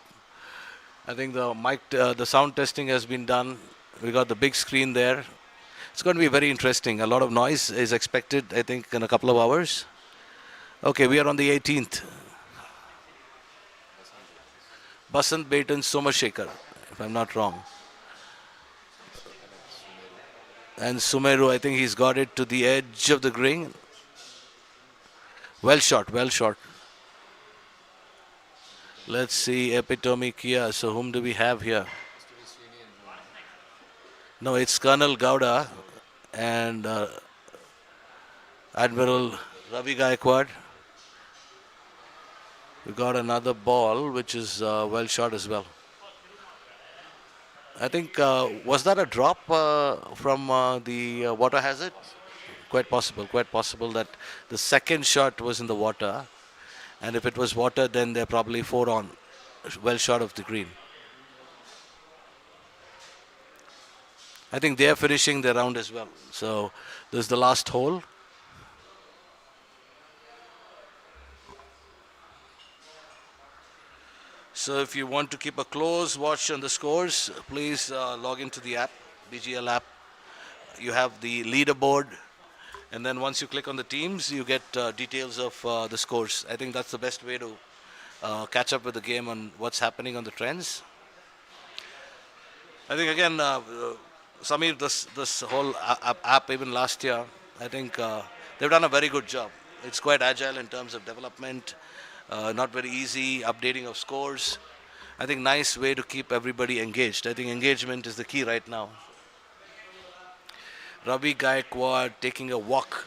I think the sound testing has been done. We got the big screen there. It's going to be very interesting. A lot of noise is expected, I think, in a couple of hours. Okay, we are on the 18th. Basant Baitan Somashekhar, if I'm not wrong. And Sumeru, I think he's got it to the edge of the green. Well shot, well shot. Let's see, Epitome Kia. So whom do we have here? No, it's Colonel Gowda and Admiral Ravi Gaikwad. We got another ball which is well shot as well. I think, was that a drop from the water hazard? Quite possible that the second shot was in the water. And if it was water, then they're probably 4 on, well short of the green. I think they're finishing their round as well. So this is the last hole. So if you want to keep a close watch on the scores, please log into the app, BGL app. You have the leaderboard. And then once you click on the teams, you get details of the scores. I think that's the best way to catch up with the game on what's happening on the trends. I think again, Samir, this whole app even last year, I think they've done a very good job. It's quite agile in terms of development, not very easy, updating of scores. I think nice way to keep everybody engaged. I think engagement is the key right now. Ravi Gaikwad taking a walk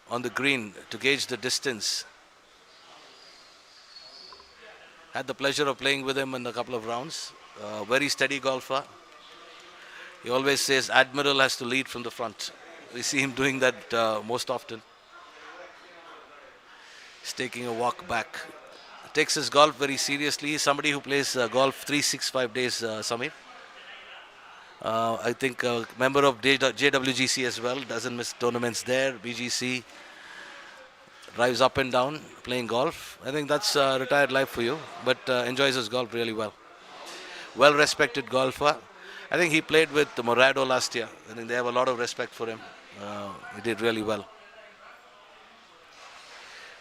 on the green to gauge the distance. Had the pleasure of playing with him in a couple of rounds. Very steady golfer. He always says Admiral has to lead from the front. We see him doing that most often. He's taking a walk back. Takes his golf very seriously. Somebody who plays golf 365 days, Samir. I think a member of JWGC as well, doesn't miss tournaments there. BGC, drives up and down playing golf. I think that's retired life for you, but enjoys his golf really well. Well respected golfer. I think he played with Morado last year. I think they have a lot of respect for him. He did really well.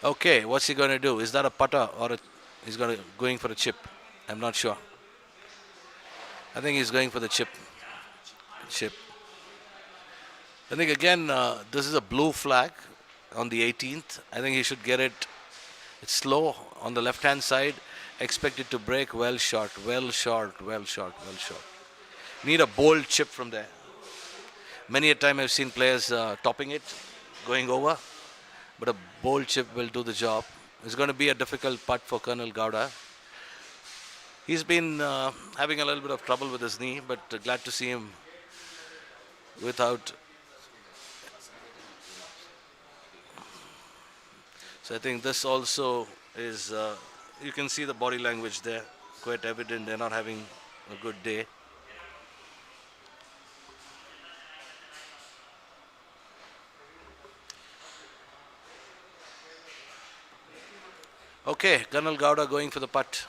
Okay, what's he going to do? Is that a putter or he's going for a chip? I'm not sure. I think he's going for the chip. I think again, this is a blue flag on the 18th. I think he should get it. It's slow on the left-hand side. Expect it to break. Well shot, well shot, well shot, well shot. Need a bold chip from there. Many a time I've seen players topping it, going over, but a bold chip will do the job. It's going to be a difficult putt for Colonel Gowda. He's been having a little bit of trouble with his knee, but glad to see him without. So I think this also is, you can see the body language there, quite evident they're not having a good day. Okay, Colonel Gowda going for the putt.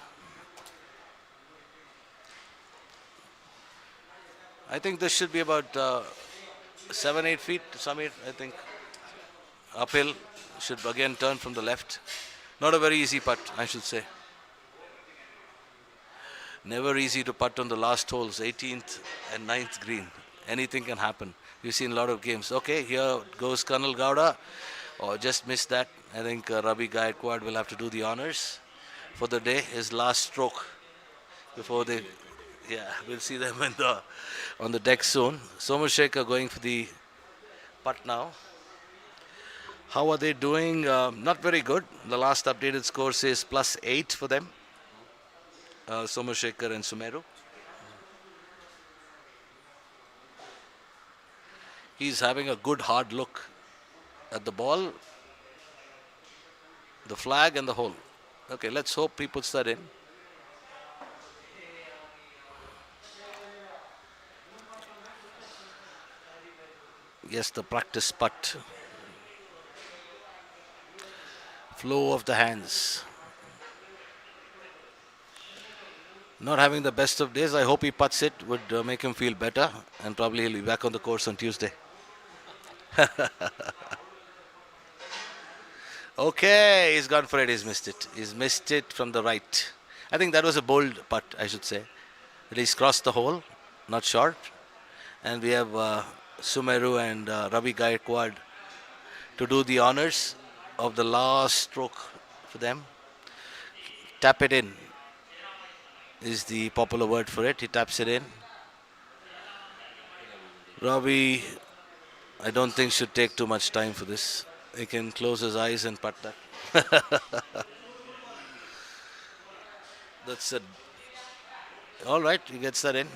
I think this should be about 7-8 feet, Samir, I think. Uphill, should again turn from the left. Not a very easy putt, I should say. Never easy to putt on the last holes, 18th and 9th green. Anything can happen. We've seen a lot of games. Okay, here goes Colonel Gowda. Oh, just missed that. I think Ravi Gaikwad will have to do the honors for the day. His last stroke before they, we'll see them on the deck soon. Somashekhar going for the putt now. How are they doing? Not very good. The last updated score says +8 for them. Somashekhar and Sumeru. He's having a good hard look at the ball, the flag and the hole. Okay, let's hope he puts that in. Yes, the practice putt. Flow of the hands. Not having the best of days. I hope he putts it. Would make him feel better. And probably he'll be back on the course on Tuesday. Okay, he's gone for it. He's missed it. He's missed it from the right. I think that was a bold putt, I should say. But he's crossed the hole, not short. And we have Sumeru and Ravi Gaikwad to do the honors of the last stroke for them. Tap it in is the popular word for it. He taps it in. Ravi, I don't think should take too much time for this. He can close his eyes and putt that. That's it. All right, he gets that in.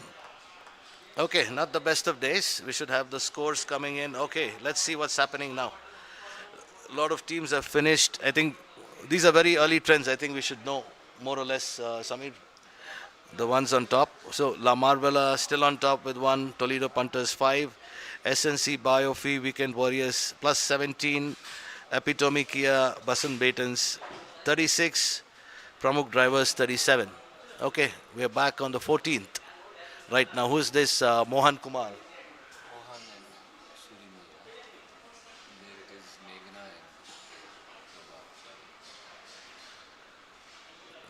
Okay, not the best of days. We should have the scores coming in. Okay, let's see what's happening now. A lot of teams have finished. I think these are very early trends. I think we should know more or less, Samir, the ones on top. So La Marvela still on top with 1, Toledo Punters 5, SNC Biofi Weekend Warriors plus 17, Epitome Kia Basan Batons 36, Pramukh Drivers 37. Okay, we are back on the 14th right now. Who is this? Mohan Kumar.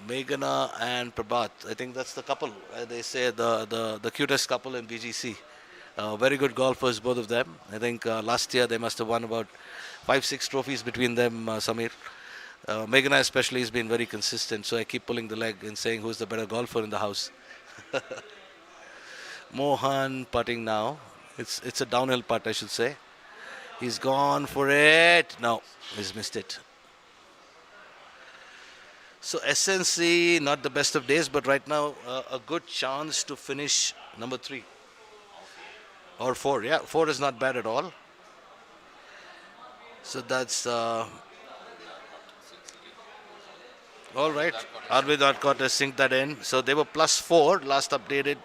Meghana and Prabhat. I think that's the couple. They say the cutest couple in BGC. Very good golfers, both of them. I think last year they must have won about 5-6 trophies between them, Samir. Meghana especially has been very consistent, so I keep pulling the leg and saying who's the better golfer in the house. Mohan putting now. It's a downhill putt, I should say. He's gone for it. No, he's missed it. So SNC, not the best of days, but right now a good chance to finish number 3 or 4. Yeah, 4 is not bad at all. So that's all right. Arvid Arcot has synced that in. So they were plus 4 last updated.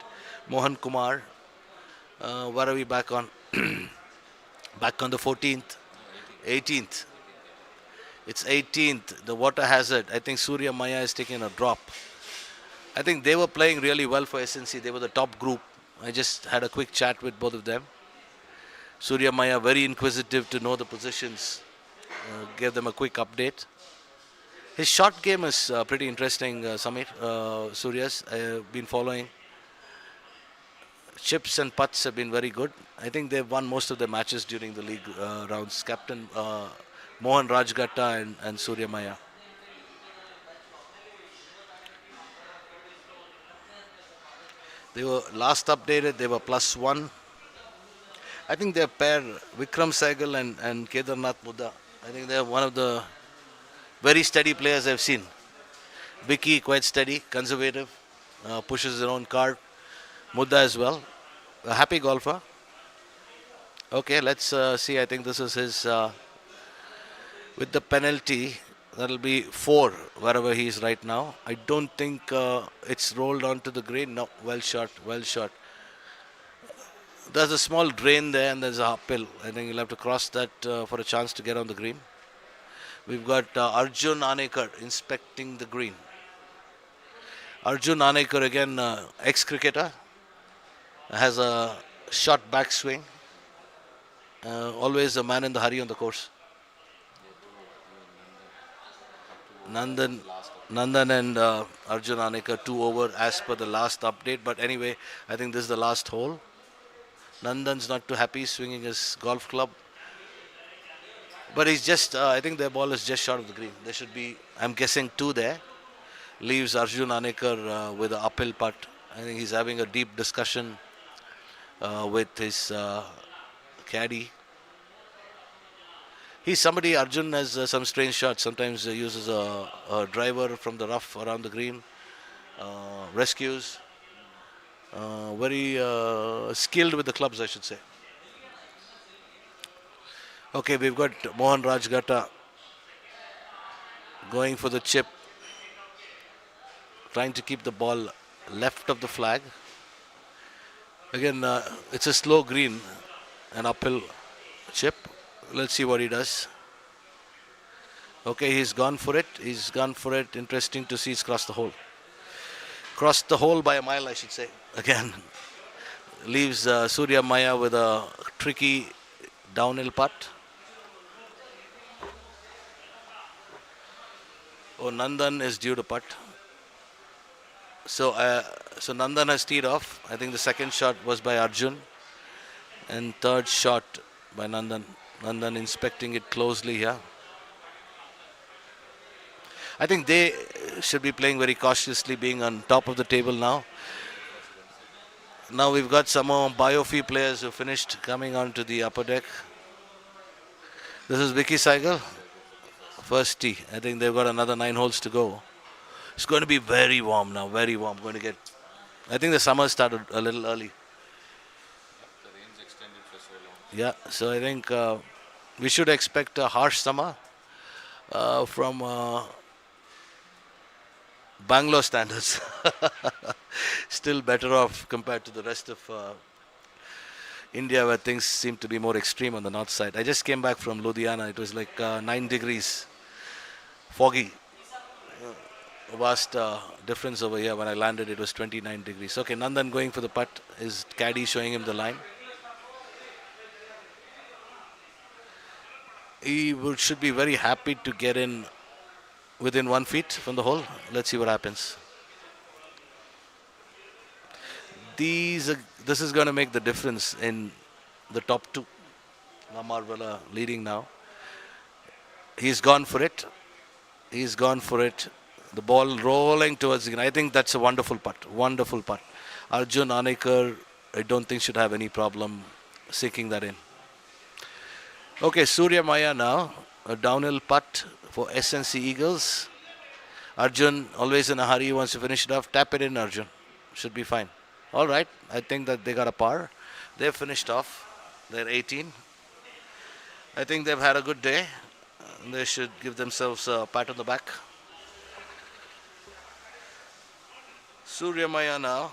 Mohan Kumar. Where are we back on? Back on the 14th, 18th. It's 18th, the water hazard. I think Surya Maya is taking a drop. I think they were playing really well for SNC. They were the top group. I just had a quick chat with both of them. Surya Maya very inquisitive to know the positions. Gave them a quick update. His short game is pretty interesting, Samir. Surya's. I've been following. Chips and putts have been very good. I think they've won most of their matches during the league rounds. Captain Mohan Rajgatta and Surya Maya. They were last updated, they were plus 1. I think their pair, Vikram Sehgal and Kedarnath Mudha, I think they're one of the very steady players I've seen. Vicky, quite steady, conservative, pushes his own card. Mudha as well. A happy golfer. Okay, let's see. I think this is his... with the penalty, that'll be 4 wherever he is right now. I don't think it's rolled onto the green. No, well shot, well shot. There's a small drain there and there's a uphill. I think you'll have to cross that for a chance to get on the green. We've got Arjun Anekar inspecting the green. Arjun Anekar again, ex-cricketer, has a short backswing. Always a man in the hurry on the course. Nandan and Arjun Anekar 2 over as per the last update. But anyway, I think this is the last hole. Nandan's not too happy swinging his golf club. But he's just, I think their ball is just short of the green. There should be, I'm guessing 2 there. Leaves Arjun Anekar with an uphill putt. I think he's having a deep discussion with his caddy. He's somebody, Arjun has some strange shots. Sometimes uses a driver from the rough around the green. Rescues. Very skilled with the clubs, I should say. Okay, we've got Mohan Rajgatta going for the chip. Trying to keep the ball left of the flag. Again, it's a slow green and uphill. chip. Let's see what he does. Okay, he's gone for it. He's gone for it. Interesting to see. He's crossed the hole. Crossed the hole by a mile, I should say. Again, leaves Surya Maya with a tricky downhill putt. Oh, Nandan is due to putt. So Nandan has teed off. I think the second shot was by Arjun. And third shot by Nandan. Nandan inspecting it closely here. I think they should be playing very cautiously, being on top of the table now. Now we've got some more Biofy players who finished coming onto the upper deck. This is Vicky Saigal. First tee. I think they've got another 9 holes to go. It's going to be very warm now, very warm. I think the summer started a little early. The rains extended for so long. Yeah, so I think we should expect a harsh summer from Bangalore standards. Still better off compared to the rest of India, where things seem to be more extreme on the north side. I just came back from Ludhiana. It was like 9 degrees, foggy. Vast difference over here. When I landed, it was 29 degrees. Okay, Nandan going for the putt. His caddy showing him the line. He should be very happy to get in within 1 feet from the hole. Let's see what happens. This is going to make the difference in the top 2. Lamarvela leading now. He's gone for it. He's gone for it. The ball rolling towards the green. I think that's a wonderful putt. Wonderful putt. Arjun Anekar, I don't think should have any problem sinking that in. Okay, Surya Maya now. A downhill putt for SNC Eagles. Arjun always in a hurry, wants to finish it off. Tap it in, Arjun. Should be fine. All right, I think that they got a par. They've finished off. They're 18. I think they've had a good day. They should give themselves a pat on the back. Surya Maya now.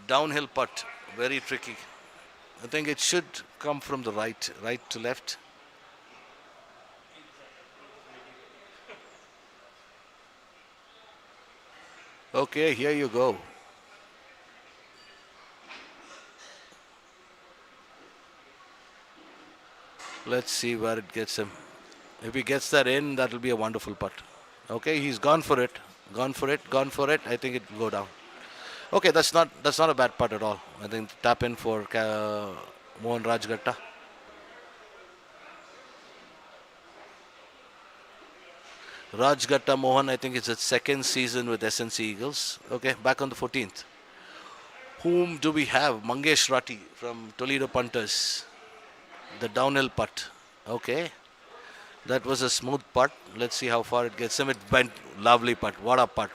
Downhill putt. Very tricky. I think it should come from the right to left. Okay, here you go. Let's see where it gets him. If he gets that in, that will be a wonderful putt. Okay, he's gone for it. Gone for it. I think it will go down. Okay, that's not a bad putt at all. I think tap in for Mohan Rajgatta. Rajgatta Mohan, I think it's his second season with SNC Eagles. Okay, back on the 14th. Whom do we have? Mangesh Rati from Toledo Punters. The downhill putt. Okay. That was a smooth putt. Let's see how far it gets him. It went lovely putt. What a putt.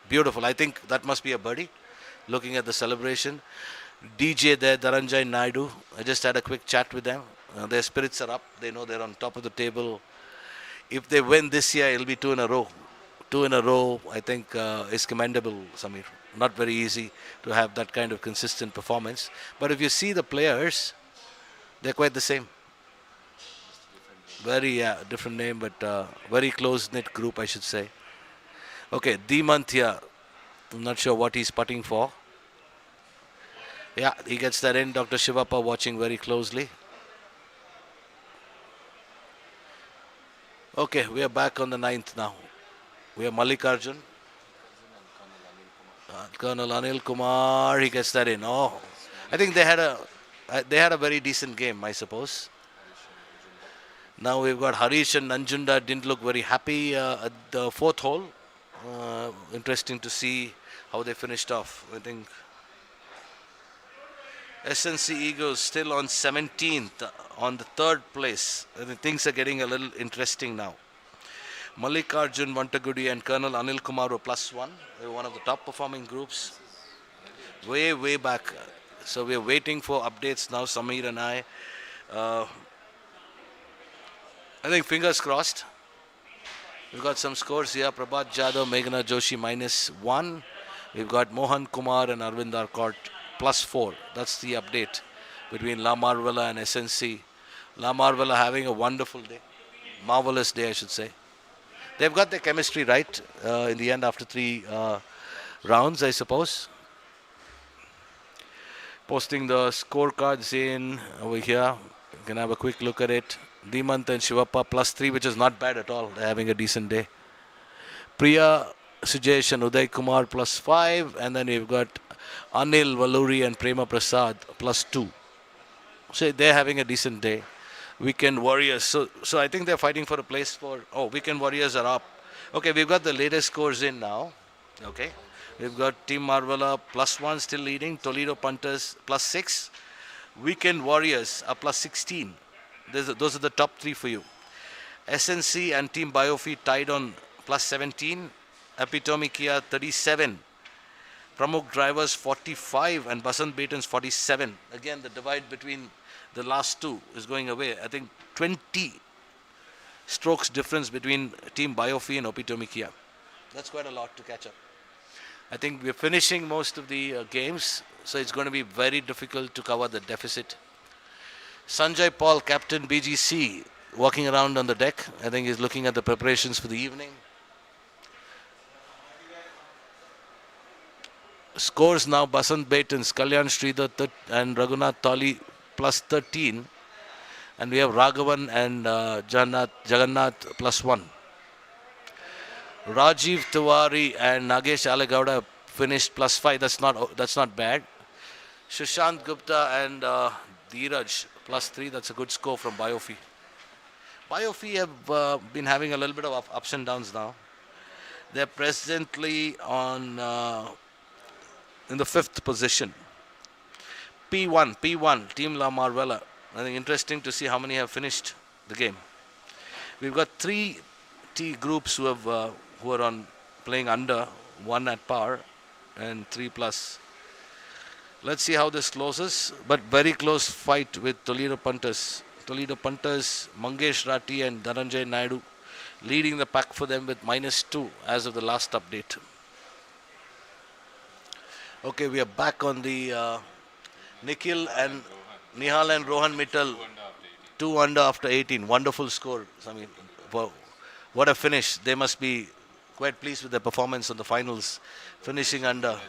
Beautiful. I think that must be a birdie. Looking at the celebration. DJ there, Dharanjay Naidu. I just had a quick chat with them. Their spirits are up. They know they're on top of the table. If they win this year, it'll be 2 in a row. 2 in a row, I think, is commendable, Samir. Not very easy to have that kind of consistent performance. But if you see the players, they're quite the same. Very different name, but very close-knit group, I should say. Okay, Dimant here. I'm not sure what he's putting for. Yeah, he gets that in. Dr. Shivappa watching very closely. Okay, we are back on the 9th now. We have Mallikarjun. Colonel Anil Kumar, he gets that in. Oh, I think they had a very decent game, I suppose. Now we've got Harish and Nanjunda didn't look very happy at the 4th hole. Interesting to see how they finished off. I think SNC Eagles still on 17th, on the 3rd place. I think things are getting a little interesting now. Mallikarjun Vantagudi and Colonel Anil Kumar were +1. They were one of the top performing groups. Way back. So we're waiting for updates now, Samir and I. I think fingers crossed. We've got some scores here. Prabhat Jadhav, Meghna Joshi -1. We've got Mohan Kumar and Arvind Arcot +4. That's the update between La Marvella and SNC. La Marvella having a wonderful day. Marvelous day, I should say. They've got their chemistry right in the end after 3 rounds, I suppose. Posting the scorecards in over here. You can have a quick look at it. Dimant and Shivappa +3, which is not bad at all. They're having a decent day. Priya, Sujesh and Uday Kumar +5. And then we've got Anil, Valuri and Prema Prasad +2. So they're having a decent day. Weekend Warriors. So I think they're fighting for a place for... Oh, Weekend Warriors are up. Okay, we've got the latest scores in now. Okay. We've got Team Marvella +1 still leading. Toledo Punters +6. Weekend Warriors are +16. Those are the top 3 for you. SNC and Team Biofi tied on +17. Epitome Kia 37. Pramukh Drivers 45 and Basant Batons 47. Again, the divide between the last two is going away. I think 20 strokes difference between Team Biofi and Epitome Kia. That's quite a lot to catch up. I think we're finishing most of the games, so it's going to be very difficult to cover the deficit. Sanjay Paul, Captain BGC, walking around on the deck. I think he's looking at the preparations for the evening. Scores now: Basant Batons, Kalyan Sridhar and Raghunath Tali +13. And we have Raghavan and Jagannath +1. Rajiv Tiwari and Nagesh Alegowda finished +5. That's not bad. Sushant Gupta and Dheeraj +3. That's a good score from Biofi. Biofi have been having a little bit of ups and downs now. They're presently on in the 5th position. P1, Team La Marvella. I think interesting to see how many have finished the game. We've got 3 T groups who are on playing under, 1 at par and 3+. Let's see how this closes, but very close fight with Toledo Punters. Toledo Punters, Mangesh Rati and Dhananjay Naidu leading the pack for them with -2 as of the last update. Okay, we are back on the Nikhil and Nihal and Rohan Mittal, 2 under after 18. Wonderful score. I mean, what a finish. They must be quite pleased with their performance on the finals, finishing under.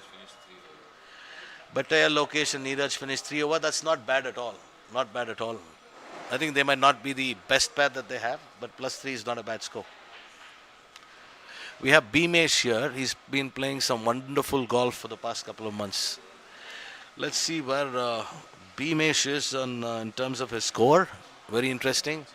Bataya Lokesh and Neeraj finished 3 over. That's not bad at all. Not bad at all. I think they might not be the best pair that they have, but +3 is not a bad score. We have Bhimesh here. He's been playing some wonderful golf for the past couple of months. Let's see where Bhimesh is in terms of his score. Very interesting.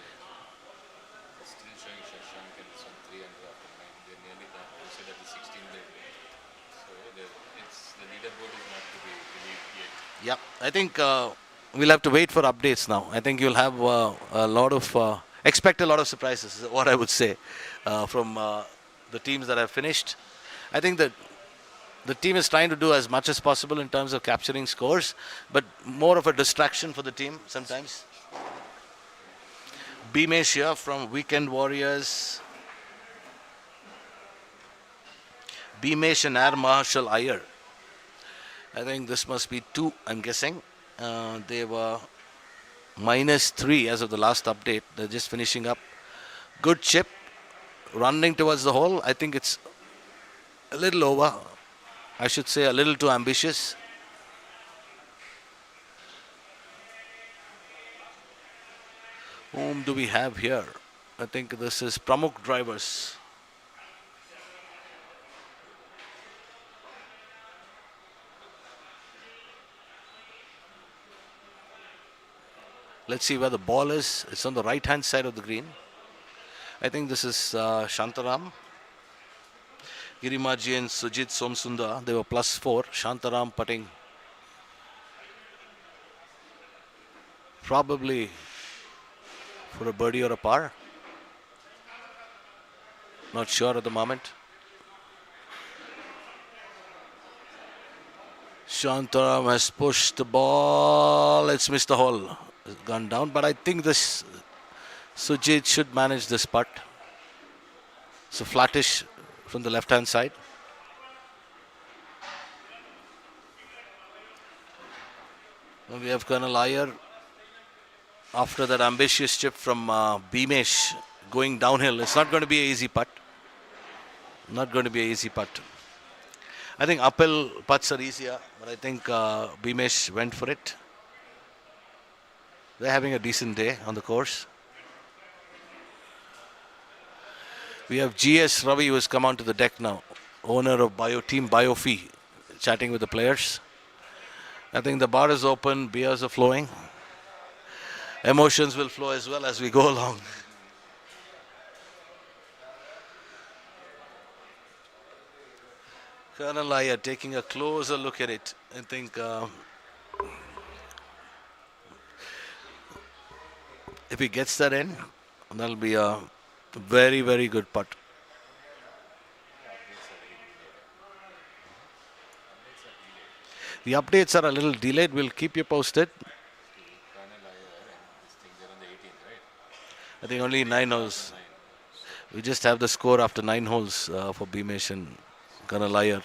Yeah, I think we'll have to wait for updates now. I think you'll have a lot of, expect a lot of surprises, is what I would say, from the teams that have finished. I think that the team is trying to do as much as possible in terms of capturing scores, but more of a distraction for the team sometimes. Bhimesh here from Weekend Warriors. Bhimesh and Air Marshal Iyer. I think this must be 2, I'm guessing. They were -3 as of the last update. They're just finishing up. Good chip. Running towards the hole. I think it's a little over. I should say a little too ambitious. Whom do we have here? I think this is Pramukh Drivers. Let's see where the ball is. It's on the right hand side of the green. I think this is Shantaram. Girimaji and Sujit Somsundar, they were +4. Shantaram putting probably for a birdie or a par. Not sure at the moment. Shantaram has pushed the ball. It's missed the hole. It's gone down, but I think this Sujit should manage this putt. So flattish from the left hand side. We have Colonel Iyer after that ambitious chip from Beamish going downhill. It's not going to be an easy putt. Not going to be an easy putt. I think uphill putts are easier, but I think Beamish went for it. They're having a decent day on the course. We have GS Ravi who has come onto the deck now, owner of Team Biofi, chatting with the players. I think the bar is open, beers are flowing. Emotions will flow as well as we go along. Colonel Iyer taking a closer look at it. I think if he gets that in, that'll be a very, very good putt. The updates are a little delayed. We'll keep you posted. I think only 9 holes. We just have the score after 9 holes for Beamish and Colonel Iyer.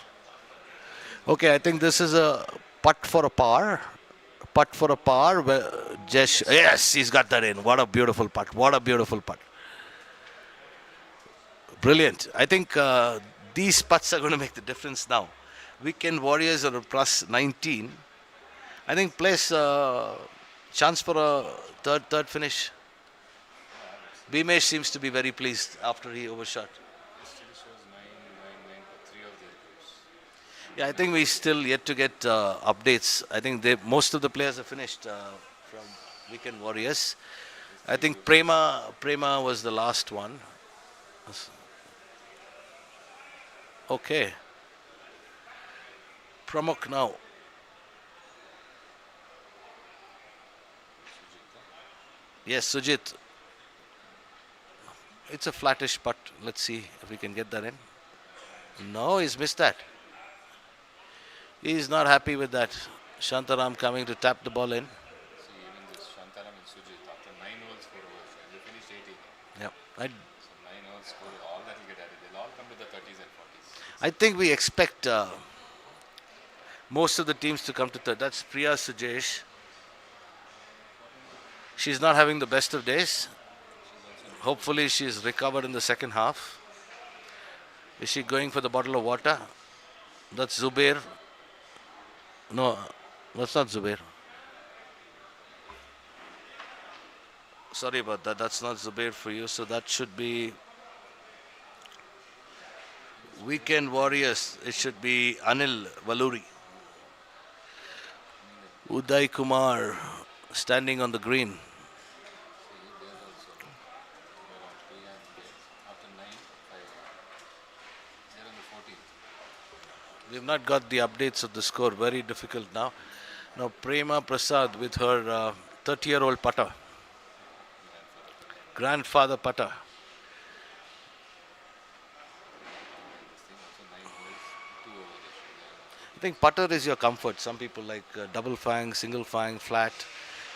Okay, I think this is a putt for a par. Putt for a par. Yes, he's got that in. What a beautiful putt. What a beautiful putt. Brilliant. I think these putts are going to make the difference now. Weekend Warriors are a plus 19. I think place chance for a third finish. Beamish seems to be very pleased after he overshot. Yeah, I think we still yet to get updates. I think most of the players have finished from Weekend Warriors. I think Prema was the last one. Okay. Pramuk now. Yes, Sujit. It's a flattish putt. Let's see if we can get that in. No, he's missed that. He's not happy with that. Shantaram coming to tap the ball in. See, even this Shantaram and Sujit, after 9 holes, 4 overs, they finished 18. Yeah. So 9 holes, score, all that will get added. They'll all come to the 30s and 40s. I think we expect most of the teams to come to third. That's Priya Sujesh. She's not having the best of days. Hopefully she's recovered in the second half. Is she going for the bottle of water? That's Zubair. No, that's not Zubair. Sorry about that. That's not Zubair for you. So that should be Weekend Warriors. It should be Anil Valuri. Uday Kumar standing on the green. We've not got the updates of the score. Very difficult now. Now Prema Prasad with her 30-year-old putter. Grandfather putter. I think putter is your comfort. Some people like double fang, single fang, flat.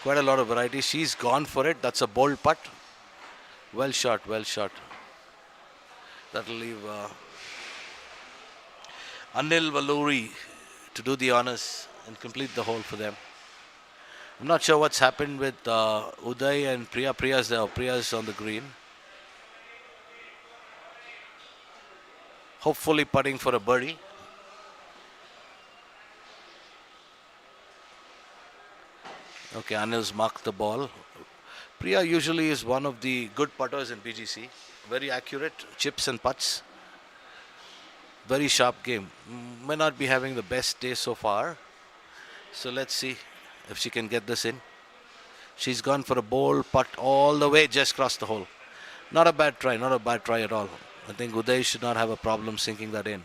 Quite a lot of variety. She's gone for it. That's a bold putt. Well shot, well shot. That'll leave Anil Valuri to do the honors and complete the hole for them. I'm not sure what's happened with Uday and Priya. Priya's there. Priya's on the green. Hopefully putting for a birdie. Okay, Anil's marked the ball. Priya usually is one of the good putters in BGC. Very accurate chips and putts. Very sharp game. May not be having the best day so far. So let's see if she can get this in. She's gone for a bold putt all the way, just crossed the hole. Not a bad try, not a bad try at all. I think Uday should not have a problem sinking that in.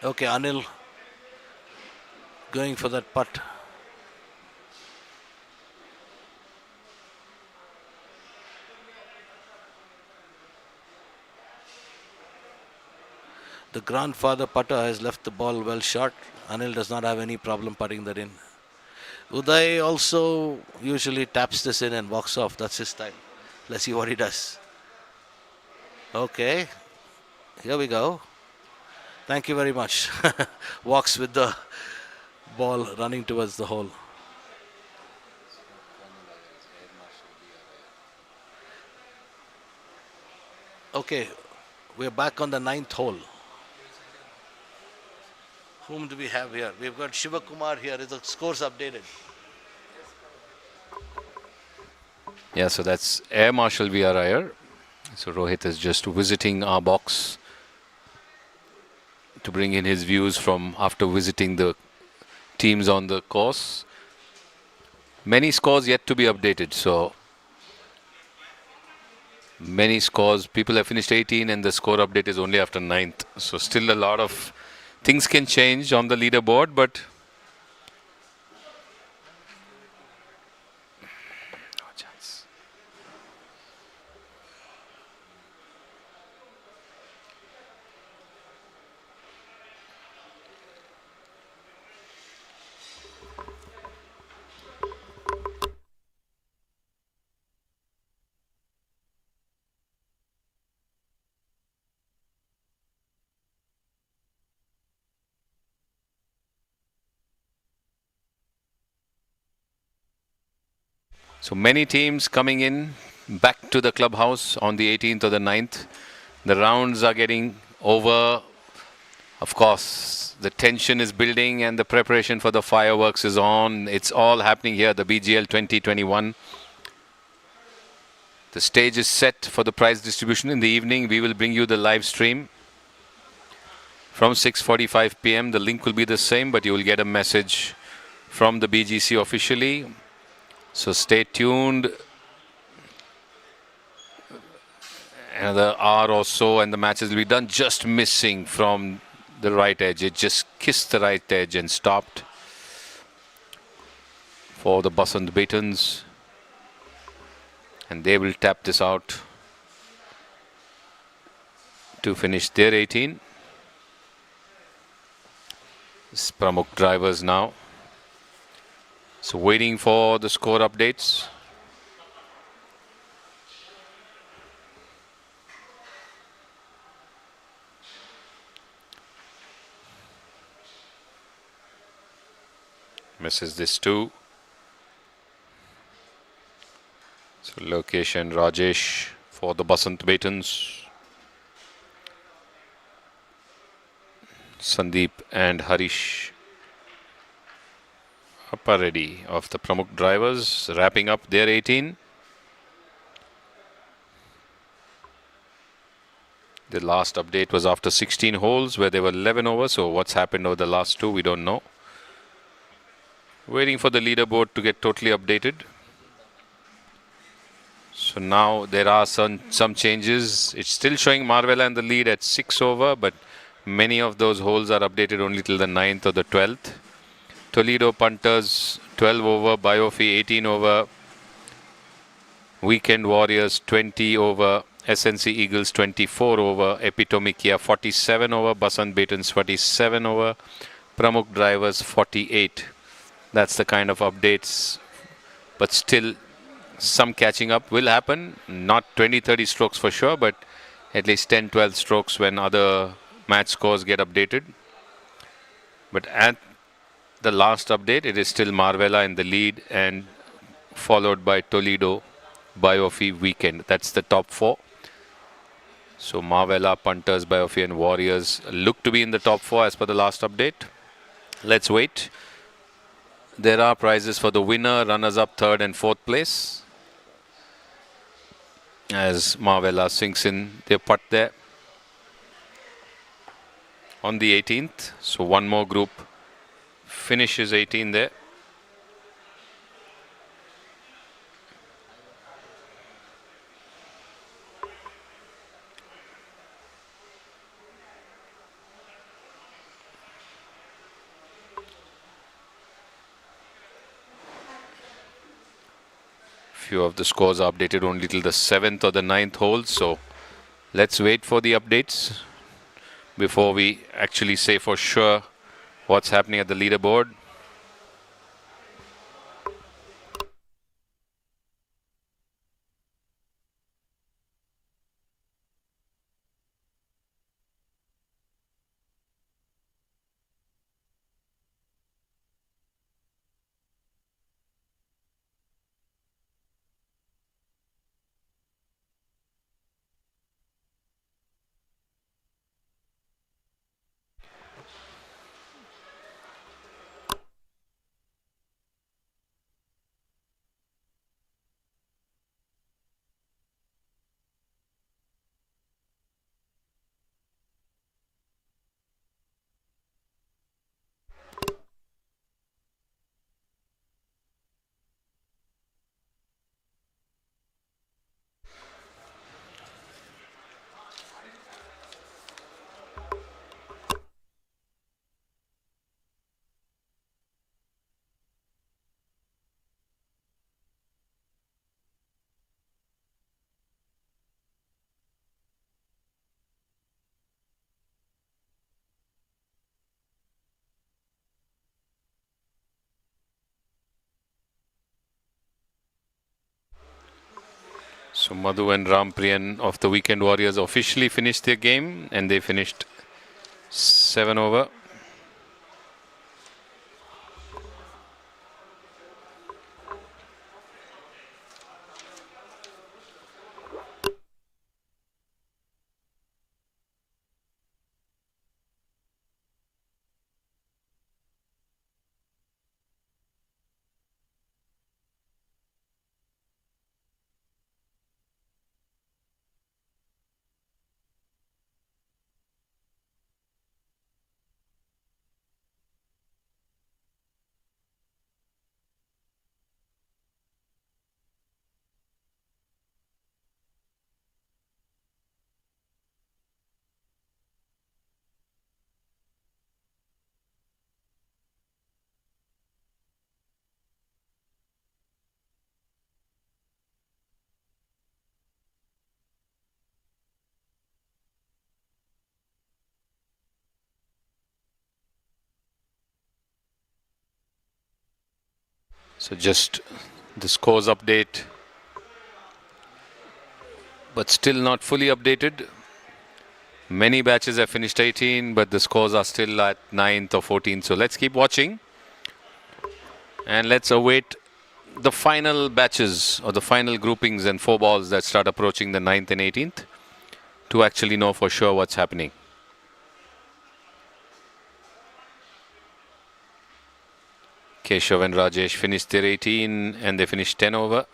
Okay, Anil going for that putt. The grandfather putter has left the ball well short. Anil does not have any problem putting that in. Uday also usually taps this in and walks off. That's his style. Let's see what he does. Okay. Here we go. Thank you very much. Walks with the ball running towards the hole. Okay, we're back on the ninth hole. Whom do we have here? We've got Shiva Kumar here. Is the scores updated? Yeah, so that's Air Marshal VRIR. So Rohit is just visiting our box to bring in his views from after visiting the teams on the course. Many scores yet to be updated. So many scores. People have finished 18 and the score update is only after 9th. So still a lot of things can change on the leaderboard, but no chance. So many teams coming in back to the clubhouse on the 18th or the 9th. The rounds are getting over. Of course, the tension is building and the preparation for the fireworks is on. It's all happening here, the BGL 2021. The stage is set for the prize distribution in the evening. We will bring you the live stream from 6:45 p.m. The link will be the same, but you will get a message from the BGC officially. So stay tuned. Another hour or so and the matches will be done. Just missing from the right edge. It just kissed the right edge and stopped for the Basant Batons. And they will tap this out to finish their 18. This is Pramukh drivers now. So waiting for the score updates. Misses this too. So location Rajesh for the Basant Batons. Sandeep and Harish upper ready of the Pramukh drivers, wrapping up their 18. The last update was after 16 holes where they were 11 over. So what's happened over the last two, we don't know. Waiting for the leaderboard to get totally updated. So now there are some changes. It's still showing Marvella in the lead at 6 over, but many of those holes are updated only till the 9th or the 12th. Toledo Punters 12 over, Biofi 18 over, Weekend Warriors 20 over, SNC Eagles 24 over, Epitome Kia 47 over, Basant Batons 47 over, Pramukh Drivers 48. That's the kind of updates, but still some catching up will happen. Not 20-30 strokes for sure, but at least 10-12 strokes when other match scores get updated. But at the last update, it is still Marvella in the lead and followed by Toledo, Biofi, Weekend. That's the top four. So Marvella, Punters, Biofi and Warriors look to be in the top four as per the last update. Let's wait. There are prizes for the winner, runners-up, third and fourth place. As Marvella sinks in their putt there on the 18th. So one more group finishes 18 there. Few of the scores are updated only till the 7th or the 9th hole. So let's wait for the updates before we actually say for sure what's happening at the leaderboard. So Madhu and Rampriyan of the Weekend Warriors officially finished their game, and they finished 7 over. So just the scores update, but still not fully updated. Many batches have finished 18, but the scores are still at 9th or 14th. So let's keep watching. And let's await the final batches or the final groupings and 4 balls that start approaching the 9th and 18th to actually know for sure what's happening. Keshav and Rajesh finished their 18 and they finished 10 over.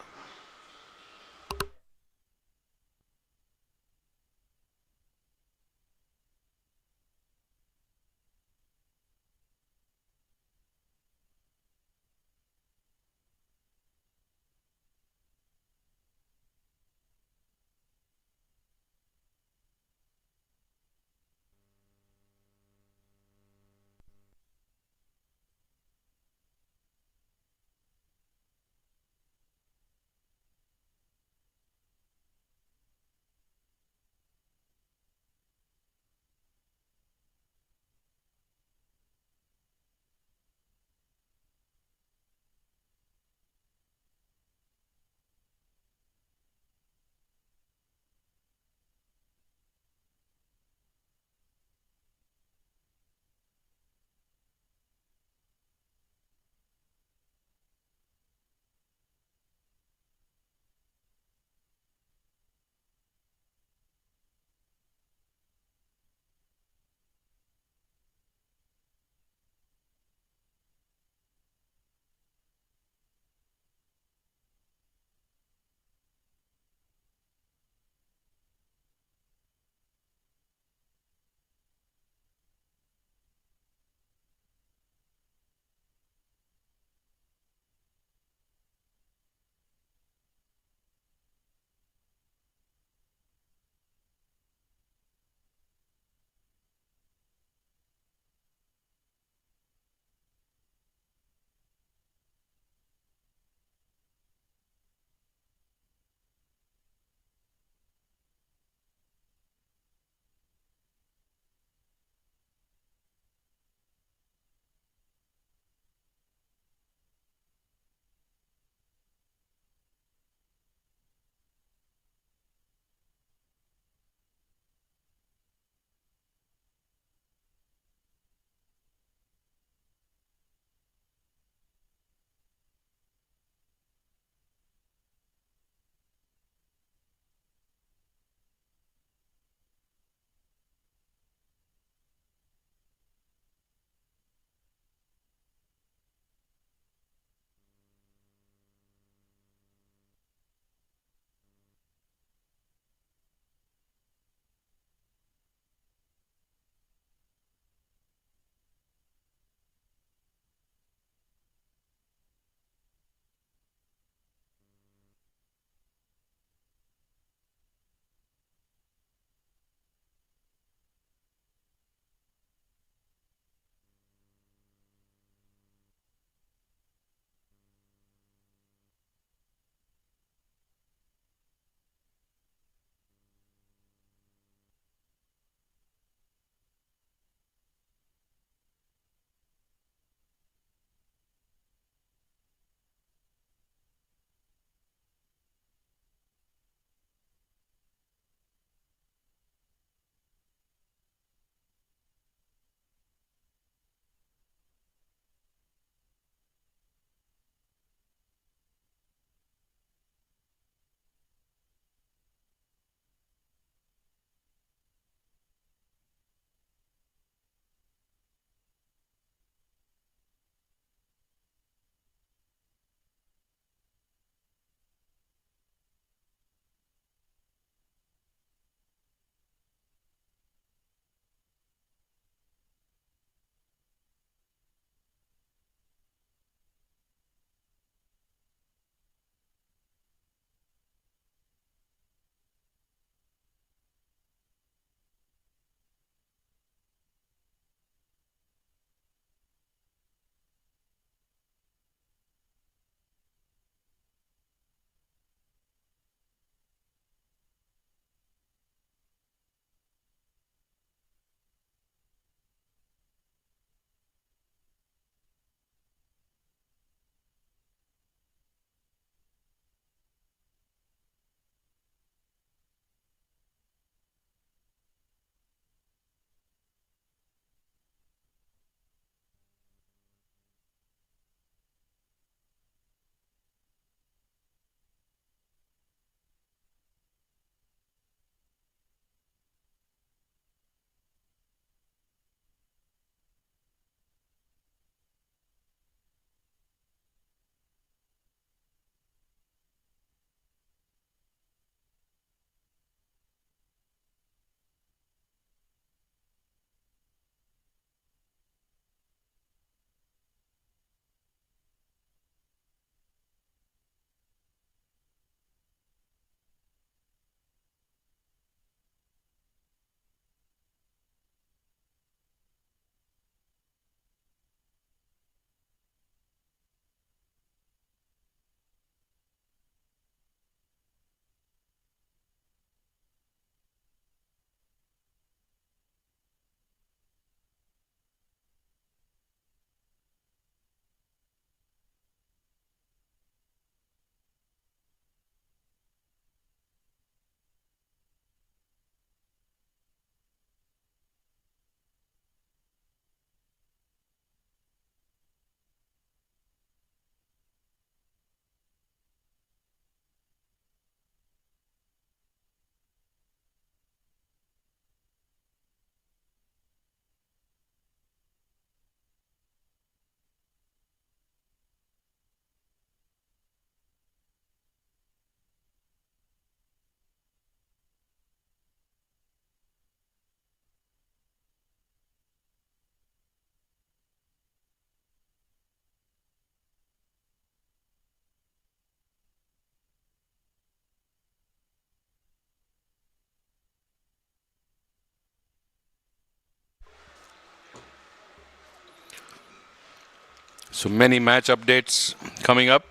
So many match updates coming up.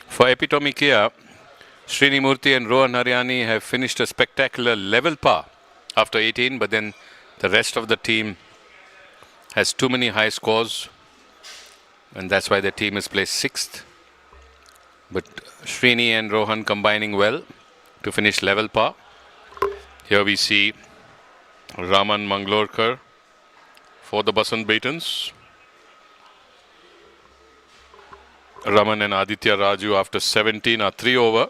For Epitome Kia, Srini Murthy and Rohan Haryani have finished a spectacular level par after 18, but then the rest of the team has too many high scores, and that's why their team is placed 6th. But Srini and Rohan combining well to finish level par. Here we see Raman Mangalorkar for the Basant Batons. Raman and Aditya Raju after 17 are 3 over.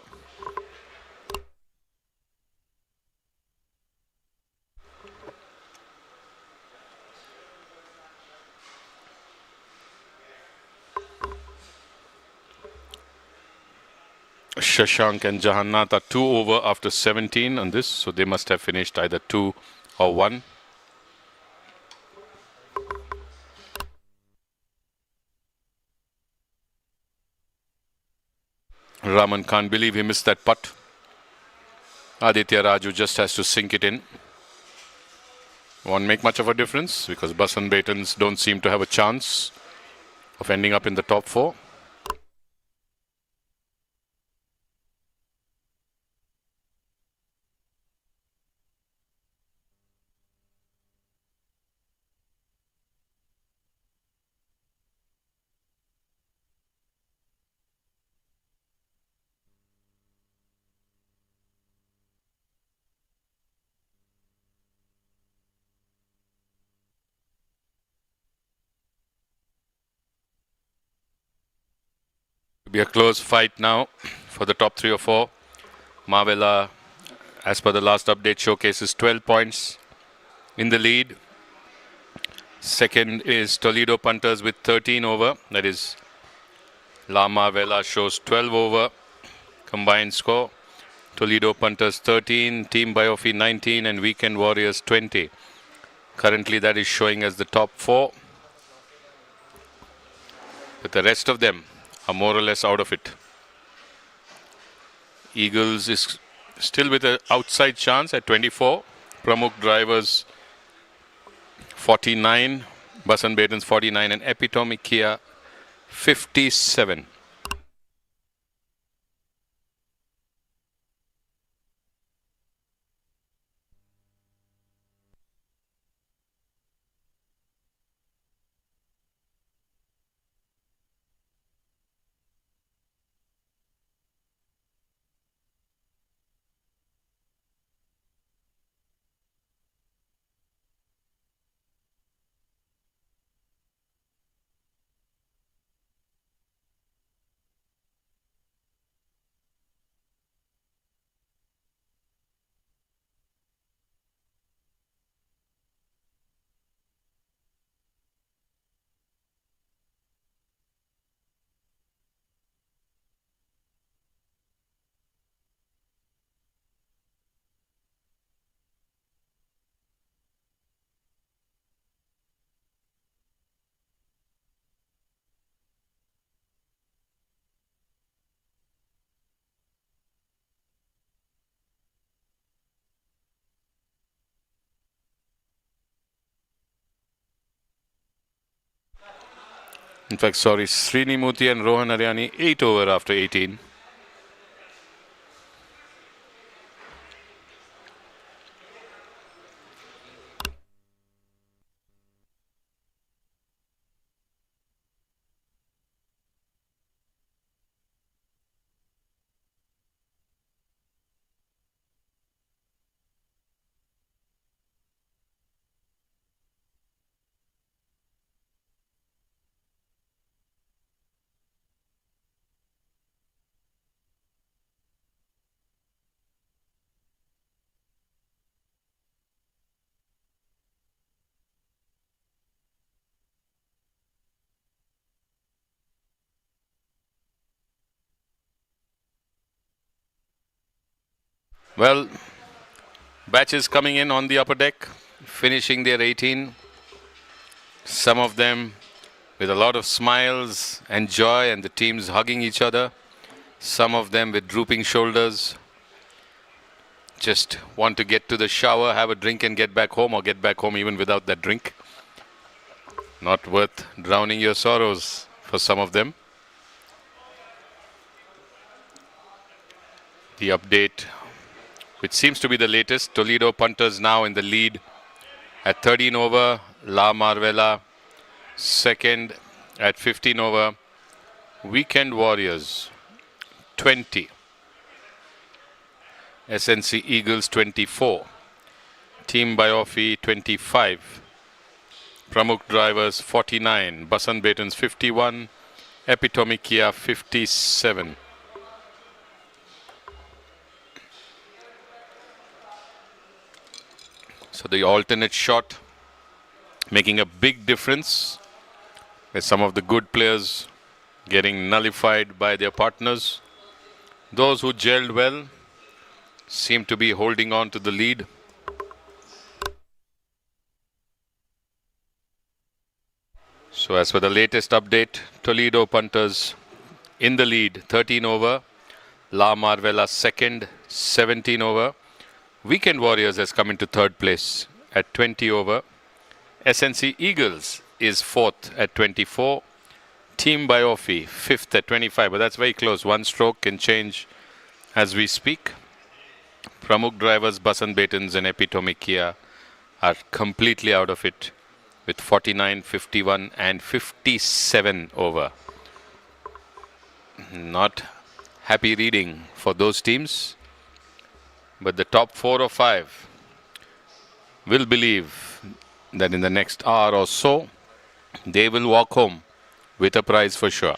Shashank and Jahannath are 2 over after 17 on this, so they must have finished either 2 or 1. Raman can't believe he missed that putt. Aditya Raju just has to sink it in. Won't make much of a difference because Basant Batons don't seem to have a chance of ending up in the top 4. Be a close fight now for the top 3 or 4. Mavela, as per the last update, showcases 12 points in the lead. Second is Toledo Punters with 13 over. That is, La Mavela shows 12 over combined score. Toledo Punters 13, Team Biofi 19 and Weekend Warriors 20. Currently that is showing as the top 4. But the rest of them are more or less out of it. Eagles is still with an outside chance at 24. Pramukh Drivers 49. Basant Batons 49 and Epitome Kia 57. In fact, sorry, Srini Murthy and Rohan Haryani 8 over after 18. Well, batches coming in on the upper deck, finishing their 18. Some of them with a lot of smiles and joy and the teams hugging each other. Some of them with drooping shoulders. Just want to get to the shower, have a drink and get back home, or get back home even without that drink. Not worth drowning your sorrows for some of them. The update, which seems to be the latest, Toledo punters now in the lead at 13 over, La Marvela second at 15 over, Weekend Warriors 20, SNC Eagles 24, Team Biofi 25, Pramukh Drivers 49, Basant Batons 51, Epitome Kia 57. So the alternate shot making a big difference, with some of the good players getting nullified by their partners. Those who gelled well seem to be holding on to the lead. So as for the latest update, Toledo punters in the lead, 13 over, La Marvela second, 17 over. Weekend Warriors has come into third place at 20 over. SNC Eagles is fourth at 24. Team Biofi fifth at 25, but that's very close. One stroke can change as we speak. Pramukh Drivers, Basant Batons and Epitome Kia are completely out of it with 49, 51 and 57 over. Not happy reading for those teams. But the top 4 or 5 will believe that in the next hour or so, they will walk home with a prize for sure.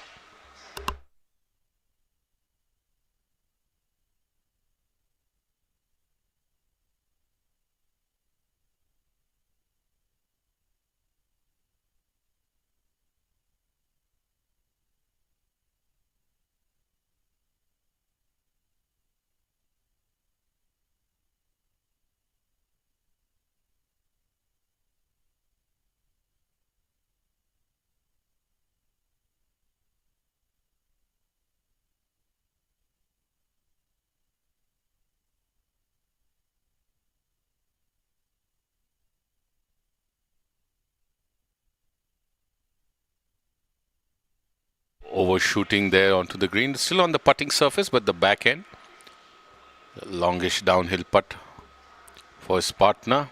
Overshooting there onto the green, still on the putting surface, but the back end, the longish downhill putt for his partner.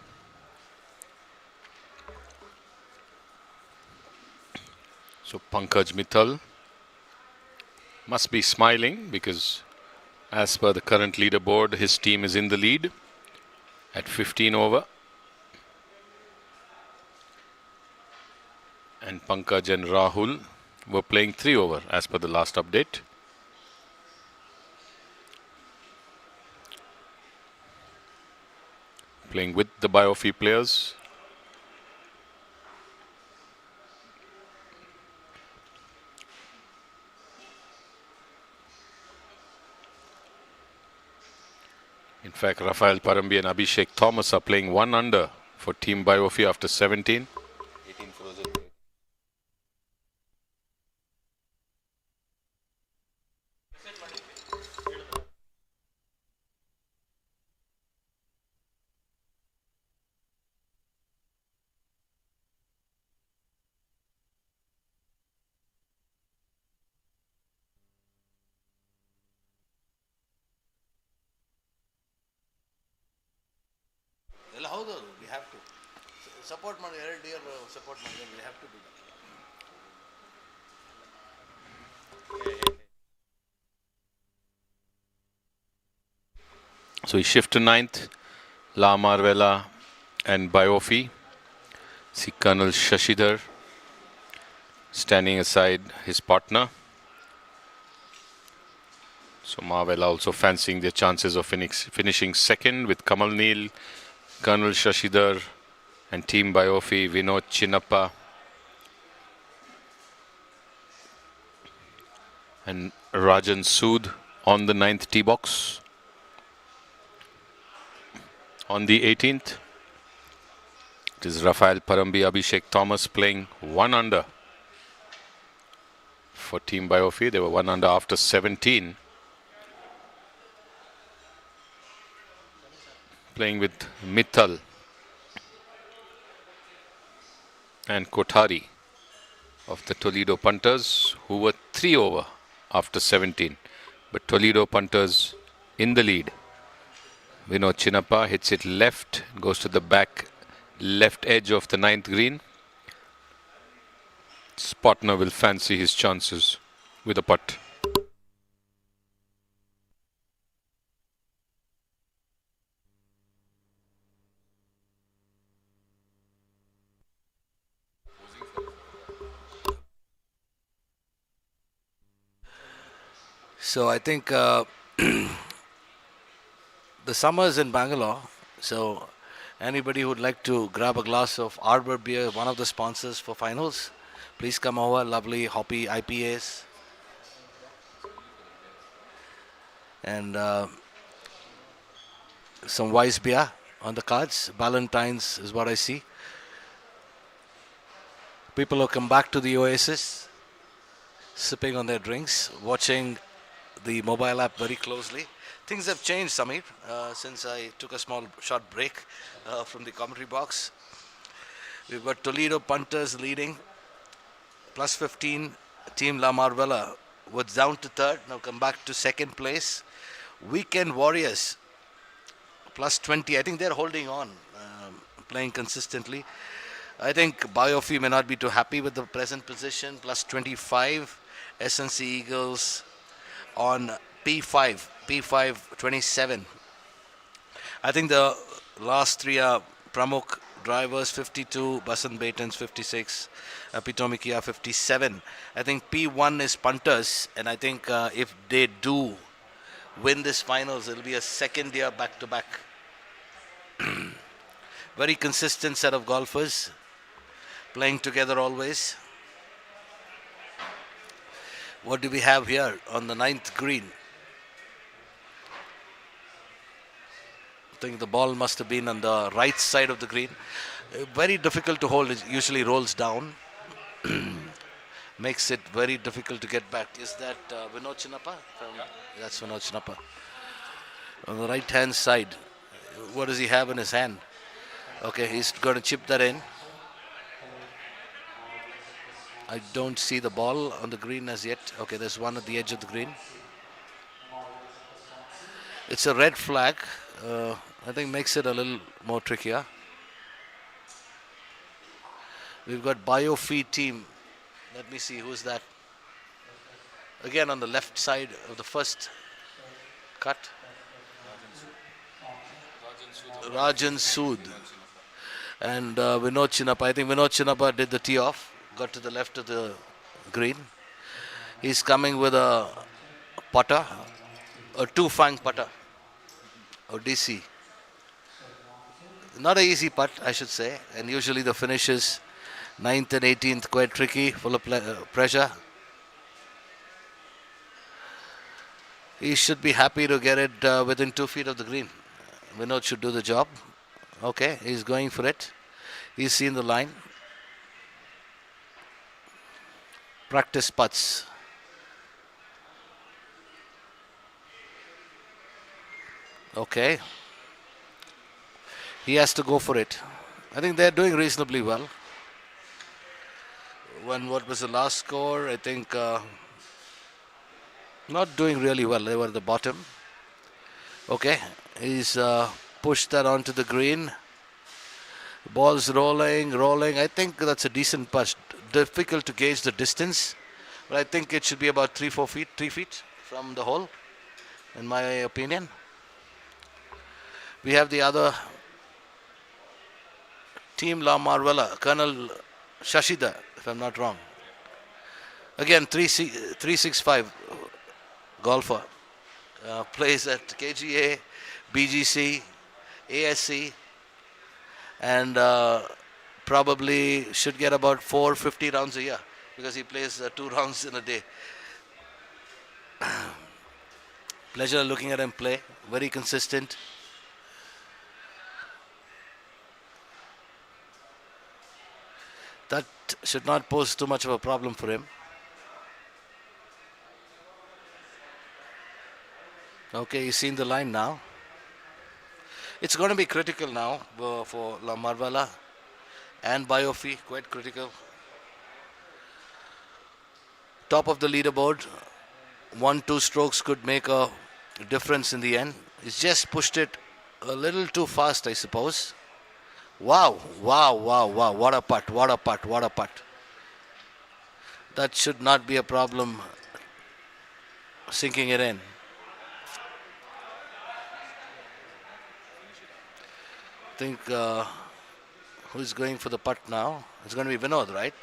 So Pankaj Mittal must be smiling because as per the current leaderboard, his team is in the lead at 15 over. And Pankaj and Rahul were playing 3 over as per the last update. Playing with the Biofi players. In fact, Rafael Parambi and Abhishek Thomas are playing 1 under for Team Biofi after 17. 18 frozen. We have to support my dear support my we have to do that. So he shift to 9th, La Marvela and Biofi. See Colonel Shashidhar standing aside his partner. So Marvela also fancying their chances of finishing second with Kamal Neel, Colonel Shashidhar and Team Biofi, Vinod Chinnappa and Rajan Sood on the 9th tee box. On the 18th, it is Rafael Parambi, Abhishek Thomas playing 1 under for Team Biofi. They were 1 under after 17. Playing with Mittal and Kothari. of the Toledo punters, who were 3 over after 17. But Toledo punters in the lead. Vinod Chinnappa hits it left, goes to the back left edge of the 9th green. Spotner will fancy his chances with a putt. So I think the summer is in Bangalore. So anybody who would like to grab a glass of Arbor beer, one of the sponsors for finals, please come over. Lovely hoppy IPAs. And some Wise beer on the cards. Valentine's is what I see. People who come back to the Oasis, sipping on their drinks, watching the mobile app very closely. Things have changed, Samir, since I took a short break from the commentary box. We've got Toledo punters leading, plus 15. Team La Marvella was down to third, now come back to second place. Weekend Warriors, plus 20. I think they're holding on, playing consistently. I think Biofi may not be too happy with the present position, plus 25. SNC Eagles on P5 27. I think the last three are Pramukh drivers 52, Basant Baitons 56, Pitomikia 57. I think P1 is punters, and I think if they do win this finals, it'll be a second year back to back. Very consistent set of golfers playing together always. What do we have here on the 9th green? I think the ball must have been on the right side of the green. Very difficult to hold. It usually rolls down. Makes it very difficult to get back. Is that Vinod Chinnappa? That's Vinod Chinnappa. On the right hand side. What does he have in his hand? Okay, he's going to chip that in. I don't see the ball on the green as yet. Okay, there's one at the edge of the green. It's a red flag. I think makes it a little more trickier. We've got Biofi team. Let me see, who's that? Again on the left side of the first cut. Rajan Sood. And Vinod Chinnappa. I think Vinod Chinnappa did the tee off. Got to the left of the green. He's coming with a putter, a two-fang putter, or DC. Not an easy putt, I should say. And usually the finishes 9th and 18th quite tricky, full of pressure. He should be happy to get it within 2 feet of the green. Vinod should do the job. Okay, he's going for it. He's seen the line. Practice putts. Okay. He has to go for it. I think they're doing reasonably well. What was the last score? I think not doing really well. They were at the bottom. Okay. He's pushed that onto the green. Ball's rolling. I think that's a decent putt. Difficult to gauge the distance, but I think it should be about 3 feet from the hole, in my opinion. We have the other team, La Marvella, Colonel Shashida, if I'm not wrong. Again, 365 golfer. Plays at KGA, BGC, ASC, and probably should get about 450 rounds a year because he plays 2 rounds in a day. Pleasure looking at him play. Very consistent. That should not pose too much of a problem for him. Okay, he's seen the line now. It's going to be critical now for La Marvella and Biofi, quite critical. top of the leaderboard. 1-2 strokes could make a difference in the end. He's just pushed it a little too fast, I suppose. Wow, wow, wow, wow. What a putt, what a putt, what a putt. That should not be a problem sinking it in. I think who's going for the putt now? It's going to be Vinod, right?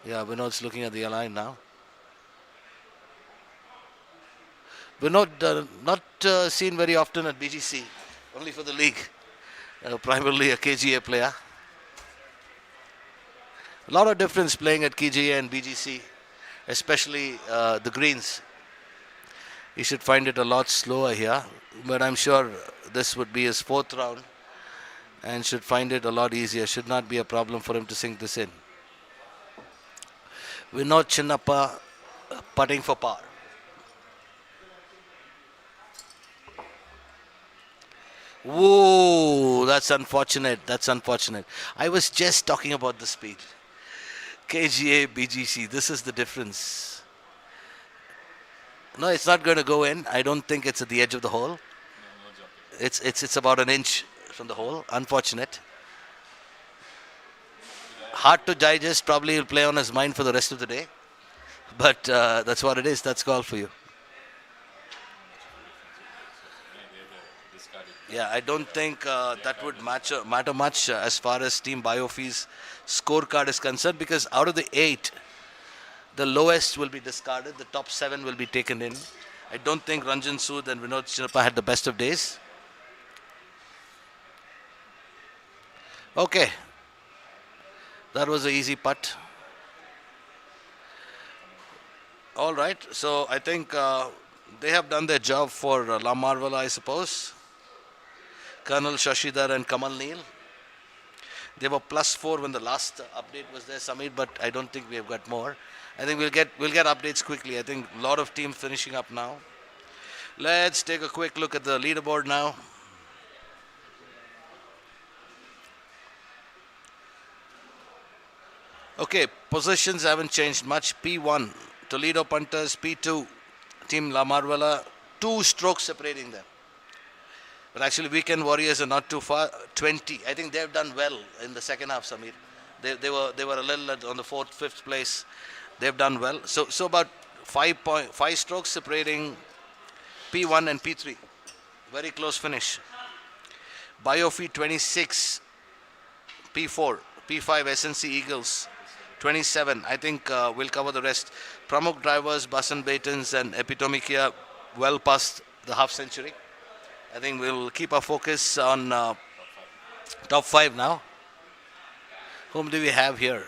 Yeah, Vinod's looking at the line now. Vinod, not seen very often at BGC, only for the league. Primarily a KGA player. A lot of difference playing at KGA and BGC, especially the greens. He should find it a lot slower here, but I'm sure this would be his 4th round and should find it a lot easier. Should not be a problem for him to sink this in. Vinod Chinnappa putting for par. Whoa, that's unfortunate. That's unfortunate. I was just talking about the speed. KGA, BGC, this is the difference. No, it's not going to go in. I don't think it's at the edge of the hole. It's about an inch from the hole. Unfortunate. Hard to digest. Probably he'll play on his mind for the rest of the day. But that's what it is. That's golf for you. Yeah, I don't think that would matter much as far as Team Biofee's scorecard is concerned, because out of the 8, the lowest will be discarded. The top 7 will be taken in. I don't think Ranjan Sood and Vinod Chinnappa had the best of days. Okay. That was an easy putt. All right. So I think they have done their job for La Marvala, I suppose. Colonel Shashidhar and Kamal Neel. They were +4 when the last update was there, Samir, but I don't think we have got more. I think we'll get updates quickly. I think a lot of teams finishing up now. Let's take a quick look at the leaderboard now. Okay, positions haven't changed much. P1, Toledo Punters. P2, Team La Marvala. 2 strokes separating them. But actually, Weekend Warriors are not too far. 20. I think they've done well in the second half, Samir. They were a little on the 4th, 5th place. They've done well. So about 5 strokes separating P1 and P3. Very close finish. Biofee 26. P4. P5 SNC Eagles 27. I think we'll cover the rest. Pramukh Drivers, Basan Baitons and Epitomikia well past the half century. I think we'll keep our focus on top 5 now. Whom do we have here?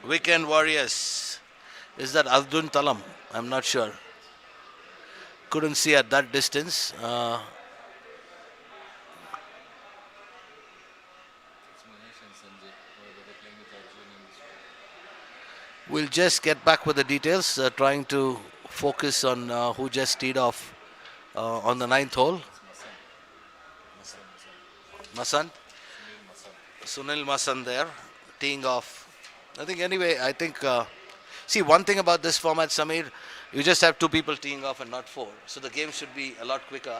Weekend Warriors. Is that Aldun Talam? I'm not sure. Couldn't see at that distance. We'll just get back with the details, trying to focus on who just teed off on the 9th hole. Masan? Sunil Masan there, teeing off. I think, see, one thing about this format, Samir, you just have 2 people teeing off and not 4. So the game should be a lot quicker.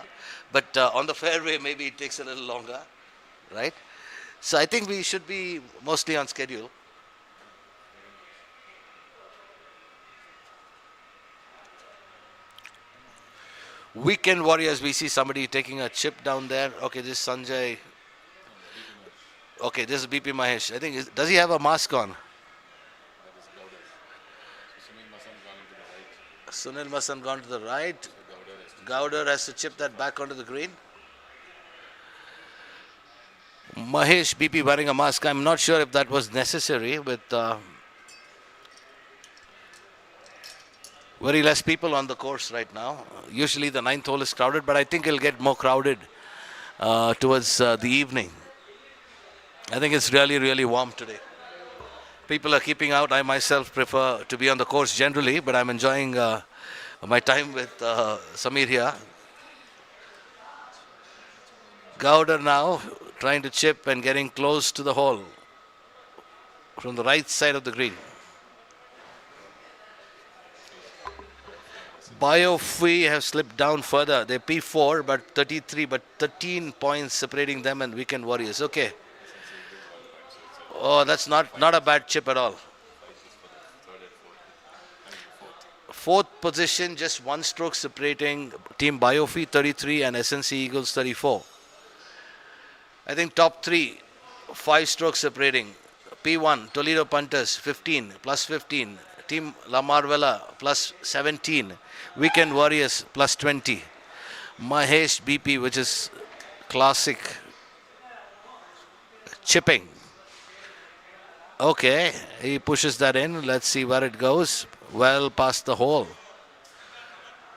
But on the fairway, maybe it takes a little longer, right? So I think we should be mostly on schedule. Weekend Warriors, we see somebody taking a chip down there. Okay, this is Sanjay. Okay, this is BP Mahesh. I think, does he have a mask on? Sunil Masan gone to the right. Gowder has to chip that back onto the green. Mahesh, BP wearing a mask. I'm not sure if that was necessary with very less people on the course right now. Usually the 9th hole is crowded, but I think it'll get more crowded towards the evening. I think it's really, really warm today. People are keeping out. I myself prefer to be on the course generally, but I'm enjoying my time with Samir here. Gowder now trying to chip and getting close to the hole from the right side of the green. Biofi have slipped down further. They're P4, but 33, but 13 points separating them and Weekend Warriors. Okay. Oh, that's not a bad chip at all. Fourth position, just one stroke separating Team Biofi 33 and SNC Eagles 34. I think top three, 5 strokes separating. P1, Toledo Punters 15, plus 15. Team La Marvella plus 17. Weekend Warriors plus 20. Mahesh BP, which is classic chipping. Okay, he pushes that in. Let's see where it goes. Well past the hole.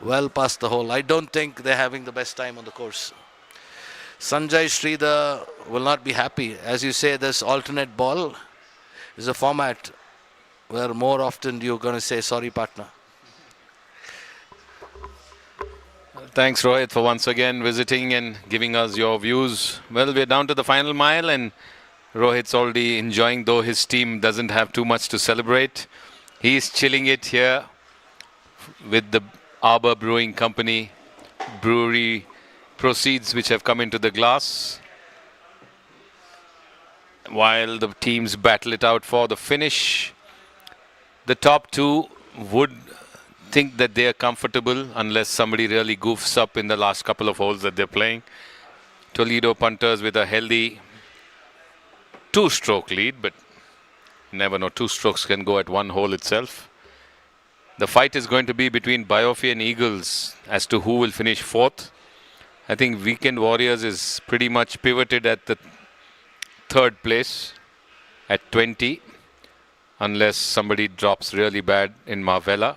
Well past the hole. I don't think they're having the best time on the course. Sanjay Sridhar will not be happy. As you say, this alternate ball is a format where more often you're going to say, sorry, partner. Thanks, Rohit, for once again visiting and giving us your views. Well, we're down to the final mile and Rohit's already enjoying, though his team doesn't have too much to celebrate. He's chilling it here with the Arbor Brewing Company brewery proceeds which have come into the glass, while the teams battle it out for the finish. The top two would think that they are comfortable unless somebody really goofs up in the last couple of holes that they're playing. Toledo Punters with a healthy 2-stroke lead, but you never know, 2 strokes can go at one hole itself. The fight is going to be between Biofi and Eagles as to who will finish 4th. I think Weekend Warriors is pretty much pivoted at the 3rd place at 20, unless somebody drops really bad in Marvella.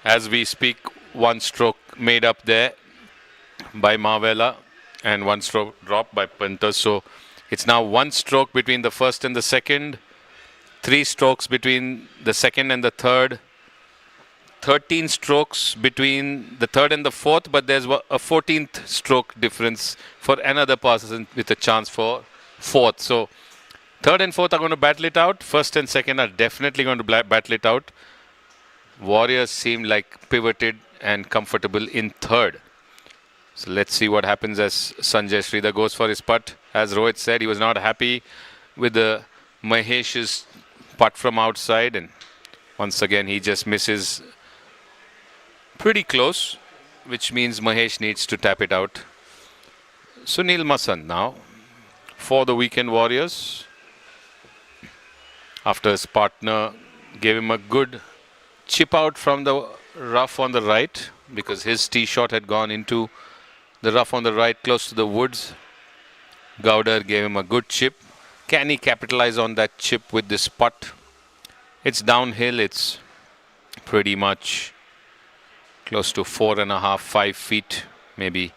As we speak, 1 stroke made up there by Marvella and 1 stroke dropped by Punters. So it's now 1 stroke between the 1st and the 2nd, 3 strokes between the 2nd and the 3rd, 13 strokes between the 3rd and the 4th, but there's a 14th stroke difference for another person with a chance for 4th. So 3rd and 4th are going to battle it out. 1st and 2nd are definitely going to battle it out. Warriors seem like pivoted and comfortable in 3rd. So let's see what happens as Sanjay Sridhar goes for his putt. As Rohit said, he was not happy with the Mahesh's putt from outside, and once again he just misses pretty close, which means Mahesh needs to tap it out. Sunil Masand now for the Weekend Warriors, after his partner gave him a good chip out from the rough on the right, because his tee shot had gone into the rough on the right close to the woods. Gowder gave him a good chip. Can he capitalize on that chip with this putt? It's downhill. It's pretty much close to 4.5, 5 feet, maybe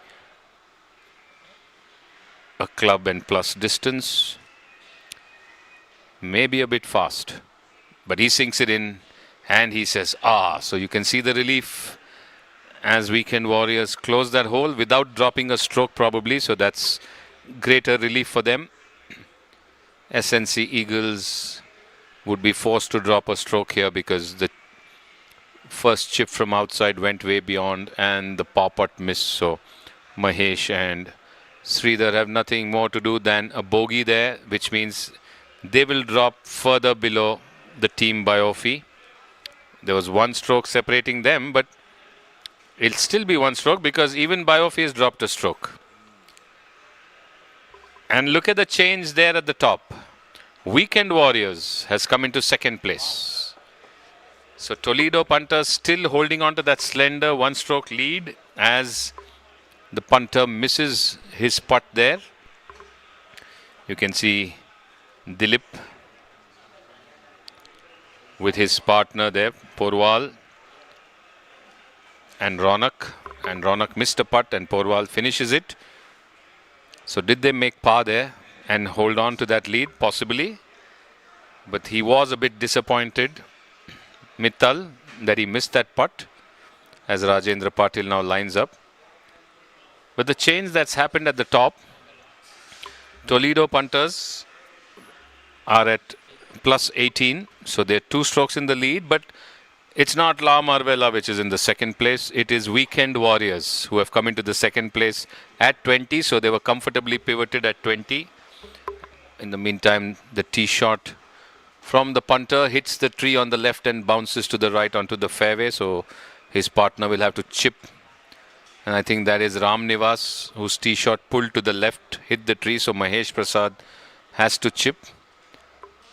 a club and plus distance. Maybe a bit fast, but he sinks it in and he says, ah. So you can see the relief as Weekend Warriors close that hole without dropping a stroke probably. So that's greater relief for them. SNC Eagles would be forced to drop a stroke here because the first chip from outside went way beyond and the par putt missed. So Mahesh and Sridhar have nothing more to do than a bogey there, which means they will drop further below the team Biofi. There was 1 stroke separating them, but it'll still be 1 stroke because even Biofi has dropped a stroke. And look at the change there at the top. Weekend Warriors has come into 2nd place. So Toledo Punters still holding on to that slender 1-stroke lead as the punter misses his putt there. You can see Dilip with his partner there, Porwal and Ronak. And Ronak missed a putt and Porwal finishes it. So did they make par there and hold on to that lead? Possibly. But he was a bit disappointed, Mittal, that he missed that putt as Rajendra Patil now lines up. But the change that's happened at the top, Toledo Punters are at plus 18. So they're 2 strokes in the lead, but It's not La Marvella which is in the second place. It is Weekend Warriors who have come into the second place at 20. So they were comfortably pivoted at 20. In the meantime, the tee shot from the punter hits the tree on the left and bounces to the right onto the fairway. So his partner will have to chip. And I think that is Ram Nivas, whose tee shot pulled to the left, hit the tree. So Mahesh Prasad has to chip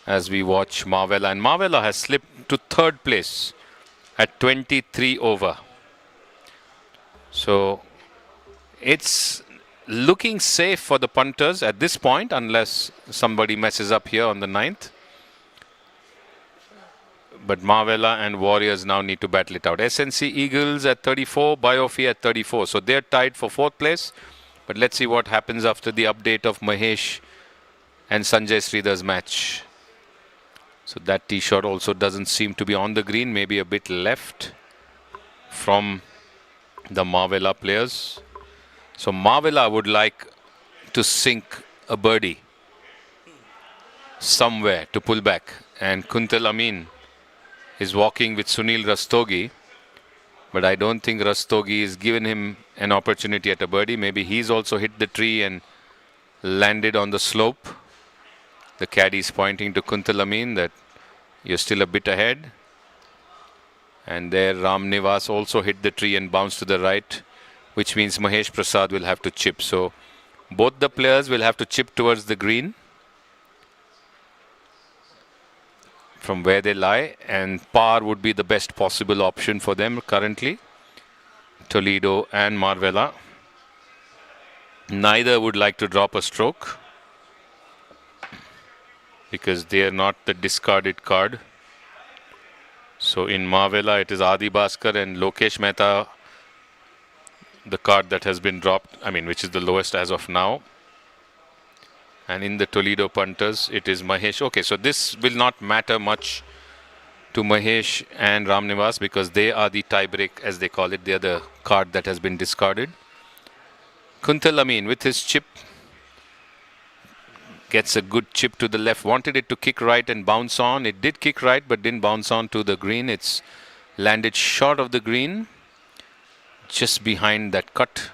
as we watch Marvella. And Marvella has slipped to third place at 23 over. So it's looking safe for the punters at this point, unless somebody messes up here on the 9th. But Marvella and Warriors now need to battle it out. SNC Eagles at 34, Biofi at 34. So they're tied for 4th place. But let's see what happens after the update of Mahesh and Sanjay Sridhar's match. So that tee shot also doesn't seem to be on the green, maybe a bit left from the Marvella players. So Marvella would like to sink a birdie somewhere to pull back. And Kuntal Amin is walking with Sunil Rastogi. But I don't think Rastogi is given him an opportunity at a birdie. Maybe he's also hit the tree and landed on the slope. The caddy is pointing to Kuntal Amin that you're still a bit ahead. And there Ram Nivas also hit the tree and bounced to the right, which means Mahesh Prasad will have to chip. So both the players will have to chip towards the green from where they lie, and par would be the best possible option for them currently. Toledo and Marvella. Neither would like to drop a stroke because they are not the discarded card. So in Marvella it is Adi Bhaskar and Lokesh Mehta, the card that has been dropped, which is the lowest as of now. And in the Toledo punters it is Mahesh. Okay, so this will not matter much to Mahesh and Ram Nivas because they are the tie break, as they call it. They are the card that has been discarded. Kuntal Amin with his chip gets a good chip to the left. Wanted it to kick right and bounce on. It did kick right but didn't bounce on to the green. It's landed short of the green, just behind that cut,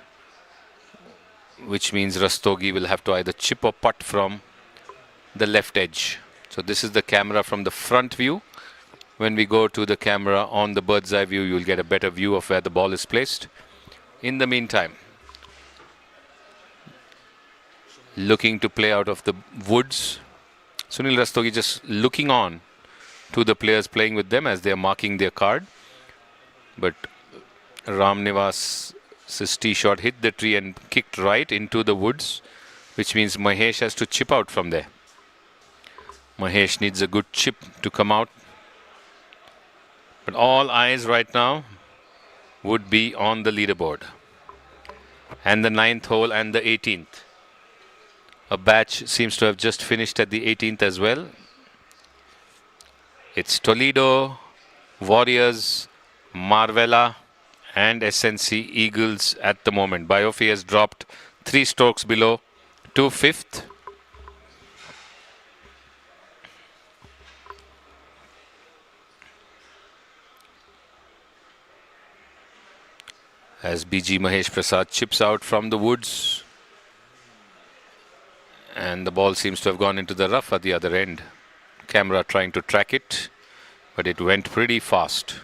which means Rastogi will have to either chip or putt from the left edge. So this is the camera from the front view. When we go to the camera on the bird's eye view, you'll get a better view of where the ball is placed. In the meantime, looking to play out of the woods, Sunil Rastogi just looking on to the players playing with them as they are marking their card. But Ram Nivas' tee shot hit the tree and kicked right into the woods, which means Mahesh has to chip out from there. Mahesh needs a good chip to come out. But all eyes right now would be on the leaderboard. And the 9th hole and the 18th. A batch seems to have just finished at the 18th as well. It's Toledo, Warriors, Marvella and SNC Eagles at the moment. Biofi has dropped 3 strokes below to 5th. As BG Mahesh Prasad chips out from the woods. And the ball seems to have gone into the rough at the other end. Camera trying to track it, but it went pretty fast.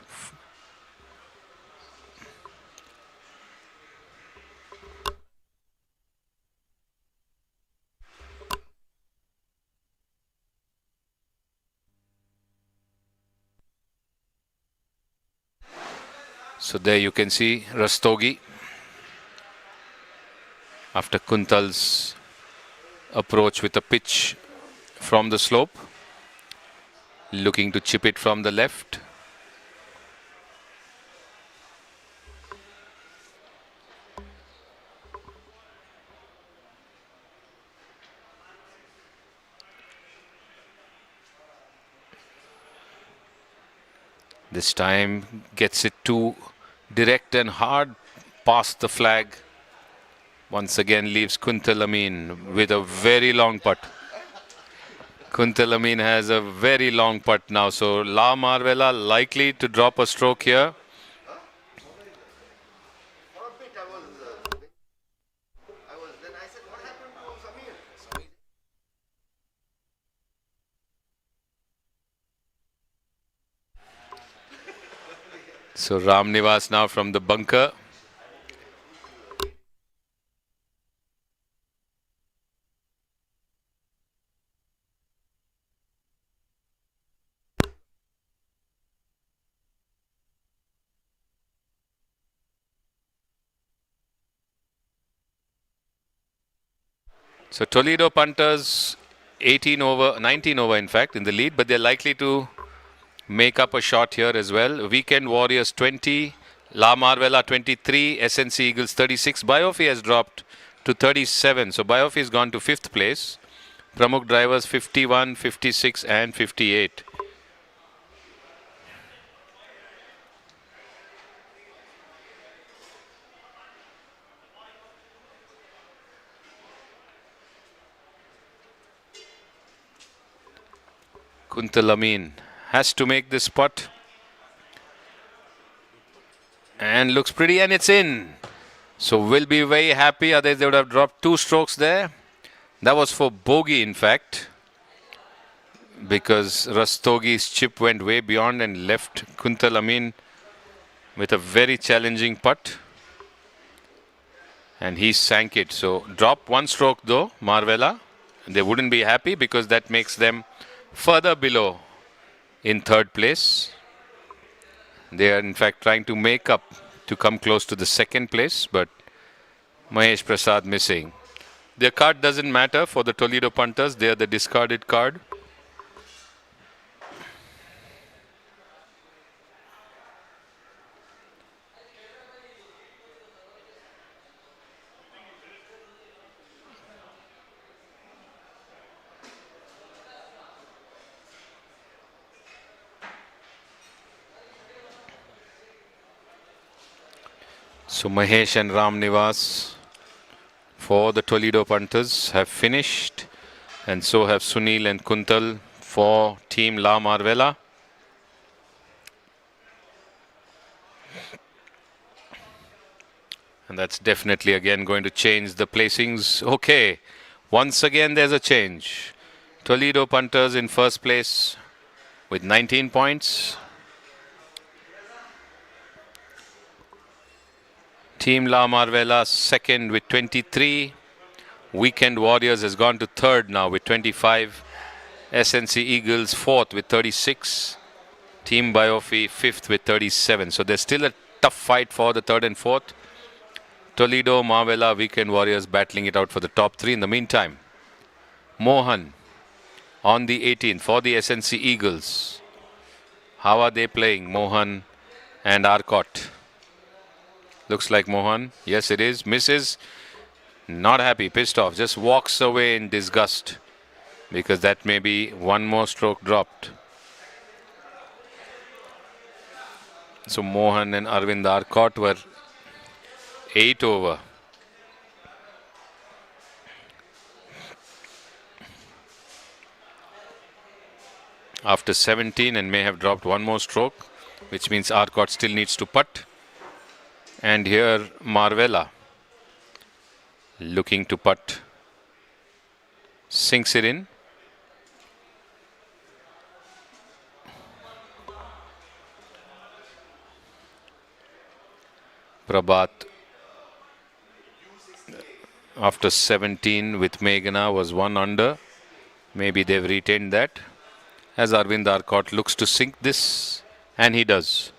So there you can see Rastogi after Kuntal's approach with a pitch from the slope, looking to chip it from the left. This time gets it too direct and hard past the flag. Once again leaves Kuntal Amin with a very long putt. Kuntal Amin has a very long putt now. So La Marvella likely to drop a stroke here. So Ram Nivas now from the bunker. So Toledo punters 18 over, 19 over in fact in the lead, but they're likely to make up a shot here as well. Weekend Warriors 20, La Marvella 23, SNC Eagles 36. Biofi has dropped to 37. So Biofi has gone to 5th place. Pramukh Drivers 51, 56 and 58. Kuntal Amin has to make this putt. And looks pretty, and it's in. So we'll be very happy. Otherwise they would have dropped 2 strokes there. That was for bogey in fact, because Rastogi's chip went way beyond and left Kuntal Amin with a very challenging putt. And he sank it. So drop 1 stroke though, Marvella. They wouldn't be happy because that makes them further below in 3rd place. They are in fact trying to make up to come close to the 2nd place, but Mahesh Prasad missing. Their card doesn't matter for the Toledo punters. They are the discarded card. So Mahesh and Ram Nivas for the Toledo punters have finished, and so have Sunil and Kuntal for Team La Marvella. And that's definitely again going to change the placings. Okay, once again there's a change. Toledo punters in 1st place with 19 points. Team La Marvella 2nd with 23. Weekend Warriors has gone to 3rd now with 25. SNC Eagles 4th with 36. Team Biofi 5th with 37. So there's still a tough fight for the 3rd and 4th. Toledo, Marvella, Weekend Warriors battling it out for the top 3. In the meantime, Mohan on the 18th for the SNC Eagles. How are they playing? Mohan and Arcot. Looks like Mohan. Yes, it is. Misses. Not happy, pissed off. Just walks away in disgust, because that may be 1 more stroke dropped. So Mohan and Arvind Arcot were 8 over. After 17, and may have dropped 1 more stroke, which means Arcot still needs to putt. And here Marvella looking to putt. Sinks it in. Prabhat after 17 with Meghana was 1 under. Maybe they've retained that. As Arvind Arcot looks to sink this, and he does.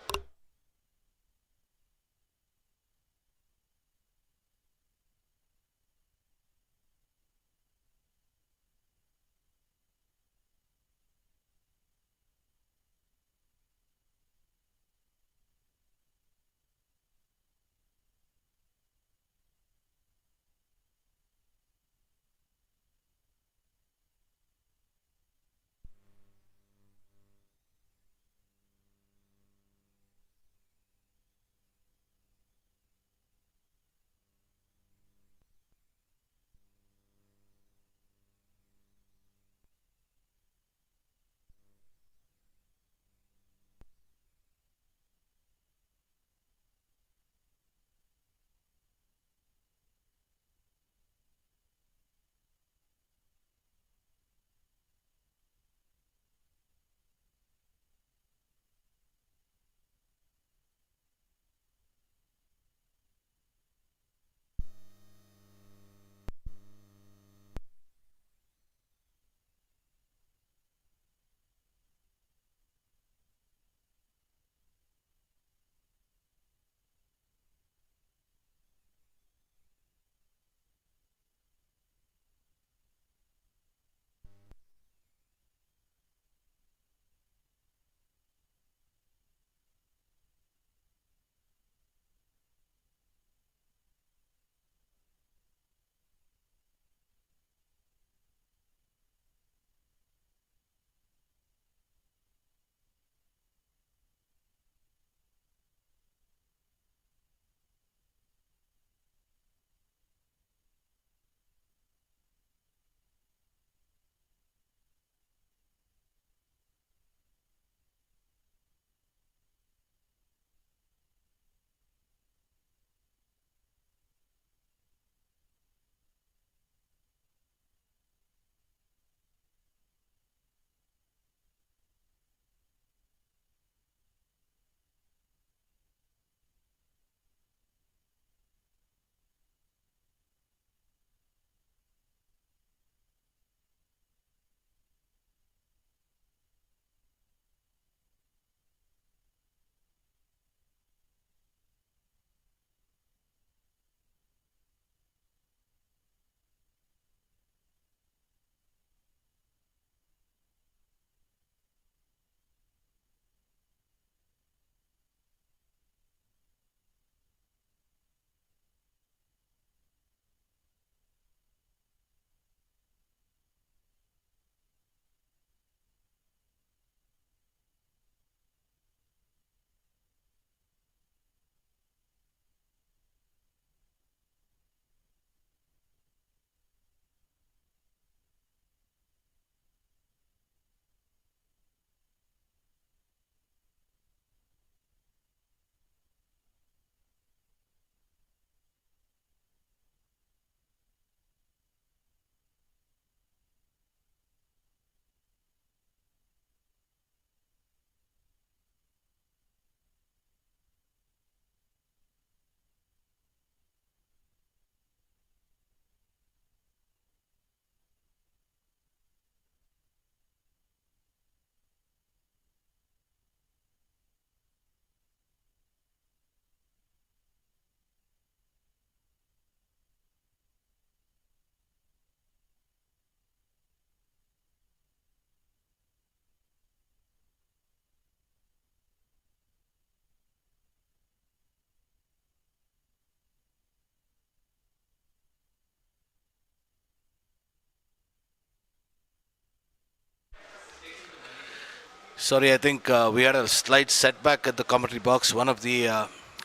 Sorry, I think we had a slight setback at the commentary box. One of the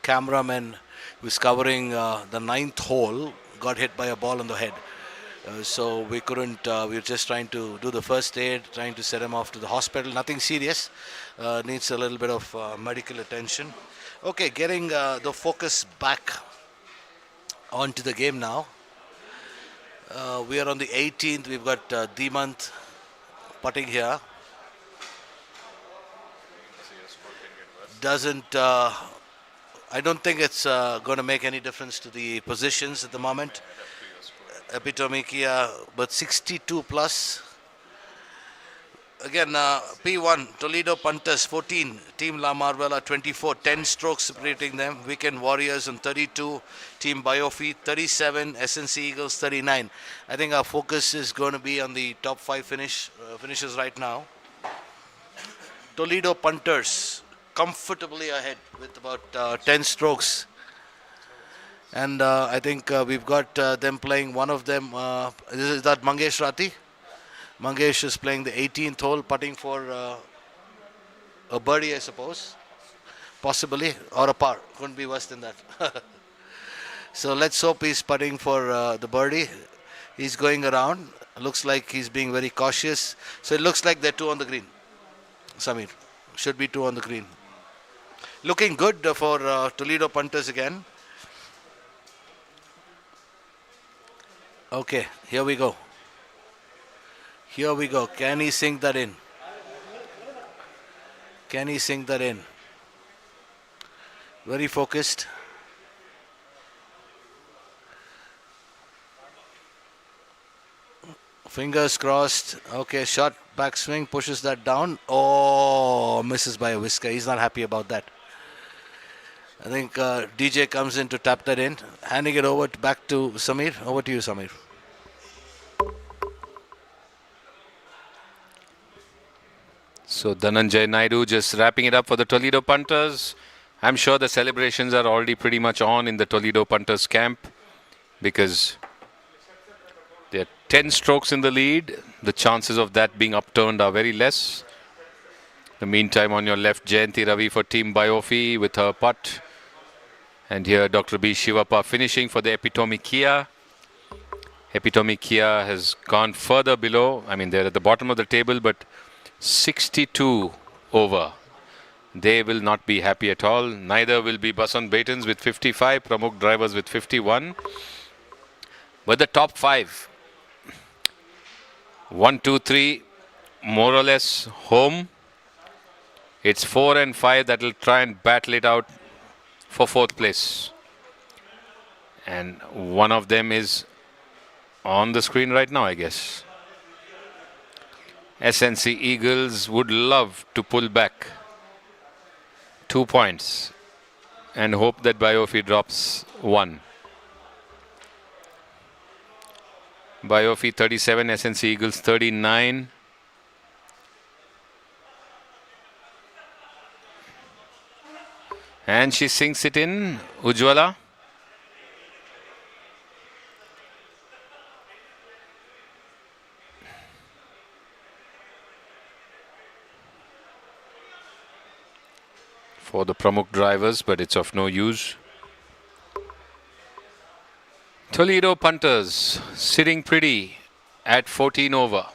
cameramen who was covering the ninth hole got hit by a ball on the head. So we couldn't, we were just trying to do the first aid, trying to set him off to the hospital. Nothing serious, needs a little bit of medical attention. Okay, getting the focus back onto the game now. We are on the 18th, we've got Dimant putting here. I don't think it's going to make any difference to the positions at the moment. Epitomikia, but 62 plus. Again, P1, Toledo Punters 14, Team La Marvela 24, 10 strokes separating them. Weekend Warriors on 32, Team Biofi 37, SNC Eagles 39. I think our focus is going to be on the top 5 finishes right now. Toledo Punters comfortably ahead with about 10 strokes. And I think we've got them playing one of them. Is that Mangesh Rati? Mangesh is playing the 18th hole, putting for a birdie, I suppose. Possibly. Or a par. Couldn't be worse than that. So let's hope he's putting for the birdie. He's going around. Looks like he's being very cautious. So it looks like they're 2 on the green. Samir. Should be 2 on the green. Looking good for Toledo Punters again. Okay, here we go. Here we go. Can he sink that in? Can he sink that in? Very focused. Fingers crossed. Okay, shot, backswing, pushes that down. Oh, misses by a whisker. He's not happy about that. I think DJ comes in to tap that in. Handing it over back to Samir. Over to you, Samir. So Dhananjay Naidu just wrapping it up for the Toledo Punters. I'm sure the celebrations are already pretty much on in the Toledo Punters camp because they're 10 strokes in the lead. The chances of that being upturned are very less. In the meantime, on your left, Jayanti Ravi for Team Biofi with her putt. And here Dr. B. Shivappa finishing for the Epitome Kia. Epitome Kia has gone further below. I mean, they're at the bottom of the table, but 62 over. They will not be happy at all. Neither will be Basan Batons with 55, Pramukh Drivers with 51. But the top 5, 1, 2, 3, more or less home. It's 4 and 5 that will try and battle it out for 4th place. And one of them is on the screen right now, I guess. SNC Eagles would love to pull back 2 points and hope that Biofi drops 1. Biofi 37, SNC Eagles 39. And she sinks it in. Ujjwala. For the Pramukh Drivers, but it's of no use. Toledo Punters sitting pretty at 14 over.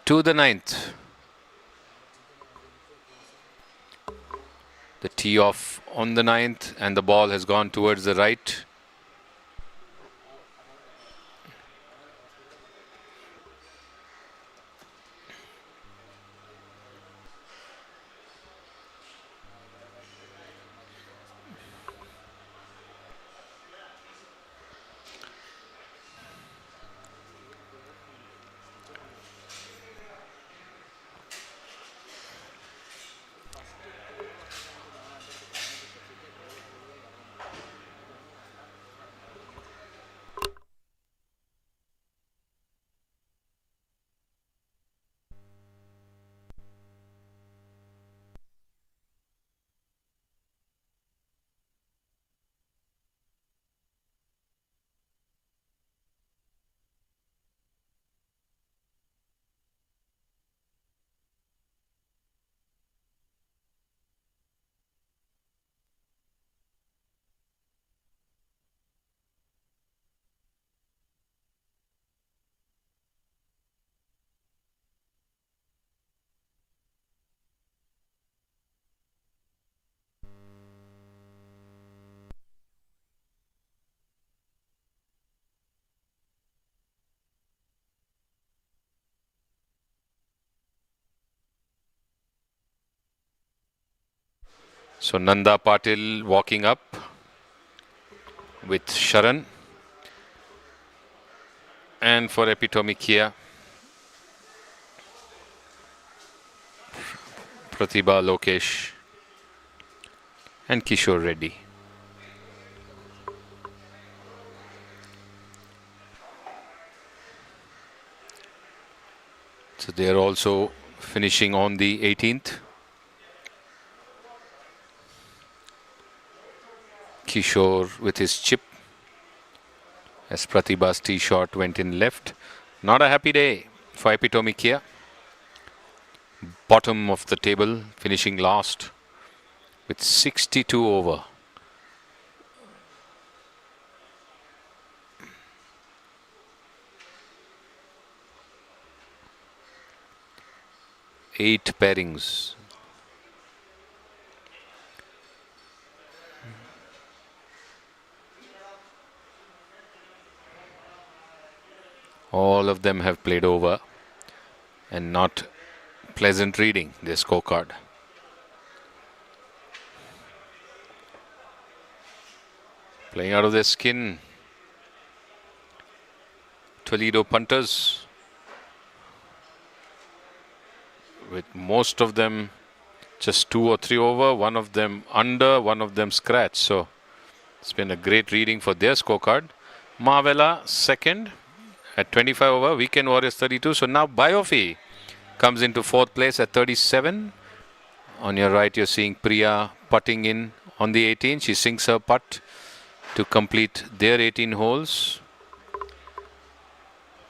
To the 9th. The tee off on the 9th and the ball has gone towards the right. So Nanda Patil walking up with Sharan. And for Epitome Kia, Pratibha Lokesh and Kishore Reddy. So they are also finishing on the 18th. Kishore with his chip as Pratibha's tee shot went in left. Not a happy day for Epitome Kia. Bottom of the table, finishing last with 62 over. Eight pairings. All of them have played over and not pleasant reading their scorecard. Playing out of their skin. Toledo punters, with most of them just 2 or 3 over, one of them under, one of them scratch. So it's been a great reading for their scorecard. Mavela second at 25 over, Weekend Warriors 32. So now Biofi comes into 4th place at 37. On your right, you're seeing Priya putting in on the 18. She sinks her putt to complete their 18 holes.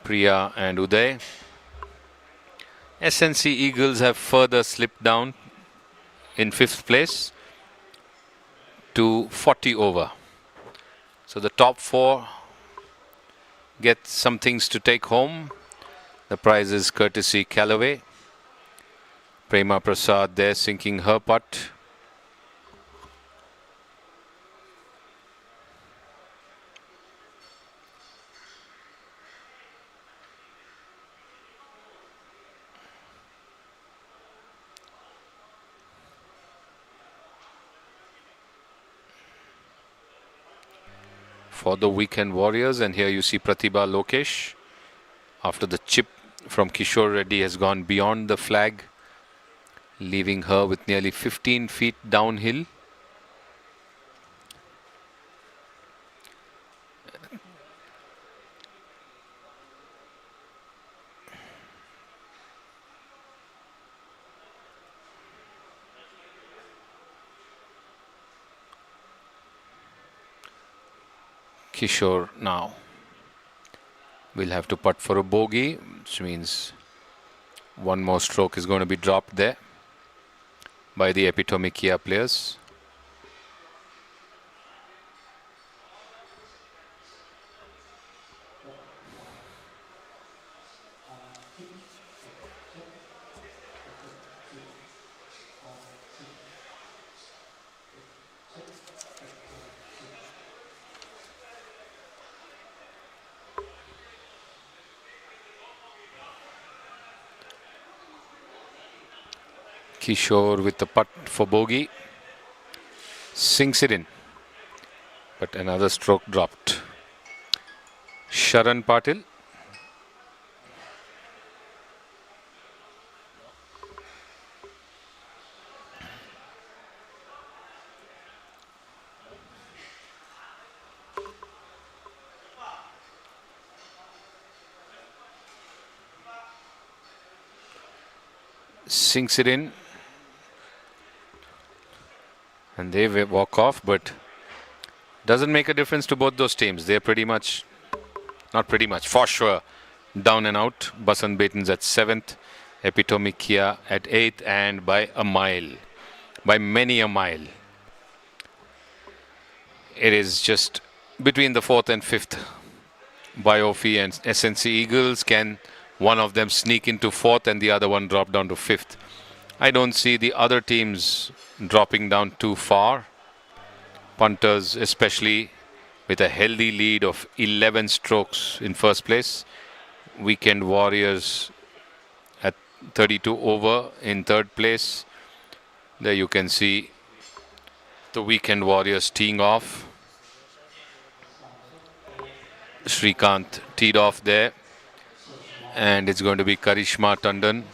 Priya and Uday. SNC Eagles have further slipped down in 5th place to 40 over. So the top 4 get some things to take home. The prize is courtesy Callaway. Prema Prasad there sinking her putt. For the Weekend Warriors, and here you see Pratibha Lokesh after the chip from Kishore Reddy has gone beyond the flag, leaving her with nearly 15 feet downhill. Kishore now will have to putt for a bogey, which means one more stroke is going to be dropped there by the Epitome Kia players. Kishore with the putt for bogey, sinks it in, but another stroke dropped. Sharan Patil. Sinks it in. And they walk off, but doesn't make a difference to both those teams. They're pretty much, not pretty much, for sure, down and out. Basant Baton's at 7th, Epitome Kia at 8th, and by a mile, by many a mile. It is just between the 4th and 5th. Biofi and SNC Eagles. Can one of them sneak into 4th and the other one drop down to 5th? I don't see the other teams dropping down too far. Punters, especially with a healthy lead of 11 strokes in first place. Weekend Warriors at 32 over in third place. There you can see the Weekend Warriors teeing off. Srikanth teed off there. And it's going to be Karishma Tandon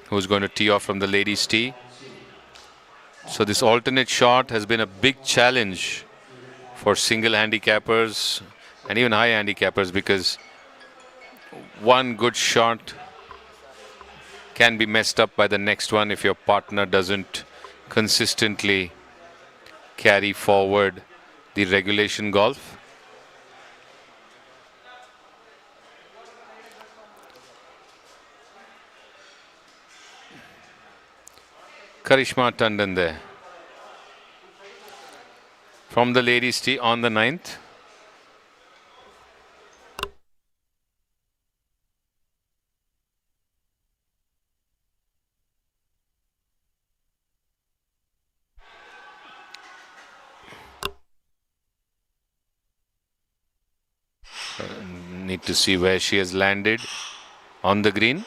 who's going to tee off from the ladies' tee. So this alternate shot has been a big challenge for single handicappers and even high handicappers, because one good shot can be messed up by the next one if your partner doesn't consistently carry forward the regulation golf. Karishma Tandon there from the ladies' tee on the 9th. Need to see where she has landed on the green.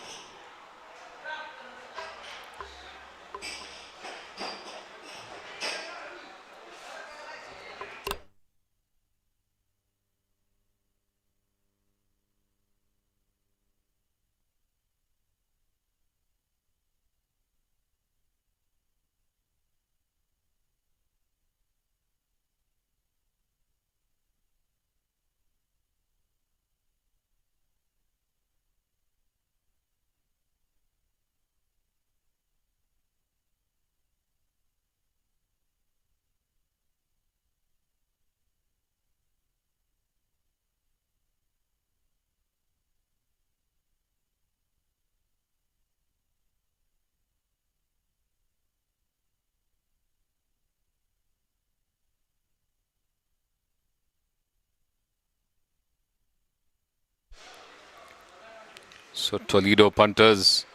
So Toledo punters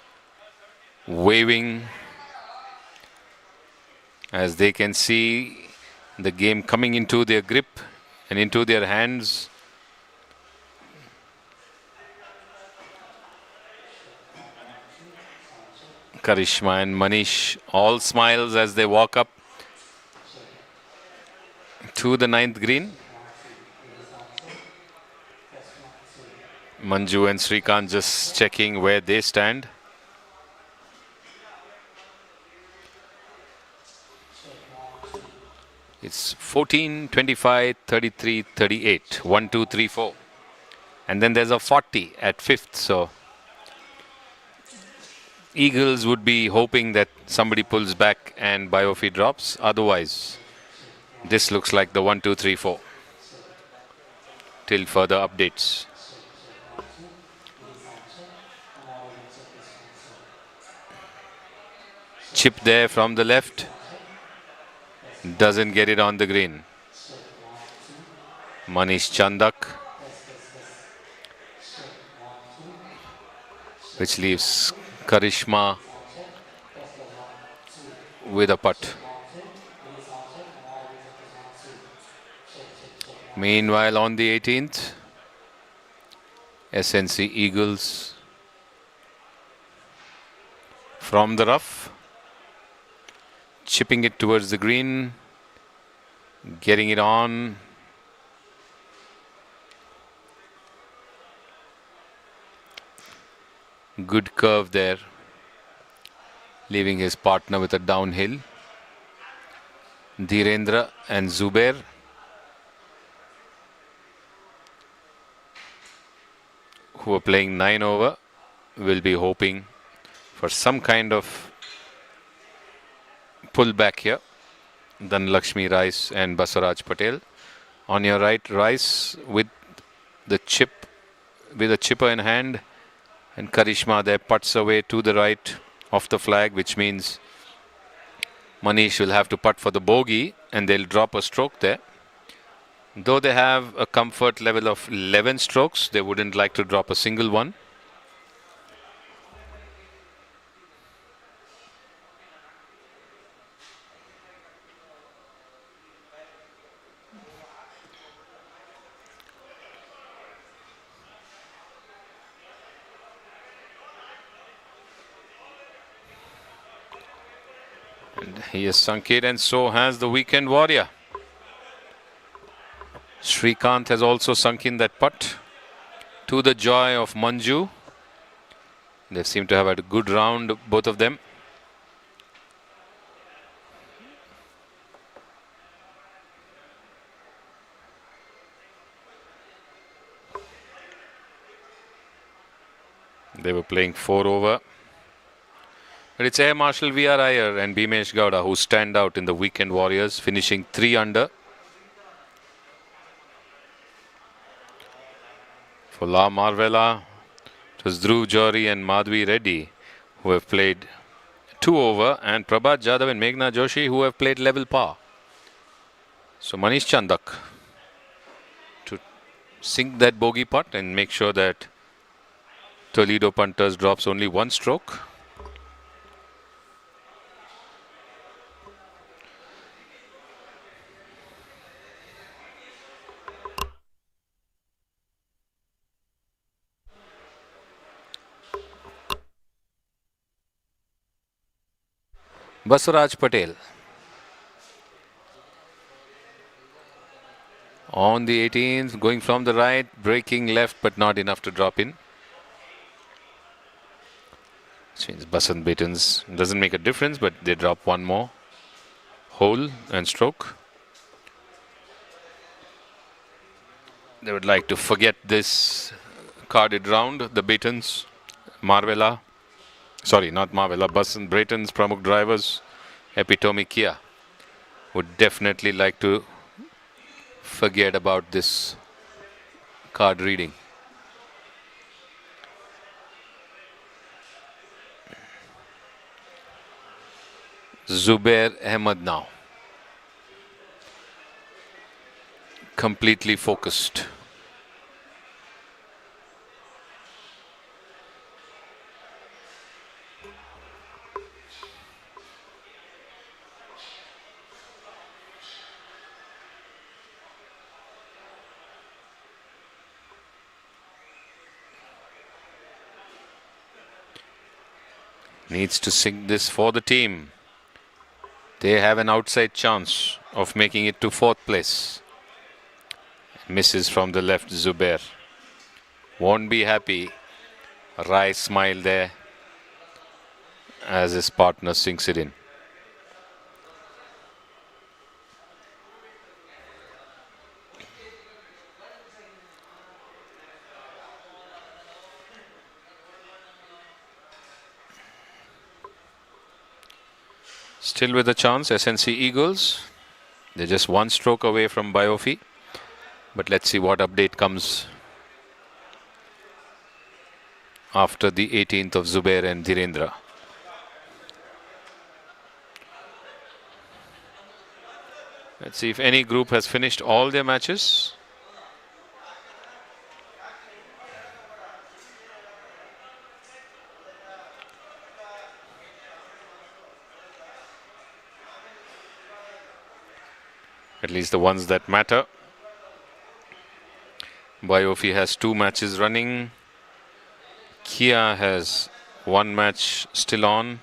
waving as they can see the game coming into their grip and into their hands. Karishma and Manish all smiles as they walk up to the 9th green. Manju and Srikanth just checking where they stand. It's 14, 25, 33, 38. 1, 2, 3, 4. And then there's a 40 at 5th. So Eagles would be hoping that somebody pulls back and Biofi drops. Otherwise, this looks like the 1, 2, 3, 4. Till further updates. Chip there from the left. Doesn't get it on the green. Manish Chandak. Which leaves Karishma with a putt. Meanwhile, on the 18th, SNC Eagles from the rough. Chipping it towards the green, getting it on. Good curve there, leaving his partner with a downhill. Dhirendra and Zubair. Who are playing 9 over, will be hoping for some kind of pull back here. Then Lakshmi Rice and Basaraj Patel. On your right, Rice with the chip, with a chipper in hand, and Karishma there putts away to the right of the flag, which means Manish will have to putt for the bogey and they'll drop a stroke there. Though they have a comfort level of 11 strokes, they wouldn't like to drop a single one. And he has sunk it, and so has the Weekend Warrior. Shrikant has also sunk in that putt, to the joy of Manju. They seem to have had a good round, both of them. They were playing 4 over. But it's Air Marshal V.R. Iyer and Bhimesh Gowda who stand out in the Weekend Warriors, finishing 3 under. For La Marvella, it was Dhruv Johri and Madhvi Reddy who have played 2 over, and Prabhat Jadhav and Meghna Joshi who have played level par. So Manish Chandak to sink that bogey putt and make sure that Toledo Punters drops only 1 stroke. Basaraj Patel on the 18th, going from the right, breaking left, but not enough to drop in. Which means Basant Batons doesn't make a difference, but they drop 1 more hole and stroke. They would like to forget this carded round. The Batons, Marvella. Sorry, not Marvella, Basant Brayton's Pramukh drivers, Epitome Kia, would definitely like to forget about this card reading. Zubair Ahmed now, completely focused. Needs to sink this for the team. They have an outside chance of making it to 4th place. Misses from the left, Zubair. Won't be happy. A wry smile there as his partner sinks it in. Still with a chance, SNC Eagles. They're just 1 stroke away from Biofi. But let's see what update comes after the 18th of Zubair and Dhirendra. Let's see if any group has finished all their matches. At least the ones that matter. Biofi has 2 matches running. Kia has 1 match still on.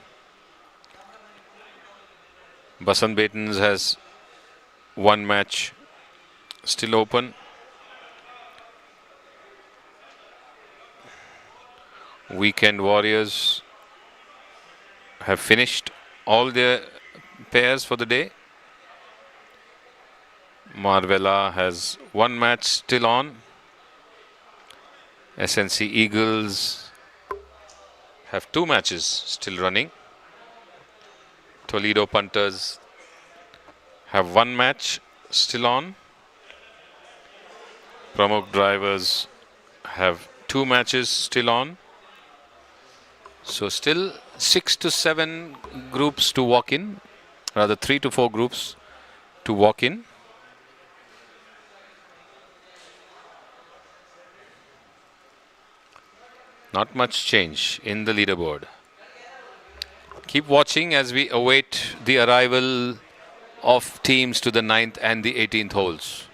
Basant Batons has 1 match still open. Weekend Warriors have finished all their pairs for the day. Marvella has 1 match still on. SNC Eagles have 2 matches still running. Toledo Punters have 1 match still on. Pramukh Drivers have 2 matches still on. So still 6 to 7 groups to walk in, rather 3 to 4 groups to walk in. Not much change in the leaderboard. Keep watching as we await the arrival of teams to the 9th and the 18th holes.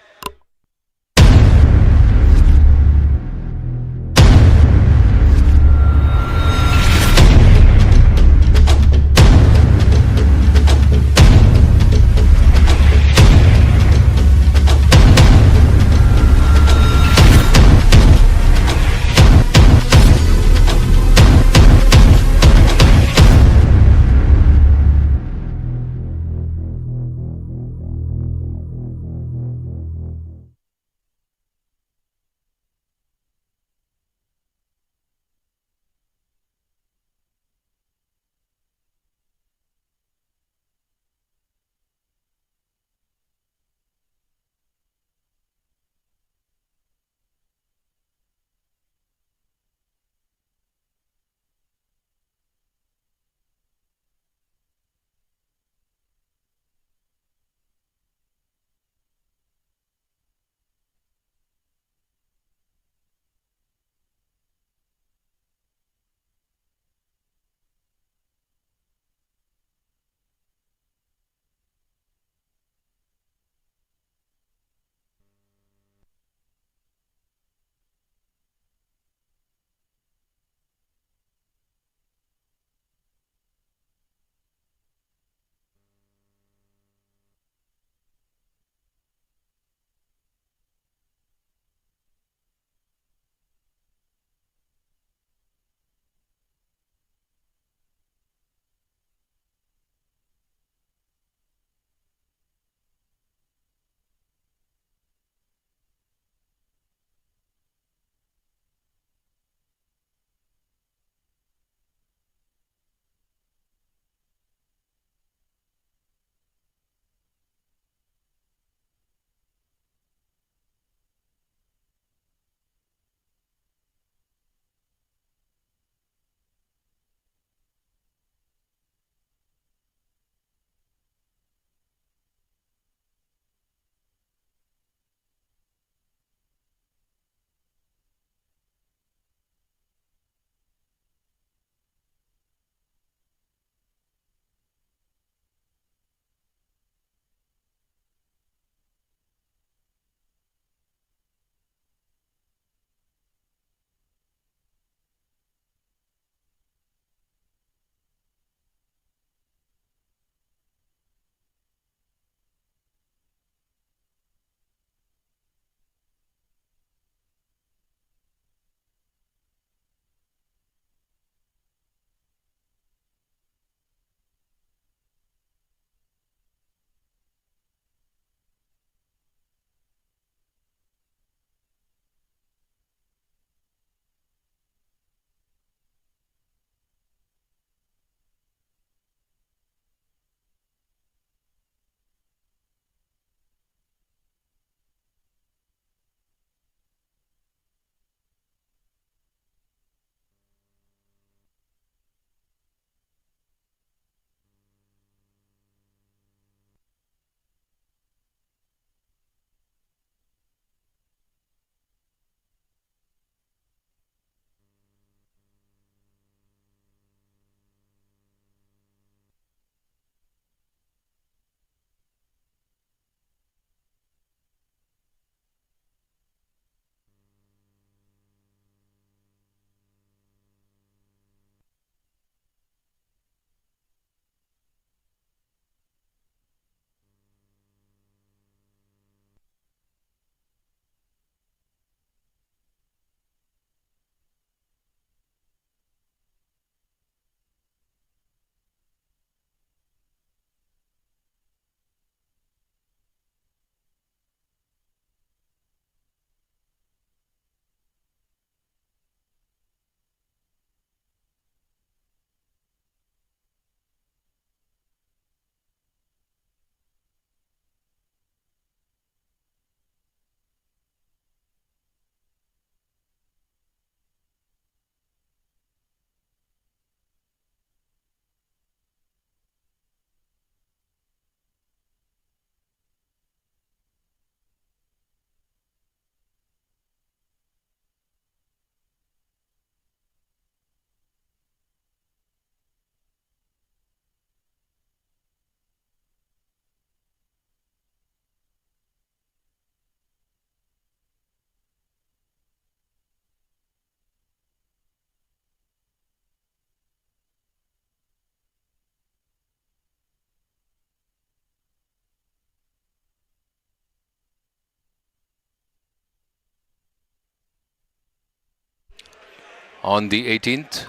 On the 18th,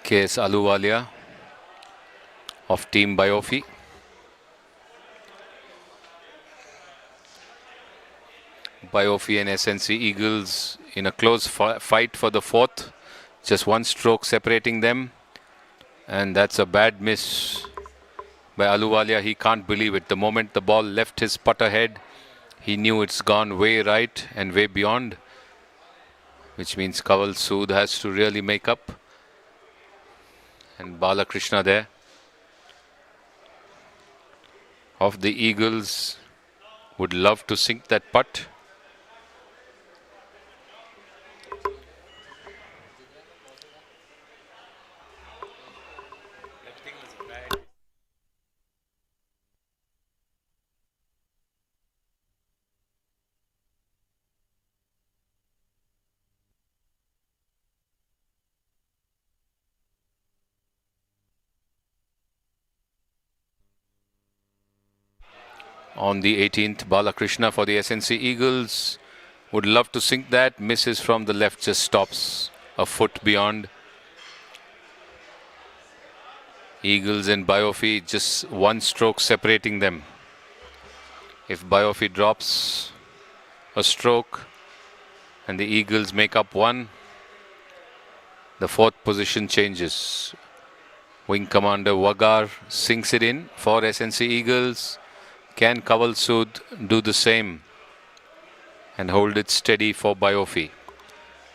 KS Aluwalia of Team Biofi. Biofi and SNC Eagles in a close fight for the fourth. Just one stroke separating them. And that's a bad miss by Aluwalia. He can't believe it. The moment the ball left his putter head, he knew it's gone way right and way beyond. Which means Kaval Sood has to really make up. And Balakrishna there of the Eagles would love to sink that putt. On the 18th, Balakrishna for the SNC Eagles would love to sink that. Misses from the left, just stops a foot beyond. Eagles and Biofi, just one stroke separating them. If Biofi drops a stroke and the Eagles make up one, the fourth position changes. Wing Commander Wagar sinks it in for SNC Eagles. Can Kaval Sood do the same and hold it steady for Biofi?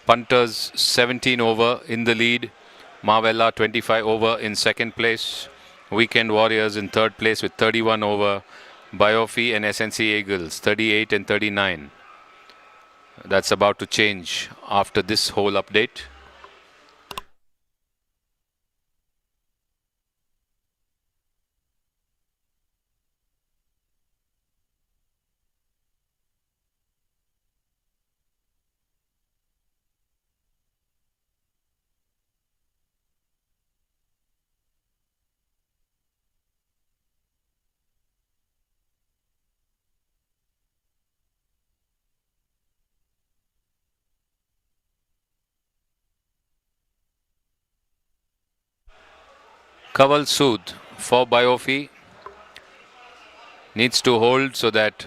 Punters 17 over in the lead. Mavella 25 over in second place. Weekend Warriors in third place with 31 over. Biofi and SNC Eagles 38 and 39. That's about to change after this whole update. Kaval Sood for Biofi needs to hold so that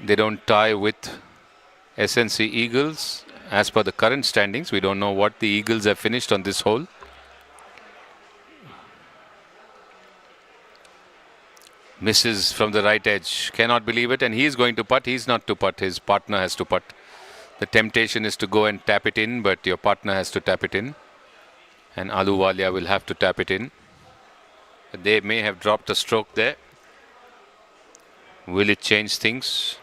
they don't tie with SNC Eagles. As per the current standings, we don't know what the Eagles have finished on this hole. Misses from the right edge. Cannot believe it. And he's going to putt. He's not to putt. His partner has to putt. The temptation is to go and tap it in, but your partner has to tap it in. And Aluwalia will have to tap it in. They may have dropped a stroke there. Will it change things?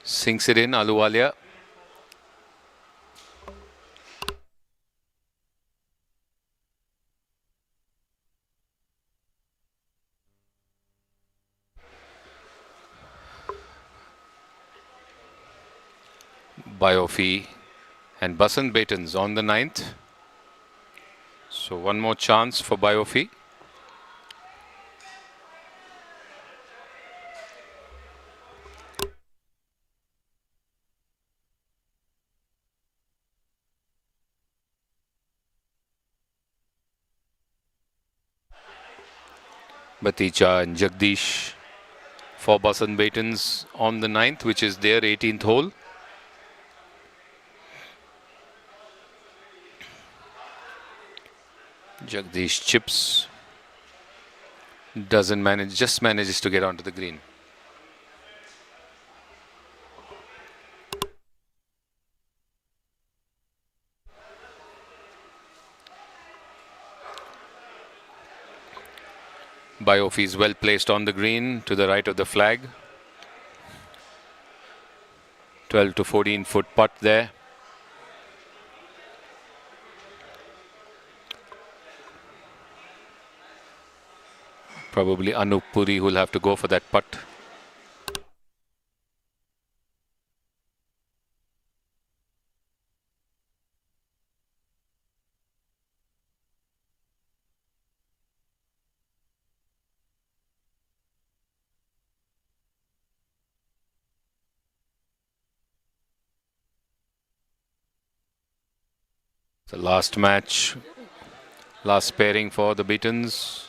Sinks it in, Aluwalia. Biofi and Basant Batons on the 9th. So one more chance for Biofi. Baticha and Jagdish for Basant Batons on the 9th, which is their 18th hole. Jagdish chips, doesn't manage, just manages to get onto the green. Biofi is well placed on the green to the right of the flag. 12 to 14 foot putt there. Probably Anup Puri will have to go for that putt. The last match, last pairing for the Beatons.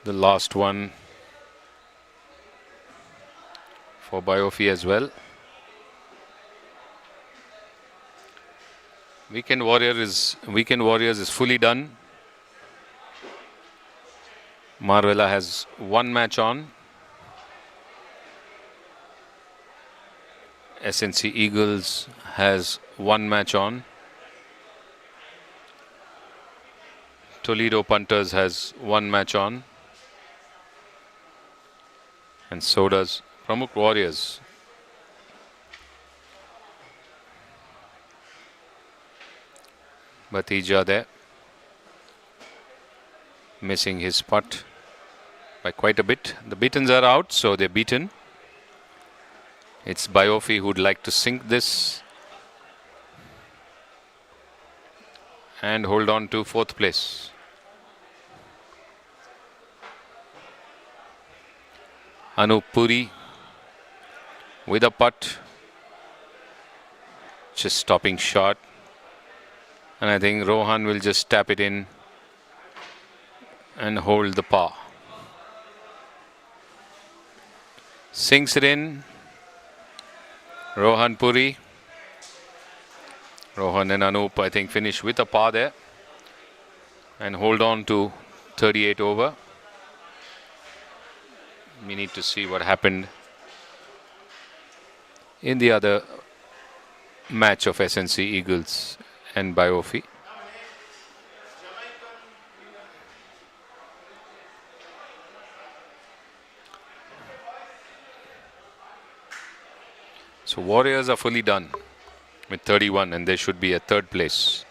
The last one for Biofi as well. Weekend Warriors is fully done. Marvella has one match on. SNC Eagles has one match on. Toledo Punters has one match on. And so does Pramukh Warriors. Batija there, missing his putt by quite a bit. The Beatons are out, so they're beaten. It's Biofi who'd like to sink this and hold on to fourth place. Anup Puri with a putt, just stopping short. And I think Rohan will just tap it in and hold the par. Sinks it in. Rohan Puri. Rohan and Anup, I think, finish with a par there and hold on to 38 over. We need to see what happened in the other match of SNC Eagles and Biofi. So Warriors are fully done with 31 and they should be at third place.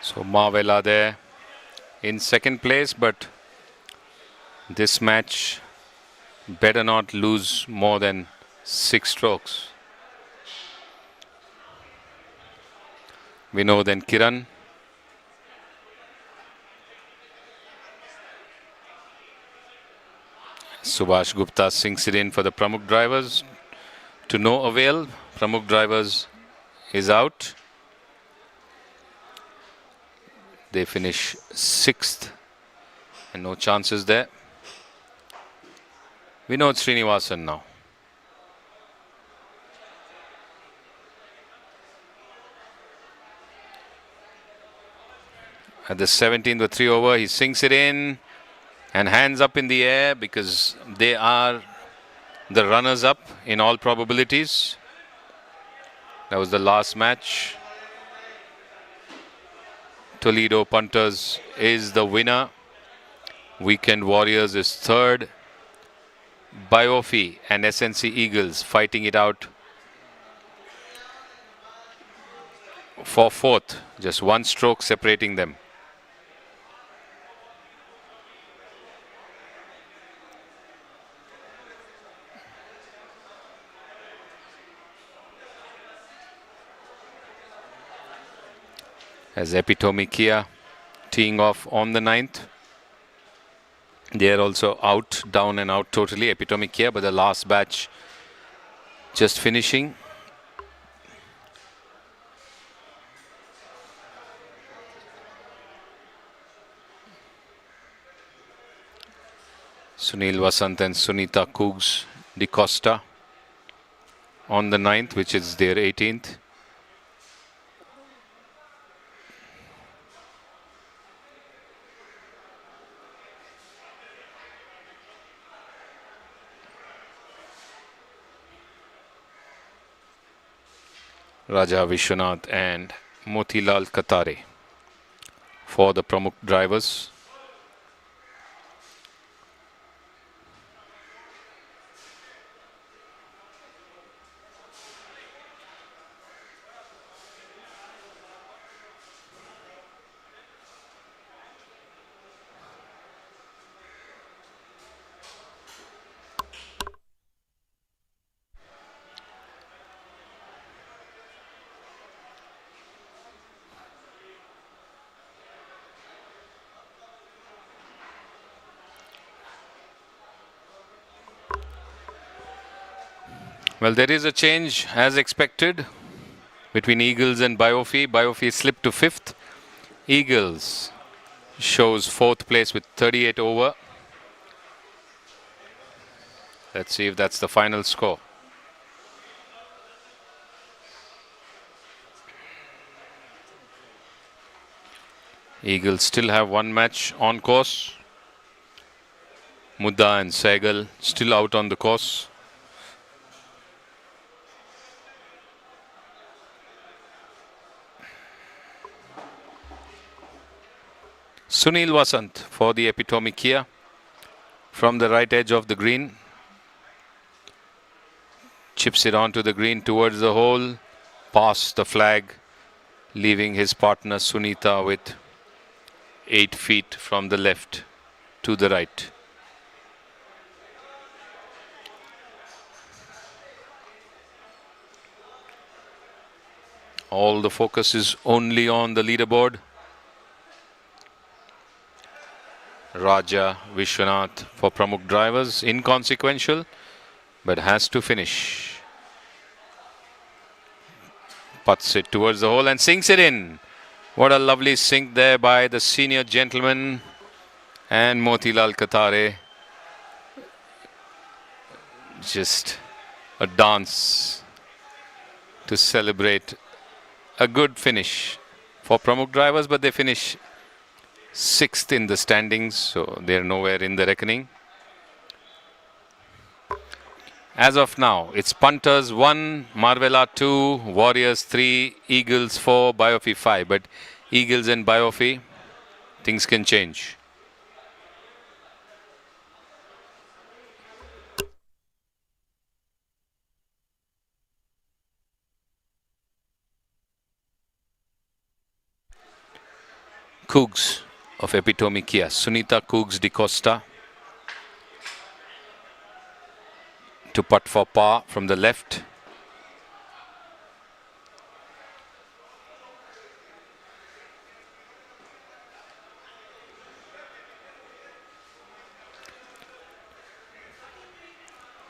So Marvella there in second place, but this match better not lose more than 6 strokes. We know then Kiran. Subhash Gupta sinks it in for the Pramukh drivers. To no avail. Pramukh drivers is out. They finish 6th and no chances there. Vinod Srinivasan now. At the 17th or 3 over, he sinks it in and hands up in the air because they are the runners up in all probabilities. That was the last match. Toledo Punters is the winner. Weekend Warriors is third. Biofi and SNC Eagles fighting it out for fourth. Just 1 stroke separating them. as Epitome Kia teeing off on the 9th. They are also out, down and out totally, Epitome Kia, but the last batch just finishing. Sunil Vasant and Sunita Cougs de Costa on the 9th, which is their 18th. Raja Vishwanath and Motilal Katare for the Pramukh drivers. Well, there is a change as expected between Eagles and Biofi. Biofi slipped to 5th. Eagles shows 4th place with 38 over. Let's see if that's the final score. Eagles still have one match on course. Mudda and Sehgal still out on the course. Sunil Vasant for the Epitome Kia from the right edge of the green. Chips it onto the green towards the hole, past the flag, leaving his partner Sunita with 8 feet from the left to the right. All the focus is only on the leaderboard. Raja Vishwanath for Pramukh drivers, inconsequential, but has to finish. Puts it towards the hole and sinks it in. What a lovely sink there by the senior gentleman and Motilal Katare. Just a dance to celebrate a good finish for Pramukh drivers, but they finish 6th in the standings, so they're nowhere in the reckoning. As of now, it's Punters 1, Marvella 2, Warriors 3, Eagles 4, Biofi 5. But Eagles and Biofi, things can change. Cougs of Epitome Kia, Sunita Cougs de Costa to putt for par from the left.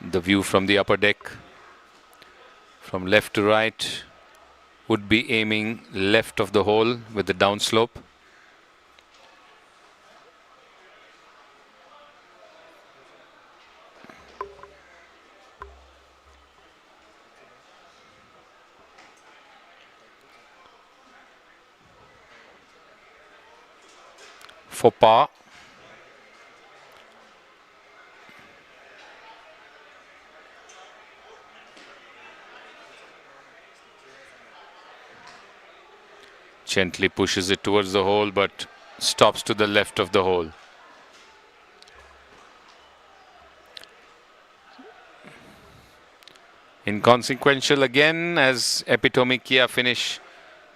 The view from the upper deck from left to right would be aiming left of the hole with the downslope. For par. Gently pushes it towards the hole, but stops to the left of the hole. Inconsequential again, as Epitome Kia finish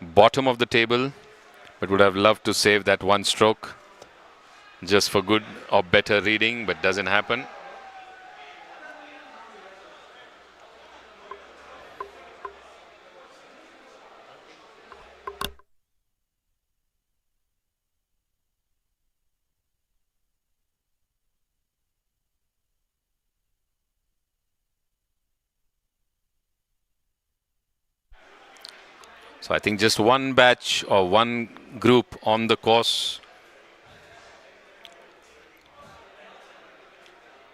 bottom of the table, but would have loved to save that one stroke just for good or better reading, but doesn't happen. So I think just one batch or one group on the course.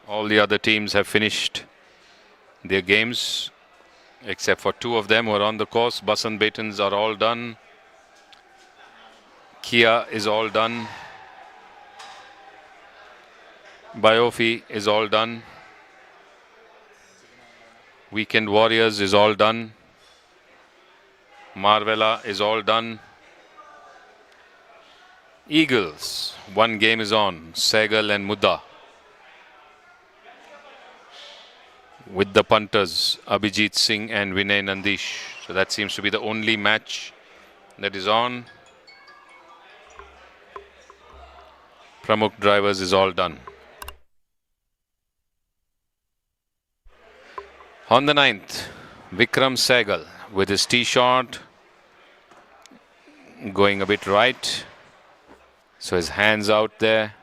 All the other teams have finished their games, except for two of them who are on the course. Basan Batons are all done. Kia is all done. Biofi is all done. Weekend Warriors is all done. Marvella is all done. Eagles, one game is on. Sehgal and Mudda. With the punters, Abhijit Singh and Vinay Nandish. So that seems to be the only match that is on. Pramukh Drivers is all done. On the 9th, Vikram Sehgal with his tee shot going a bit right. So his hands out there.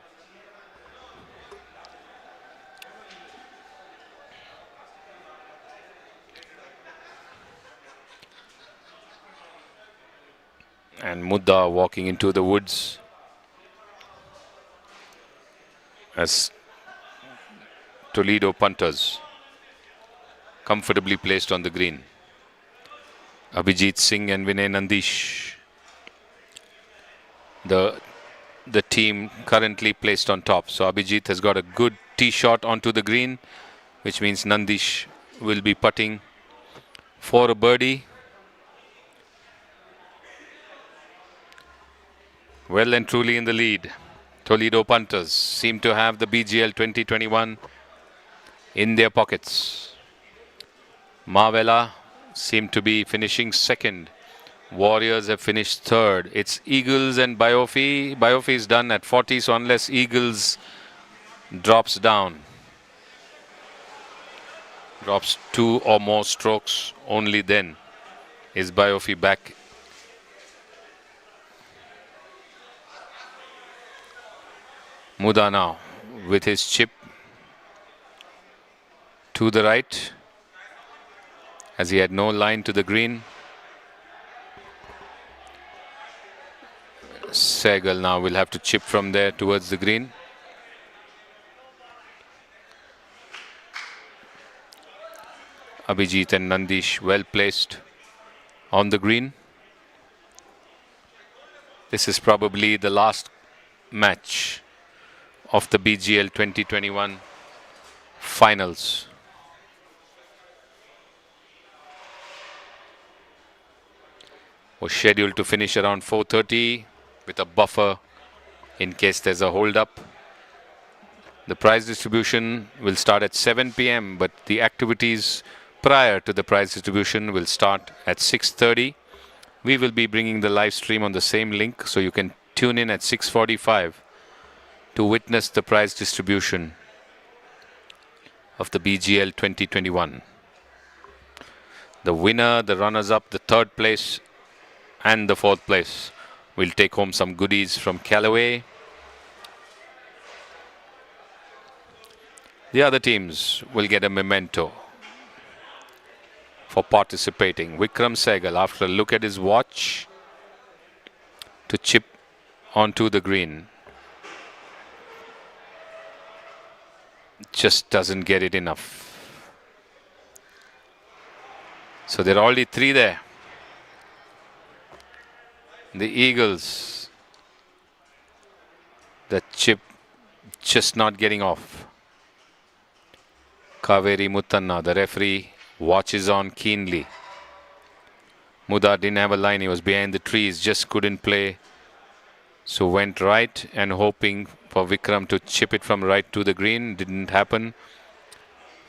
And Mudda walking into the woods as Toledo punters comfortably placed on the green. Abhijit Singh and Vinay Nandish, the team currently placed on top. So Abhijit has got a good tee shot onto the green, which means Nandish will be putting for a birdie. Well and truly in the lead. Toledo punters seem to have the BGL 2021 in their pockets. Marvella seem to be finishing second. Warriors have finished third. It's Eagles and Biofi. Biofi is done at 40, so unless Eagles drops down, drops 2 or more strokes, only then is Biofi back. Mudda now with his chip to the right, as he had no line to the green. Sehgal now will have to chip from there towards the green. Abhijit and Nandish well placed on the green. This is probably the last match of the BGL 2021 finals. Was scheduled to finish around 4:30 with a buffer in case there's a hold up. The prize distribution will start at 7 p.m. but the activities prior to the prize distribution will start at 6:30. We will be bringing the live stream on the same link, so you can tune in at 6:45 to witness the prize distribution of the BGL 2021. The winner, the runners-up, the third place and the fourth place will take home some goodies from Callaway. The other teams will get a memento for participating. Vikram Sehgal, after a look at his watch, to chip onto the green. Just doesn't get it enough. So there are already 3 there. The Eagles, the chip just not getting off. Kaveri Muttanna, the referee, watches on keenly. Mudda didn't have a line, he was behind the trees, just couldn't play. So went right and hoping for Vikram to chip it from right to the green. Didn't happen.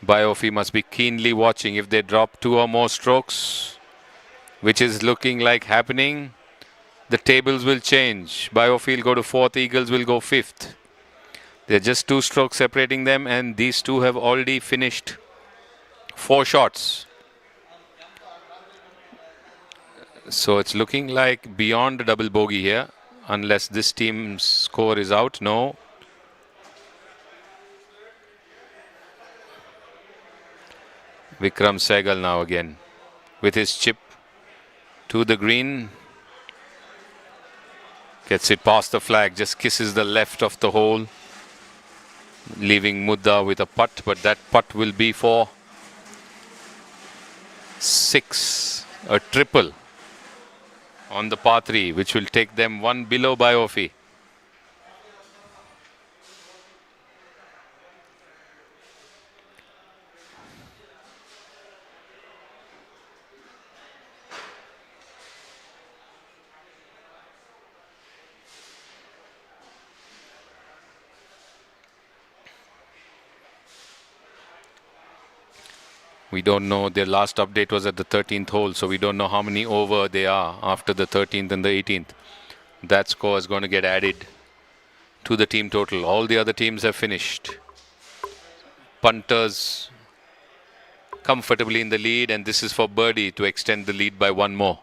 Biofi must be keenly watching. If they drop 2 or more strokes, which is looking like happening, the tables will change. Biofi will go to 4th, Eagles will go 5th. There are just 2 strokes separating them, and these two have already finished 4 shots. So it's looking like beyond a double bogey here, unless this team's score is out. No. Vikram Sehgal now again with his chip to the green. Gets it past the flag, just kisses the left of the hole, leaving Mudda with a putt, but that putt will be for 6, a triple on the par 3, which will take them one below Biofi. We don't know, their last update was at the 13th hole, so we don't know how many over they are after the 13th and the 18th. That score is going to get added to the team total. All the other teams have finished. Punters comfortably in the lead, and this is for birdie to extend the lead by one more.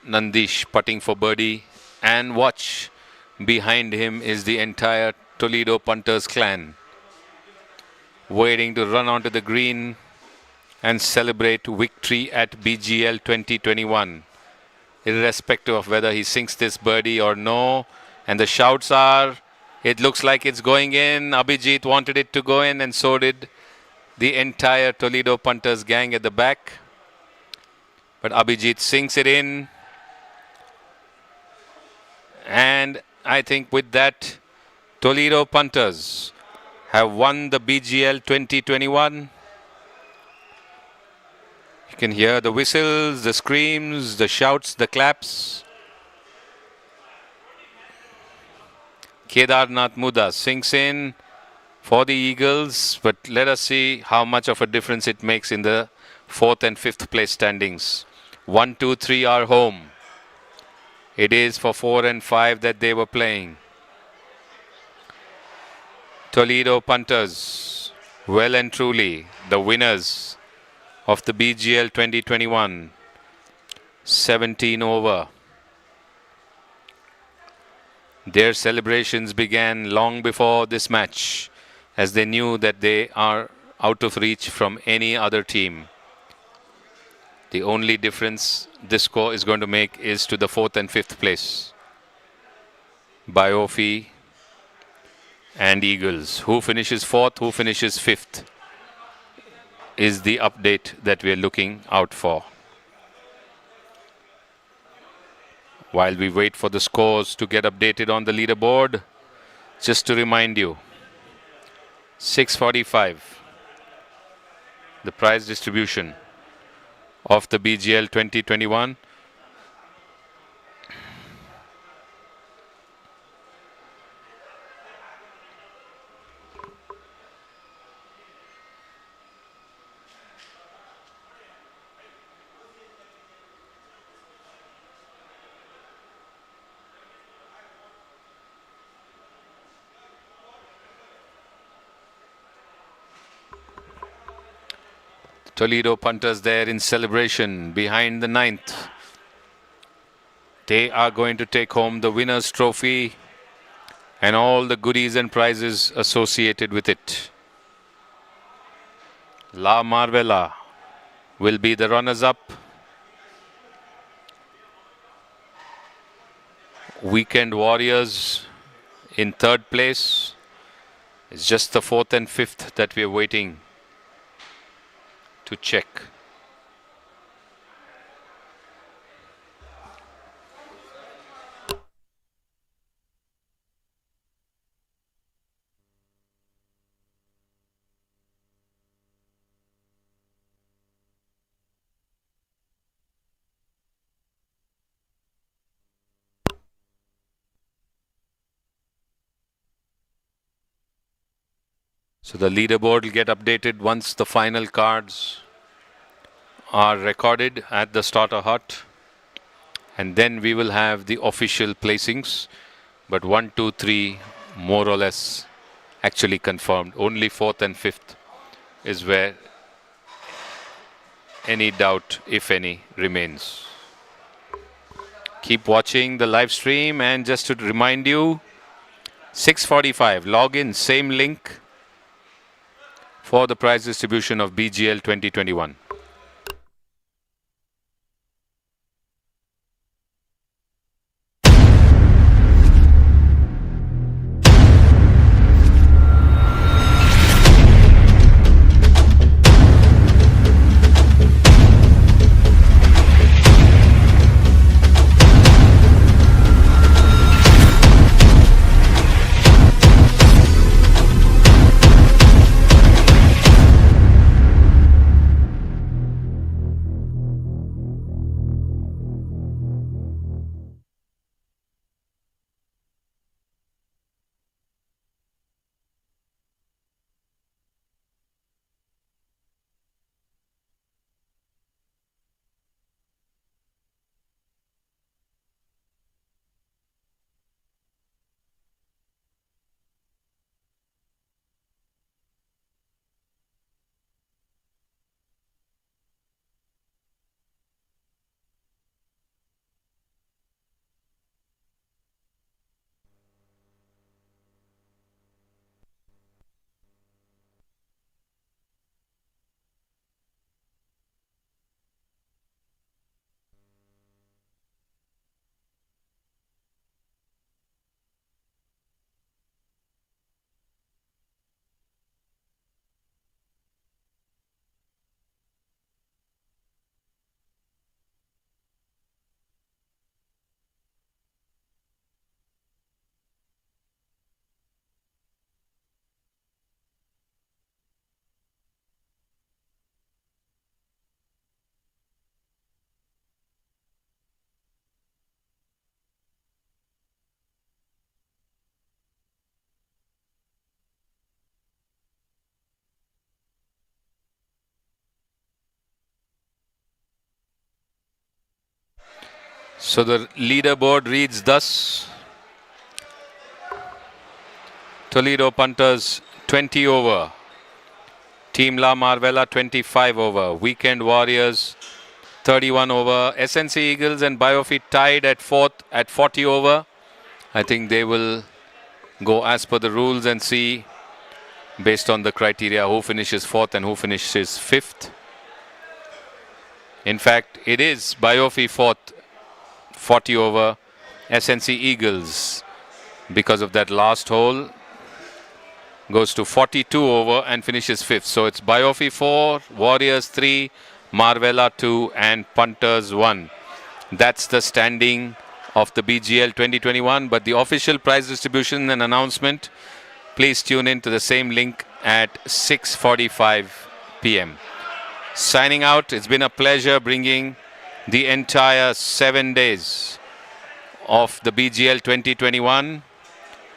Nandish putting for birdie, and watch, behind him is the entire Toledo Punters clan, waiting to run onto the green and celebrate victory at BGL 2021, irrespective of whether he sinks this birdie or no. And the shouts are, it looks like it's going in. Abhijit wanted it to go in, and so did the entire Toledo Punters gang at the back. But Abhijit sinks it in. And I think with that, Toledo Punters have won the BGL 2021. You can hear the whistles, the screams, the shouts, the claps. Kedarnath Mudha sinks in for the Eagles, but let us see how much of a difference it makes in the 4th and 5th place standings. 1, 2, 3 are home. It is for 4 and 5 that they were playing. Toledo Punters, well and truly the winners of the BGL 2021. 17 over. Their celebrations began long before this match, as they knew that they are out of reach from any other team. The only difference this score is going to make is to the 4th and 5th place. Biofi and Eagles. Who finishes 4th, who finishes 5th is the update that we are looking out for. While we wait for the scores to get updated on the leaderboard, just to remind you, 6:45, the prize distribution of the BGL 2021. Toledo Punters there in celebration behind the 9th. They are going to take home the winner's trophy and all the goodies and prizes associated with it. La Marvela will be the runners-up. Weekend Warriors in 3rd place. It's just the 4th and 5th that we are waiting to check. So the leaderboard will get updated once the final cards are recorded at the starter hut, and then we will have the official placings. But 1, 2, 3 more or less actually confirmed. Only 4th and 5th is where any doubt, if any, remains. Keep watching the live stream, and just to remind you, 6:45 log in, same link for the prize distribution of BGL 2021. So the leaderboard reads thus. Toledo Punters 20 over. Team La Marvella 25 over. Weekend Warriors 31 over. SNC Eagles and Biofeed tied at 4th at 40 over. I think they will go as per the rules and see based on the criteria who finishes 4th and who finishes 5th. In fact, it is Biofeed 4th, 40 over. SNC Eagles, because of that last hole, goes to 42 over and finishes 5th. So it's Biofeed 4, Warriors 3, Marvella 2 and Punters 1. That's the standing of the BGL 2021. But the official prize distribution and announcement, please tune in to the same link at 6:45 p.m. Signing out. It's been a pleasure bringing the entire 7 days of the BGL 2021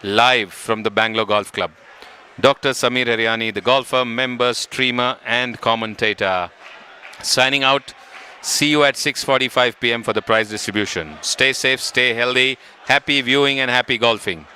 live from the Bangalore Golf Club. Dr. Samir Hariani, the golfer, member, streamer and commentator, signing out. See you at 6:45 p.m. for the prize distribution. Stay safe, stay healthy, happy viewing and happy golfing.